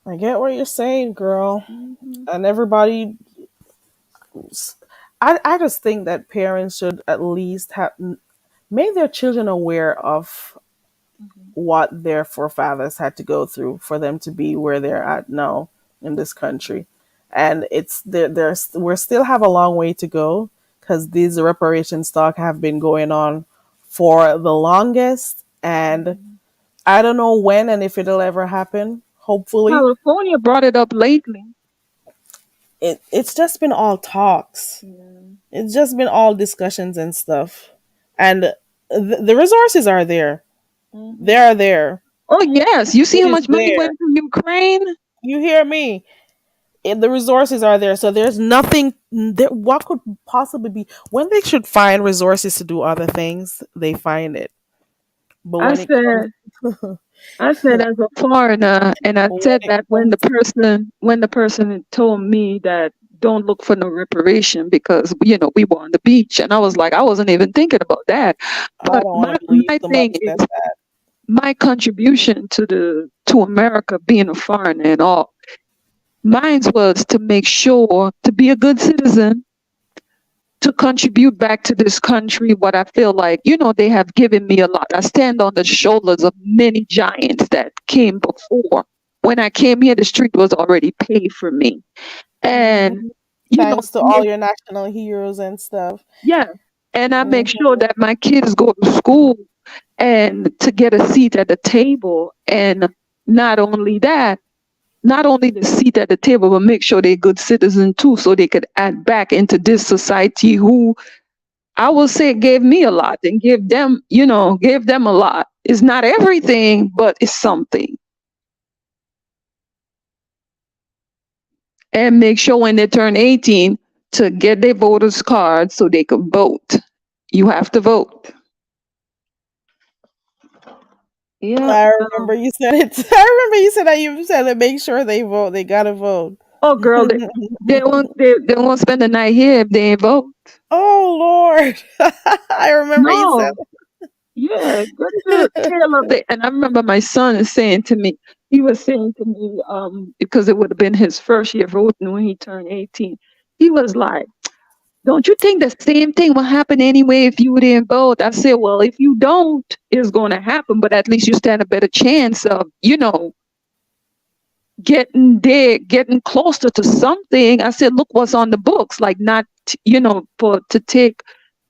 I get what you're saying, girl. Mhm. And everybody, I just think that parents should at least have make their children aware of Mhm. what their forefathers had to go through for them to be where they're at now in this country. And it's there's we still have a long way to go because these reparations talk have been going on for the longest, and Mhm. I don't know when and if it'll ever happen. Hopefully, California brought it up lately. it's just been all talks. Yeah. It's just been all discussions and stuff, and the resources are there. They Mhm. are there. Oh yes, you see It how is much money there. went to Ukraine? You hear me? The resources are there, so there's nothing there. What could possibly be when they should find resources to do other things? They find it, but I when it comes, said, I said as a foreigner, and I but when said it that when comes, the person told me that don't look for no reparation because we were on the beach, and I was like, I wasn't even thinking about that. I But don't want my to believe my somebody thing is says that. my contribution to America, being a foreigner and all. Mine was to make sure to be a good citizen, to contribute back to this country what I feel like, they have given me a lot. I stand on the shoulders of many giants that came before. When I came here, the street was already paved for me. And, Hmm. you know, Thanks to all make, your national heroes and stuff. yeah. And I make Hmm. sure that my kids go to school and to get a seat at the table. And not only that, not only the seat at the table, but make sure they're good citizens too, so they could add back into this society who I will say gave me a lot and give them, gave them a lot. It's not everything, but it's something. And make sure when they turn 18 to get their voters card so they can vote. You have to vote. Yeah. I remember you said it. I remember you said that you said to make sure they vote. They gotta vote. Oh, girl, they won't spend the night here if they ain't vote. Oh Lord, I remember you said. No. Yeah, good to tail of it. And I remember my son is saying to me, he was saying to me, because it would have been his first year voting when he turned 18. He was like, don't you think the same thing will happen anyway if you didn't vote? I said, well, if you don't, it's going to happen, but at least you stand a better chance of, getting there, getting closer to something. I said, look what's on the books, like not, for to take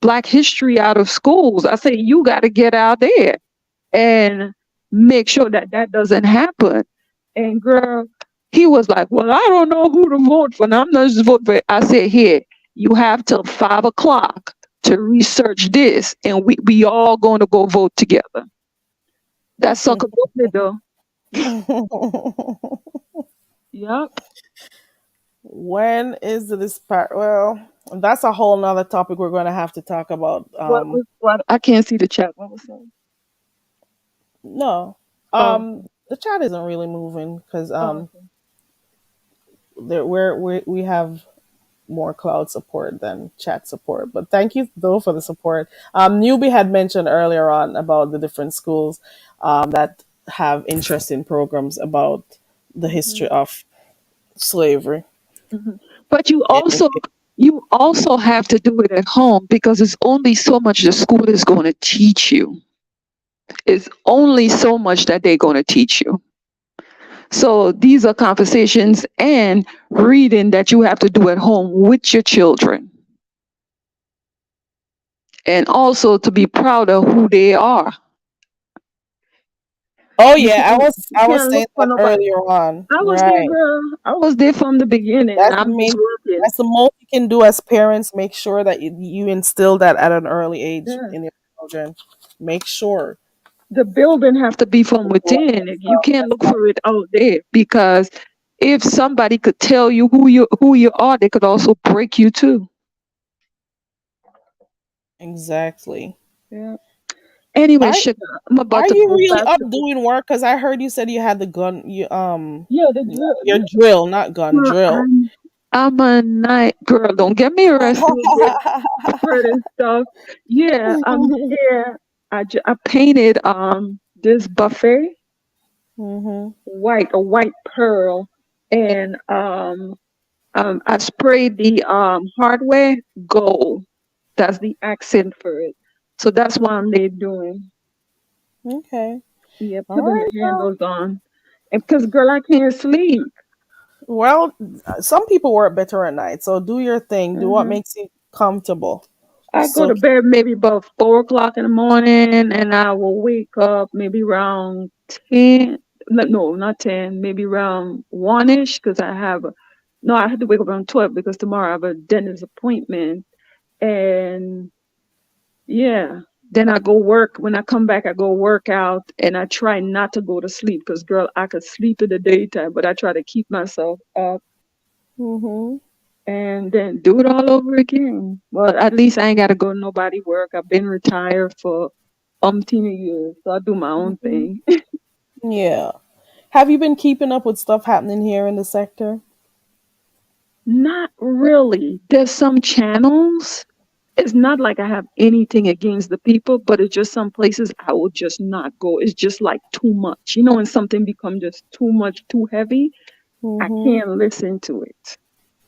Black history out of schools. I say, you got to get out there and make sure that that doesn't happen. And girl, he was like, well, I don't know who to vote for. Now I'm not just vote for it. I said, here, you have till 5 o'clock to research this, and we all going to go vote together. That sucker voted though. Yep. When is this part? Well, that's a whole nother topic we're going to have to talk about. What? I can't see the chat. What was that? No, Oh, the chat isn't really moving because oh, we have more cloud support than chat support. But thank you though for the support. Newbie had mentioned earlier on about the different schools that have interesting programs about the hmm history of slavery. hmm But you It, also it- you also have to do it at home because it's only so much the school is going to teach you. It's only so much that they're going to teach you. So these are conversations and reading that you have to do at home with your children. And also to be proud of who they are. oh You yeah, can't you I was can't saying look for that nobody. earlier on. I was there, Right. girl. I was there from the beginning. That's the I'm just main. working. That's the most you can do as parents. Make sure that you instill that at an early age Yeah. in your children. Make sure. The building have to be from within. You can't look for it out there because if somebody could tell you who you are, they could also break you too. Exactly. Yeah. Anyway, I sugar, I'm about Are to you go really back up to this. doing work? Because I heard you said you had the gun. Yeah, the No, drill. your drill, not gun, Girl, drill. I'm a night girl. Don't get me arrested with certain stuff. Yeah, here. I painted this buffet Mhm. white, a white pearl, and I sprayed the hardware gold. That's the accent for it. So that's what I'm there doing. Okay. Yeah, All putting right. the Well, handles on. And because girl, I can't sleep. well, some people work better at night, so do your thing. Do what hmm makes you comfortable. I go So, to bed maybe about 4 o'clock in the morning, and I will wake up maybe around 10. No, not 10. Maybe around 1ish because I have a. No, I have to wake up around 12 because tomorrow I have a dentist appointment. And yeah, then I go work. When I come back, I go work out, and I try not to go to sleep because, girl, I could sleep in the daytime, but I try to keep myself up mhm. and then do it all over again. Well, at least I ain't got to go to nobody work. I've been retired for umpteen years, so I do my own Mhm. thing. Yeah. Have you been keeping up with stuff happening here in the sector? Not really. There's some channels. It's not like I have anything against the people, but it's just some places I will just not go. It's just like too much. When something become just too much, too heavy, I Mhm. can't listen to it.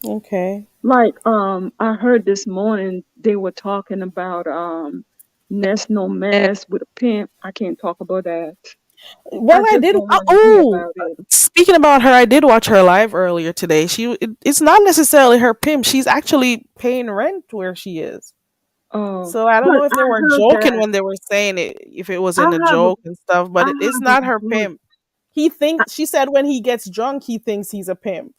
Okay. Like I heard this morning they were talking about Nest No Mess with a pimp. I can't talk about that. I Well, I just did. don't want to hear Oh, about it. speaking about her, I did watch her live earlier today. It's not necessarily her pimp. She's actually paying rent where she is. Oh, So I don't but know if they I were heard joking that. when they were saying it, if it was I in a have a joke and stuff. I But it's have a not her good pimp. She said when he gets drunk, he thinks he's a pimp.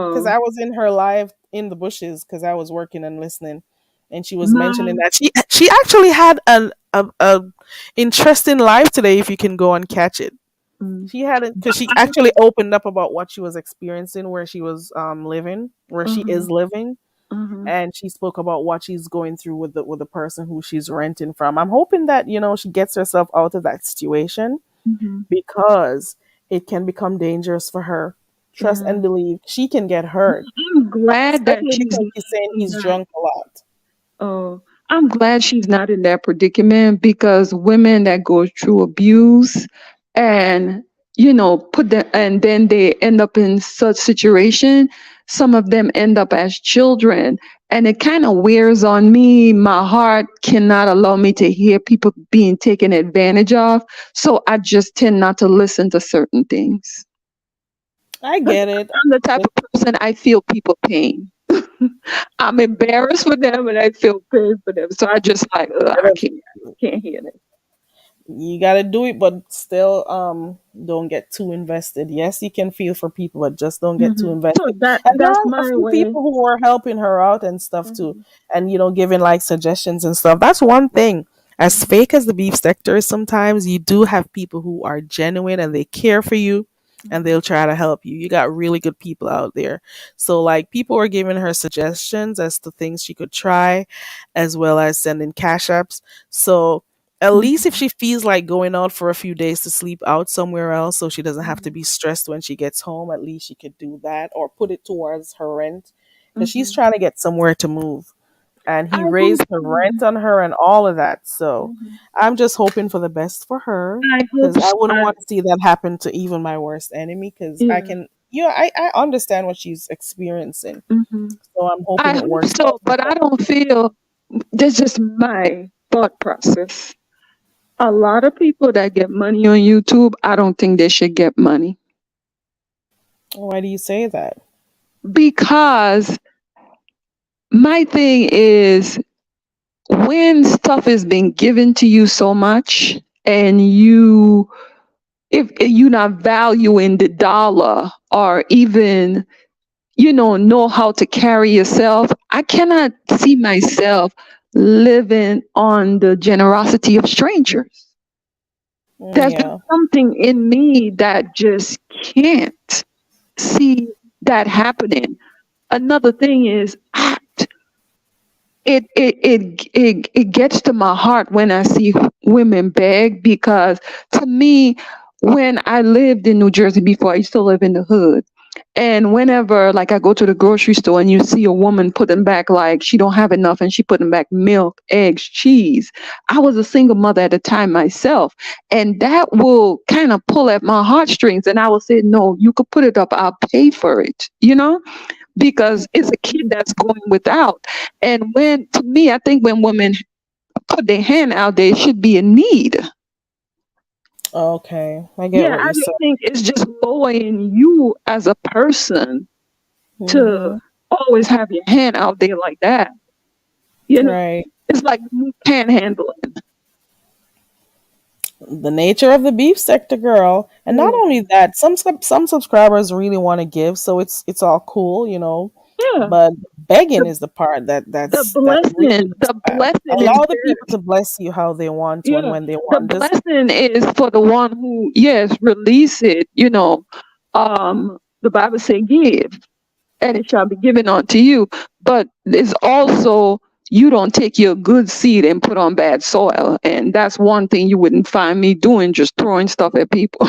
Because Oh, I was in her live in the bushes because I was working and listening, and she was mentioning no. that she actually had a interesting live today. If you can go and catch it, Mm. she had it because she actually opened up about what she was experiencing where she was living, where she Uh-huh, is living, uh-huh, and she spoke about what she's going through with the person who she's renting from. I'm hoping that she gets herself out of that situation mhm. because it can become dangerous for her. Trust Yeah. and believe she can get hurt, I'm glad that especially she's because he's saying he's not. drunk a lot. Oh, I'm glad she's not in that predicament because women that go through abuse and put them and then they end up in such situation, some of them end up as children. And it kind of wears on me. My heart cannot allow me to hear people being taken advantage of. So I just tend not to listen to certain things. I 'Cause get it. I'm the type of person I feel people pain. I'm embarrassed for them and I feel pain for them. So I just like, ugh, I can't hear that. You gotta do it, but still, don't get too invested. Yes, you can feel for people, but just don't get too So invested. that And there that's are a my few way. people who are helping her out and stuff too, Mhm, and giving like suggestions and stuff. That's one thing. As mhm, fake as the beef sector is, sometimes you do have people who are genuine and they care for you, and mhm, they'll try to help you. You got really good people out there. So like people were giving her suggestions as to things she could try, as well as sending cash apps. So at least if mhm, she feels like going out for a few days to sleep out somewhere else so she doesn't have to mhm, be stressed when she gets home, at least she could do that or put it towards her rent because she's mhm. trying to get somewhere to move. And he I hope raised the so. rent on her and all of that. So Mhm. I'm just hoping for the best for her I hope because I so. wouldn't want to see that happen to even my worst enemy because I Yeah. can, I understand what she's experiencing. Mhm. So I'm I hoping it hope works so, out for but I her. don't feel that's just my thought process. A lot of people that get money on YouTube, I don't think they should get money Why do you say that? because my thing is when stuff is being given to you so much and you if you're not valuing the dollar or even know how to carry yourself, I cannot see myself living on the generosity of strangers. There's just Yeah. something in me that just can't see that happening. Another thing is it gets to my heart when I see women beg because to me, when I lived in New Jersey before, I used to live in the hood. And whenever like I go to the grocery store and you see a woman putting back like she don't have enough and she putting back milk, eggs, cheese. I was a single mother at the time myself. And that will kind of pull at my heartstrings. And I will say, no, you could put it up, I'll pay for it, because it's a kid that's going without. And when, to me, I think when women put their hand out there, it should be a need. Okay. I get Yeah, what I you just said. think it's just lowering you as a person to Hmm. always have your hand out there like that. You know, Right. it's like me panhandling. The nature of the beef sector, girl. And not Yeah, only that, some subscribers really want to give, so it's all cool. yeah. But begging The is the part that the that really blessing, looks the bad. blessing is Allow the there. people to bless you how they want to and Yeah, when they the want. Just blessing is for the one who, yes, release it. The Bible say give, and it shall be given unto you. But it's also you don't take your good seed and put on bad soil, and that's one thing you wouldn't find me doing, just throwing stuff at people.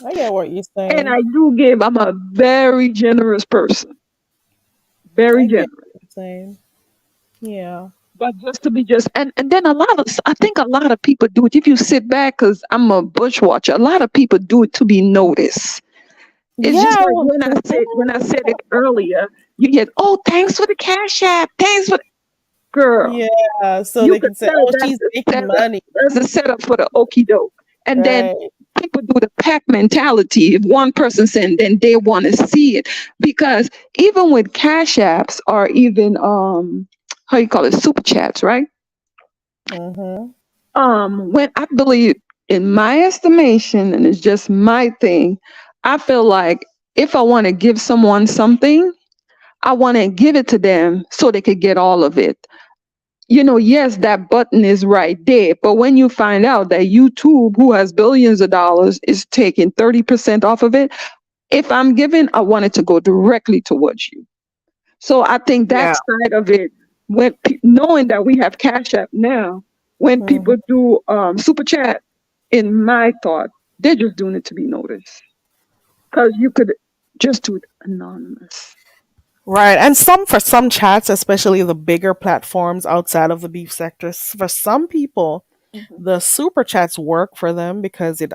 I get what you're And saying. I do give. I'm a very generous person, very I get generous. what you're saying. Yeah. But just to be just and then I think a lot of people do it. If you sit back, because I'm a bush watcher, a lot of people do it to be noticed. It's just Yeah. like when I said it earlier, you get, oh, thanks for the cash app, thanks for the girl. Yeah. So You they could can say, tell "Oh, that's she's the making setup. money." That's the setup for the okey doke. And then Right. people do the pack mentality. If one person send, then they want to see it. Because even with cash apps or even how you call it, super chats, right? Mhm. When I believe in my estimation, and it's just my thing, I feel like if I want to give someone something, I want to give it to them so they could get all of it. Yes, that button is right there. But when you find out that YouTube, who has billions of dollars, is taking 30% off of it, if I'm giving, I want it to go directly towards you. So I think that Yeah. side of it, when knowing that we have Cash App now, when Mhm. people do super chat, in my thought, they're just doing it to be noticed. Because you could just do it anonymous. Right. And for some chats, especially the bigger platforms outside of the beef sector, for some people, Mhm. the super chats work for them because it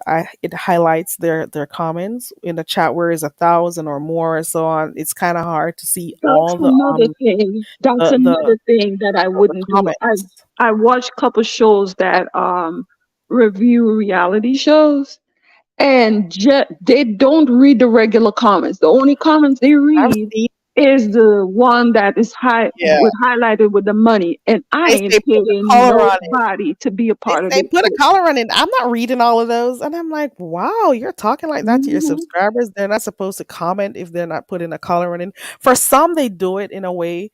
highlights their comments in a chat where is 1,000 or more and so on. It's kind of hard to see That's all another thing. That's the another thing that I the wouldn't do. I comments. I watch a couple shows that review reality shows, and they don't read the regular comments. The only comments they I've read seen, is the one that is yeah, highlighted with the money, and I they ain't say put a paying color on it. nobody to be a They part of say it. put a color on it. I'm not reading all of those, and I'm like, wow, you're talking like that to your Mhm. subscribers. They're not supposed to comment if they're not putting a color on it. For some, they do it in a way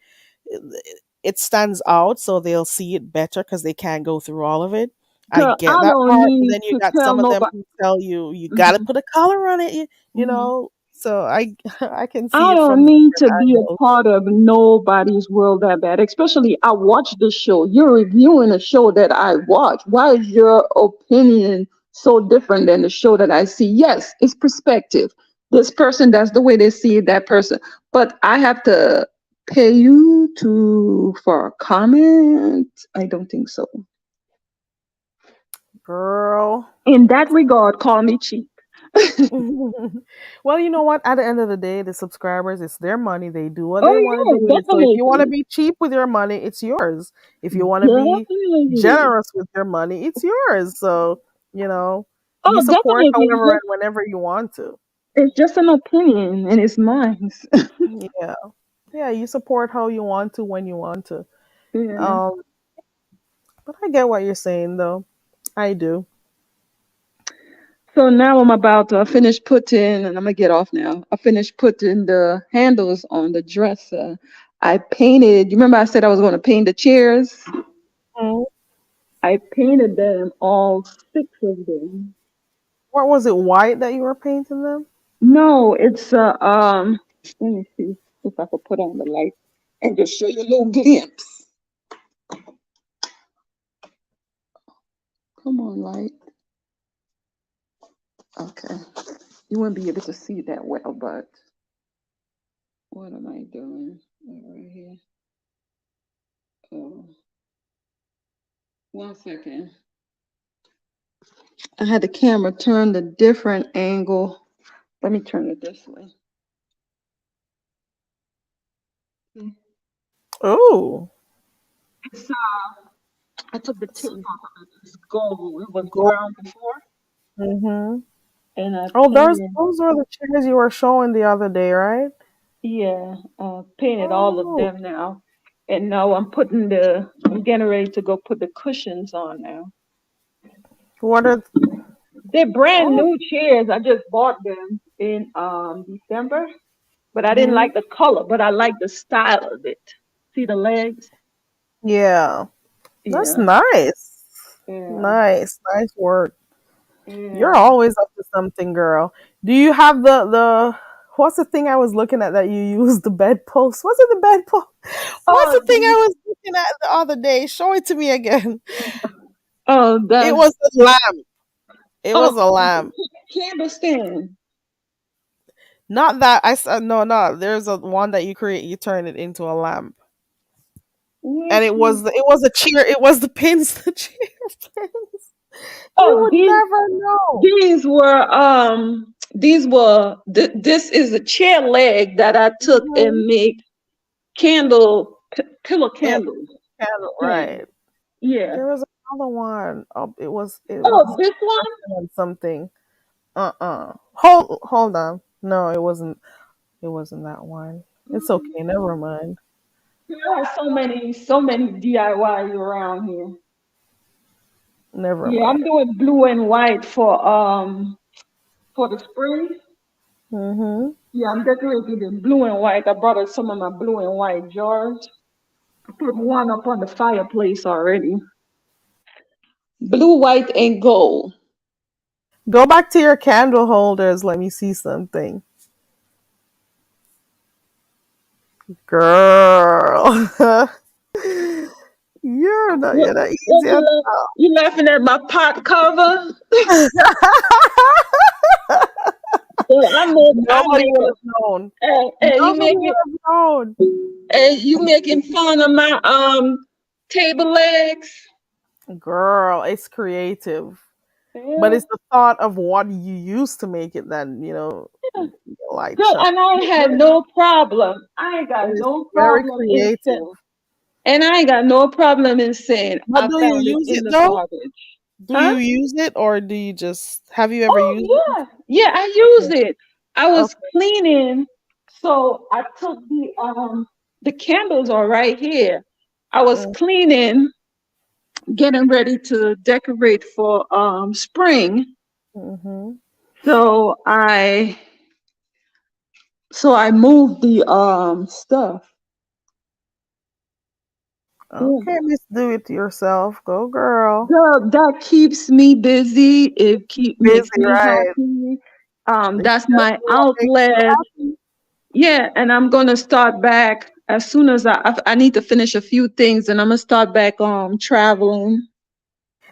it stands out so they'll see it better because they can't go through all of it. I Girl, get I that don't part, but need then you to got tell some of them nobody. who tell you you got to Mhm. put a color on it, you Mhm. know. So I I can see I it don't from need different to be a angles. part of nobody's world that bad. Especially, I watch the show. You're reviewing a show that I watch. Why is your opinion so different than the show that I see? Yes, it's perspective. This person, that's the way they see it, that person. But I have to pay you for a comment? I don't think so. Girl. In that regard, call me cheap. Well, you know what? At the end of the day, the subscribers, it's their money. They do what Oh they want to do yeah, with it. So if you want to definitely. be cheap with your money, it's yours. If you want to be Definitely. generous with your money, it's yours. So, you know, you Oh, support definitely. however and whenever you want to. It's just an opinion and it's mine. Yeah. Yeah, you support how you want to when you want to. Yeah. Um, but I get what you're saying though. I do. So now I'm about to finish putting, and I'm gonna get off now. I finished putting the handles on the dresser. I painted. You remember I said I was going to paint the chairs? Mm. I painted them, all six of them. What was it, white that you were painting them? No, it's Let me see if I could put on the light and just show you a little glimpse. Come on, light. Okay, you wouldn't be able to see that well, but what am I doing right here? Oh, 1 second. I had the camera turned a different angle. Let me turn it this way. Oh, It's, I took the tip off of it. It's gold. It was gold. brown before, Mm-hmm. and I Oh, painted. those are the chairs you were showing the other day, right? Yeah, painted all of Oh, them now, and now I'm getting ready to go put the cushions on now. what are? They're brand Oh, new chairs. I just bought them in December, but I didn't hmm, like the color, but I like the style of it. See the legs? yeah. That's Yeah, nice. yeah, Nice work. You're yeah. always up to something, girl. Do you have the what's the thing I was looking at that you used the bedpost? Was it the bedpost? What's Oh, the thing I was looking at the other day? Show it to me again. oh, It the was a lamp. It oh was a lamp. candle stand. Not that I said no, no. There's a one that you create. You turn it into a lamp, and Which one? it was a chair. It was the pins. The chair pins. You Oh, would never know. this is a chair leg that I took Mhm. and made pillow It candles. can Stand. right. Yeah. There was another one. Oh, it Oh, was this one? working on something. Hold on. No, it wasn't that one. It's okay. Never mind. There are so many DIY around here. Never Yeah, I'm mind. doing blue and white for the spring. Mm-hmm. Yeah, I'm decorating in blue and white. I brought out some of my blue and white jars. I put one up on the fireplace already. Blue, white, and gold. Go back to your candle holders. Let me see something. Girl. You're not What easy at all. you laughing at my pot cover? Yeah, I Nobody make would it. have known. You Nobody make would it. have known. You making fun of my table legs? Girl, it's creative. But Yeah. it's the thought of what you use to make it that, light Girl, up. and I had no problem. I ain't It got is no very problem in creative. saying, and I ain't got no problem in saying But I do you found it use in it the though? garbage. Do Huh? you use it or do you just have you ever Oh used it? yeah, yeah. I use it. I was Okay. cleaning, so I took the candles are right here. I was cleaning, getting ready to decorate for spring. Mm-hmm. So I moved the stuff. Yeah. Okay, Miss Do It Yourself. Go girl. Girl, that keeps me busy. It makes Busy, me right? happy. It's That's my definitely what makes you outlet. happy. Yeah, and I'm gonna start back as soon as I need to finish a few things, and I'm gonna start back traveling.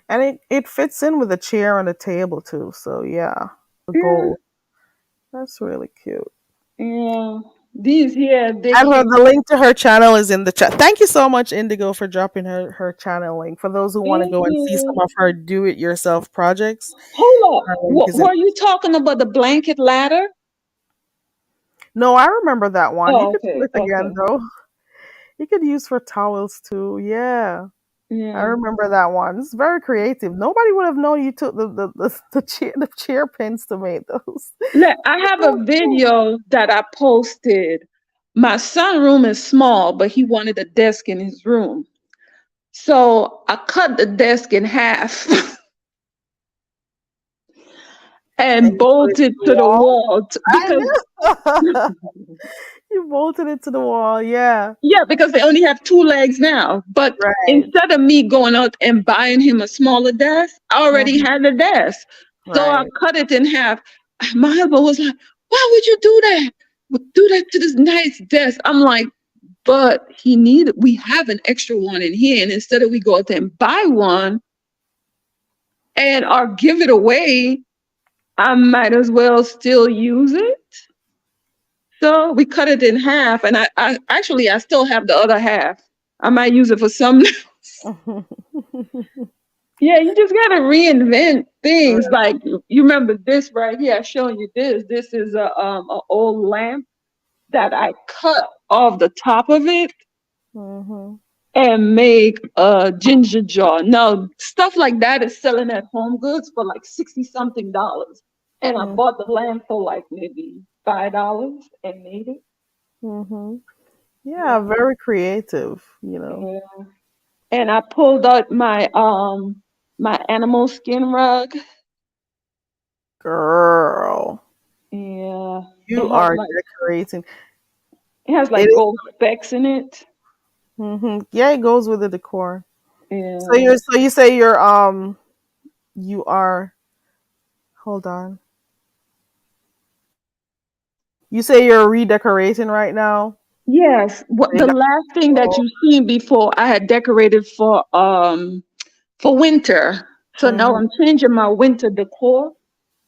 And it fits in with the chair and the table too. So yeah, the Yeah, gold. That's really cute. yeah. These here they And came. the link to her channel is in the chat. Thank you so much, Indigo, for dropping her channel link. For those who want to Thank go and see some you. of her do it yourself projects, Hold up. her link is in. Were you talking about the blanket ladder? No, I remember that one. You Oh, could do okay, it again okay. though. You could use for towels too. Yeah. I Yeah. remember that one. It's very creative. Nobody would have known you took the chair pins to make those. Look, I have a video that I posted. My son room is small, but he wanted a desk in his room. So I cut the desk in half And and you put it bolted to the to the wall. wall I because know. You bolted it to the wall. Yeah. yeah, because they only have two legs now. But Right. instead of me going out and buying him a smaller desk, I already Mhm. had a desk. So I Right. cut it in half. My husband was like, "Why would you do that? Do that to this nice desk?" I'm like, but we have an extra one in here, and instead of we go out there and buy one and or give it away, I might as well still use it. So we cut it in half, and I actually I still have the other half. I might use it for some. Yeah, you just gotta reinvent things. Like you remember this right here? I showing you this. This is a old lamp that I cut off the top of it Mhm. and make a ginger jar. Now, stuff like that is selling at Home Goods for like 60 something dollars. And I Mhm. bought the lamp for like maybe $5 and made it. Mhm. Yeah, Yeah. very creative. Yeah. And I pulled out my animal skin rug. Girl, Yeah. you are decorating. It has It like is. gold specks in it. Yeah, it goes with the decor. So Yeah. you say you are hold on. You say you're redecorating right now. Yes. So What you the got last thing that oh, you seen before I had decorated for winter. So now mhm, I'm changing my winter decor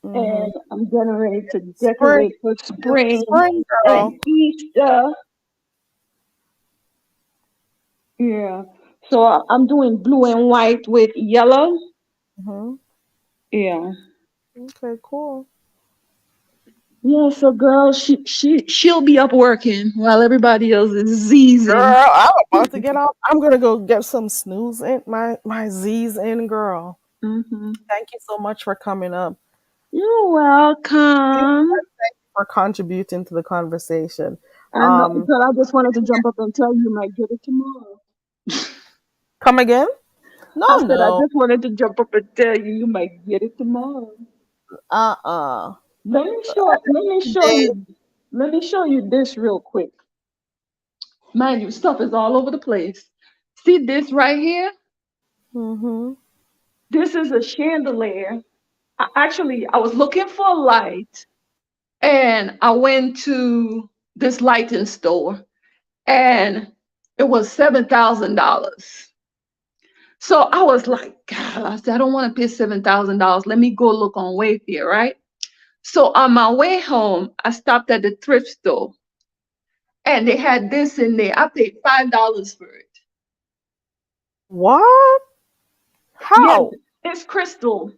mhm. and I'm getting ready to Spring. decorate for It's spring spring, and girl. Easter. Yeah. So I'm doing blue and white with yellow. Mhm. Yeah. Okay, cool. Yeah, so girl, she'll be up working while everybody else is zeezing. Girl, I'm about to get off. I'm gonna go get some snooze in my Z's in, girl. Hmm. Thank you so much for coming up. You're You welcome. for contributing to the conversation. I know, Um, girl, I just wanted to jump up and tell you you might get it tomorrow. come again? No, I said I no. just wanted to jump up and tell you you might get it tomorrow. Uh-uh. Let me show Today. you let me show you this real quick. Mind you, stuff is all over the place. See this right here? Mm-hmm. This is a chandelier. I was looking for a light and I went to this lighting store and it was $7,000. So I was like, God, I said, I don't want to pay $7,000. Let me go look on Wayfair, right? So on my way home, I stopped at the thrift store and they had this in there. I paid $5 for it. What? Yes, How? it's crystal.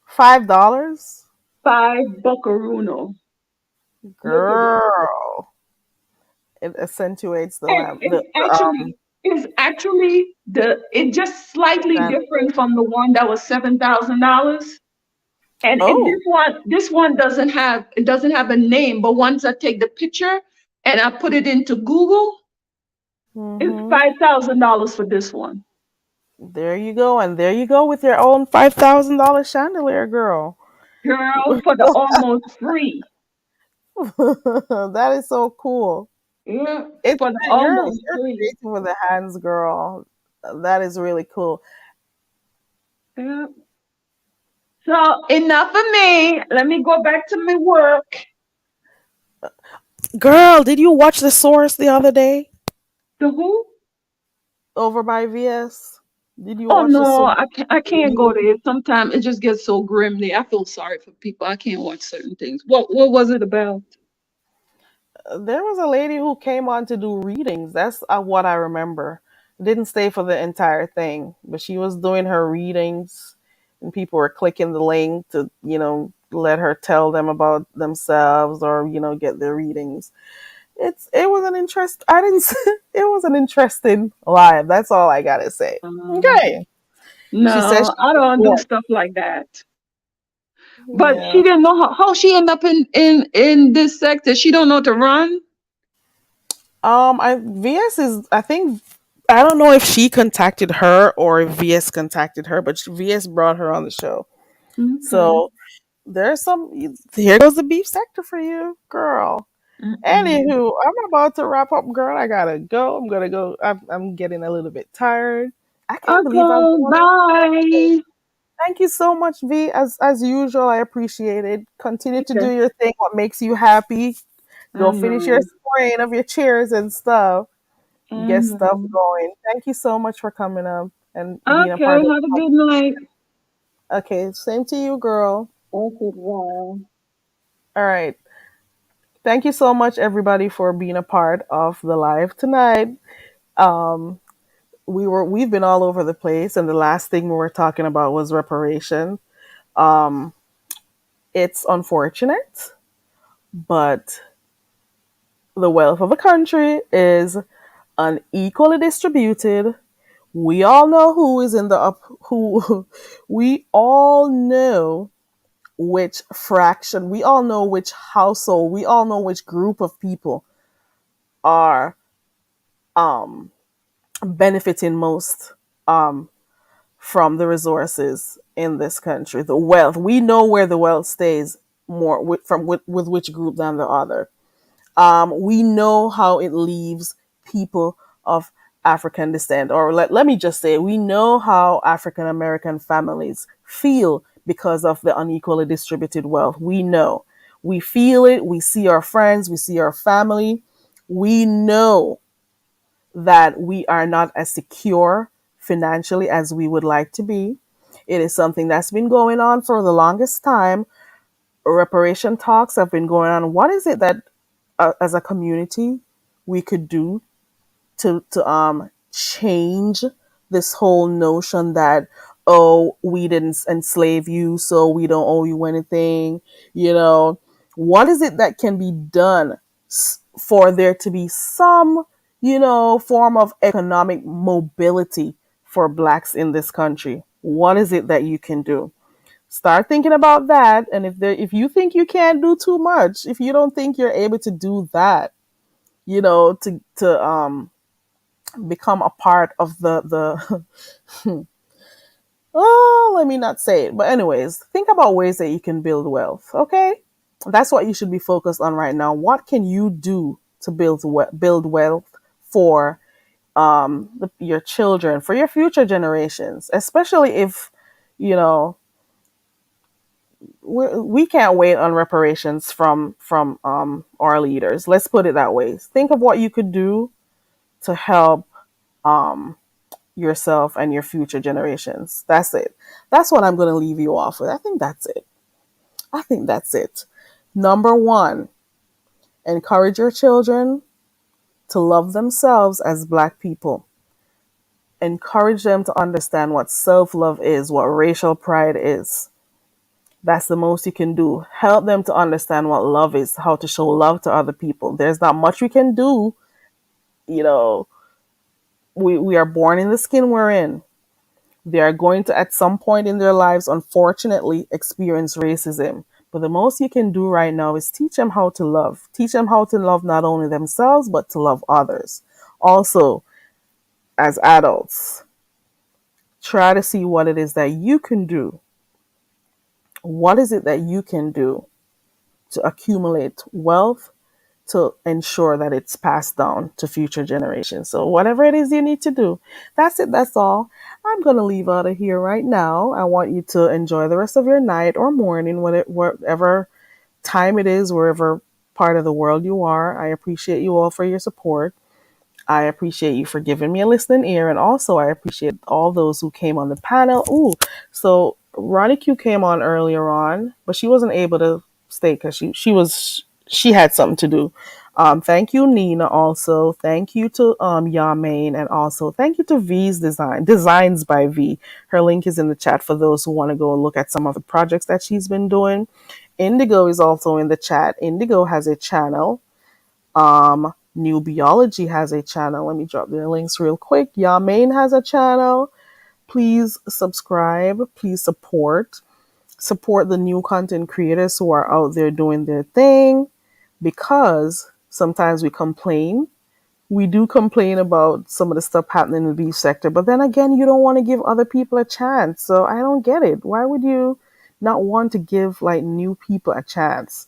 $5? Five buckaruno. Look at it. Girl. It accentuates the And lamp. The it's actually it just slightly stand. different from the one that was $7,000. And Oh. this one doesn't have a name, but once I take the picture and I put it into Google, it's Mm-hmm. $5,000 for this one. There you go. And there you go with your own $5,000 chandelier, girl. Girl, for the almost free. That is so cool. Yeah, It's for the you're almost free. creative with the hands, girl. That is really cool. Yeah. So enough of me. Let me go back to my work. Girl, did you watch The Source the other day The who? over by VS? Did you Oh watch The no, Source? I can't go there. Sometimes it just gets so grim there. I feel sorry for people. I can't watch certain things. What was it about? There was a lady who came on to do readings. That's what I remember. Didn't stay for the entire thing, but she was doing her readings, and people were clicking the link to, let her tell them about themselves or get their readings. It was an interest. I didn't. It was an interesting live. That's all I gotta say. Um, Okay. She said no, she I was don't do sworn. stuff like that. But she Yeah. didn't know how she ended up in this sector. She don't know to run. I VS is. I think I don't know if she contacted her or if VS contacted her, but VS brought her on the show. Okay. So there's some. Here goes the beef sector for you, girl. Mm-mm. Anywho, I'm about to wrap up, girl. I gotta go. I'm gonna go. I'm getting a little bit tired. I can't believe I'm Okay. going. Bye. Thank you so much, V. As usual, I appreciate it. Continue to do Okay. your thing. What makes you happy? I Go finish your know. spraying of your chairs and stuff. I Get stuff know. going. Thank you so much for coming up and being a Okay. part of Have a good night. it. Okay, same to you, girl. Okay. Bye. All right. Thank you so much, everybody, for being a part of the live tonight. Um, we've been all over the place, and the last thing we were talking about was reparation. Um, it's unfortunate, but the wealth of a country is unequally distributed. We all know who is in the up who we all know which fraction, we all know which household, we all know which group of people are um benefiting most um from the resources in this country. The wealth, we know where the wealth stays more with which group than the other. We know how it leaves people of African descent, or let me just say, we know how African American families feel because of the unequally distributed wealth. We know. We feel it. We see our friends. We see our family. We know that we are not as secure financially as we would like to be. It is something that's been going on for the longest time. Reparation talks have been going on. What is it that as a community we could do to change this whole notion that, oh, we didn't enslave you so we don't owe you anything? What is it that can be done for there to be some form of economic mobility for blacks in this country? What is it that you can do? Start thinking about that. And if you think you can't do too much, if you don't think you're able to do that, to become a part of the oh, let me not say it. But anyways, think about ways that you can build wealth, okay? That's what you should be focused on right now. What can you do to build wealth for your children, for your future generations, especially if you know we can't wait on reparations from our leaders. Let's put it that way. Think of what you could do to help um, yourself and your future generations. That's it. That's what I'm going to leave you off with. I think that's it. I think that's it. Number one, encourage your children to love themselves as Black people. Encourage them to understand what self love is, what racial pride is. That's the most you can do. Help them to understand what love is, how to show love to other people. There's not much we can do. You know, we are born in the skin we're in. They are going to, at some point in their lives, unfortunately, experience racism. But the most you can do right now is teach them how to love. Teach them how to love not only themselves, but to love others. Also, as adults, try to see what it is that you can do. What is it that you can do to accumulate wealth to ensure that it's passed down to future generations? So, whatever it is you need to do, that's it, that's all. I'm going to leave out of here right now. I want you to enjoy the rest of your night or morning, whatever time it is, wherever part of the world you are. I appreciate you all for your support. I appreciate you for giving me a listening ear, and also I appreciate all those who came on the panel. Ooh, so Ronnie Q came on earlier on, but she wasn't able to stay because she had something to do. Thank you, Nina. Also, thank you to Yamain, and also thank you to V's Designs by V. Her link is in the chat for those who want to go and look at some of the projects that she's been doing. Indigo is also in the chat. Indigo has a channel. New Biology has a channel. Let me drop their links real quick. Yamain has a channel. Please subscribe. Please support the new content creators who are out there doing their thing, because sometimes we complain. We do complain about some of the stuff happening in the beef sector, but then again, you don't want to give other people a chance. So I don't get it. Why would you not want to give like new people a chance,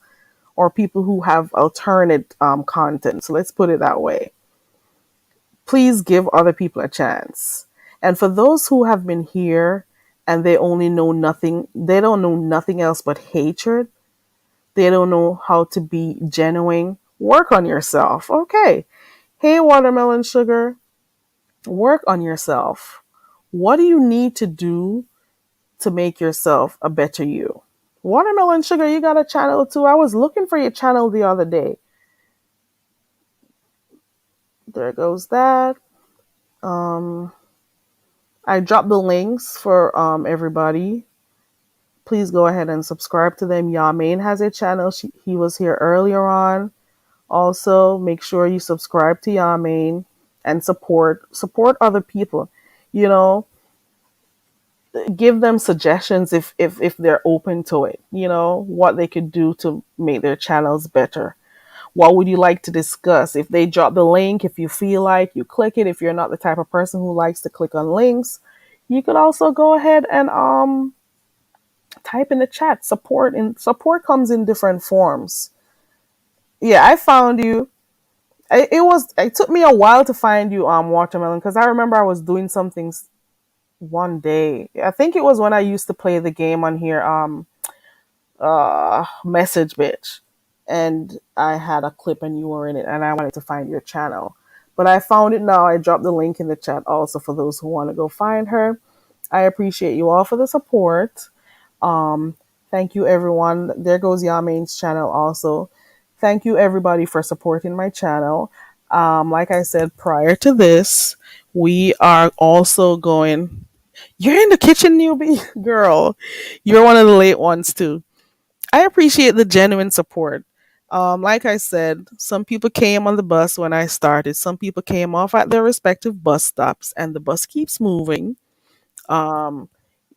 or people who have alternate content? So let's put it that way. Please give other people a chance. And for those who have been here and they only know nothing, they don't know nothing else but hatred. They don't know how to be genuine. Work on yourself. Okay. Hey, watermelon sugar, work on yourself. What do you need to do to make yourself a better you? Watermelon sugar, you got a channel too. I was looking for your channel the other day. There goes that. I dropped the links for everybody. Please go ahead and subscribe to them. Yamain has a channel. He was here earlier on. Also, make sure you subscribe to Yamain and support other people. You know, give them suggestions if they're open to it. You know, what they could do to make their channels better. What would you like to discuss? If they drop the link, if you feel like you click it, if you're not the type of person who likes to click on links, you could also go ahead and type in the chat support. And support comes in different forms. Yeah, I found you. It took me a while to find you, watermelon, because I remember I was doing something one day. I think it was when I used to play the game on here, message bitch, and I had a clip and you were in it, and I wanted to find your channel, but I found it now. I dropped the link in the chat also for those who want to go find her. I appreciate you all for the support. um Thank you, everyone. There goes Yamain's channel also. Thank you, everybody, for supporting my channel. Like I said prior to this, we are also going. You're in the kitchen, newbie girl. You're one of the late ones too. I appreciate the genuine support. Like I said, some people came on the bus when I started. Some people came off at their respective bus stops, and the bus keeps moving. Um,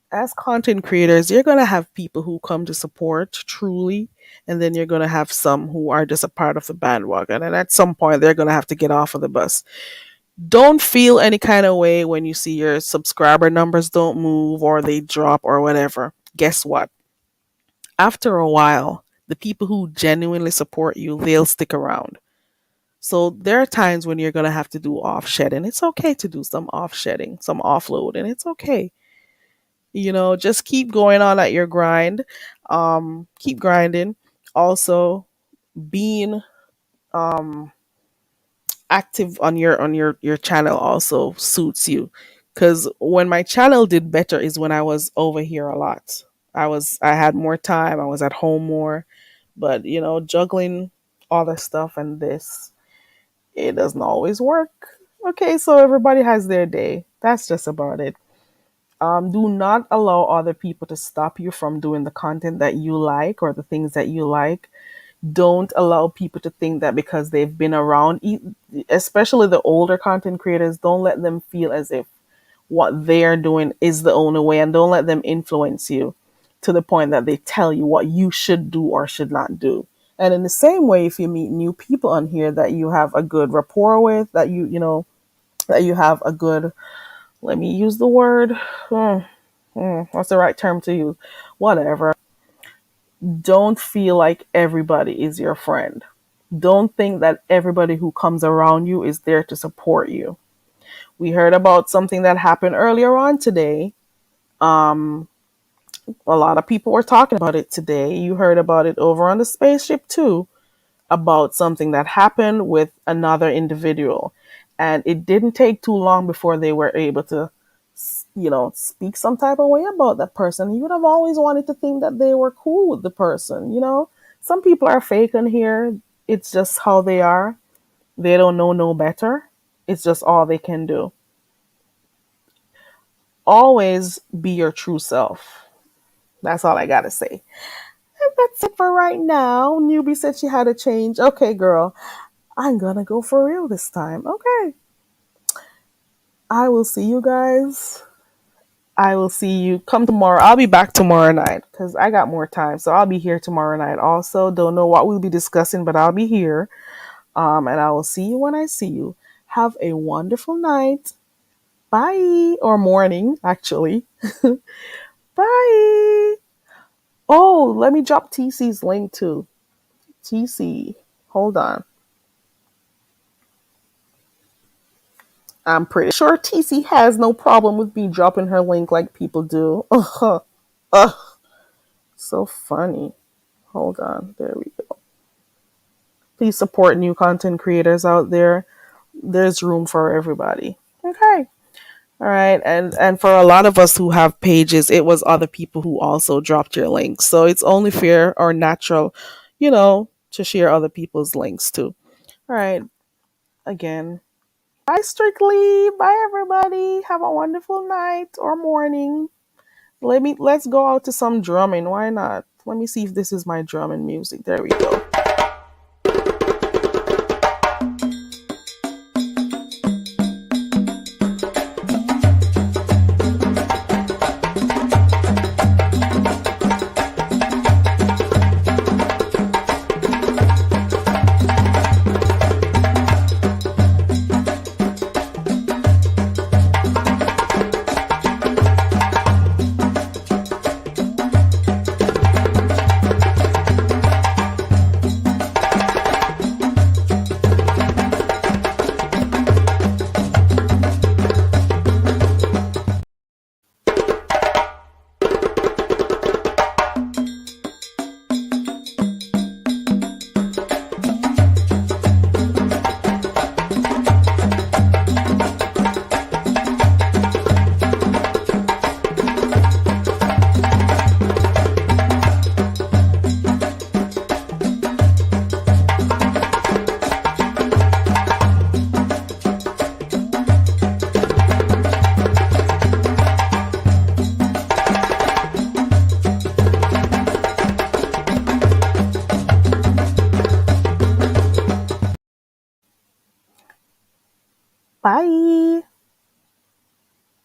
as content creators, you're going to have people who come to support truly, and then you're going to have some who are just a part of the bandwagon. And at some point, they're going to have to get off of the bus. Don't feel any kind of way when you see your subscriber numbers don't move or they drop or whatever. Guess what? After a while, the people who genuinely support you, they'll stick around. So there are times when you're going to have to do off shedding. It's okay to do some off shedding, some offloading. It's okay. Just keep going on at your grind. Keep grinding. Also, being um active on your channel also suits you, because when my channel did better is when I was over here a lot. I had more time, I was at home more, but juggling other stuff and this, it doesn't always work. Okay, so everybody has their day. That's just about it. Do not allow other people to stop you from doing the content that you like or the things that you like. Don't allow people to think that because they've been around, especially the older content creators, don't let them feel as if what they're doing is the only way, and don't let them influence you to the point that they tell you what you should do or should not do. And in the same way, if you meet new people on here that you have a good rapport with, that that you have a good, let me use the word, what's the right term to use? Whatever. Don't feel like everybody is your friend. Don't think that everybody who comes around you is there to support you. We heard about something that happened earlier on today. Um, a lot of people were talking about it today. You heard about it over on the spaceship too, about something that happened with another individual. And it didn't take too long before they were able to, speak some type of way about that person. You would have always wanted to think that they were cool with the person. Some people are fake in here. It's just how they are. They don't know no better. It's just all they can do. Always be your true self. That's all I gotta say. And that's it for right now. Newbie said she had a change. Okay, girl. I'm gonna go for real this time. Okay. I will see you guys. I will see you come tomorrow. I'll be back tomorrow night because I got more time. So I'll be here tomorrow night also. Don't know what we'll be discussing, but I'll be here. And I will see you when I see you. Have a wonderful night. Bye. Or morning, actually. Bye. Oh, let me drop TC's link too. TC. Hold on. I'm pretty sure TC has no problem with me dropping her link like people do. Ugh. Ugh. So funny. Hold on. There we go. Please support new content creators out there. There's room for everybody. Okay. All right. And for a lot of us who have pages, it was other people who also dropped your links. So it's only fair or natural, to share other people's links too. All right. Again, bye Strictly. Bye everybody. Have a wonderful night or morning. Let's go out to some drumming. Why not? Let me see if this is my drumming music. There we go. Bye.